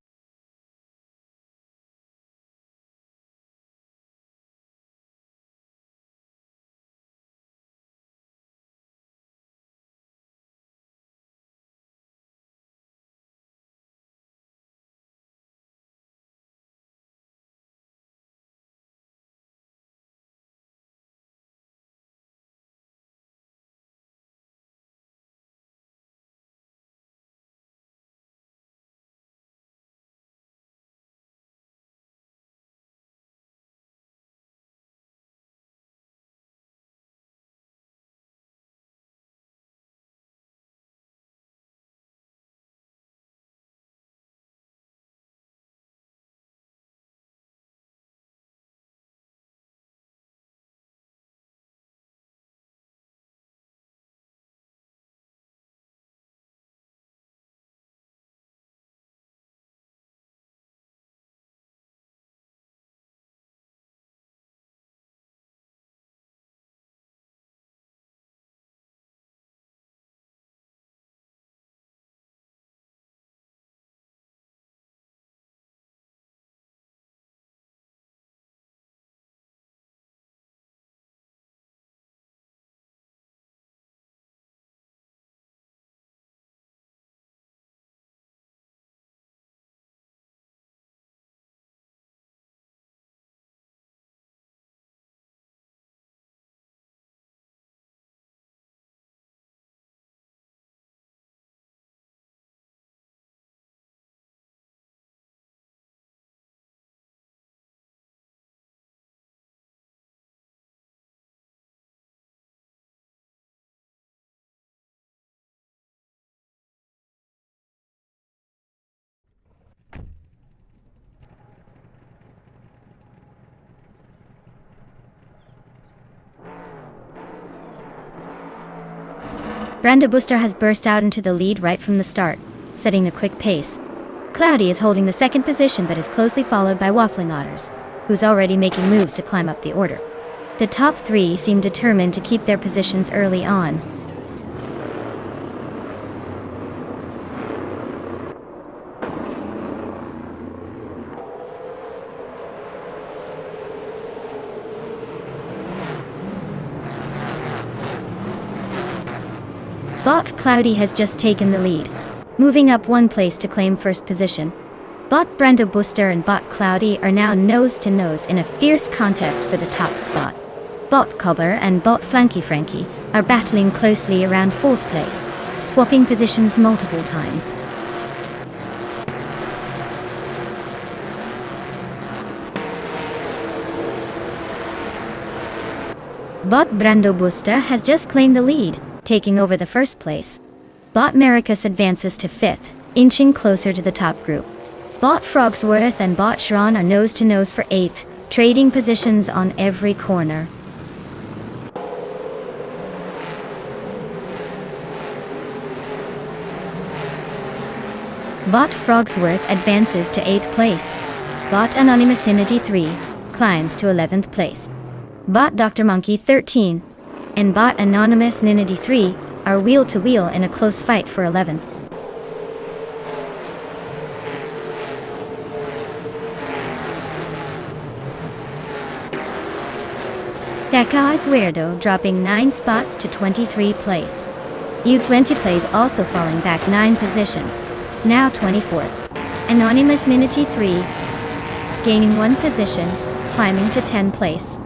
Brando Booster has burst out into the lead right from the start, setting a quick pace. Cloudy is holding the second position but is closely followed by Waffling Otters, who's already making moves to climb up the order. The top three seem determined to keep their positions early on. Bot Cloudy has just taken the lead, moving up one place to claim first position. Bot Brando Booster and Bot Cloudy are now nose to nose in a fierce contest for the top spot. Bot Cobbler and Bot Flanky Frankie are battling closely around fourth place, swapping positions multiple times. Bot Brando Booster has just claimed the lead, taking over the first place. Bot Maricus advances to fifth, inching closer to the top group. Bot Frogsworth and Bot Shron are nose to nose for eighth, trading positions on every corner. Bot Frogsworth advances to 8th place. Bot Anonymous Dinity 3 climbs to 11th place. Bot Dr. Monkey 13 and Bot Anonymous Ninity 3 are wheel-to-wheel in a close fight for 11th. Chaotic Weirdo dropping 9 spots to 23 place. U20 plays also falling back 9 positions, now 24th. Anonymous Ninity 3 gaining 1 position, climbing to 10th place.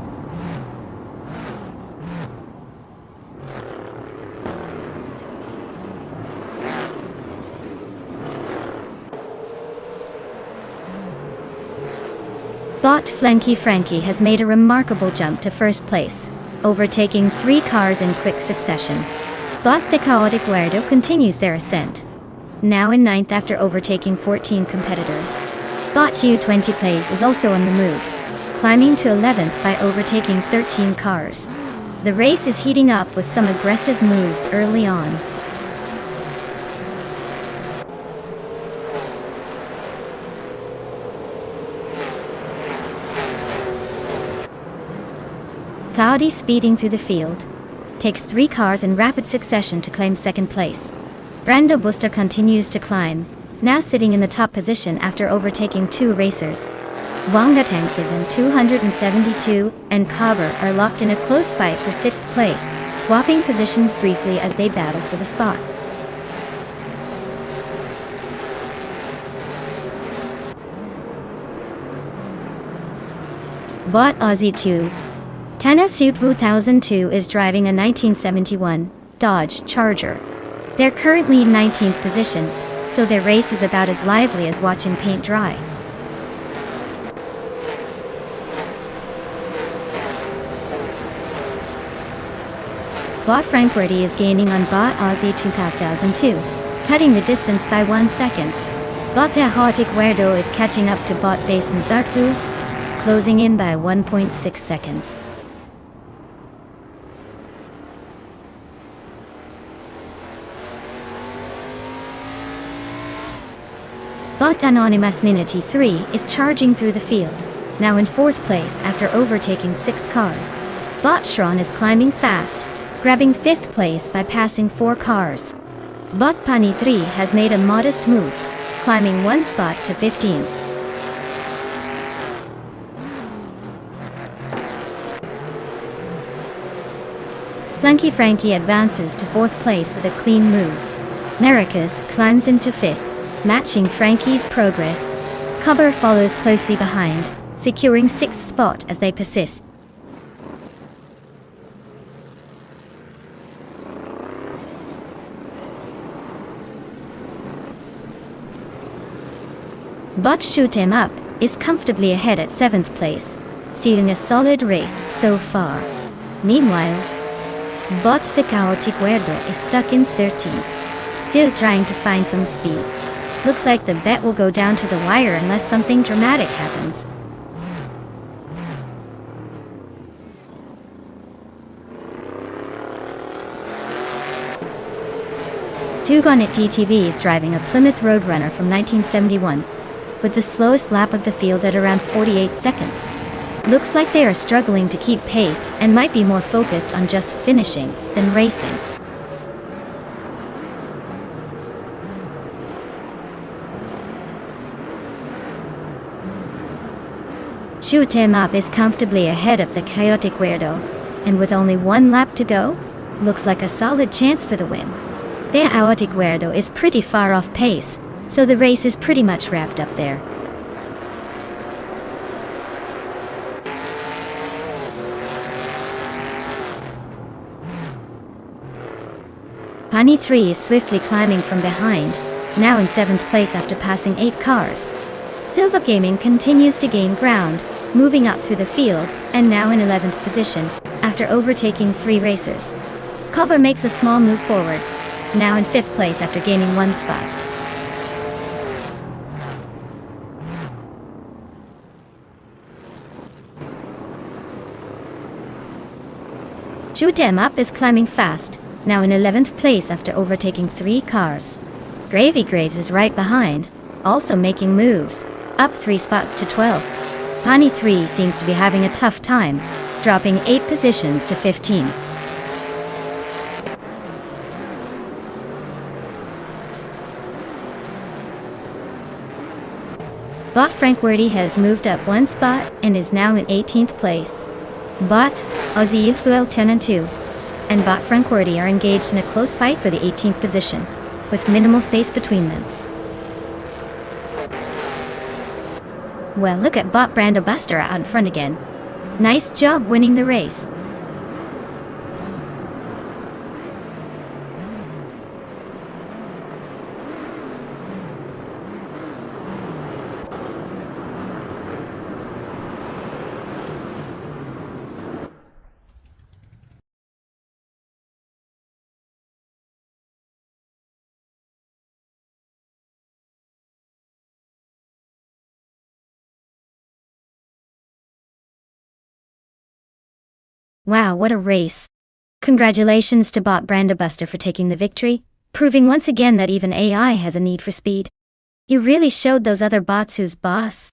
Bot Flanky Frankie has made a remarkable jump to first place, overtaking 3 cars in quick succession. Bot the Chaotic Weirdo continues their ascent, now in 9th after overtaking 14 competitors. Bot U20 Plays is also on the move, climbing to 11th by overtaking 13 cars. The race is heating up with some aggressive moves early on. Cloudy speeding through the field, takes 3 cars in rapid succession to claim 2nd place. Brando Buster continues to climb, now sitting in the top position after overtaking 2 racers. Wanga Tangsivan 272 and Kaber are locked in a close fight for 6th place, swapping positions briefly as they battle for the spot. Bot Aussie 2. Tennessee 2002 is driving a 1971 Dodge Charger. They're currently in 19th position, so their race is about as lively as watching paint dry. Bot Frankworthy is gaining on Bot Aussie 2002, cutting the distance by 1 second. Bot Chaotic Weirdo is catching up to Bot Basin Zartfu, closing in by 1.6 seconds. Bot Anonymous Ninity 3 is charging through the field, now in 4th place after overtaking 6 cars. Bot Shron is climbing fast, grabbing 5th place by passing 4 cars. Bot Pani 3 has made a modest move, climbing 1 spot to 15. Flanky Frankie advances to 4th place with a clean move. Nericus climbs into 5th, matching Frankie's progress. Cubber follows closely behind, securing 6th spot as they persist. Bot Shoot 'Em Up is comfortably ahead at 7th place, sealing a solid race so far. Meanwhile, Bot the Chaotic Weirdo is stuck in 13th, still trying to find some speed. Looks like the bet will go down to the wire unless something dramatic happens. Tugonit DTV is driving a Plymouth Roadrunner from 1971, with the slowest lap of the field at around 48 seconds. Looks like they are struggling to keep pace and might be more focused on just finishing than racing. Shoot 'Em Up is comfortably ahead of the Chaotic Weirdo, and with only 1 lap to go, looks like a solid chance for the win. The Chaotic Weirdo is pretty far off pace, so the race is pretty much wrapped up there. Pani 3 is swiftly climbing from behind, now in 7th place after passing 8 cars. Silva Gaming continues to gain ground, moving up through the field, and now in 11th position, after overtaking 3 racers. Cobber makes a small move forward, now in 5th place after gaining 1 spot. Shoot 'Em Up is climbing fast, now in 11th place after overtaking 3 cars. Gravy Graves is right behind, also making moves, up 3 spots to 12. Pani 3 seems to be having a tough time, dropping 8 positions to 15. Bot Frankworthy has moved up 1 spot and is now in 18th place. Bot Aussie Ufuel 10 and 2 and Bot Frankworthy are engaged in a close fight for the 18th position, with minimal space between them. Well, look at Bot Brando Buster out in front again. Nice job winning the race. Wow, what a race. Congratulations to Bot Brandabuster for taking the victory, proving once again that even AI has a need for speed. You really showed those other bots who's boss.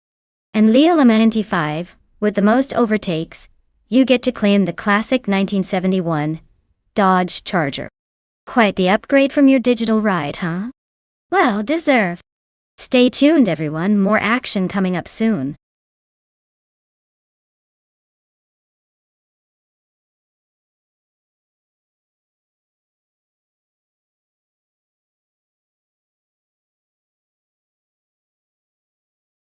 And Leo Lemon95, with the most overtakes, you get to claim the classic 1971 Dodge Charger. Quite the upgrade from your digital ride, huh? Well, deserved. Stay tuned, everyone, more action coming up soon.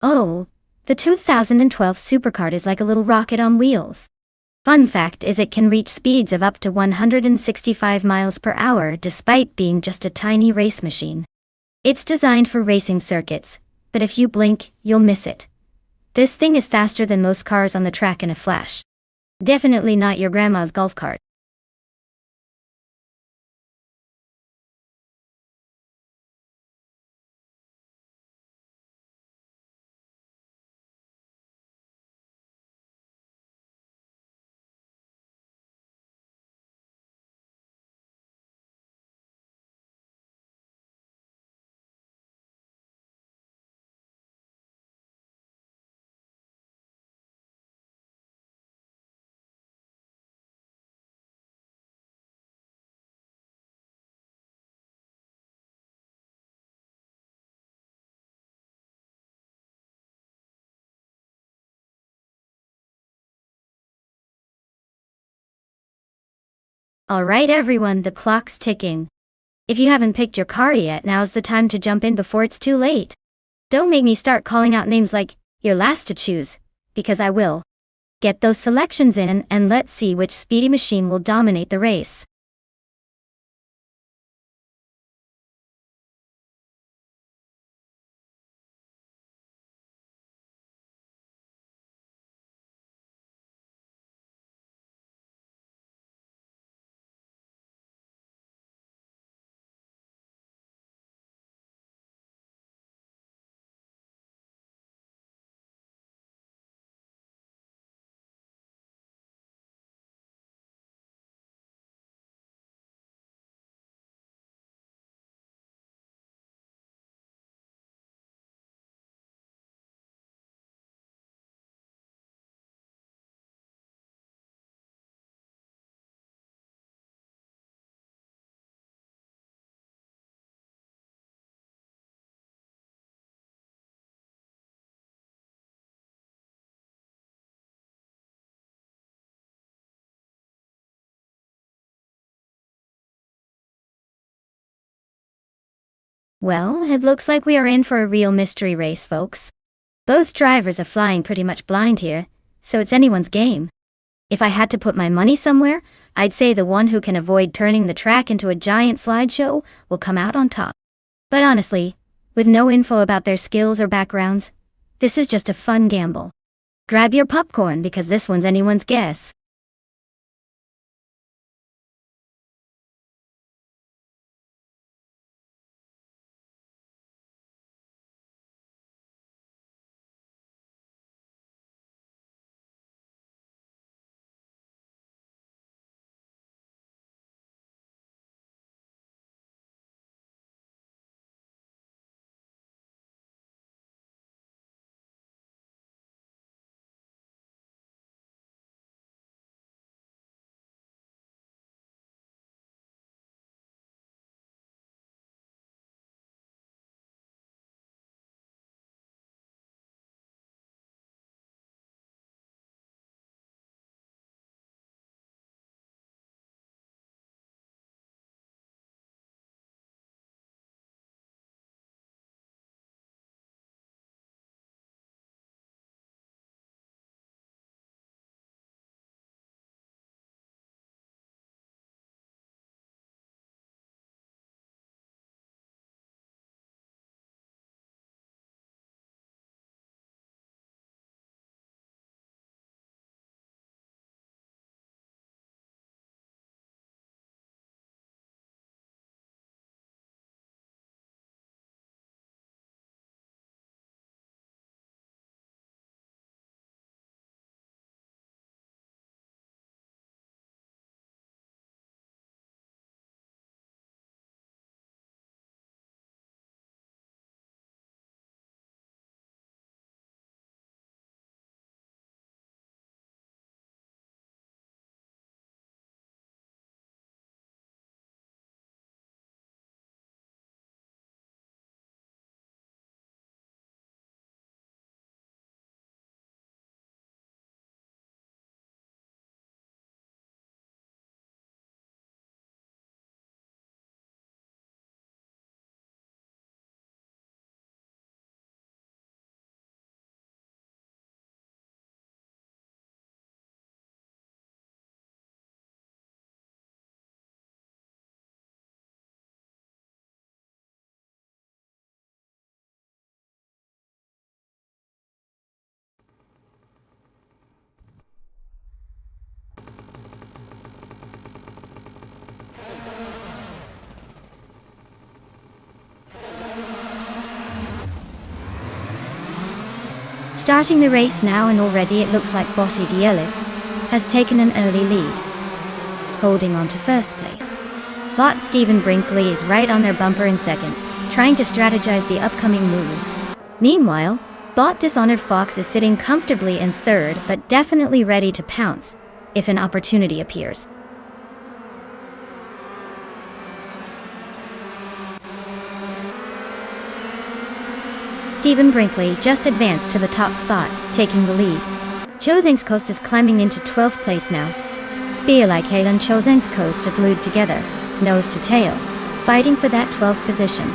Oh, the 2012 supercar is like a little rocket on wheels. Fun fact is it can reach speeds of up to 165 miles per hour despite being just a tiny race machine. It's designed for racing circuits, but if you blink, you'll miss it. This thing is faster than most cars on the track in a flash. Definitely not your grandma's golf cart. Alright everyone, the clock's ticking. If you haven't picked your car yet, now's the time to jump in before it's too late. Don't make me start calling out names like, "You're last to choose," because I will. Get those selections in and let's see which speedy machine will dominate the race. Well, it looks like we are in for a real mystery race, folks. Both drivers are flying pretty much blind here, so it's anyone's game. If I had to put my money somewhere, I'd say the one who can avoid turning the track into a giant slideshow will come out on top. But honestly, with no info about their skills or backgrounds, this is just a fun gamble. Grab your popcorn because this one's anyone's guess. Starting the race now, and already it looks like Botti Dielif has taken an early lead, holding on to first place. Bot Stephen Brinkley is right on their bumper in second, trying to strategize the upcoming move. Meanwhile, Bot Dishonored Fox is sitting comfortably in third, but definitely ready to pounce if an opportunity appears. Stephen Brinkley just advanced to the top spot, taking the lead. Chozang's is climbing into 12th place now. Spearlike and Chozang's are glued together, nose to tail, fighting for that 12th position.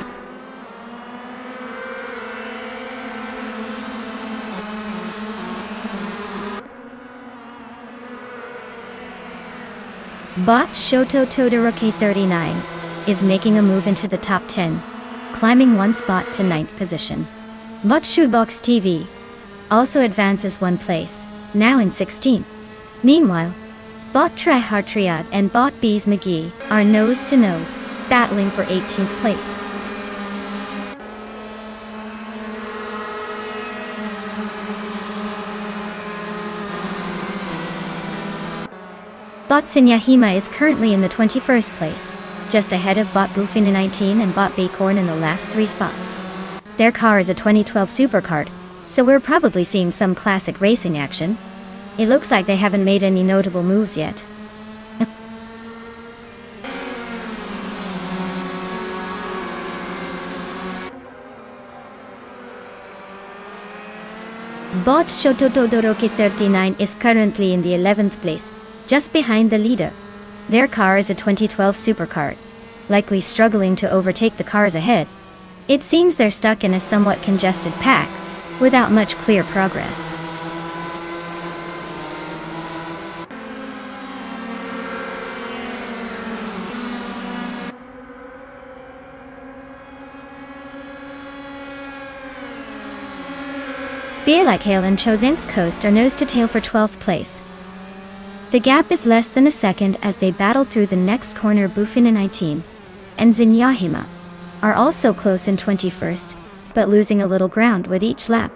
Bot Shoto Todoroki 39 is making a move into the top 10, climbing one spot to 9th position. Bot Shoebox TV also advances one place, now in 16th. Meanwhile, Bot Tryhard Triad and Bot Bees McGee are nose to nose, battling for 18th place. Bot Sinyahima is currently in the 21st place, just ahead of Bot Boofin in 19 and Bot Bacorn in the last 3 spots. Their car is a 2012 supercard, so we're probably seeing some classic racing action. It looks like they haven't made any notable moves yet. Bot Shoto Todoroki 39 is currently in the 11th place, just behind the leader. Their car is a 2012 supercard, likely struggling to overtake the cars ahead. It seems they're stuck in a somewhat congested pack, without much clear progress. Spearlike and Chozang's are nose to tail for 12th place. The gap is less than a second as they battle through the next corner. Boofin in 19 and Zinyahima are also close in 21st, but losing a little ground with each lap.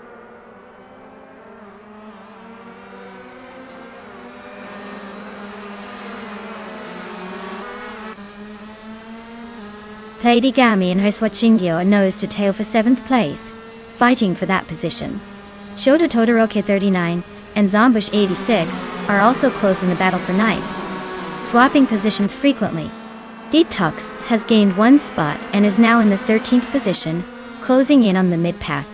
Pleidigami and Hiswachingyo are nose to tail for 7th place, fighting for that position. Shota Todoroki 39 and Zombush 86 are also close in the battle for 9th, swapping positions frequently. Detox has gained 1 spot and is now in the 13th position, closing in on the mid-pack.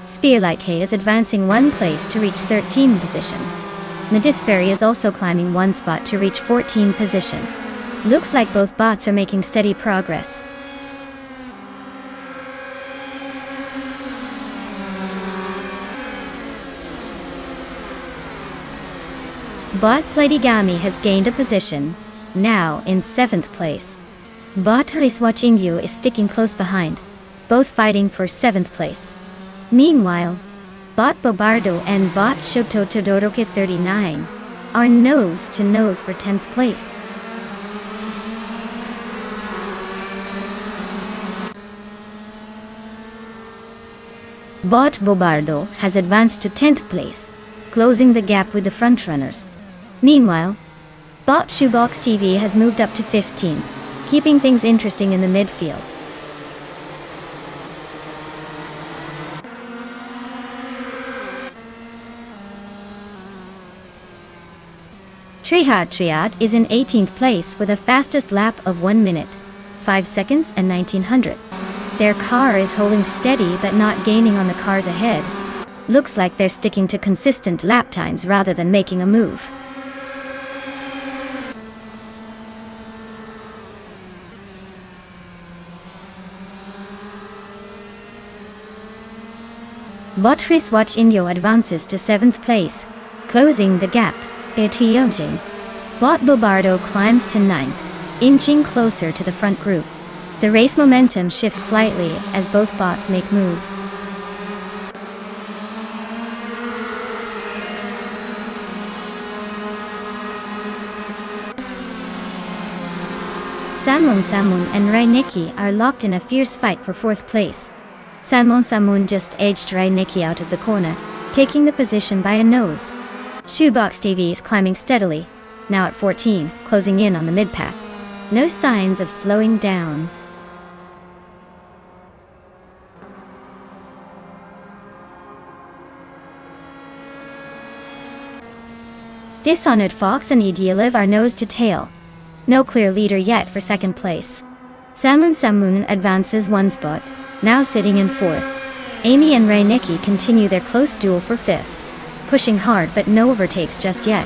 Spearlike is advancing 1 place to reach 13th position. Medisperi is also climbing 1 spot to reach 14th position. Looks like both bots are making steady progress. Bot Pleidigami has gained a position, now in 7th place. Bot Hariswachingyu is sticking close behind, both fighting for 7th place. Meanwhile, Bot Bobardo and Bot Shoto Todoroki 39 are nose to nose for 10th place. Bot Bobardo has advanced to 10th place, closing the gap with the frontrunners. Meanwhile, Bot Shoebox TV has moved up to 15th, keeping things interesting in the midfield. Trihad Triad is in 18th place with a fastest lap of 1 minute, 5 seconds and 1900. Their car is holding steady but not gaining on the cars ahead. Looks like they're sticking to consistent lap times rather than making a move. Bot Hariswachingyo advances to 7th place, closing the gap. Bot Bobardo climbs to 9th, inching closer to the front group. The race momentum shifts slightly as both bots make moves. Samun and Rainicki are locked in a fierce fight for fourth place. Samun just edged Rainicki out of the corner, taking the position by a nose. Shoebox TV is climbing steadily, now at 14, closing in on the mid-pack. No signs of slowing down. Dishonored Fox and Idealiv are nose to tail. No clear leader yet for second place. Samun advances one spot, now sitting in fourth. Amy and Rainicki continue their close duel for fifth, pushing hard but no overtakes just yet.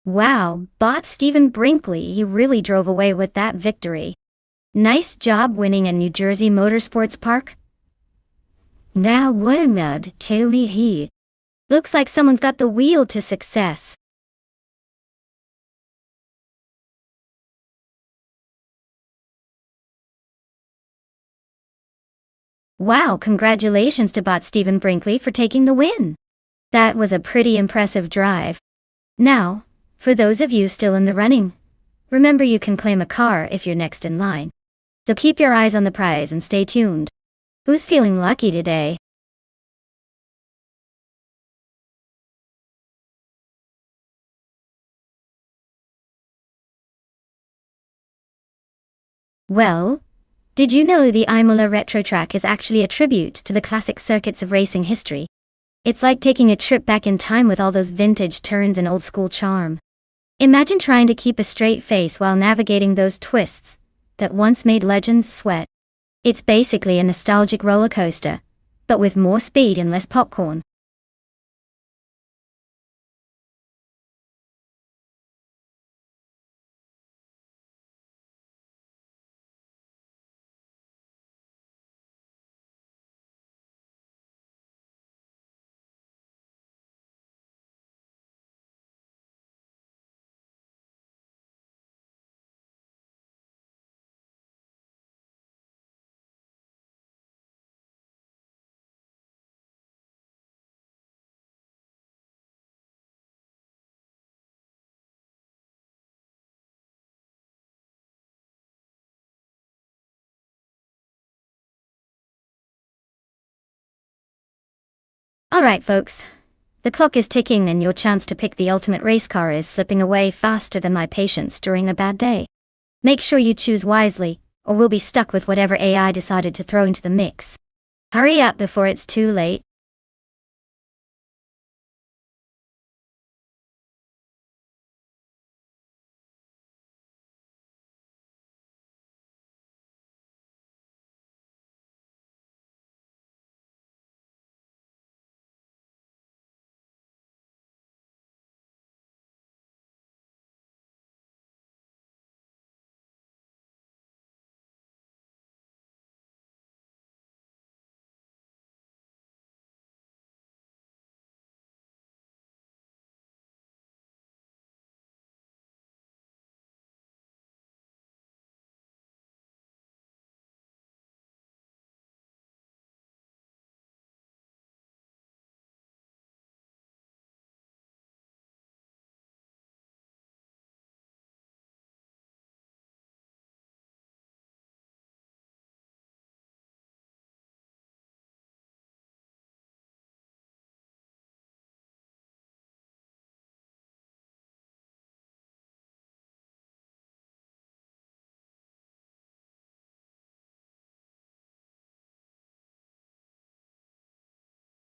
Wow, bot Stephen Brinkley, he really drove away with that victory. Nice job winning at New Jersey Motorsports Park. Now what mud, Taylor he. Looks like someone's got the wheel to success. Wow, congratulations to bot Stephen Brinkley for taking the win. That was a pretty impressive drive. Now, for those of you still in the running, remember you can claim a car if you're next in line. So keep your eyes on the prize and stay tuned. Who's feeling lucky today? Well, did you know the Imola Retro Track is actually a tribute to the classic circuits of racing history? It's like taking a trip back in time with all those vintage turns and old school charm. Imagine trying to keep a straight face while navigating those twists that once made legends sweat. It's basically a nostalgic roller coaster, but with more speed and less popcorn. Alright folks, the clock is ticking and your chance to pick the ultimate race car is slipping away faster than my patience during a bad day. Make sure you choose wisely, or we'll be stuck with whatever AI decided to throw into the mix. Hurry up before it's too late.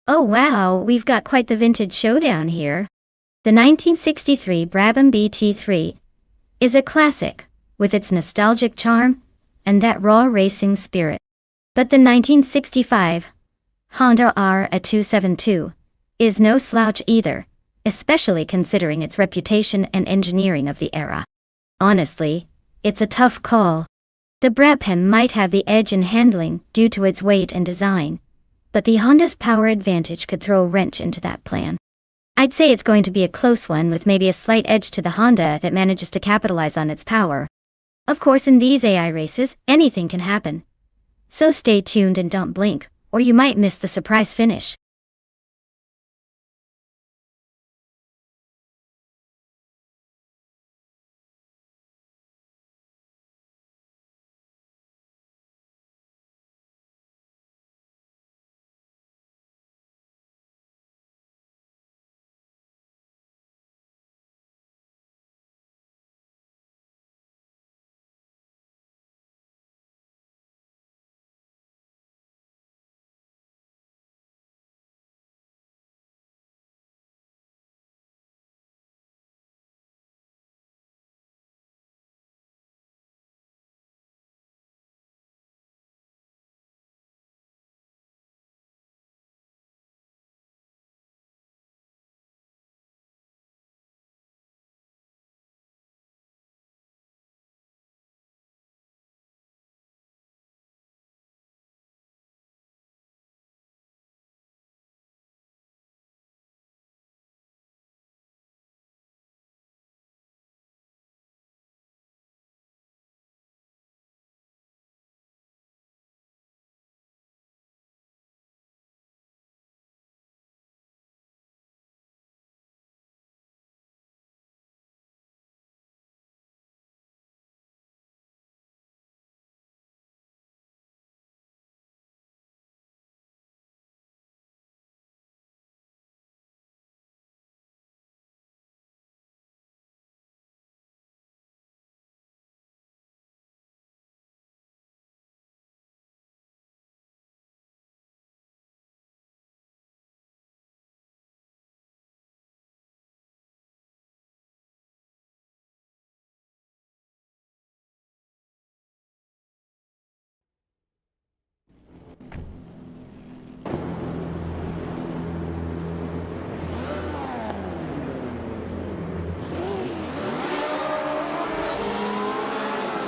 Oh wow, we've got quite the vintage showdown here. The 1963 Brabham BT3 is a classic, with its nostalgic charm and that raw racing spirit. But the 1965 Honda R272 is no slouch either, especially considering its reputation and engineering of the era. Honestly, it's a tough call. The Brabham might have the edge in handling due to its weight and design, but the Honda's power advantage could throw a wrench into that plan. I'd say it's going to be a close one with maybe a slight edge to the Honda that manages to capitalize on its power. Of course, in these AI races, anything can happen. So stay tuned and don't blink, or you might miss the surprise finish.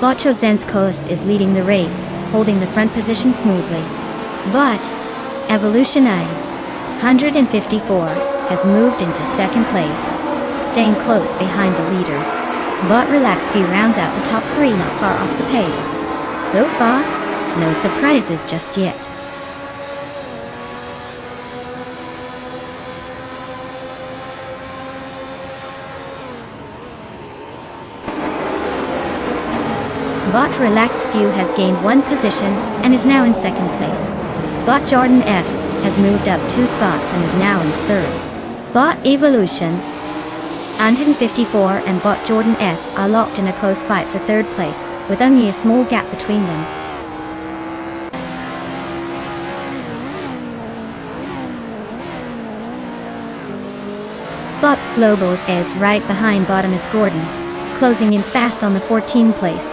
Bochozen's Coast is leading the race, holding the front position smoothly. But Evolution I 154 has moved into second place, staying close behind the leader. But Relaxed View rounds out the top three not far off the pace. So far, no surprises just yet. But Relaxed View has gained one position and is now in second place. But Jordan F has moved up 2 spots and is now in third. But Evolution 154 and Bot Jordan F are locked in a close fight for third place, with only a small gap between them. Bot Globals is right behind Bottomist Gordon, closing in fast on the 14th place.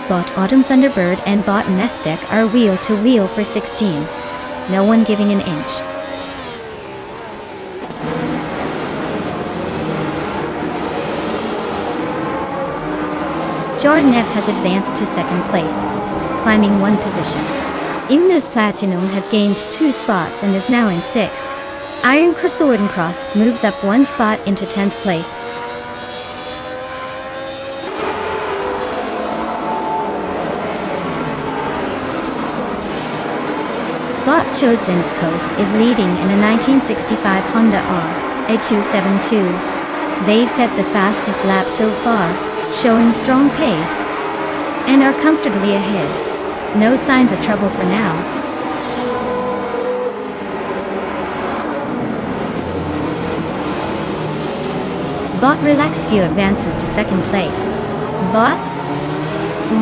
Bot Autumn Thunderbird and Bot Nestek are wheel to wheel for 16. No one giving an inch. Jordan F has advanced to second place, climbing one position. Imnus Platinum has gained 2 spots and is now in 6th. Iron Cross Cross moves up 1 spot into 10th place. Bot Chodzen's Coast is leading in a 1965 Honda R, a 272. They've set the fastest lap so far, showing strong pace, and are comfortably ahead. No signs of trouble for now. Bot Relaxed View advances to second place. Bot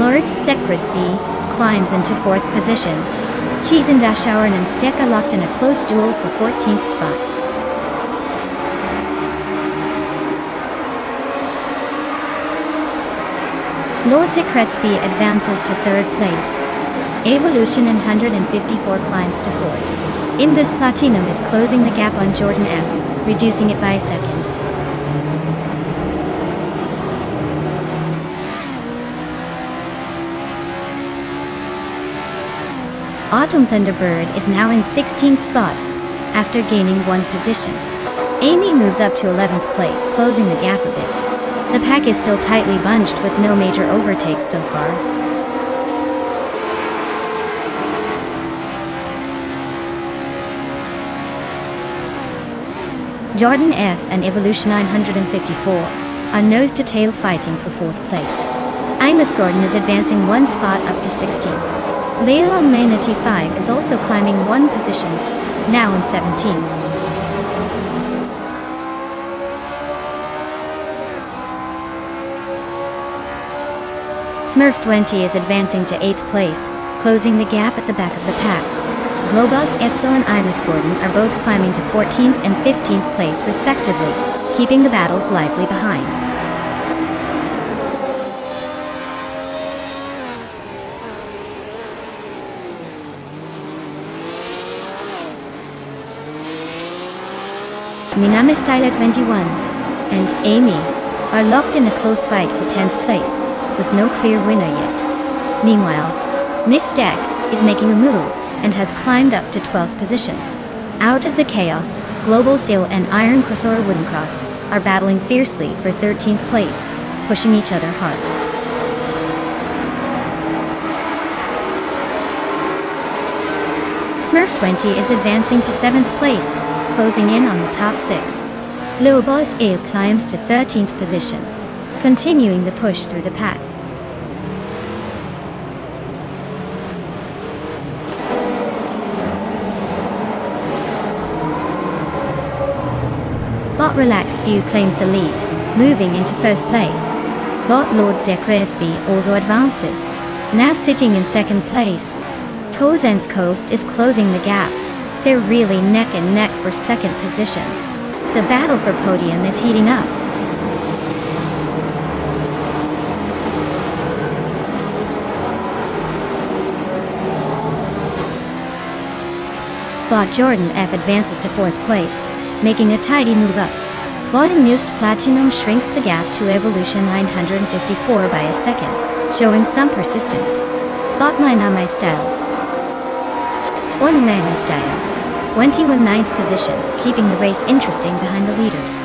Lord's Secrisby climbs into 4th position. Cheese and Dashauer and Stek are locked in a close duel for 14th spot. Lord Secretsby advances to 3rd place. Evolution in 154 climbs to 4th. Indus Platinum is closing the gap on Jordan F, reducing it by a second. Autumn Thunderbird is now in 16th spot, after gaining 1 position. Amy moves up to 11th place, closing the gap a bit. The pack is still tightly bunched with no major overtakes so far. Jordan F and Evolution 954 are nose-to-tail fighting for 4th place. Imus Gordon is advancing 1 spot up to 16. Layla Manatee 5 is also climbing 1 position, now in 17. Smurf 20 is advancing to 8th place, closing the gap at the back of the pack. Globos Etzel and Imus Gordon are both climbing to 14th and 15th place respectively, keeping the battles lively behind. Minami Styler 21 and Amy are locked in a close fight for 10th place, with no clear winner yet. Meanwhile, Nistek is making a move and has climbed up to 12th position. Out of the chaos, Global Seal and Iron Crossor Wooden Cross are battling fiercely for 13th place, pushing each other hard. Smurf 20 is advancing to 7th place, closing in on the top 6. Globos Ale climbs to 13th position, continuing the push through the pack. Bot Relaxed View claims the lead, moving into 1st place. Bot Lord Zekresby also advances, now sitting in 2nd place. Kozen's Coast is closing the gap. They're really neck and neck for 2nd position. The battle for podium is heating up. Bot Jordan F advances to 4th place, making a tidy move up. Bought in used Platinum shrinks the gap to Evolution 954 by a second, showing some persistence. Bought my style. One my style. 21 ninth position, keeping the race interesting behind the leaders.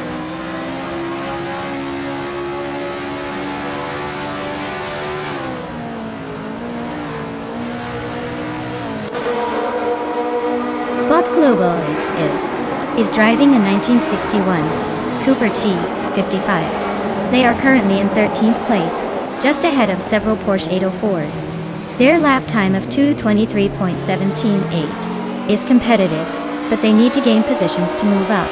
Bought Global XL is driving a 1961 Cooper T55. They are currently in 13th place, just ahead of several Porsche 804s. Their lap time of 2:23.178 is competitive, but they need to gain positions to move up.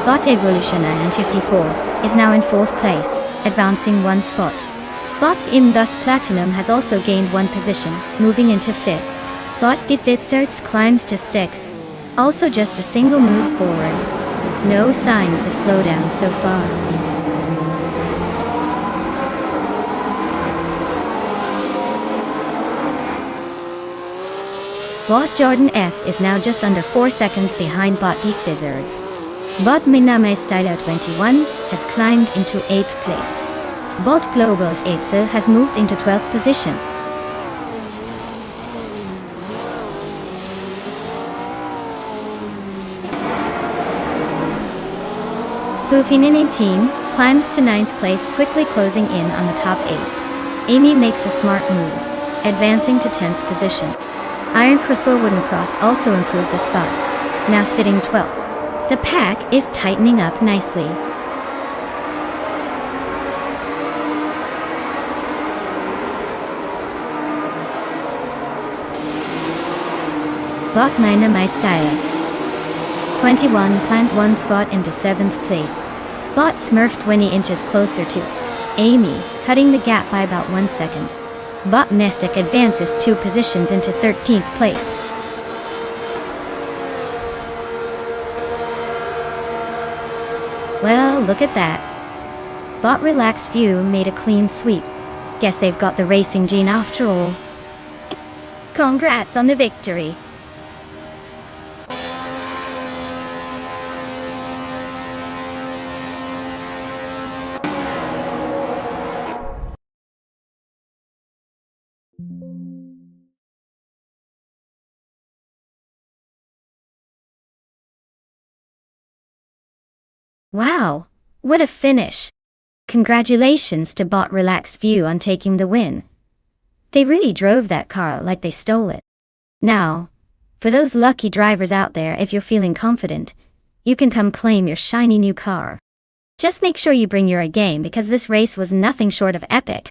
Bot Evolution 954 is now in 4th place, advancing 1 spot. Bot in thus Platinum has also gained 1 position, moving into 5th. Bot Defizerts climbs to 6th, also just a single move forward. No signs of slowdown so far. Bot Jordan F is now just under 4 seconds behind Bot Defizerts. Bot Miname Styler 21 has climbed into 8th place. Bot Globals 8 has moved into 12th position. Bufinin 18 climbs to 9th place, quickly closing in on the top 8. Amy makes a smart move, advancing to 10th position. Iron Crystal Wooden Cross also improves a spot, now sitting 12th. The pack is tightening up nicely. Bot Mina My Style 21 climbs 1 spot into 7th place. Bot Smurf 20 inches closer to Amy, cutting the gap by about 1 second. Bot Mystic advances 2 positions into 13th place. Well, look at that. Bot Relax View made a clean sweep. Guess they've got the racing gene after all. Congrats on the victory. Wow, what a finish! Congratulations to Bot Relaxed View on taking the win. They really drove that car like they stole it. Now, for those lucky drivers out there, if you're feeling confident, you can come claim your shiny new car. Just make sure you bring your A game, because this race was nothing short of epic.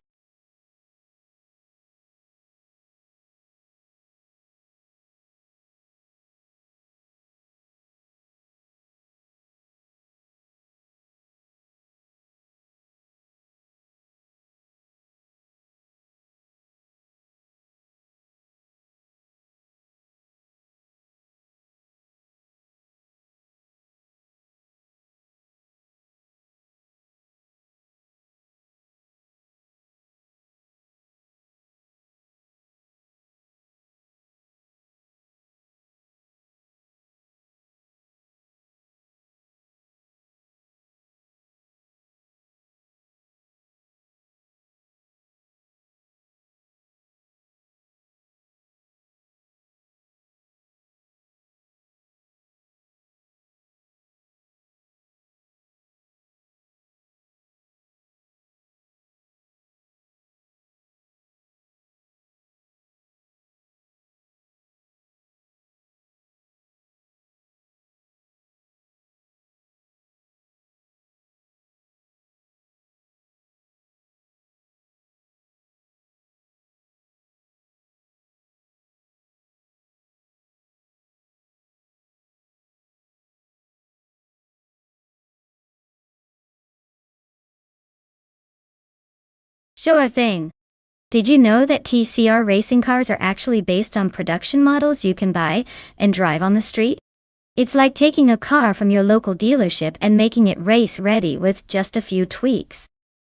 Sure thing. Did you know that TCR racing cars are actually based on production models you can buy and drive on the street? It's like taking a car from your local dealership and making it race ready with just a few tweaks.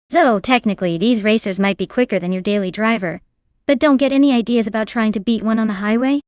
So technically these racers might be quicker than your daily driver, But don't get any ideas about trying to beat one on the highway?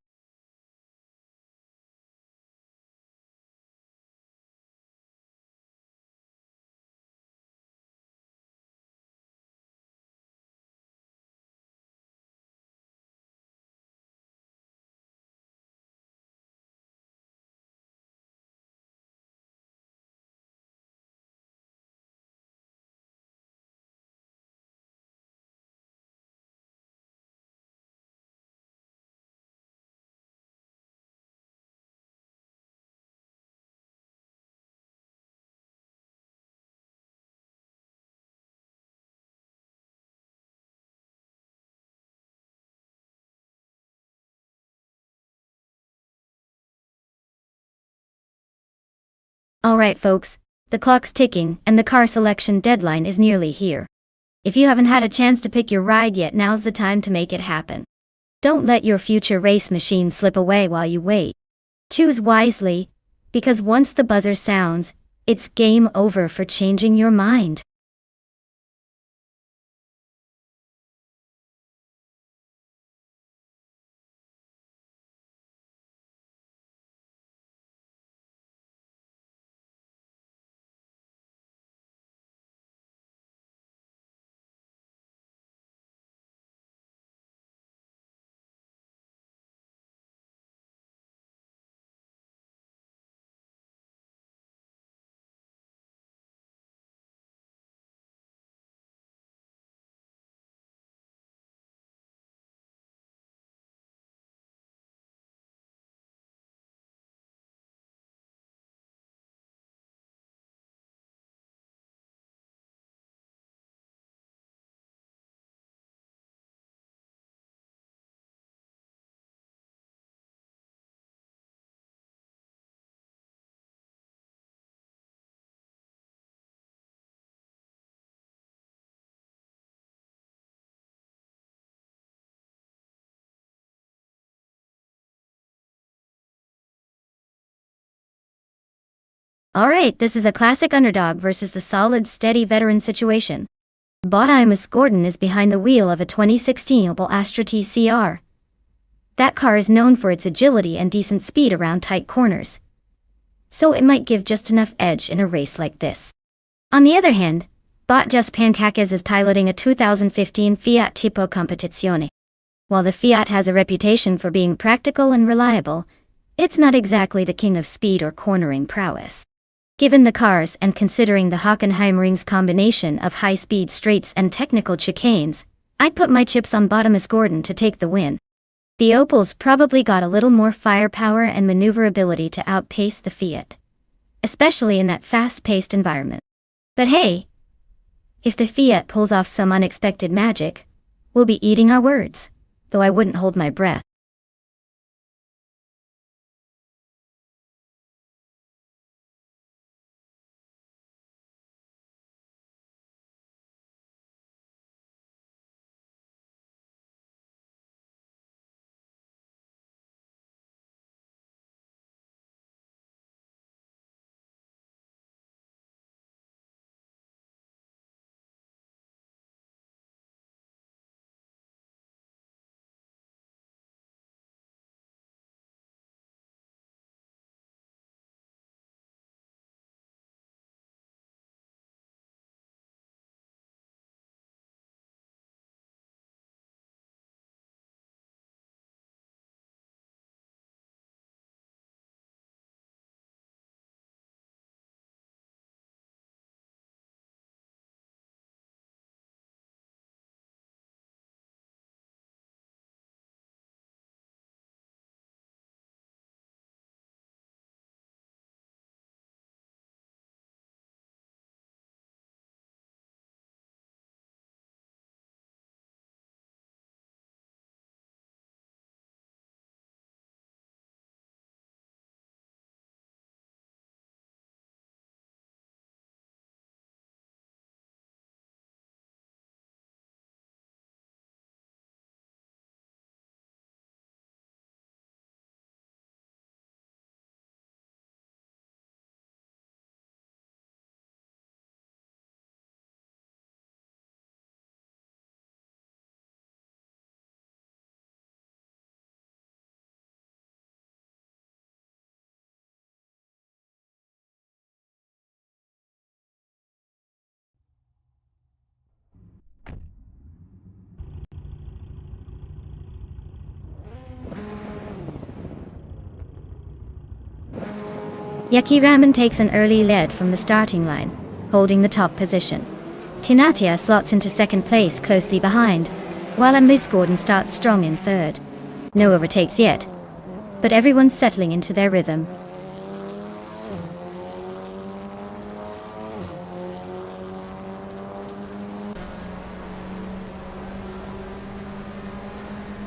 Alright folks, the clock's ticking and the car selection deadline is nearly here. If you haven't had a chance to pick your ride yet, now's the time to make it happen. Don't let your future race machine slip away while you wait. Choose wisely, because once the buzzer sounds, it's game over for changing your mind. Alright, this is a classic underdog versus the solid, steady veteran situation. Bottimus Gordon is behind the wheel of a 2016 Opel Astra TCR. That car is known for its agility and decent speed around tight corners, so it might give just enough edge in a race like this. On the other hand, Bottas Pancakes is piloting a 2015 Fiat Tipo Competizione. While the Fiat has a reputation for being practical and reliable, it's not exactly the king of speed or cornering prowess. Given the cars and considering the Hockenheimring's combination of high-speed straights and technical chicanes, I'd put my chips on Bottimus Gordon to take the win. The Opel's probably got a little more firepower and maneuverability to outpace the Fiat, especially in that fast-paced environment. But hey, if the Fiat pulls off some unexpected magic, we'll be eating our words, though I wouldn't hold my breath. Yaki Ramen takes an early lead from the starting line, holding the top position. Tinatia slots into second place closely behind, while Miss Gordon starts strong in third. No overtakes yet, but everyone's settling into their rhythm.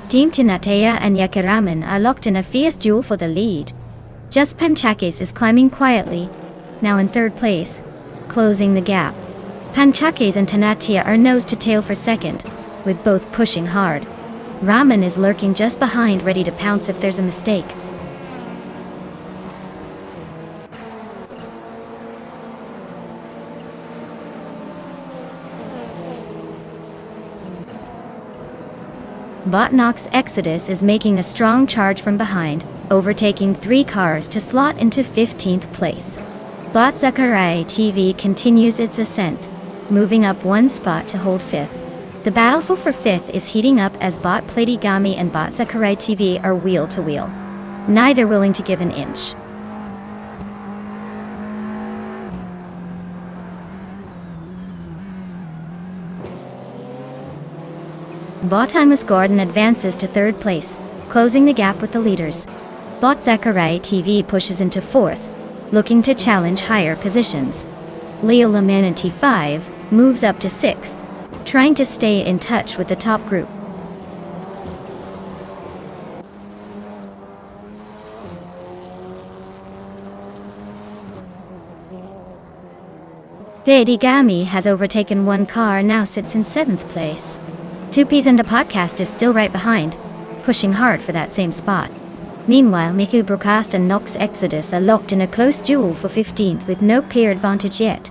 Team Tinatea and Yakiraman are locked in a fierce duel for the lead. Just Panchakis is climbing quietly, now in third place, closing the gap. Panchakis and Tinatea are nose to tail for second, with both pushing hard. Raman is lurking just behind, ready to pounce if there's a mistake. Botnox Exodus is making a strong charge from behind, overtaking 3 cars to slot into 15th place. Bot Zakarai TV continues its ascent, moving up 1 spot to hold 5th. The battle for 5th is heating up as Bot Platigami and Bot Zakarai TV are wheel to wheel, neither willing to give an inch. Bot Imus Gordon advances to 3rd place, closing the gap with the leaders. Bot Zakarai TV pushes into 4th, looking to challenge higher positions. Leo Lamanity 5 moves up to 6th, trying to stay in touch with the top group. Dedigami has overtaken 1 car, now sits in 7th place. 2Ps and a podcast is still right behind, pushing hard for that same spot. Meanwhile, Miku Broadcast and Nox Exodus are locked in a close duel for 15th with no clear advantage yet.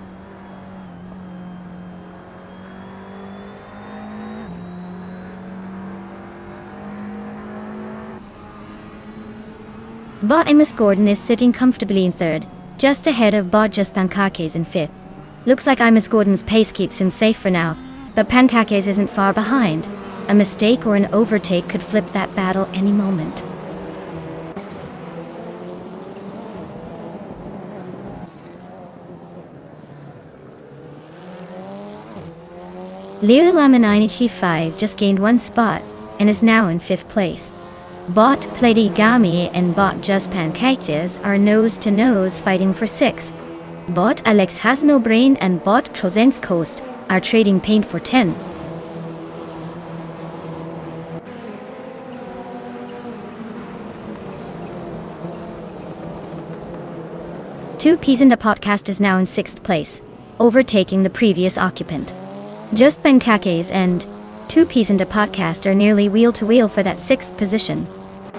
Bot Imus Gordon is sitting comfortably in 3rd, just ahead of Bot Just Pankakes in 5th. Looks like Imus Gordon's pace keeps him safe for now, but Pankakes isn't far behind. A mistake or an overtake could flip that battle any moment. Leo Lamanini 5 just gained 1 spot and is now in 5th place. Bot Platigami and Bot Just Pancakes are nose to nose fighting for 6th. Bot Alex Has No Brain and Bot Trozen's Coast are trading paint for 10. Two Peas in the Podcast is now in 6th place, overtaking the previous occupant. Just Pancakes and 2 Peas in the Podcast are nearly wheel to wheel for that 6th position.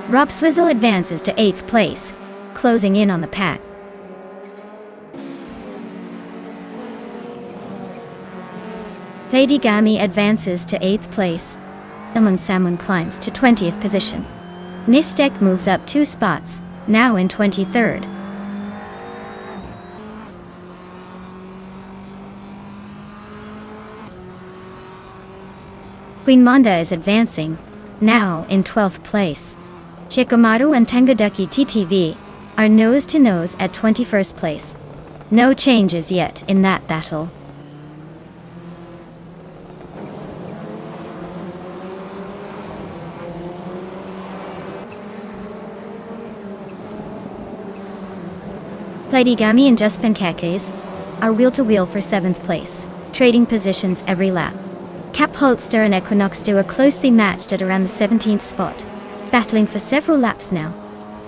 Rob Swizzle advances to 8th place, closing in on the pack. Platigami advances to 8th place. Amon Samun climbs to 20th position. Nistek moves up 2 spots, now in 23rd. Queen Manda is advancing, now in 12th place. Shikomaru and Tangadaki TTV are nose to nose at 21st place. No changes yet in that battle. Platigami and Just Pancakes are wheel to wheel for 7th place, trading positions every lap. Cap Holster and Equinox are closely matched at around the 17th spot, battling for several laps now.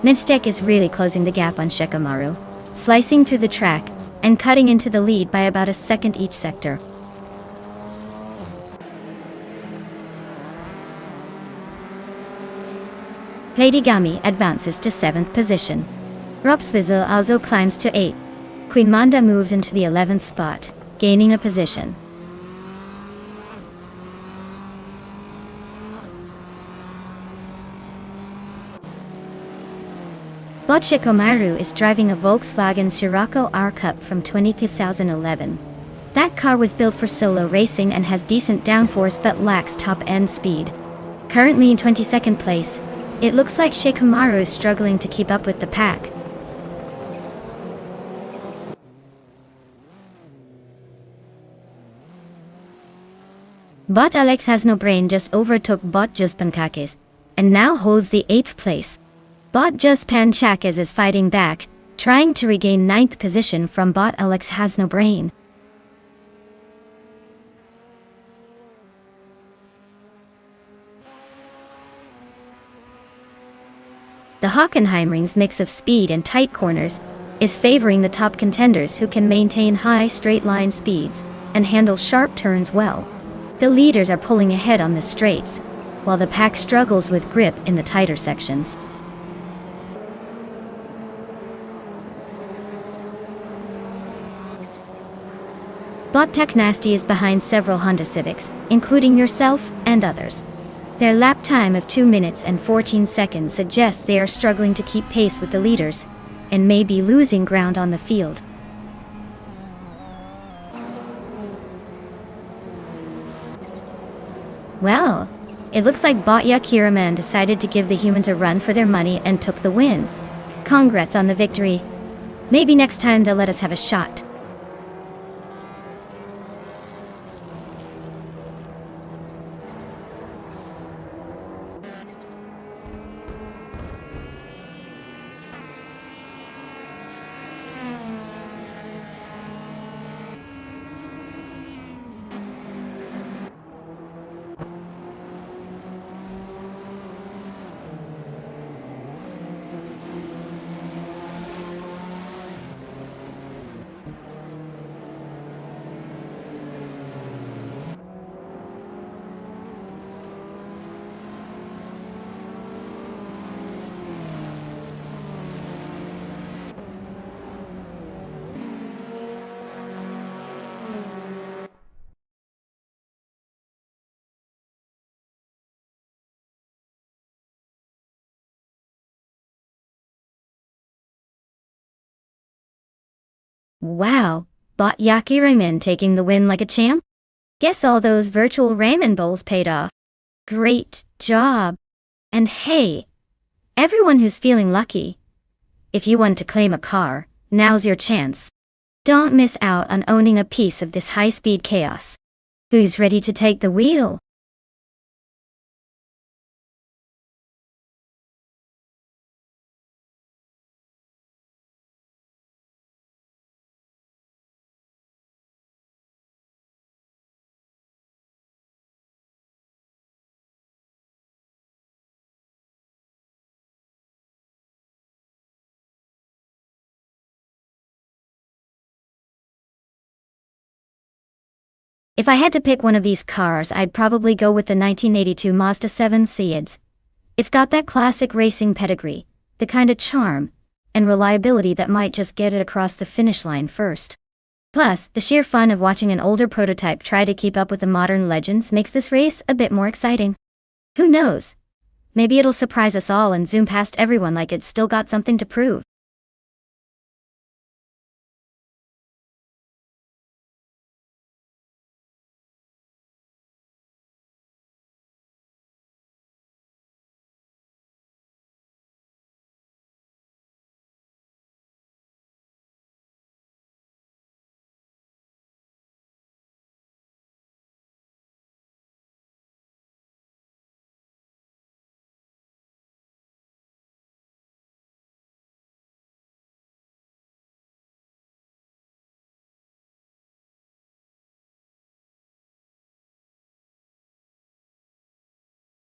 Nistek is really closing the gap on Shikamaru, slicing through the track and cutting into the lead by about a second each sector. Platigami advances to 7th position. Rob Swizzle also climbs to 8th. Queen Manda moves into the 11th spot, gaining a position. Bot Shikomaru is driving a Volkswagen Scirocco R Cup from 2011. That car was built for solo racing and has decent downforce but lacks top-end speed. Currently in 22nd place, it looks like Shikomaru is struggling to keep up with the pack. Bot Alex Has No Brain just overtook Bot Just Pancakes, and now holds the 8th place. Bot Just Pancakes is fighting back, trying to regain 9th position from Bot Alex Has No Brain. The Hockenheimring's mix of speed and tight corners is favoring the top contenders who can maintain high straight-line speeds and handle sharp turns well. The leaders are pulling ahead on the straights, while the pack struggles with grip in the tighter sections. Bot Tech Nasty is behind several Honda Civics, including yourself and others. Their lap time of 2 minutes and 14 seconds suggests they are struggling to keep pace with the leaders, and may be losing ground on the field. Well, it looks like Bot Yakiraman decided to give the humans a run for their money and took the win. Congrats on the victory. Maybe next time they'll let us have a shot. Wow, Bot Yaki Ramen taking the win like a champ? Guess all those virtual ramen bowls paid off. Great job. And hey, everyone who's feeling lucky, if you want to claim a car, now's your chance. Don't miss out on owning a piece of this high-speed chaos. Who's ready to take the wheel? If I had to pick one of these cars, I'd probably go with the 1982 Mazda 7 Seeds. It's got that classic racing pedigree, the kind of charm and reliability that might just get it across the finish line first. Plus, the sheer fun of watching an older prototype try to keep up with the modern legends makes this race a bit more exciting. Who knows? Maybe it'll surprise us all and zoom past everyone like it's still got something to prove.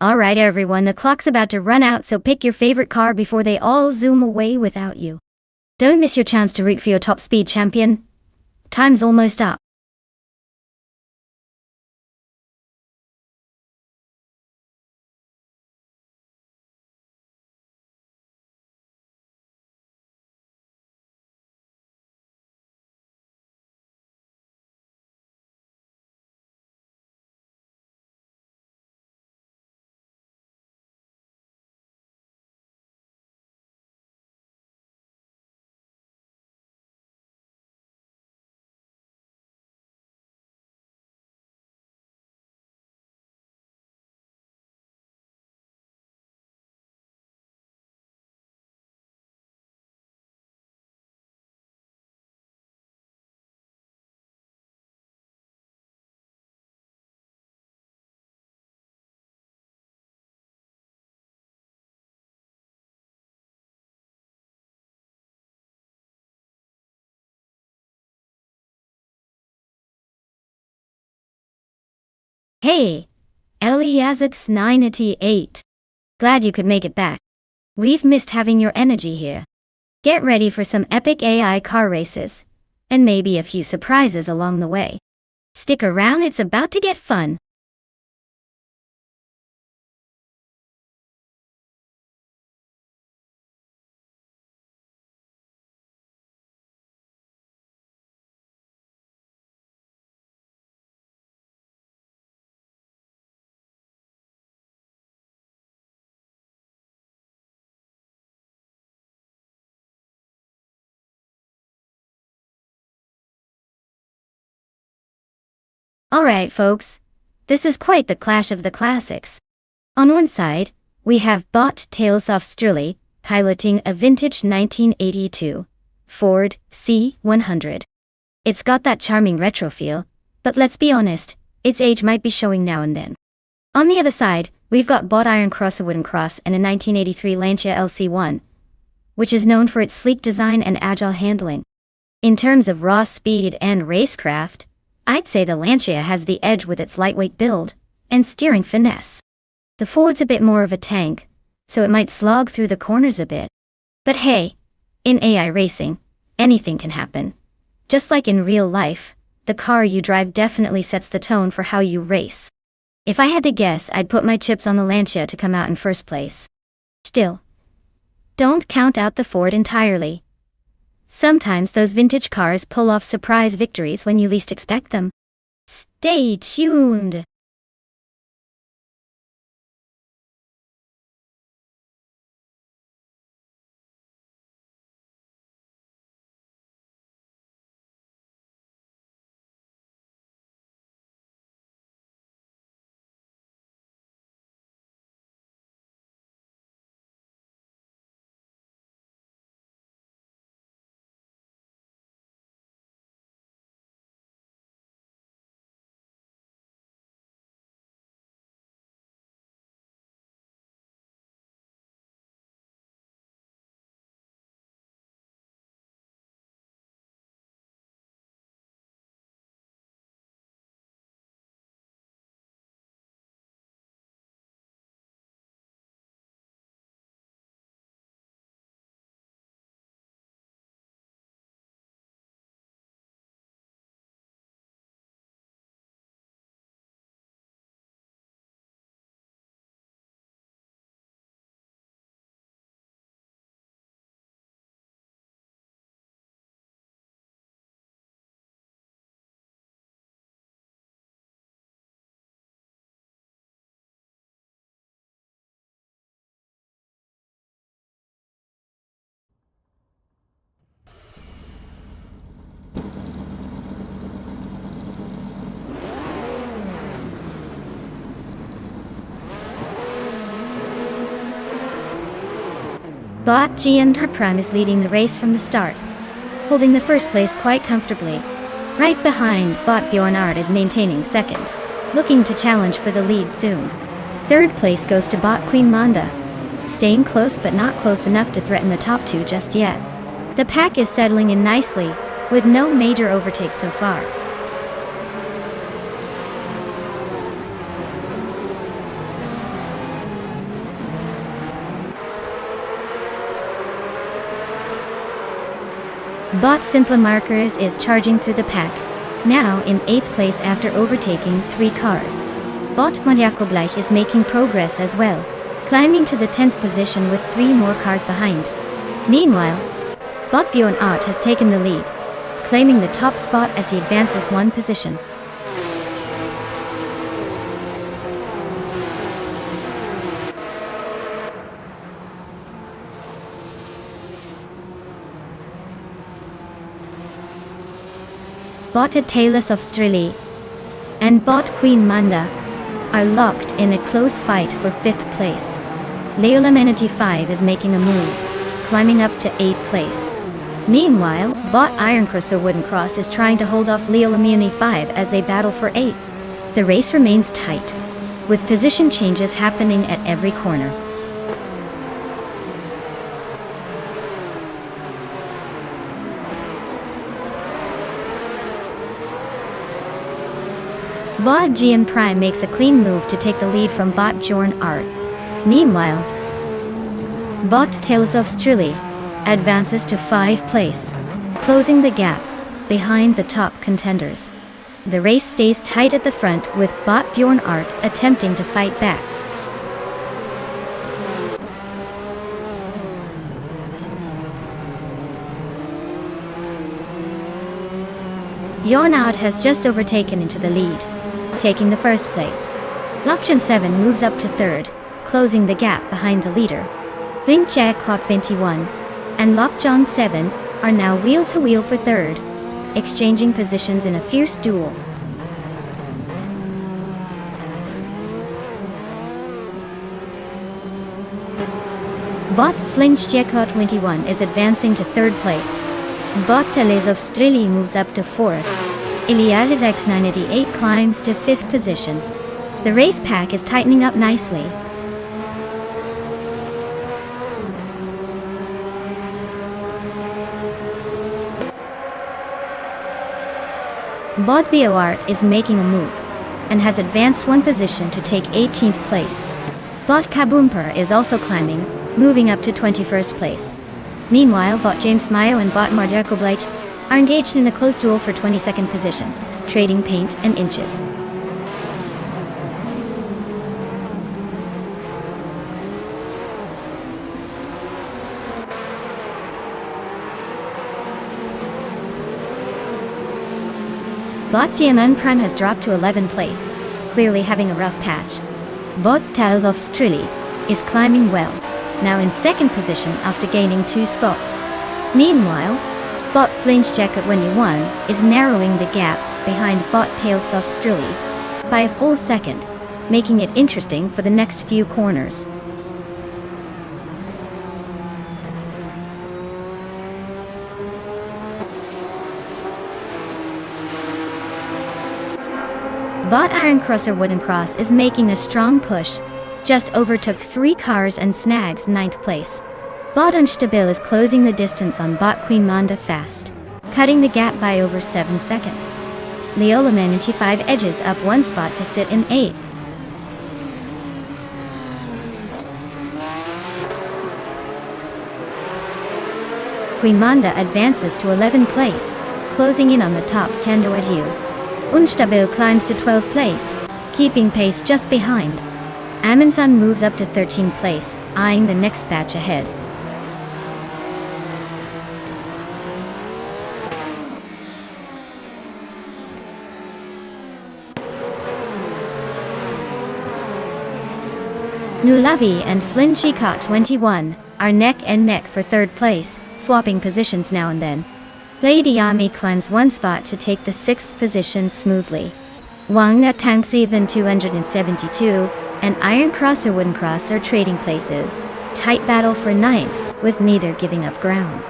Alright everyone, the clock's about to run out, so pick your favorite car before they all zoom away without you. Don't miss your chance to root for your top speed champion. Time's almost up. Hey, Eliazix988. Glad you could make it back. We've missed having your energy here. Get ready for some epic AI car races, and maybe a few surprises along the way. Stick around, it's about to get fun. Alright folks, this is quite the clash of the classics. On one side, we have Bot Tales of Sturley, piloting a vintage 1982 Ford C100. It's got that charming retro feel, but let's be honest, its age might be showing now and then. On the other side, we've got Bot Iron Cross, a wooden cross, and a 1983 Lancia LC1, which is known for its sleek design and agile handling. In terms of raw speed and racecraft, I'd say the Lancia has the edge with its lightweight build and steering finesse. The Ford's a bit more of a tank, so it might slog through the corners a bit. But hey, in AI racing, anything can happen. Just like in real life, the car you drive definitely sets the tone for how you race. If I had to guess, I'd put my chips on the Lancia to come out in first place. Still, don't count out the Ford entirely. Sometimes those vintage cars pull off surprise victories when you least expect them. Stay tuned! Bot GM Prime is leading the race from the start, holding the first place quite comfortably. Right behind, Bot Bjornard is maintaining second, looking to challenge for the lead soon. Third place goes to Bot Queen Manda, staying close but not close enough to threaten the top two just yet. The pack is settling in nicely, with no major overtakes so far. Bot Simple Markers is charging through the pack, now in 8th place after overtaking 3 cars. Bot Mondjakobleich is making progress as well, climbing to the 10th position with 3 more cars behind. Meanwhile, Bot Bjorn Art has taken the lead, claiming the top spot as he advances 1 position. Bot Tailus of Strili and Bot Queen Manda are locked in a close fight for 5th place. Leola Menity 5 is making a move, climbing up to 8th place. Meanwhile, Bot Iron Cross or Wooden Cross is trying to hold off Leola Menity 5 as they battle for 8th. The race remains tight, with position changes happening at every corner. Bot GM Prime makes a clean move to take the lead from Bot Bjorn Art. Meanwhile, Bot Tales of Strili advances to 5th place, closing the gap behind the top contenders. The race stays tight at the front with Bot Bjorn Art attempting to fight back. Bjorn Art has just overtaken into the lead, taking the first place. Lokjan 7 moves up to 3rd, closing the gap behind the leader. Vinkjak Kop 21 and Lokjan 7 are now wheel-to-wheel for 3rd, exchanging positions in a fierce duel. Bot Flinchjeko 21 is advancing to 3rd place. Bot Tales of Strili moves up to 4th. Iliadis X988 climbs to 5th position. The race pack is tightening up nicely. Bot BOArt is making a move and has advanced 1 position to take 18th place. Bot Kaboomper is also climbing, moving up to 21st place. Meanwhile, Bot James Mayo and Bot Marjaco Bleich are engaged in a close duel for 22nd position, trading paint and inches. Bot GMN Prime has dropped to 11th place, clearly having a rough patch. Bot Tales of Strili is climbing well, now in 2nd position after gaining 2 spots. Meanwhile, Bot Flinchjek at 21 is narrowing the gap behind Bot Tales of Strili by a full second, making it interesting for the next few corners. Bot Iron Crosser Wooden Cross is making a strong push, just overtook 3 cars and snags 9th place. Bot Unstabil is closing the distance on Bot Queen Manda fast, cutting the gap by over 7 seconds. Leola Manity 5 edges up 1 spot to sit in 8th. Queen Manda advances to 11th place, closing in on the top 10 to adieu. Unstabil climbs to 12th place, keeping pace just behind. Amundsen moves up to 13th place, eyeing the next batch ahead. Nulavi and Flinchika 21 are neck and neck for 3rd place, swapping positions now and then. Lady Yami climbs 1 spot to take the 6th position smoothly. Wangna tanks even 272, and Iron Cross or Wooden Cross are trading places. Tight battle for 9th, with neither giving up ground.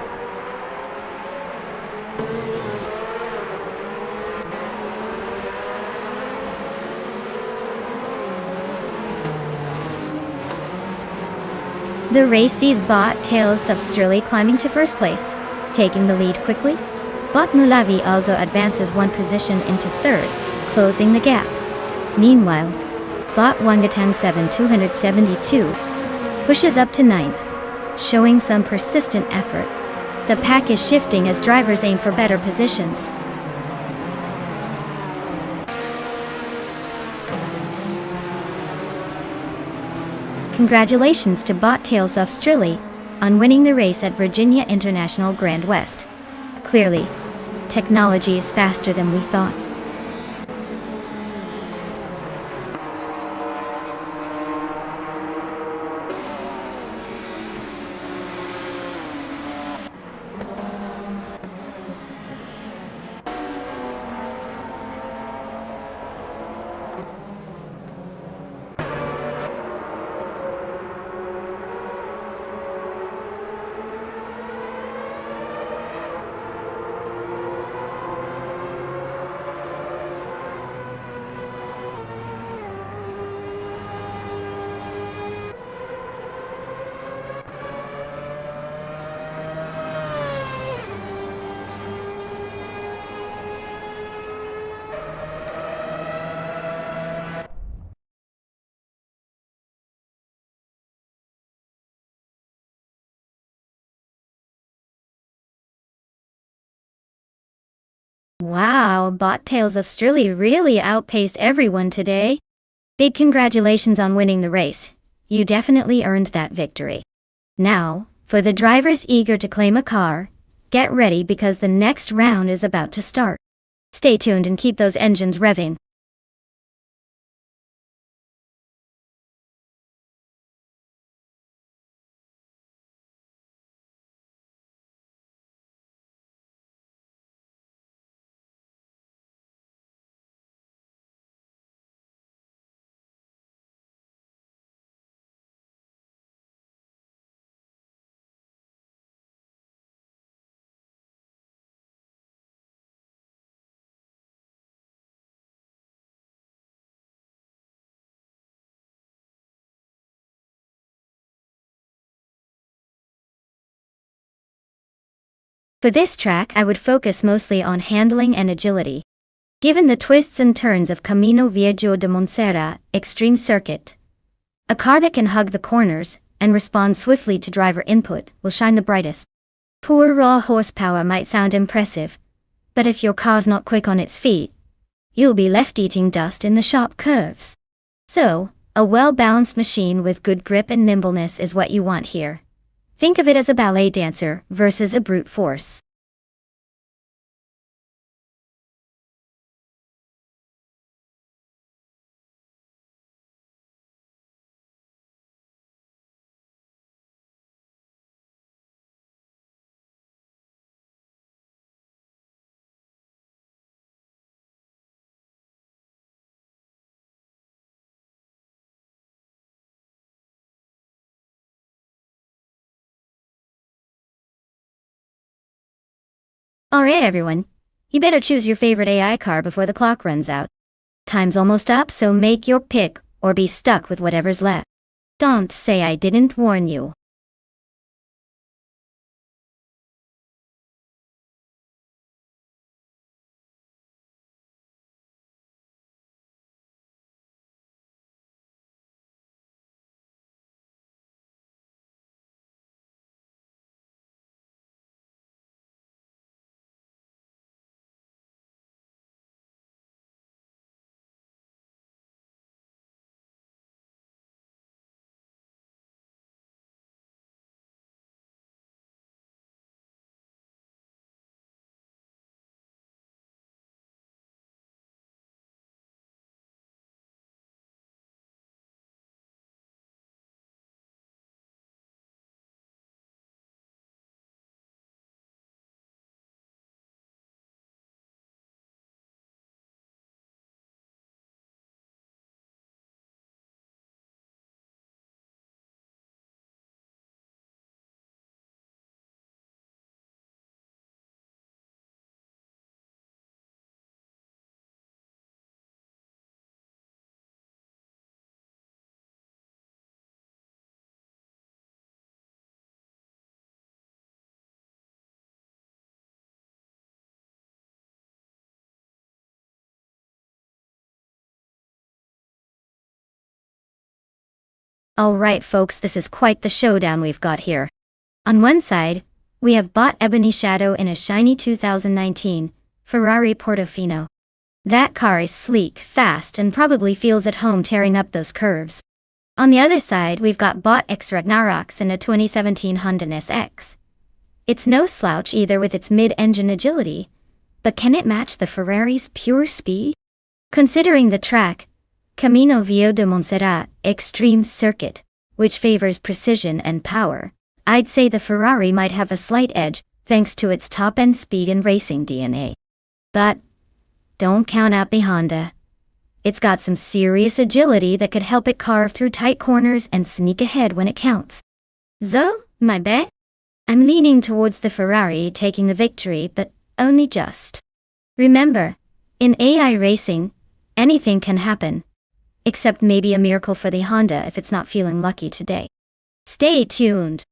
The race sees Bot Tales of Strili climbing to 1st place, taking the lead quickly. Bot Nulavi also advances 1 position into 3rd, closing the gap. Meanwhile, Bot Wangatang 7 272 pushes up to 9th, showing some persistent effort. The pack is shifting as drivers aim for better positions. Congratulations to Bot Tales of Strili on winning the race at Virginia International Grand West. Clearly, technology is faster than we thought. Wow, Bottails of Strilly really outpaced everyone today. Big congratulations on winning the race. You definitely earned that victory. Now, for the drivers eager to claim a car, get ready because the next round is about to start. Stay tuned and keep those engines revving. For this track, I would focus mostly on handling and agility. Given the twists and turns of Camino Viejo de Montserrat Extreme Circuit, a car that can hug the corners and respond swiftly to driver input will shine the brightest. Poor raw horsepower might sound impressive, but if your car's not quick on its feet, you'll be left eating dust in the sharp curves. So, a well-balanced machine with good grip and nimbleness is what you want here. Think of it as a ballet dancer versus a brute force. Alright everyone, you better choose your favorite AI car before the clock runs out. Time's almost up, so make your pick or be stuck with whatever's left. Don't say I didn't warn you. Alright folks, this is quite the showdown we've got here. On one side, we have Bot Ebony Shadow in a shiny 2019 Ferrari Portofino. That car is sleek, fast, and probably feels at home tearing up those curves. On the other side, we've got Bot X Ragnaroks in a 2017 Honda SX. It's no slouch either with its mid-engine agility, but can it match the Ferrari's pure speed? Considering the track, Camino Viejo de Montserrat Extreme Circuit, which favors precision and power, I'd say the Ferrari might have a slight edge thanks to its top-end speed and racing DNA. But don't count out the Honda. It's got some serious agility that could help it carve through tight corners and sneak ahead when it counts. So, my bet? I'm leaning towards the Ferrari taking the victory, but only just. Remember, in AI racing, anything can happen. Except maybe a miracle for the Honda if it's not feeling lucky today. Stay tuned.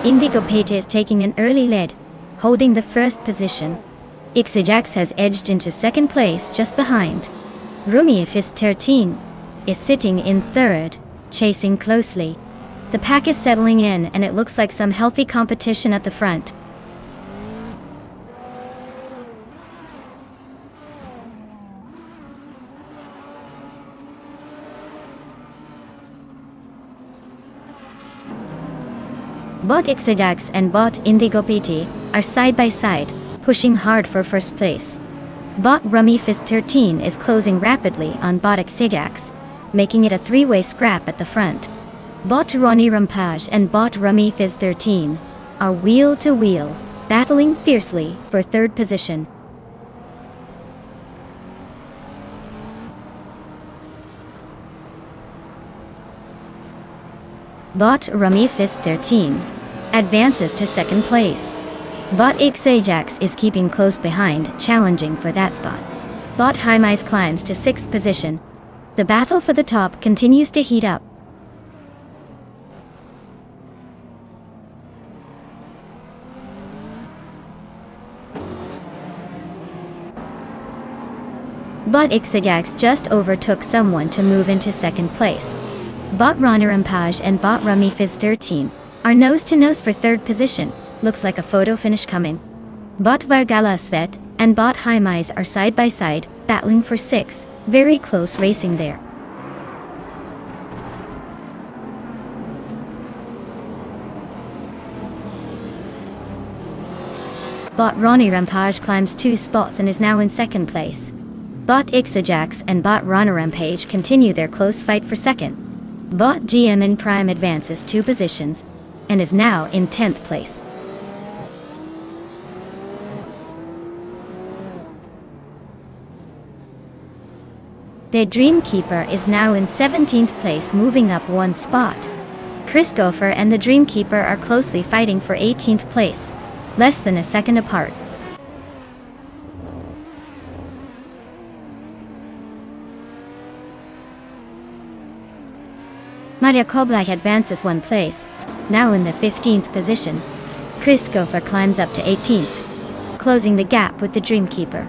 Indigo Pate is taking an early lead, holding the first position. Ixajax has edged into second place just behind. Rumifist 13 is sitting in third, chasing closely. The pack is settling in and it looks like some healthy competition at the front. Bot Ixajax and Bot Indigo PT are side by side, pushing hard for first place. Bot Rumifist 13 is closing rapidly on Bot Ixajax, making it a three-way scrap at the front. Bot Ronnie Rampage and Bot Rumifist 13 are wheel to wheel, battling fiercely for third position. Bot Rumifist 13 advances to second place. Bot Ixajax is keeping close behind, challenging for that spot. Bot Hymise climbs to sixth position. The battle for the top continues to heat up. Bot Ixajax just overtook someone to move into second place. Bot Ronnie Rampage and Bot Rumifist 13 are nose to nose for third position. Looks like a photo finish coming. Bot Vargala Svet and Bot Hymise are side by side, battling for sixth. Very close racing there. Bot Ronnie Rampage climbs 2 spots and is now in second place. Bot Ixajax and Bot Ronnie Rampage continue their close fight for second. Bot GM in Prime advances 2 positions and is now in 10th place. The Dreamkeeper is now in 17th place, moving up 1 spot. Chris Gopher and the Dreamkeeper are closely fighting for 18th place, less than a second apart. Maria Koblach advances 1 place, now in the 15th position. Chris Gopher climbs up to 18th, closing the gap with the Dreamkeeper.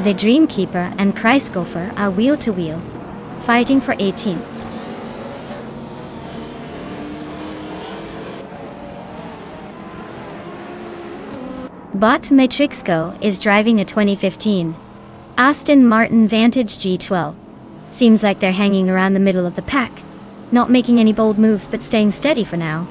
The Dreamkeeper and Chris Gopher are wheel to wheel, fighting for 18th. Bot Matrixco is driving a 2015 Aston Martin Vantage G12. Seems like they're hanging around the middle of the pack, not making any bold moves but staying steady for now.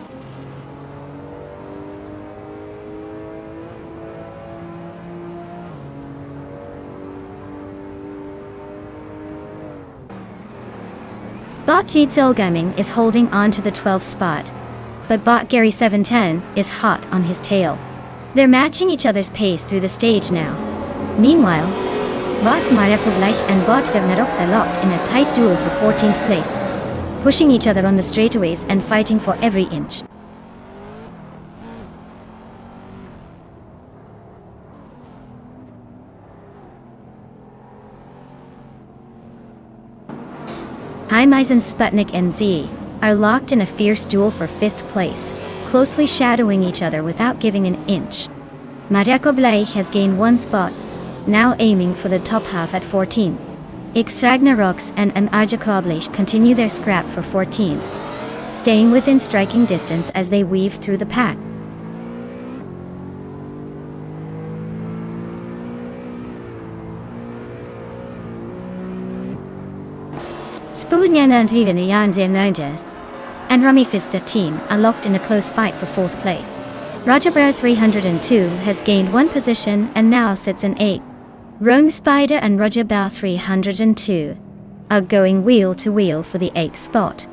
Bot Jitzel Gaming is holding on to the 12th spot, but Bot Gary 710 is hot on his tail. They're matching each other's pace through the stage now. Meanwhile, Bot Maria Koblach and Bot Vernerox are locked in a tight duel for 14th place, pushing each other on the straightaways and fighting for every inch. Hymise and Sputnik NZ are locked in a fierce duel for 5th place, closely shadowing each other without giving an inch. Maria Koblach has gained 1 spot, now aiming for the top half at 14. X-Ragnaroks and Arja Koblach continue their scrap for 14th, staying within striking distance as they weave through the pack. Spodnjana and Zvigan and Rumifist 13 are locked in a close fight for 4th place. Rajabra 302 has gained 1 position and now sits in 8th. Rome Spider and Rajabra 302 are going wheel to wheel for the 8th spot.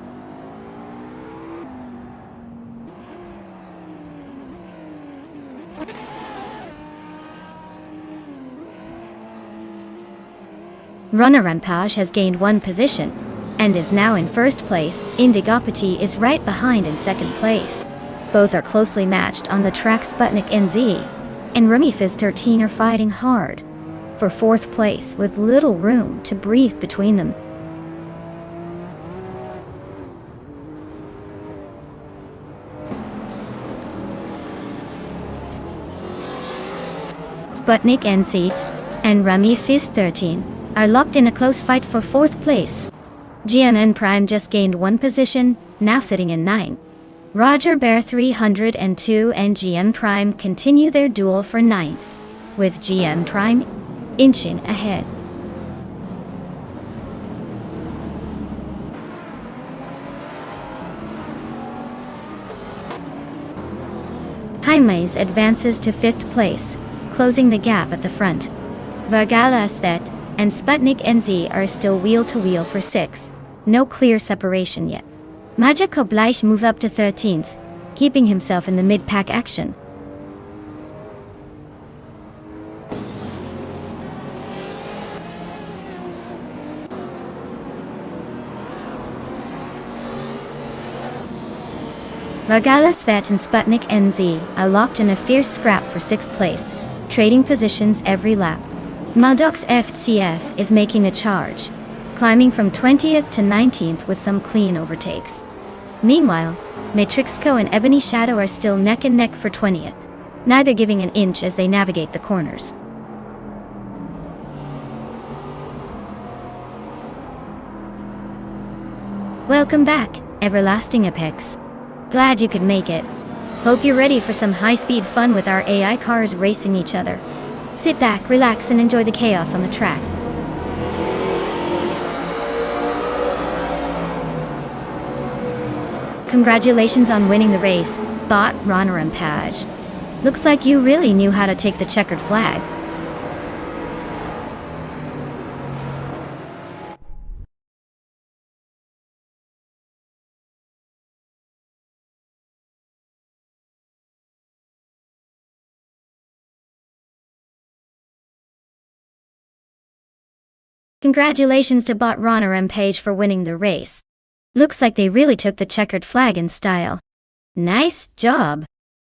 Runner Rampage has gained 1 position and is now in 1st place. Indigopati is right behind in 2nd place. Both are closely matched on the track. Sputnik NZ and Rumifist 13 are fighting hard for 4th place with little room to breathe between them. Sputnik NZ and Rami Fizz 13 are locked in a close fight for 4th place. GMN Prime just gained 1 position, now sitting in 9. Roger Bear 302 and GM Prime continue their duel for 9th, with GM Prime inching ahead. Jaimes advances to 5th place, closing the gap at the front. Vargala Estet and Sputnik NZ are still wheel-to-wheel for 6th, no clear separation yet. Maja Koblaj moves up to 13th, keeping himself in the mid-pack action. Vargala Svet and Sputnik NZ are locked in a fierce scrap for 6th place, trading positions every lap. Maldox FCF is making a charge, climbing from 20th to 19th with some clean overtakes. Meanwhile, Matrixco and Ebony Shadow are still neck and neck for 20th, neither giving an inch as they navigate the corners. Welcome back, Everlasting Apex. Glad you could make it. Hope you're ready for some high-speed fun with our AI cars racing each other. Sit back, relax, and enjoy the chaos on the track. Congratulations on winning the race, Bot Runner and Page. Looks like you really knew how to take the checkered flag. Congratulations to Bot Runner and Page for winning the race. Looks like they really took the checkered flag in style. Nice job!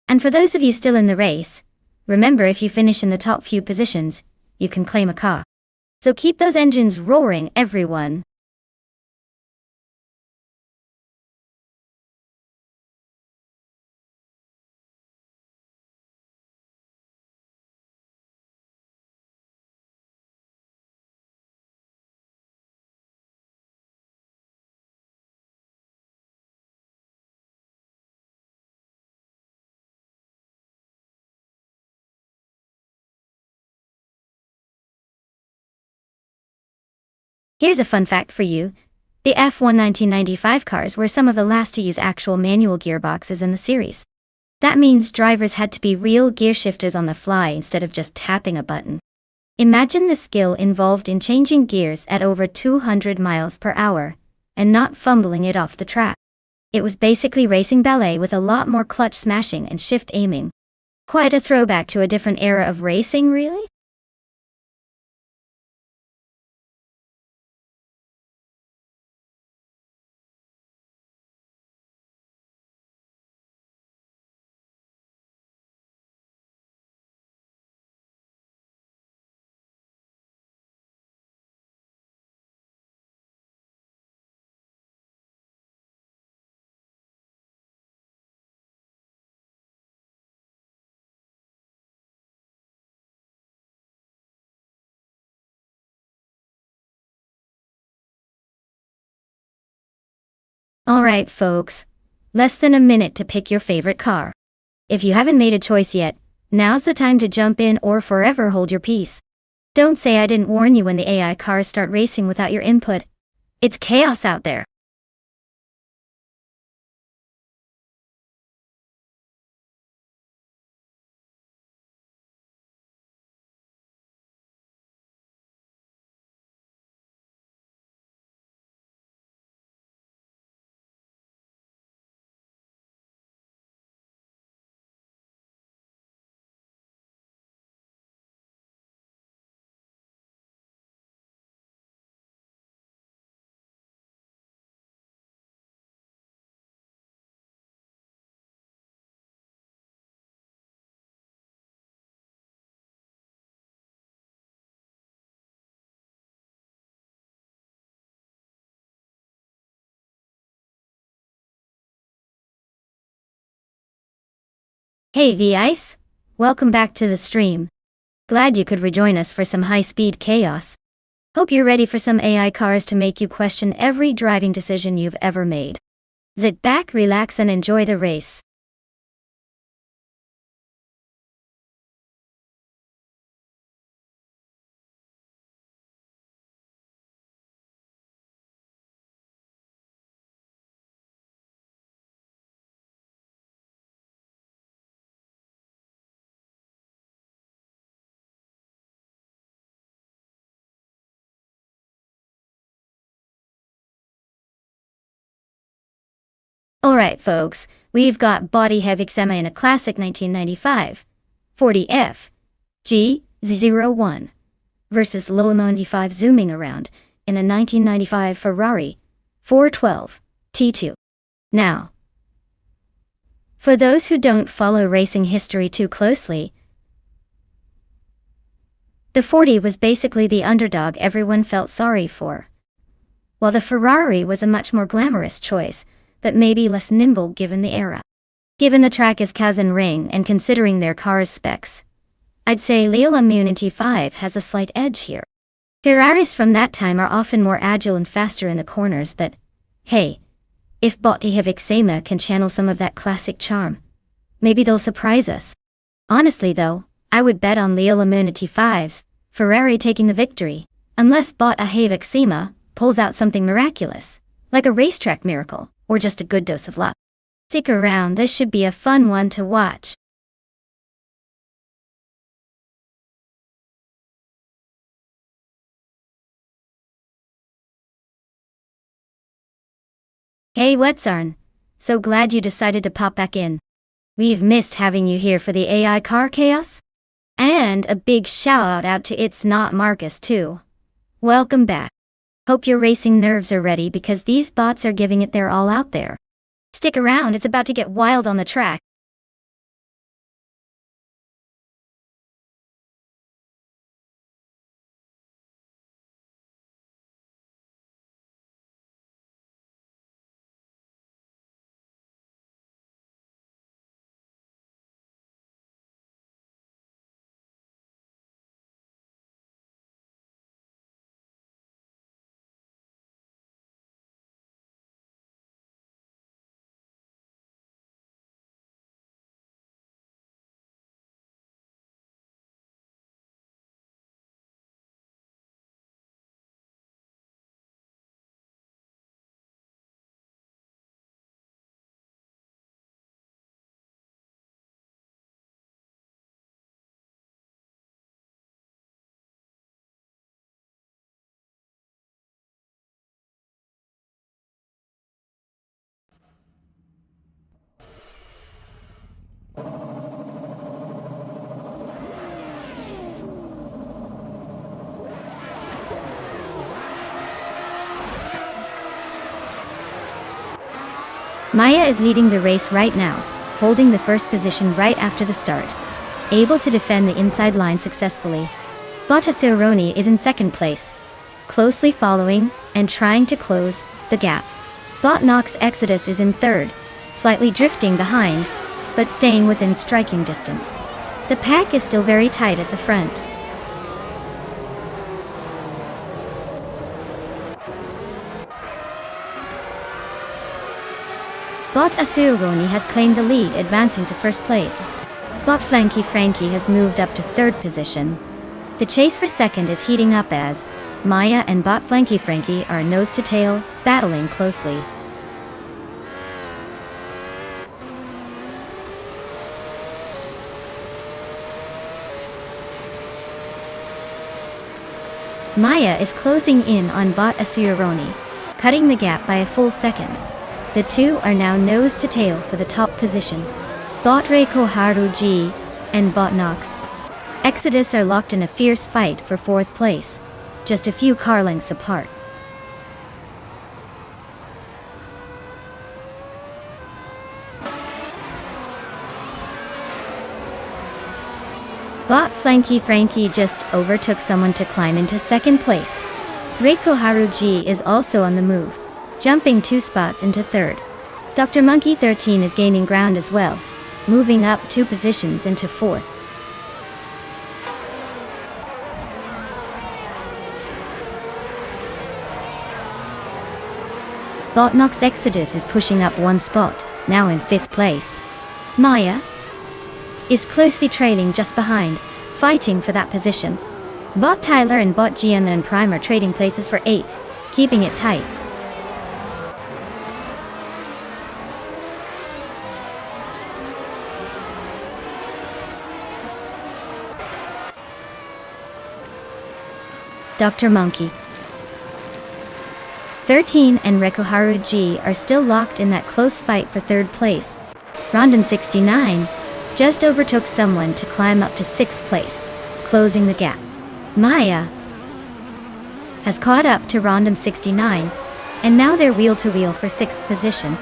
And for those of you still in the race, remember, if you finish in the top few positions, you can claim a car. So keep those engines roaring, everyone. Here's a fun fact for you. The F1 1995 cars were some of the last to use actual manual gearboxes in the series. That means drivers had to be real gear shifters on the fly instead of just tapping a button. Imagine the skill involved in changing gears at over 200 miles per hour, and not fumbling it off the track. It was basically racing ballet with a lot more clutch smashing and shift aiming. Quite a throwback to a different era of racing, really? Alright folks, less than a minute to pick your favorite car. If you haven't made a choice yet, now's the time to jump in or forever hold your peace. Don't say I didn't warn you when the AI cars start racing without your input. It's chaos out there. Hey V-Ice, welcome back to the stream. Glad you could rejoin us for some high-speed chaos. Hope you're ready for some AI cars to make you question every driving decision you've ever made. Sit back, relax, and enjoy the race. Alright folks, we've got body heavy semi in a classic 1995 40F G01 versus low 95 zooming around in a 1995 Ferrari 412 T2. Now, for those who don't follow racing history too closely, the 40 was basically the underdog everyone felt sorry for, while the Ferrari was a much more glamorous choice, but maybe less nimble given the era. Given the track is Kazan Ring and considering their car's specs, I'd say Lille Immunity 5 has a slight edge here. Ferraris from that time are often more agile and faster in the corners, but hey, if Body Heavy Xema can channel some of that classic charm, maybe they'll surprise us. Honestly though, I would bet on Lille Immunity 5's Ferrari taking the victory, unless Body Heavy Xema pulls out something miraculous, like a racetrack miracle, or just a good dose of luck. Stick around, this should be a fun one to watch. Hey Wetzarn, so glad you decided to pop back in. We've missed having you here for the AI car chaos. And a big shout out to It's Not Marcus too. Welcome back. Hope your racing nerves are ready because these bots are giving it their all out there. Stick around, it's about to get wild on the track. Maya is leading the race right now, holding the first position right after the start, able to defend the inside line successfully. Bottasaroni is in second place, closely following and trying to close the gap. Botnox Exodus is in third, slightly drifting behind, but staying within striking distance. The pack is still very tight at the front. Bot Asuroni has claimed the lead, advancing to first place. Bot Flanky Frankie has moved up to third position. The chase for second is heating up as Maya and Bot Flanky Frankie are nose to tail, battling closely. Maya is closing in on Bot Asuroni, cutting the gap by a full second. The two are now nose to tail for the top position. Bot Reiko Haruji and Bot Nox Exodus are locked in a fierce fight for fourth place, just a few car lengths apart. Bot Flanky Frankie just overtook someone to climb into second place. Reiko Haruji is also on the move, jumping 2 spots into third. Dr. Monkey 13 is gaining ground as well, moving up 2 positions into fourth. Botnox Exodus is pushing up one spot, now in 5th place. Maya is closely trailing just behind, fighting for that position. Bot Tyler and Bot Gianna and Prime are trading places for 8th, keeping it tight. Dr. Monkey 13 and Rekoharu G are still locked in that close fight for 3rd place. Rondon 69 just overtook someone to climb up to 6th place, closing the gap. Maya has caught up to Rondon 69, and now they're wheel to wheel for 6th position.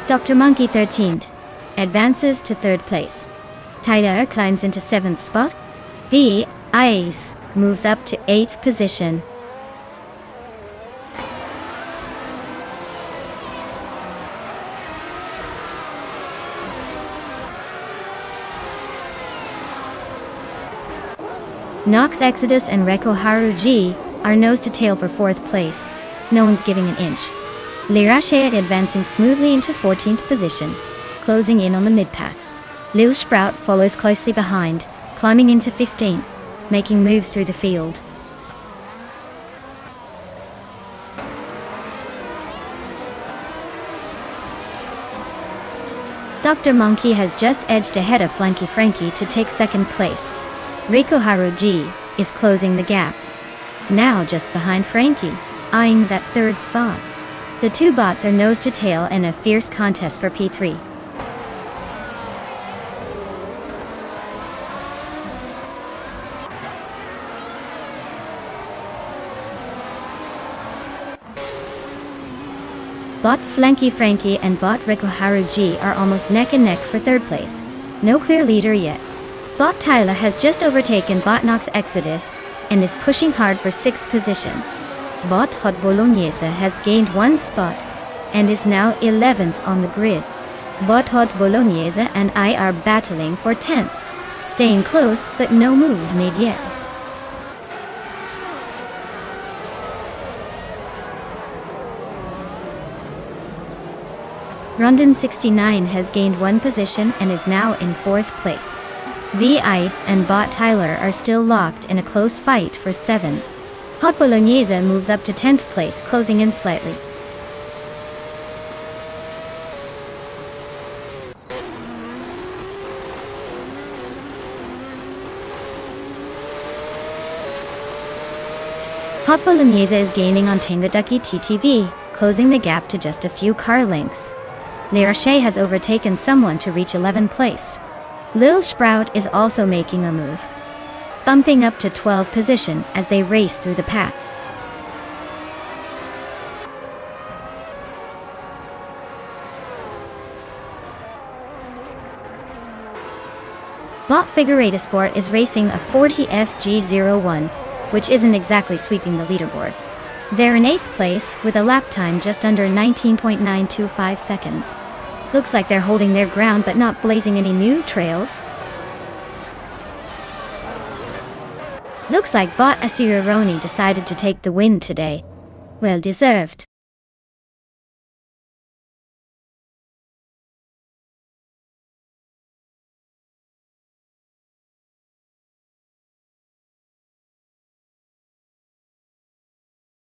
Dr. Monkey 13th advances to 3rd place. Tyler climbs into 7th spot. The Ice moves up to 8th position. Nox Exodus and Rekoharu G are nose to tail for 4th place. No one's giving an inch. Lirashe advancing smoothly into 14th position, closing in on the mid-pack. Lil Sprout follows closely behind, climbing into 15th, making moves through the field. Dr. Monkey has just edged ahead of Flanky Frankie to take 2nd place. Rekoharu G is closing the gap, now just behind Frankie, eyeing that 3rd spot. The two bots are nose to tail in a fierce contest for P3. Bot Flanky Frankie and Bot Rekoharu G are almost neck and neck for 3rd place. No clear leader yet. Bot Tyler has just overtaken Botnox Exodus and is pushing hard for 6th position. Bot Hot Bolognese has gained 1 spot and is now 11th on the grid. Bot Hot Bolognese and I are battling for 10th, staying close but no moves made yet. Rondon 69 has gained 1 position and is now in 4th place. The Ice and Bot Tyler are still locked in a close fight for 7th. Hot Bolognese moves up to 10th place, closing in slightly. Hot Bolognese is gaining on Tangadaki TTV, closing the gap to just a few car lengths. Lirashe has overtaken someone to reach 11th place. Lil Sprout is also making a move, bumping up to 12th position as they race through the pack. Bot Figurata Sport is racing a 40 FG01, which isn't exactly sweeping the leaderboard. They're in 8th place with a lap time just under 19.925 seconds. Looks like they're holding their ground but not blazing any new trails. Looks like Bot Asiraroni decided to take the win today. Well deserved.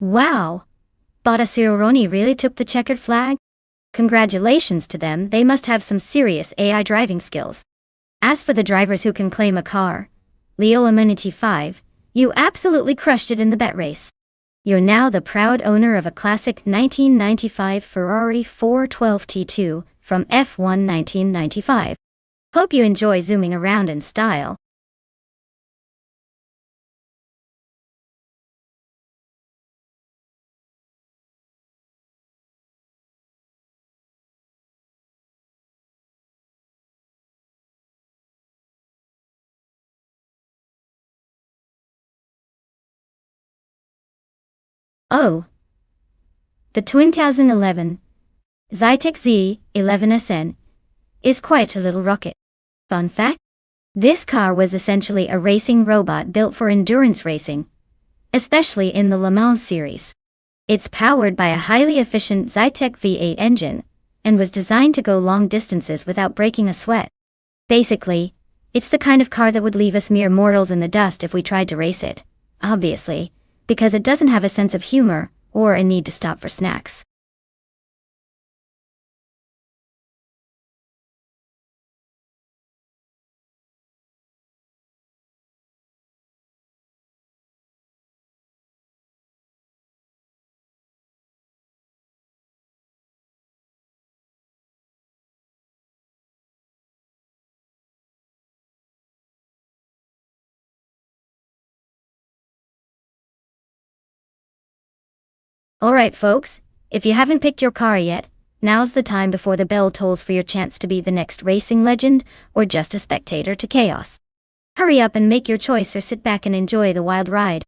Wow! Bot Asiraroni really took the checkered flag? Congratulations to them, they must have some serious AI driving skills. As for the drivers who can claim a car, Leo Amenity 5, you absolutely crushed it in the bet race. You're now the proud owner of a classic 1995 Ferrari 412 T2 from F1 1995. Hope you enjoy zooming around in style. Oh. The 2011 Zytek Z11SN is quite a little rocket. Fun fact? This car was essentially a racing robot built for endurance racing, especially in the Le Mans series. It's powered by a highly efficient Zytec V8 engine, and was designed to go long distances without breaking a sweat. Basically, it's the kind of car that would leave us mere mortals in the dust if we tried to race it, obviously, because it doesn't have a sense of humor, or a need to stop for snacks. Alright folks, if you haven't picked your car yet, now's the time before the bell tolls for your chance to be the next racing legend, or just a spectator to chaos. Hurry up and make your choice or sit back and enjoy the wild ride.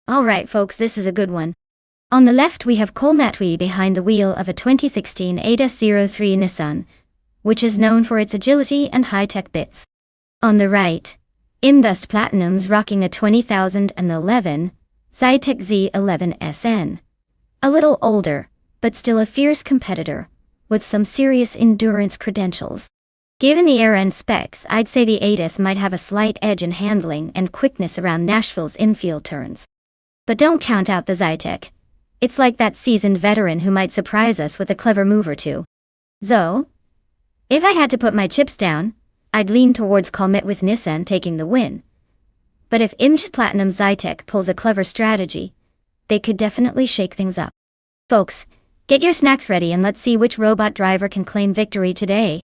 Alright folks, this is a good one. On the left we have Cole Matwee behind the wheel of a 2016 ADAS-03 Nissan, which is known for its agility and high-tech bits. On the right, Imdust Platinum's rocking a 2011 Zytec Z11 SN. A little older, but still a fierce competitor, with some serious endurance credentials. Given the era and specs, I'd say the ADAS might have a slight edge in handling and quickness around Nashville's infield turns. But don't count out the Zytec. It's like that seasoned veteran who might surprise us with a clever move or two. So, if I had to put my chips down, I'd lean towards Colmet with Nissan taking the win. But if Imdust Platinum Zytec pulls a clever strategy, they could definitely shake things up. Folks, get your snacks ready and let's see which robot driver can claim victory today.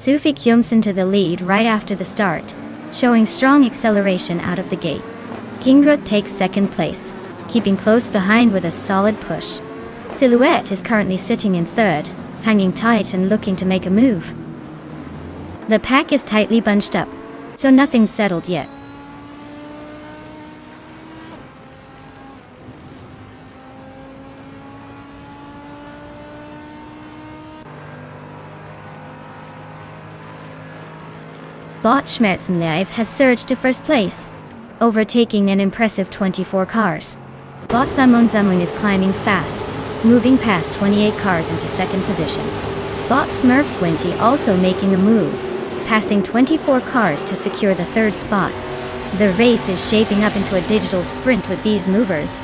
Zufik jumps into the lead right after the start, showing strong acceleration out of the gate. Kingrut takes second place, keeping close behind with a solid push. Silhouette is currently sitting in third, hanging tight and looking to make a move. The pack is tightly bunched up, so nothing's settled yet. Bot Schmerzenlive has surged to first place, overtaking an impressive 24 cars. Bot Zamun is climbing fast, moving past 28 cars into second position. Bot Smurf20 also making a move, passing 24 cars to secure the third spot. The race is shaping up into a digital sprint with these movers.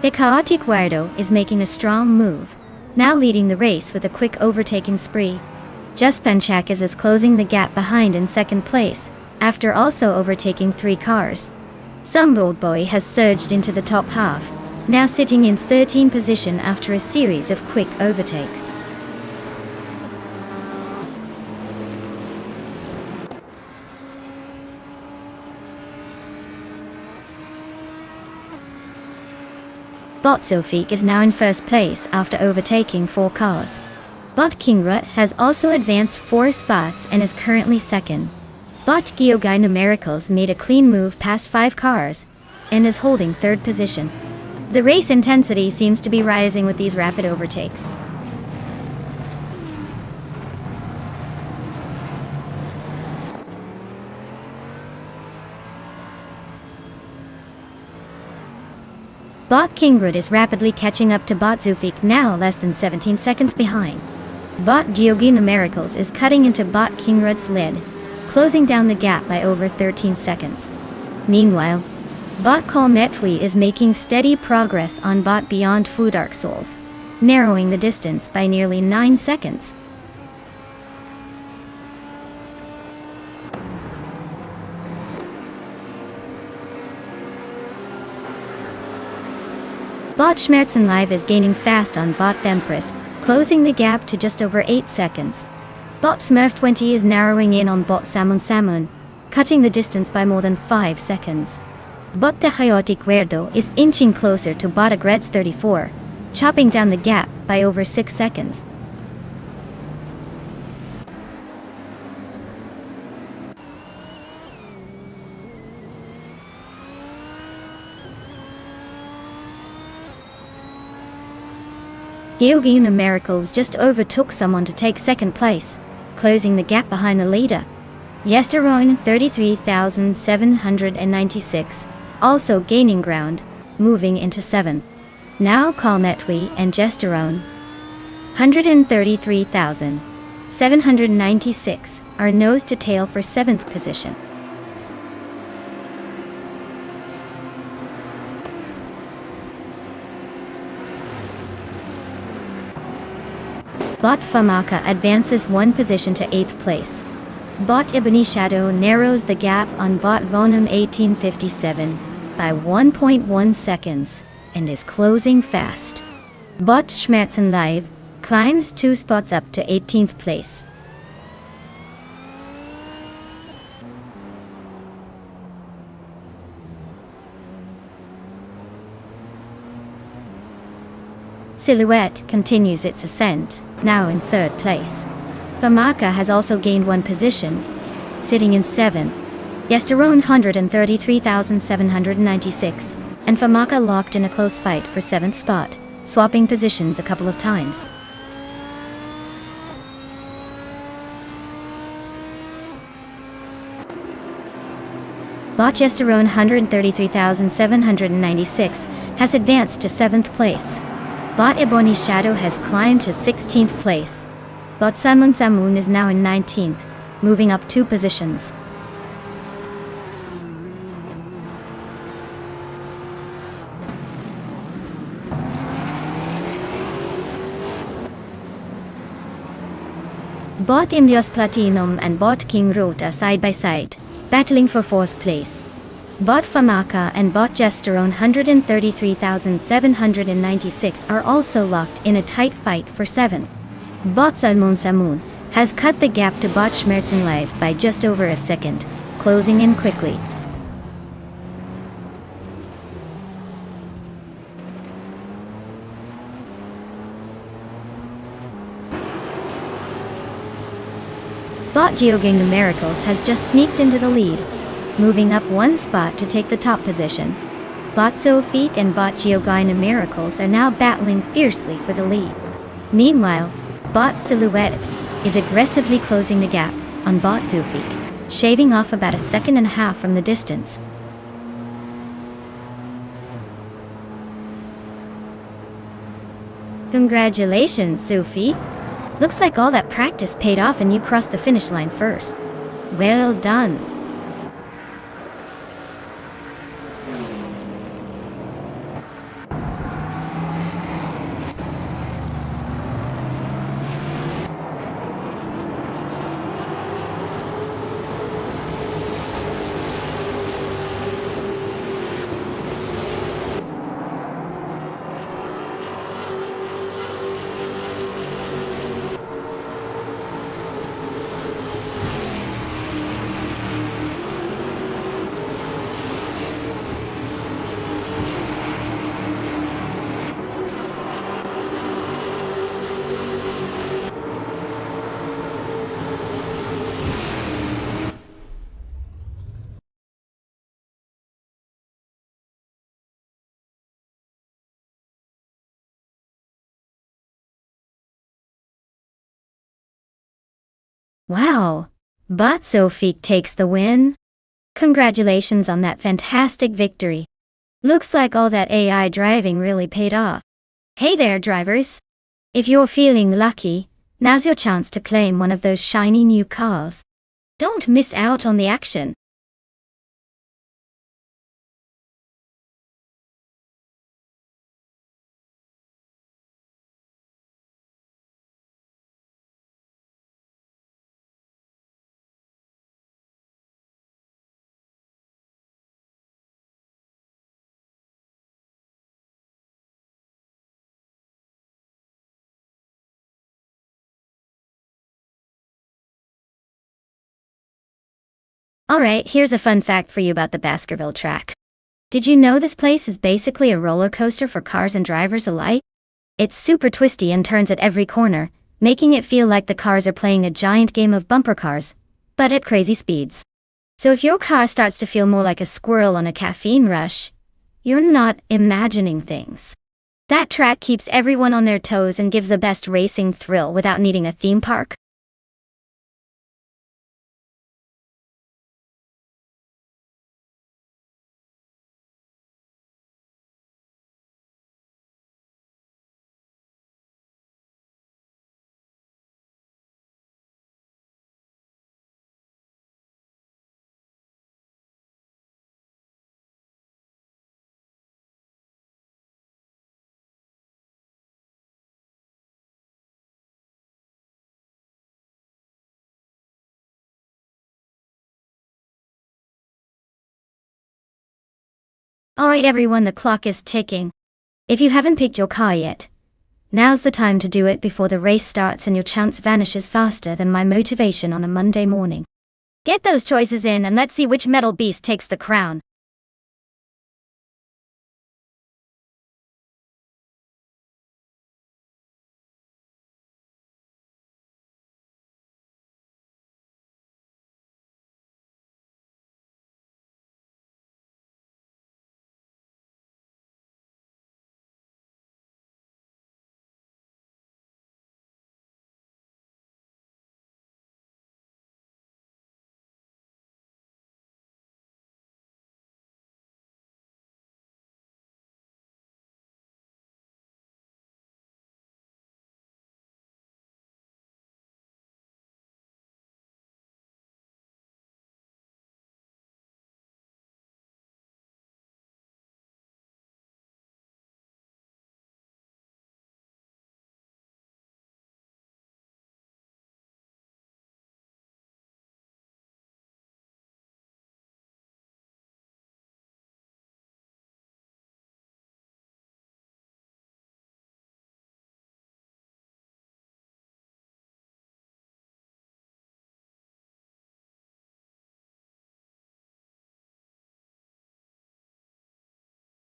The chaotic Guardo is making a strong move, now leading the race with a quick overtaking spree. Just Penchak is closing the gap behind in second place, after also overtaking 3 cars. Some old boy has surged into the top half, now sitting in 13th position after a series of quick overtakes. Bot Zofik is now in first place after overtaking 4 cars. Bot Kingrut has also advanced 4 spots and is currently second. Bot Gyogai Numericals made a clean move past 5 cars and is holding third position. The race intensity seems to be rising with these rapid overtakes. Bot Kingrut is rapidly catching up to Bot Zufik, now less than 17 seconds behind. Bot Gyogi Numericals is cutting into Bot Kingrut's lead, closing down the gap by over 13 seconds. Meanwhile, Bot Kalmetwi is making steady progress on Bot Beyond Food Dark Souls, narrowing the distance by nearly 9 seconds. Bot Schmerzenlive is gaining fast on Bot Empress, closing the gap to just over 8 seconds. Bot Smurf20 is narrowing in on Bot Samun, cutting the distance by more than 5 seconds. Bot the Chaotic Guardo is inching closer to Bot Agrets34, chopping down the gap by over 6 seconds. Gyogi Numericals just overtook someone to take second place, closing the gap behind the leader. Yesteron 33,796, also gaining ground, moving into 7th. Now Kalmetwi and Gesterone 133,796 are nose to tail for 7th position. Bot Famaka advances 1 position to 8th place. Bot Ebony Shadow narrows the gap on Bot Vonum 1857 by 1.1 seconds and is closing fast. Bot Schmerzenlive climbs 2 spots up to 18th place. Silhouette continues its ascent, now in 3rd place. Famaka has also gained 1 position, sitting in 7th. Yesterone 133,796, and Famaka locked in a close fight for 7th spot, swapping positions a couple of times. Bot Yesterone 133,796 has advanced to 7th place. Bot Ebony Shadow has climbed to 16th place. Bot Samun is now in 19th, moving up 2 positions. Bot Imlios Platinum and Bot King Root are side by side, battling for fourth place. Bot Famaka and Bot Gesterone 133,796 are also locked in a tight fight for 7. Bot Salmon Samoon has cut the gap to Bot Schmerzen Live by just over a second, closing in quickly. Bot Geogang Numericals has just sneaked into the lead, moving up one spot to take the top position. Bot Sofik and Bot Geogang Numericals are now battling fiercely for the lead. Meanwhile, Bot Silhouette is aggressively closing the gap on Bot Sofik, shaving off about a second and a half from the distance. Congratulations, Sophie! Looks like all that practice paid off and you crossed the finish line first. Well done. Wow! Bot Sofik takes the win. Congratulations on that fantastic victory. Looks like all that AI driving really paid off. Hey there, drivers! If you're feeling lucky, now's your chance to claim one of those shiny new cars. Don't miss out on the action. Alright, here's a fun fact for you about the Baskerville track. Did you know this place is basically a roller coaster for cars and drivers alike? It's super twisty and turns at every corner, making it feel like the cars are playing a giant game of bumper cars, but at crazy speeds. So if your car starts to feel more like a squirrel on a caffeine rush, you're not imagining things. That track keeps everyone on their toes and gives the best racing thrill without needing a theme park. Alright everyone, the clock is ticking. If you haven't picked your car yet, now's the time to do it before the race starts and your chance vanishes faster than my motivation on a Monday morning. Get those choices in and let's see which metal beast takes the crown.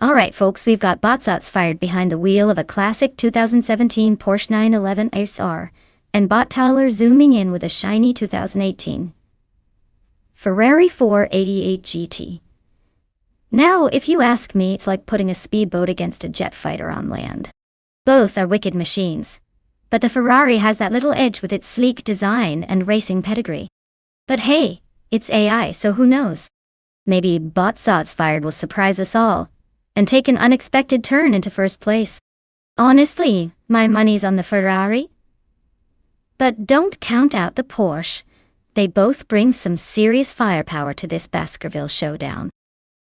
Alright folks, we've got Botsats fired behind the wheel of a classic 2017 Porsche 911 SR, and Bot Tyler zooming in with a shiny 2018 Ferrari 488 GT. Now, if you ask me, it's like putting a speedboat against a jet fighter on land. Both are wicked machines. But the Ferrari has that little edge with its sleek design and racing pedigree. But hey, it's AI, so who knows? Maybe Botsats fired will surprise us all and take an unexpected turn into first place. Honestly, my money's on the Ferrari. But don't count out the Porsche. They both bring some serious firepower to this Baskerville showdown.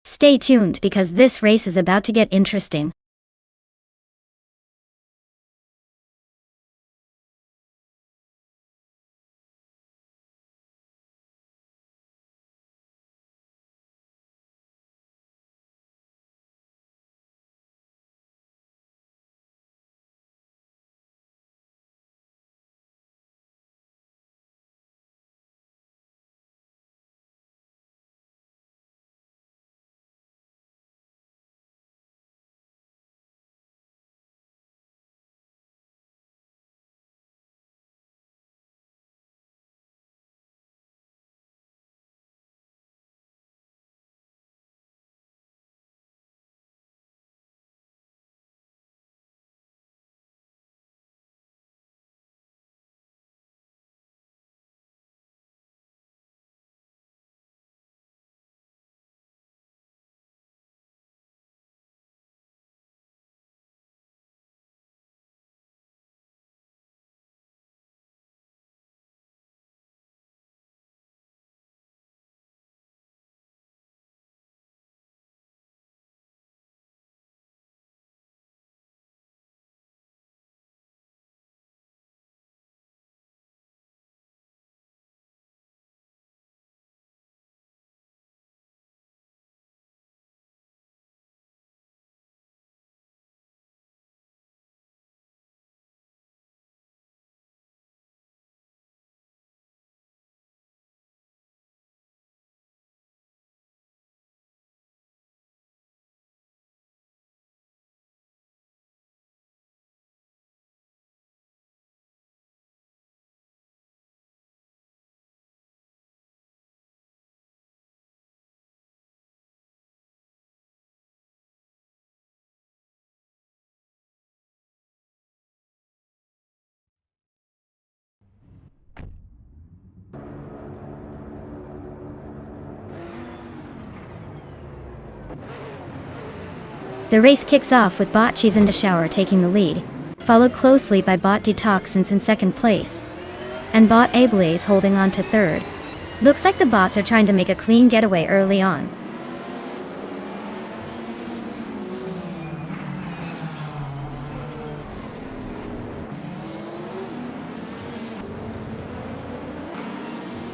Stay tuned because this race is about to get interesting. The race kicks off with Bot Cheese and Shower taking the lead, followed closely by Bot Detoxins in second place, and Bot Ablaze holding on to third. Looks like the bots are trying to make a clean getaway early on.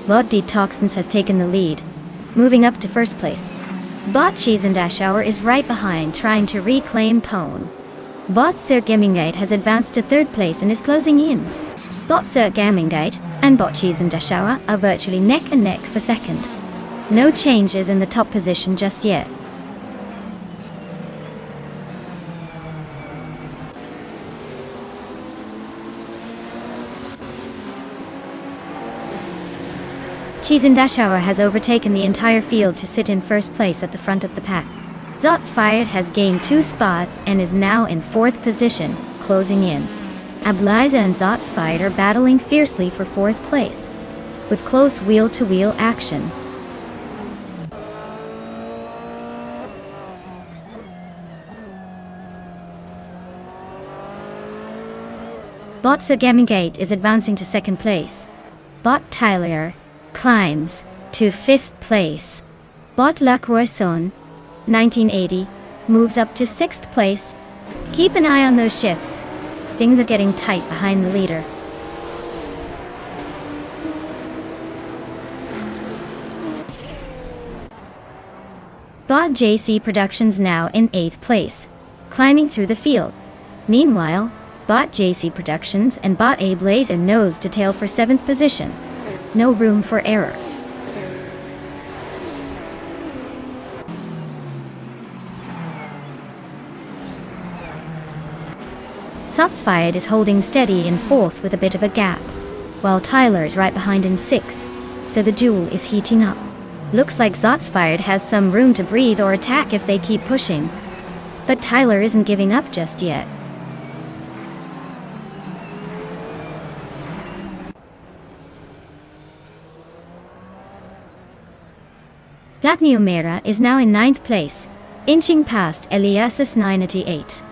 Bot Detoxins has taken the lead, moving up to first place. Bot Cheese and Shower is right behind, trying to reclaim pole. Bot Sir Gamingate has advanced to third place and is closing in. Bot Sir Gamingate and Bot Cheese and Shower are virtually neck and neck for second. No changes in the top position just yet. Cheese and Shower has overtaken the entire field to sit in first place at the front of the pack. Zots Fired has gained 2 spots and is now in fourth position, closing in. Ablaze and Zots Fired are battling fiercely for fourth place, with close wheel-to-wheel action. Bot Gamingate is advancing to second place. Bot Tyler climbs to 5th place. Bot La Croissant, 1980, moves up to 6th place. Keep an eye on those shifts. Things are getting tight behind the leader. Bot JC Productions now in 8th place, climbing through the field. Meanwhile, Bot JC Productions and Bot Ablaze are nose to tail for 7th position. No room for error. Zotsfired is holding steady in 4th with a bit of a gap, while Tyler's right behind in 6th, so the duel is heating up. Looks like Zotsfired has some room to breathe or attack if they keep pushing. But Tyler isn't giving up just yet. Platniumera is now in 9th place, inching past Elias's 988.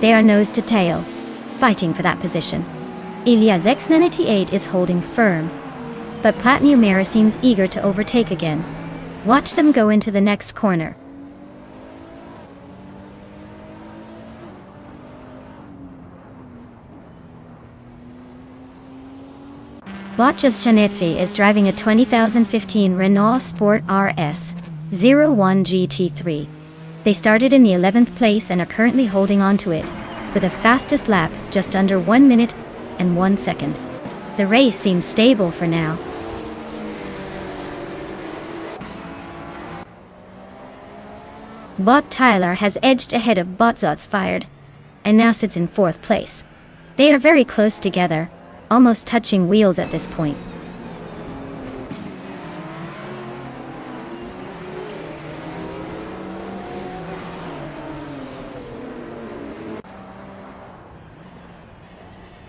They are nose to tail, fighting for that position. Elias X988 is holding firm, but Platniumera seems eager to overtake again. Watch them go into the next corner. Botjas Chanetfi is driving a 2015 Renault Sport RS 01 GT3. They started in the 11th place and are currently holding on to it, with a fastest lap just under 1 minute and 1 second. The race seems stable for now. Bot Tyler has edged ahead of Bot Zotsfired, and now sits in 4th place. They are very close together, almost touching wheels at this point.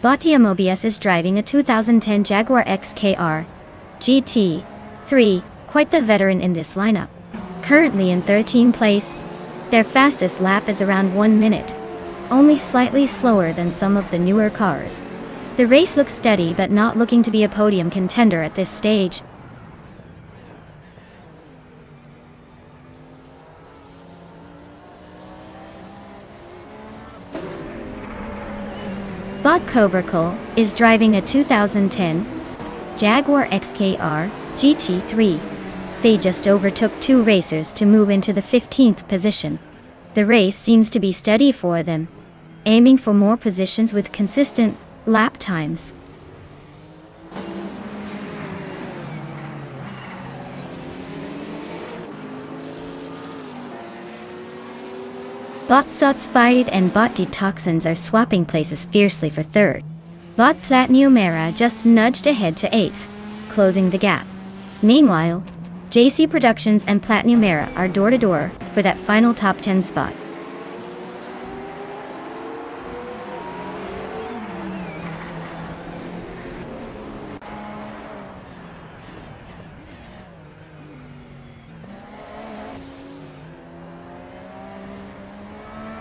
Batia Mobius is driving a 2010 Jaguar XKR GT3, quite the veteran in this lineup. Currently in 13th place, their fastest lap is around 1 minute, only slightly slower than some of the newer cars. The race looks steady but not looking to be a podium contender at this stage. Bot Cobracle is driving a 2010 Jaguar XKR GT3. They just overtook 2 racers to move into the 15th position. The race seems to be steady for them, aiming for more positions with consistent lap times. Bot Zotsfired and Bot Detoxins are swapping places fiercely for 3rd. Bot Platniumera just nudged ahead to 8th, closing the gap. Meanwhile, JC Productions and Platniumera are door-to-door for that final top 10 spot.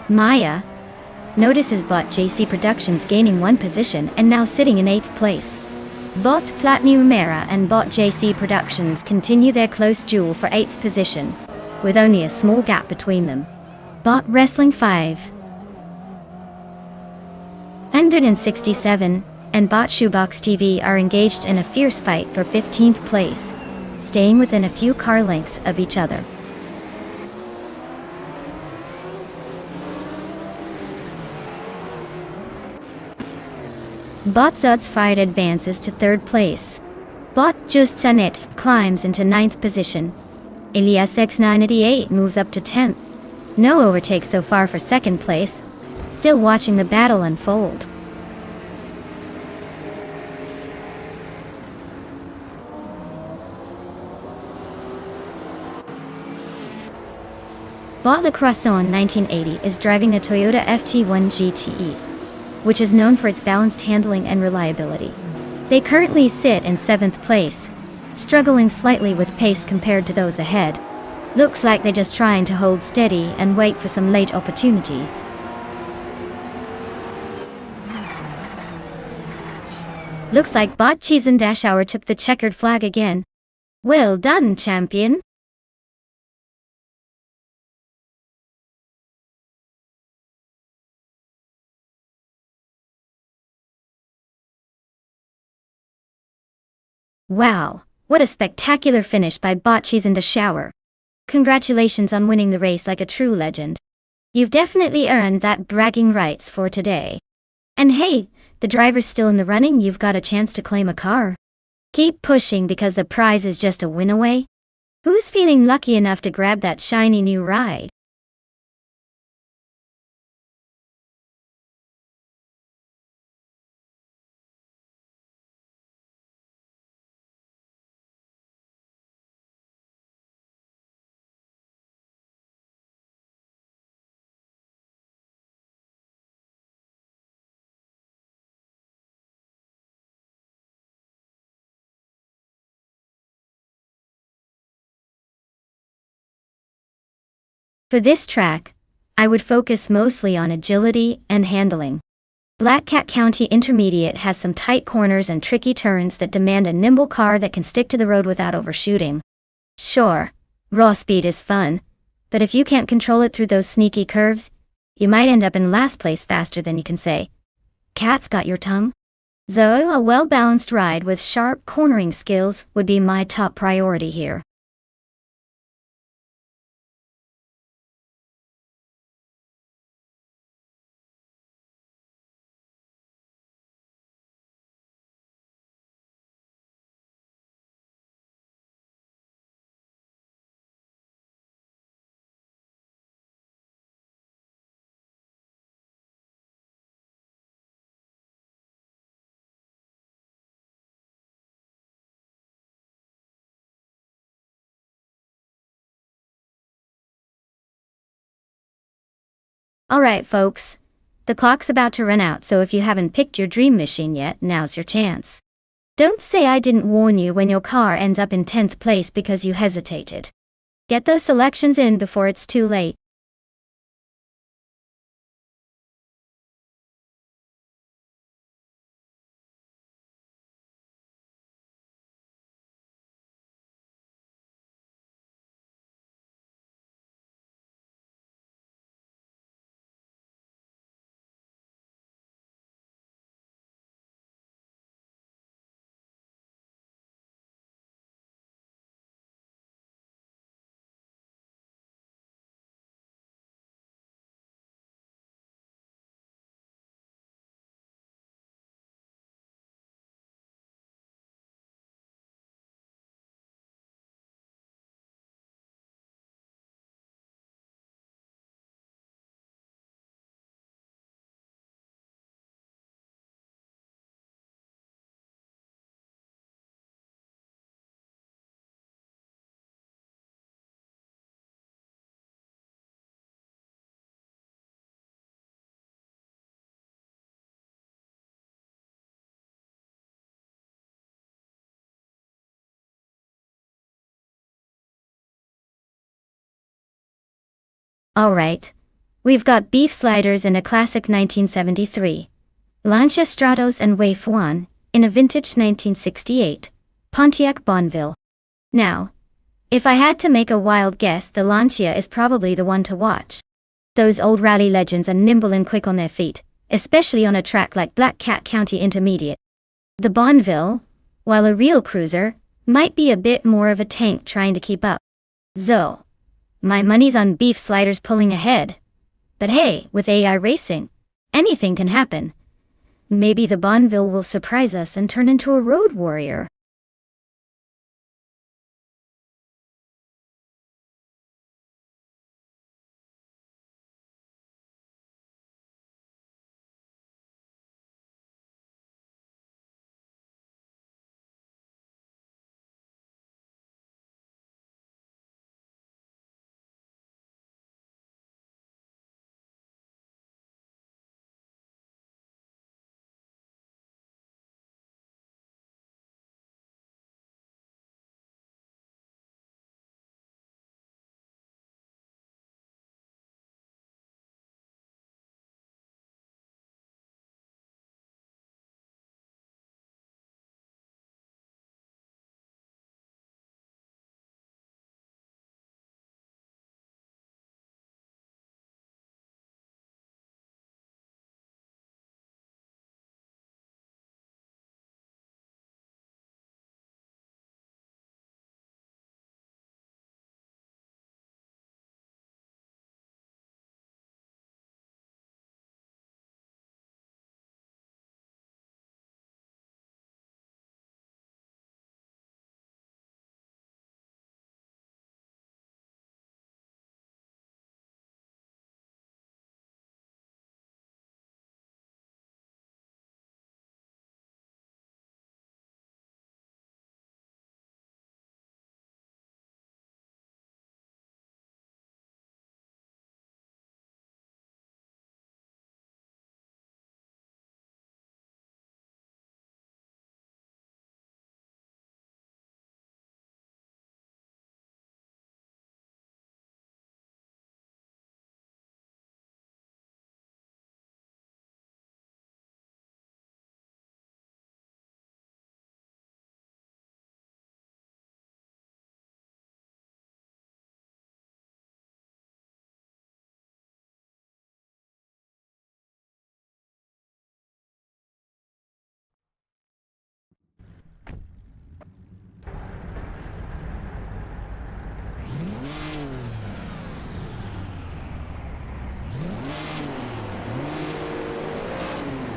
Maya notices Bot JC Productions gaining 1 position and now sitting in 8th place. Bot Platniumera and Bot JC Productions continue their close duel for 8th position, with only a small gap between them. Bot Wrestling 567 and Bot Shoebox TV are engaged in a fierce fight for 15th place, staying within a few car lengths of each other. Bot Zotsfired advances to 3rd place. Bot Justsanet climbs into 9th position. Elias X988 moves up to 10th. No overtake so far for 2nd place. Still watching the battle unfold. Bot Le Croissant 1980 is driving a Toyota FT1 GTE, which is known for its balanced handling and reliability. They currently sit in 7th place, struggling slightly with pace compared to those ahead. Looks like they're just trying to hold steady and wait for some late opportunities. Looks like Bot Cheese and Dashauer took the checkered flag again. Well done, champion! Wow, what a spectacular finish by Bot Cheese and Dashauer. Congratulations on winning the race like a true legend. You've definitely earned that bragging rights for today. And hey, the driver's still in the running, you've got a chance to claim a car. Keep pushing because the prize is just a win away. Who's feeling lucky enough to grab that shiny new ride? For this track, I would focus mostly on agility and handling. Black Cat County Intermediate has some tight corners and tricky turns that demand a nimble car that can stick to the road without overshooting. Sure, raw speed is fun, but if you can't control it through those sneaky curves, you might end up in last place faster than you can say. Cat's got your tongue? So, a well-balanced ride with sharp cornering skills would be my top priority here. Alright folks, the clock's about to run out, so if you haven't picked your dream machine yet, now's your chance. Don't say I didn't warn you when your car ends up in 10th place because you hesitated. Get those selections in before it's too late. Alright, we've got beef sliders in a classic 1973, Lancia Stratos and Wave 1 in a vintage 1968, Pontiac Bonneville. Now, if I had to make a wild guess, the Lancia is probably the one to watch. Those old rally legends are nimble and quick on their feet, especially on a track like Black Cat County Intermediate. The Bonneville, while a real cruiser, might be a bit more of a tank trying to keep up. So, my money's on beef sliders pulling ahead. But hey, with AI racing, anything can happen. Maybe the Bonneville will surprise us and turn into a road warrior.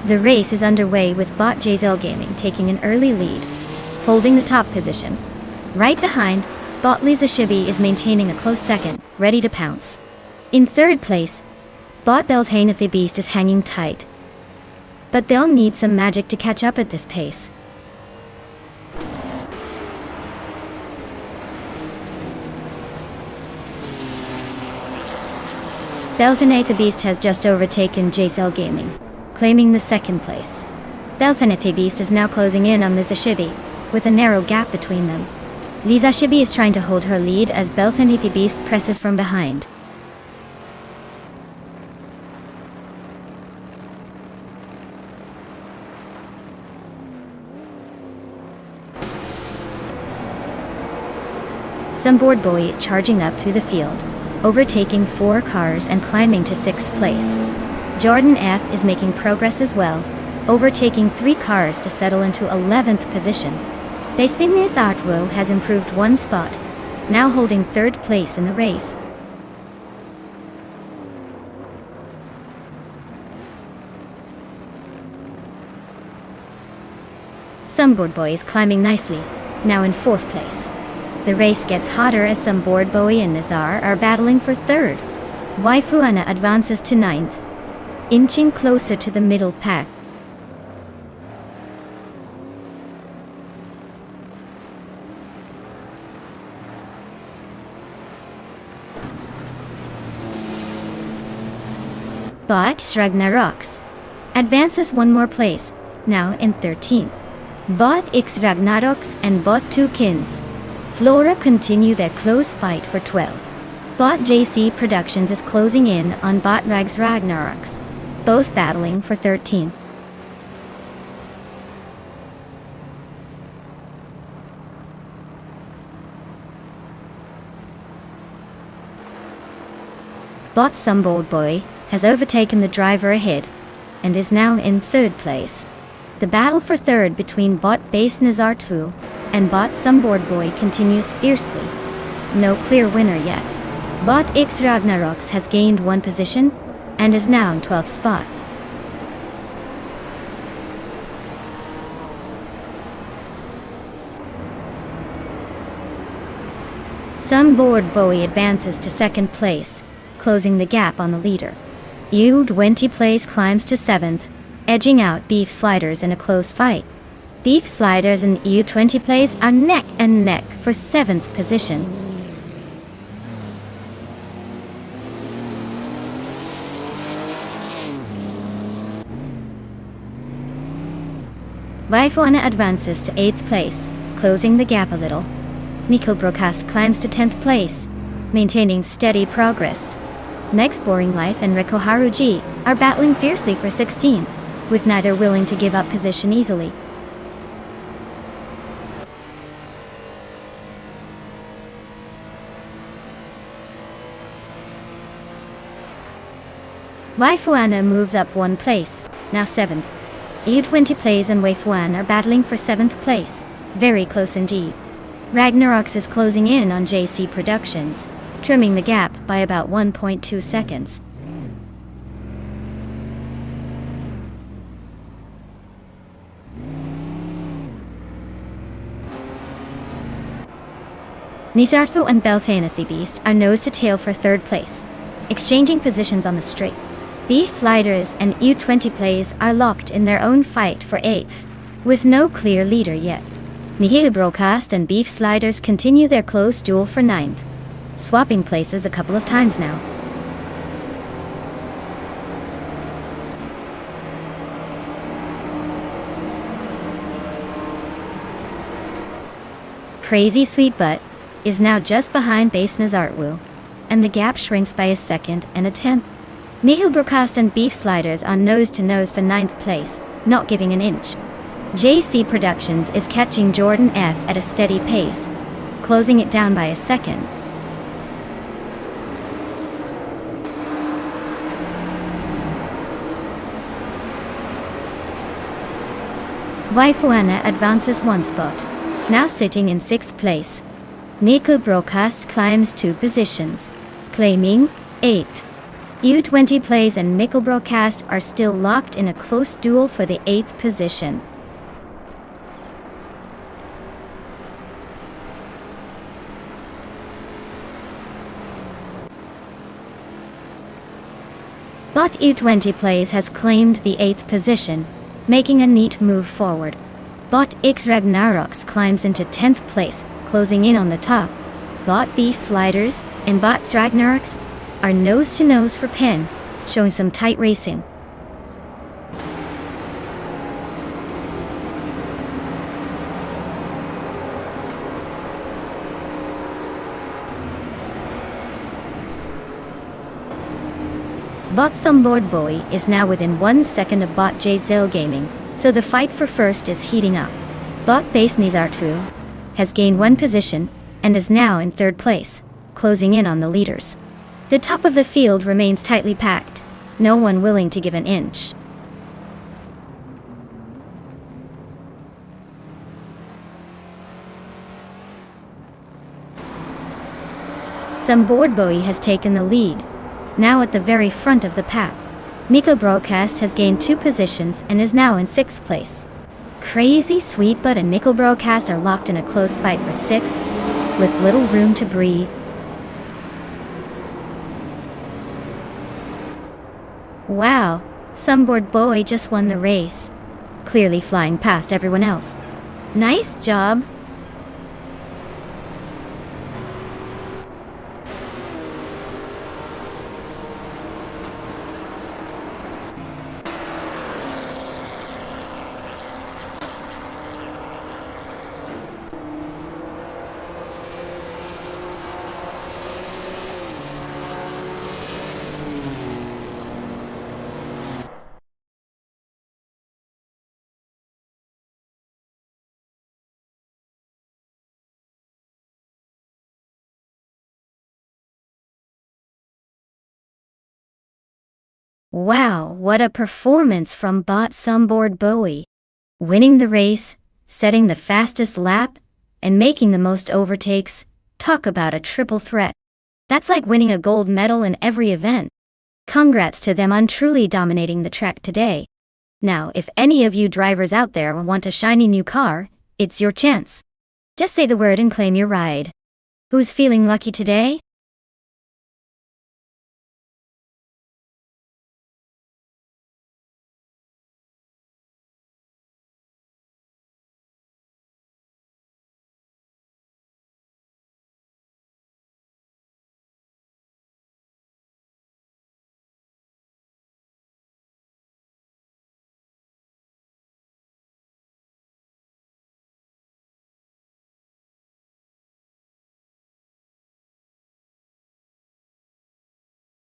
The race is underway with bot JZL Gaming taking an early lead, holding the top position. Right behind, bot Lisa Shibi is maintaining a close second, ready to pounce. In third place, bot Belthane the Beast is hanging tight. But they'll need some magic to catch up at this pace. Belthane the Beast has just overtaken JZL Gaming, claiming the second place. Belthane the Beast is now closing in on Lisa Shibi, with a narrow gap between them. Lisa Shibi is trying to hold her lead as Belthane the Beast presses from behind. Some board boy is charging up through the field, overtaking 4 cars and climbing to 6th place. Jordan F is making progress as well, overtaking 3 cars to settle into 11th position. Basinius Artwo has improved 1 spot, now holding 3rd place in the race. Some board boy is climbing nicely, now in 4th place. The race gets hotter as some board boy and Nazar are battling for 3rd. Waifuana advances to 9th, inching closer to the middle pack. Bot Ragnaroks advances 1 more place, now in 13th. Bot X Ragnaroks and Bot 2 Kins Flora continue their close fight for 12. Bot JC Productions is closing in on Bot Rags Ragnaroks, both battling for 13th. Bot Some Bold Boy has overtaken the driver ahead and is now in 3rd place. The battle for 3rd between Bot Base Nazar 2 and Bot Some Board Boy continues fiercely. No clear winner yet. Bot X Ragnaroks has gained 1 position and is now in 12th spot. Some Board Boy advances to 2nd place, closing the gap on the leader. U20 Place climbs to 7th, edging out Beef Sliders in a close fight. Beef Sliders and U20 Place are neck and neck for 7th position. Waifuana advances to 8th place, closing the gap a little. Nico Broadcast climbs to 10th place, maintaining steady progress. Next Boring Life and Riko Haruji are battling fiercely for 16th, with neither willing to give up position easily. Waifuana moves up 1 place, now 7th. U20 Plays and Waifuan are battling for 7th place, very close indeed. Ragnaroks is closing in on JC Productions, trimming the gap by about 1.2 seconds. Nizarthu and Belthane the Beast are nose to tail for 3rd place, exchanging positions on the straight. Beef Sliders and U20 Plays are locked in their own fight for 8th, with no clear leader yet. Nihil Broadcast and Beef Sliders continue their close duel for 9th, swapping places a couple of times now. Crazy Sweet Butt is now just behind Base Nazartwu, and the gap shrinks by a 2nd and a 10th. Nihil Broadcast and Beef Sliders are nose-to-nose for 9th place, not giving an inch. JC Productions is catching Jordan F at a steady pace, closing it down by a 2nd. Waifuana advances 1 spot, now sitting in 6th place. Nico Broadcast climbs 2 positions, claiming 8th. U20 Plays and Mikkel Broadcast are still locked in a close duel for the 8th position. But U20 Plays has claimed the 8th position, making a neat move forward. Bot X Ragnaroks climbs into 10th place, closing in on the top. Bot B Sliders and Bot Ragnaroks are nose-to-nose for Pen, showing some tight racing. Bot Someboard Boy is now within 1 second of Bot J Zill Gaming, so the fight for first is heating up. Bot Base Nizartru has gained 1 position and is now in 3rd place, closing in on the leaders. The top of the field remains tightly packed, no one willing to give an inch. Someboard Boy has taken the lead, now at the very front of the pack. Mikkel Broadcast has gained 2 positions and is now in 6th place. Crazy Sweetbutt and Mikkel Broadcast are locked in a close fight for 6th, with little room to breathe. Wow, Someboard Boy just won the race, clearly flying past everyone else. Nice job! Wow, what a performance from Bot Someboard Boy. Winning the race, setting the fastest lap, and making the most overtakes. Talk about a triple threat. That's like winning a gold medal in every event. Congrats to them on truly dominating the track today. Now, if any of you drivers out there want a shiny new car, it's your chance. Just say the word and claim your ride. Who's feeling lucky today?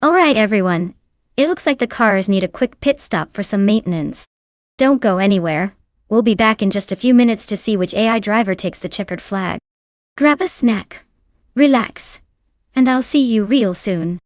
Alright everyone, it looks like the cars need a quick pit stop for some maintenance. Don't go anywhere, we'll be back in just a few minutes to see which AI driver takes the checkered flag. Grab a snack, relax, and I'll see you real soon.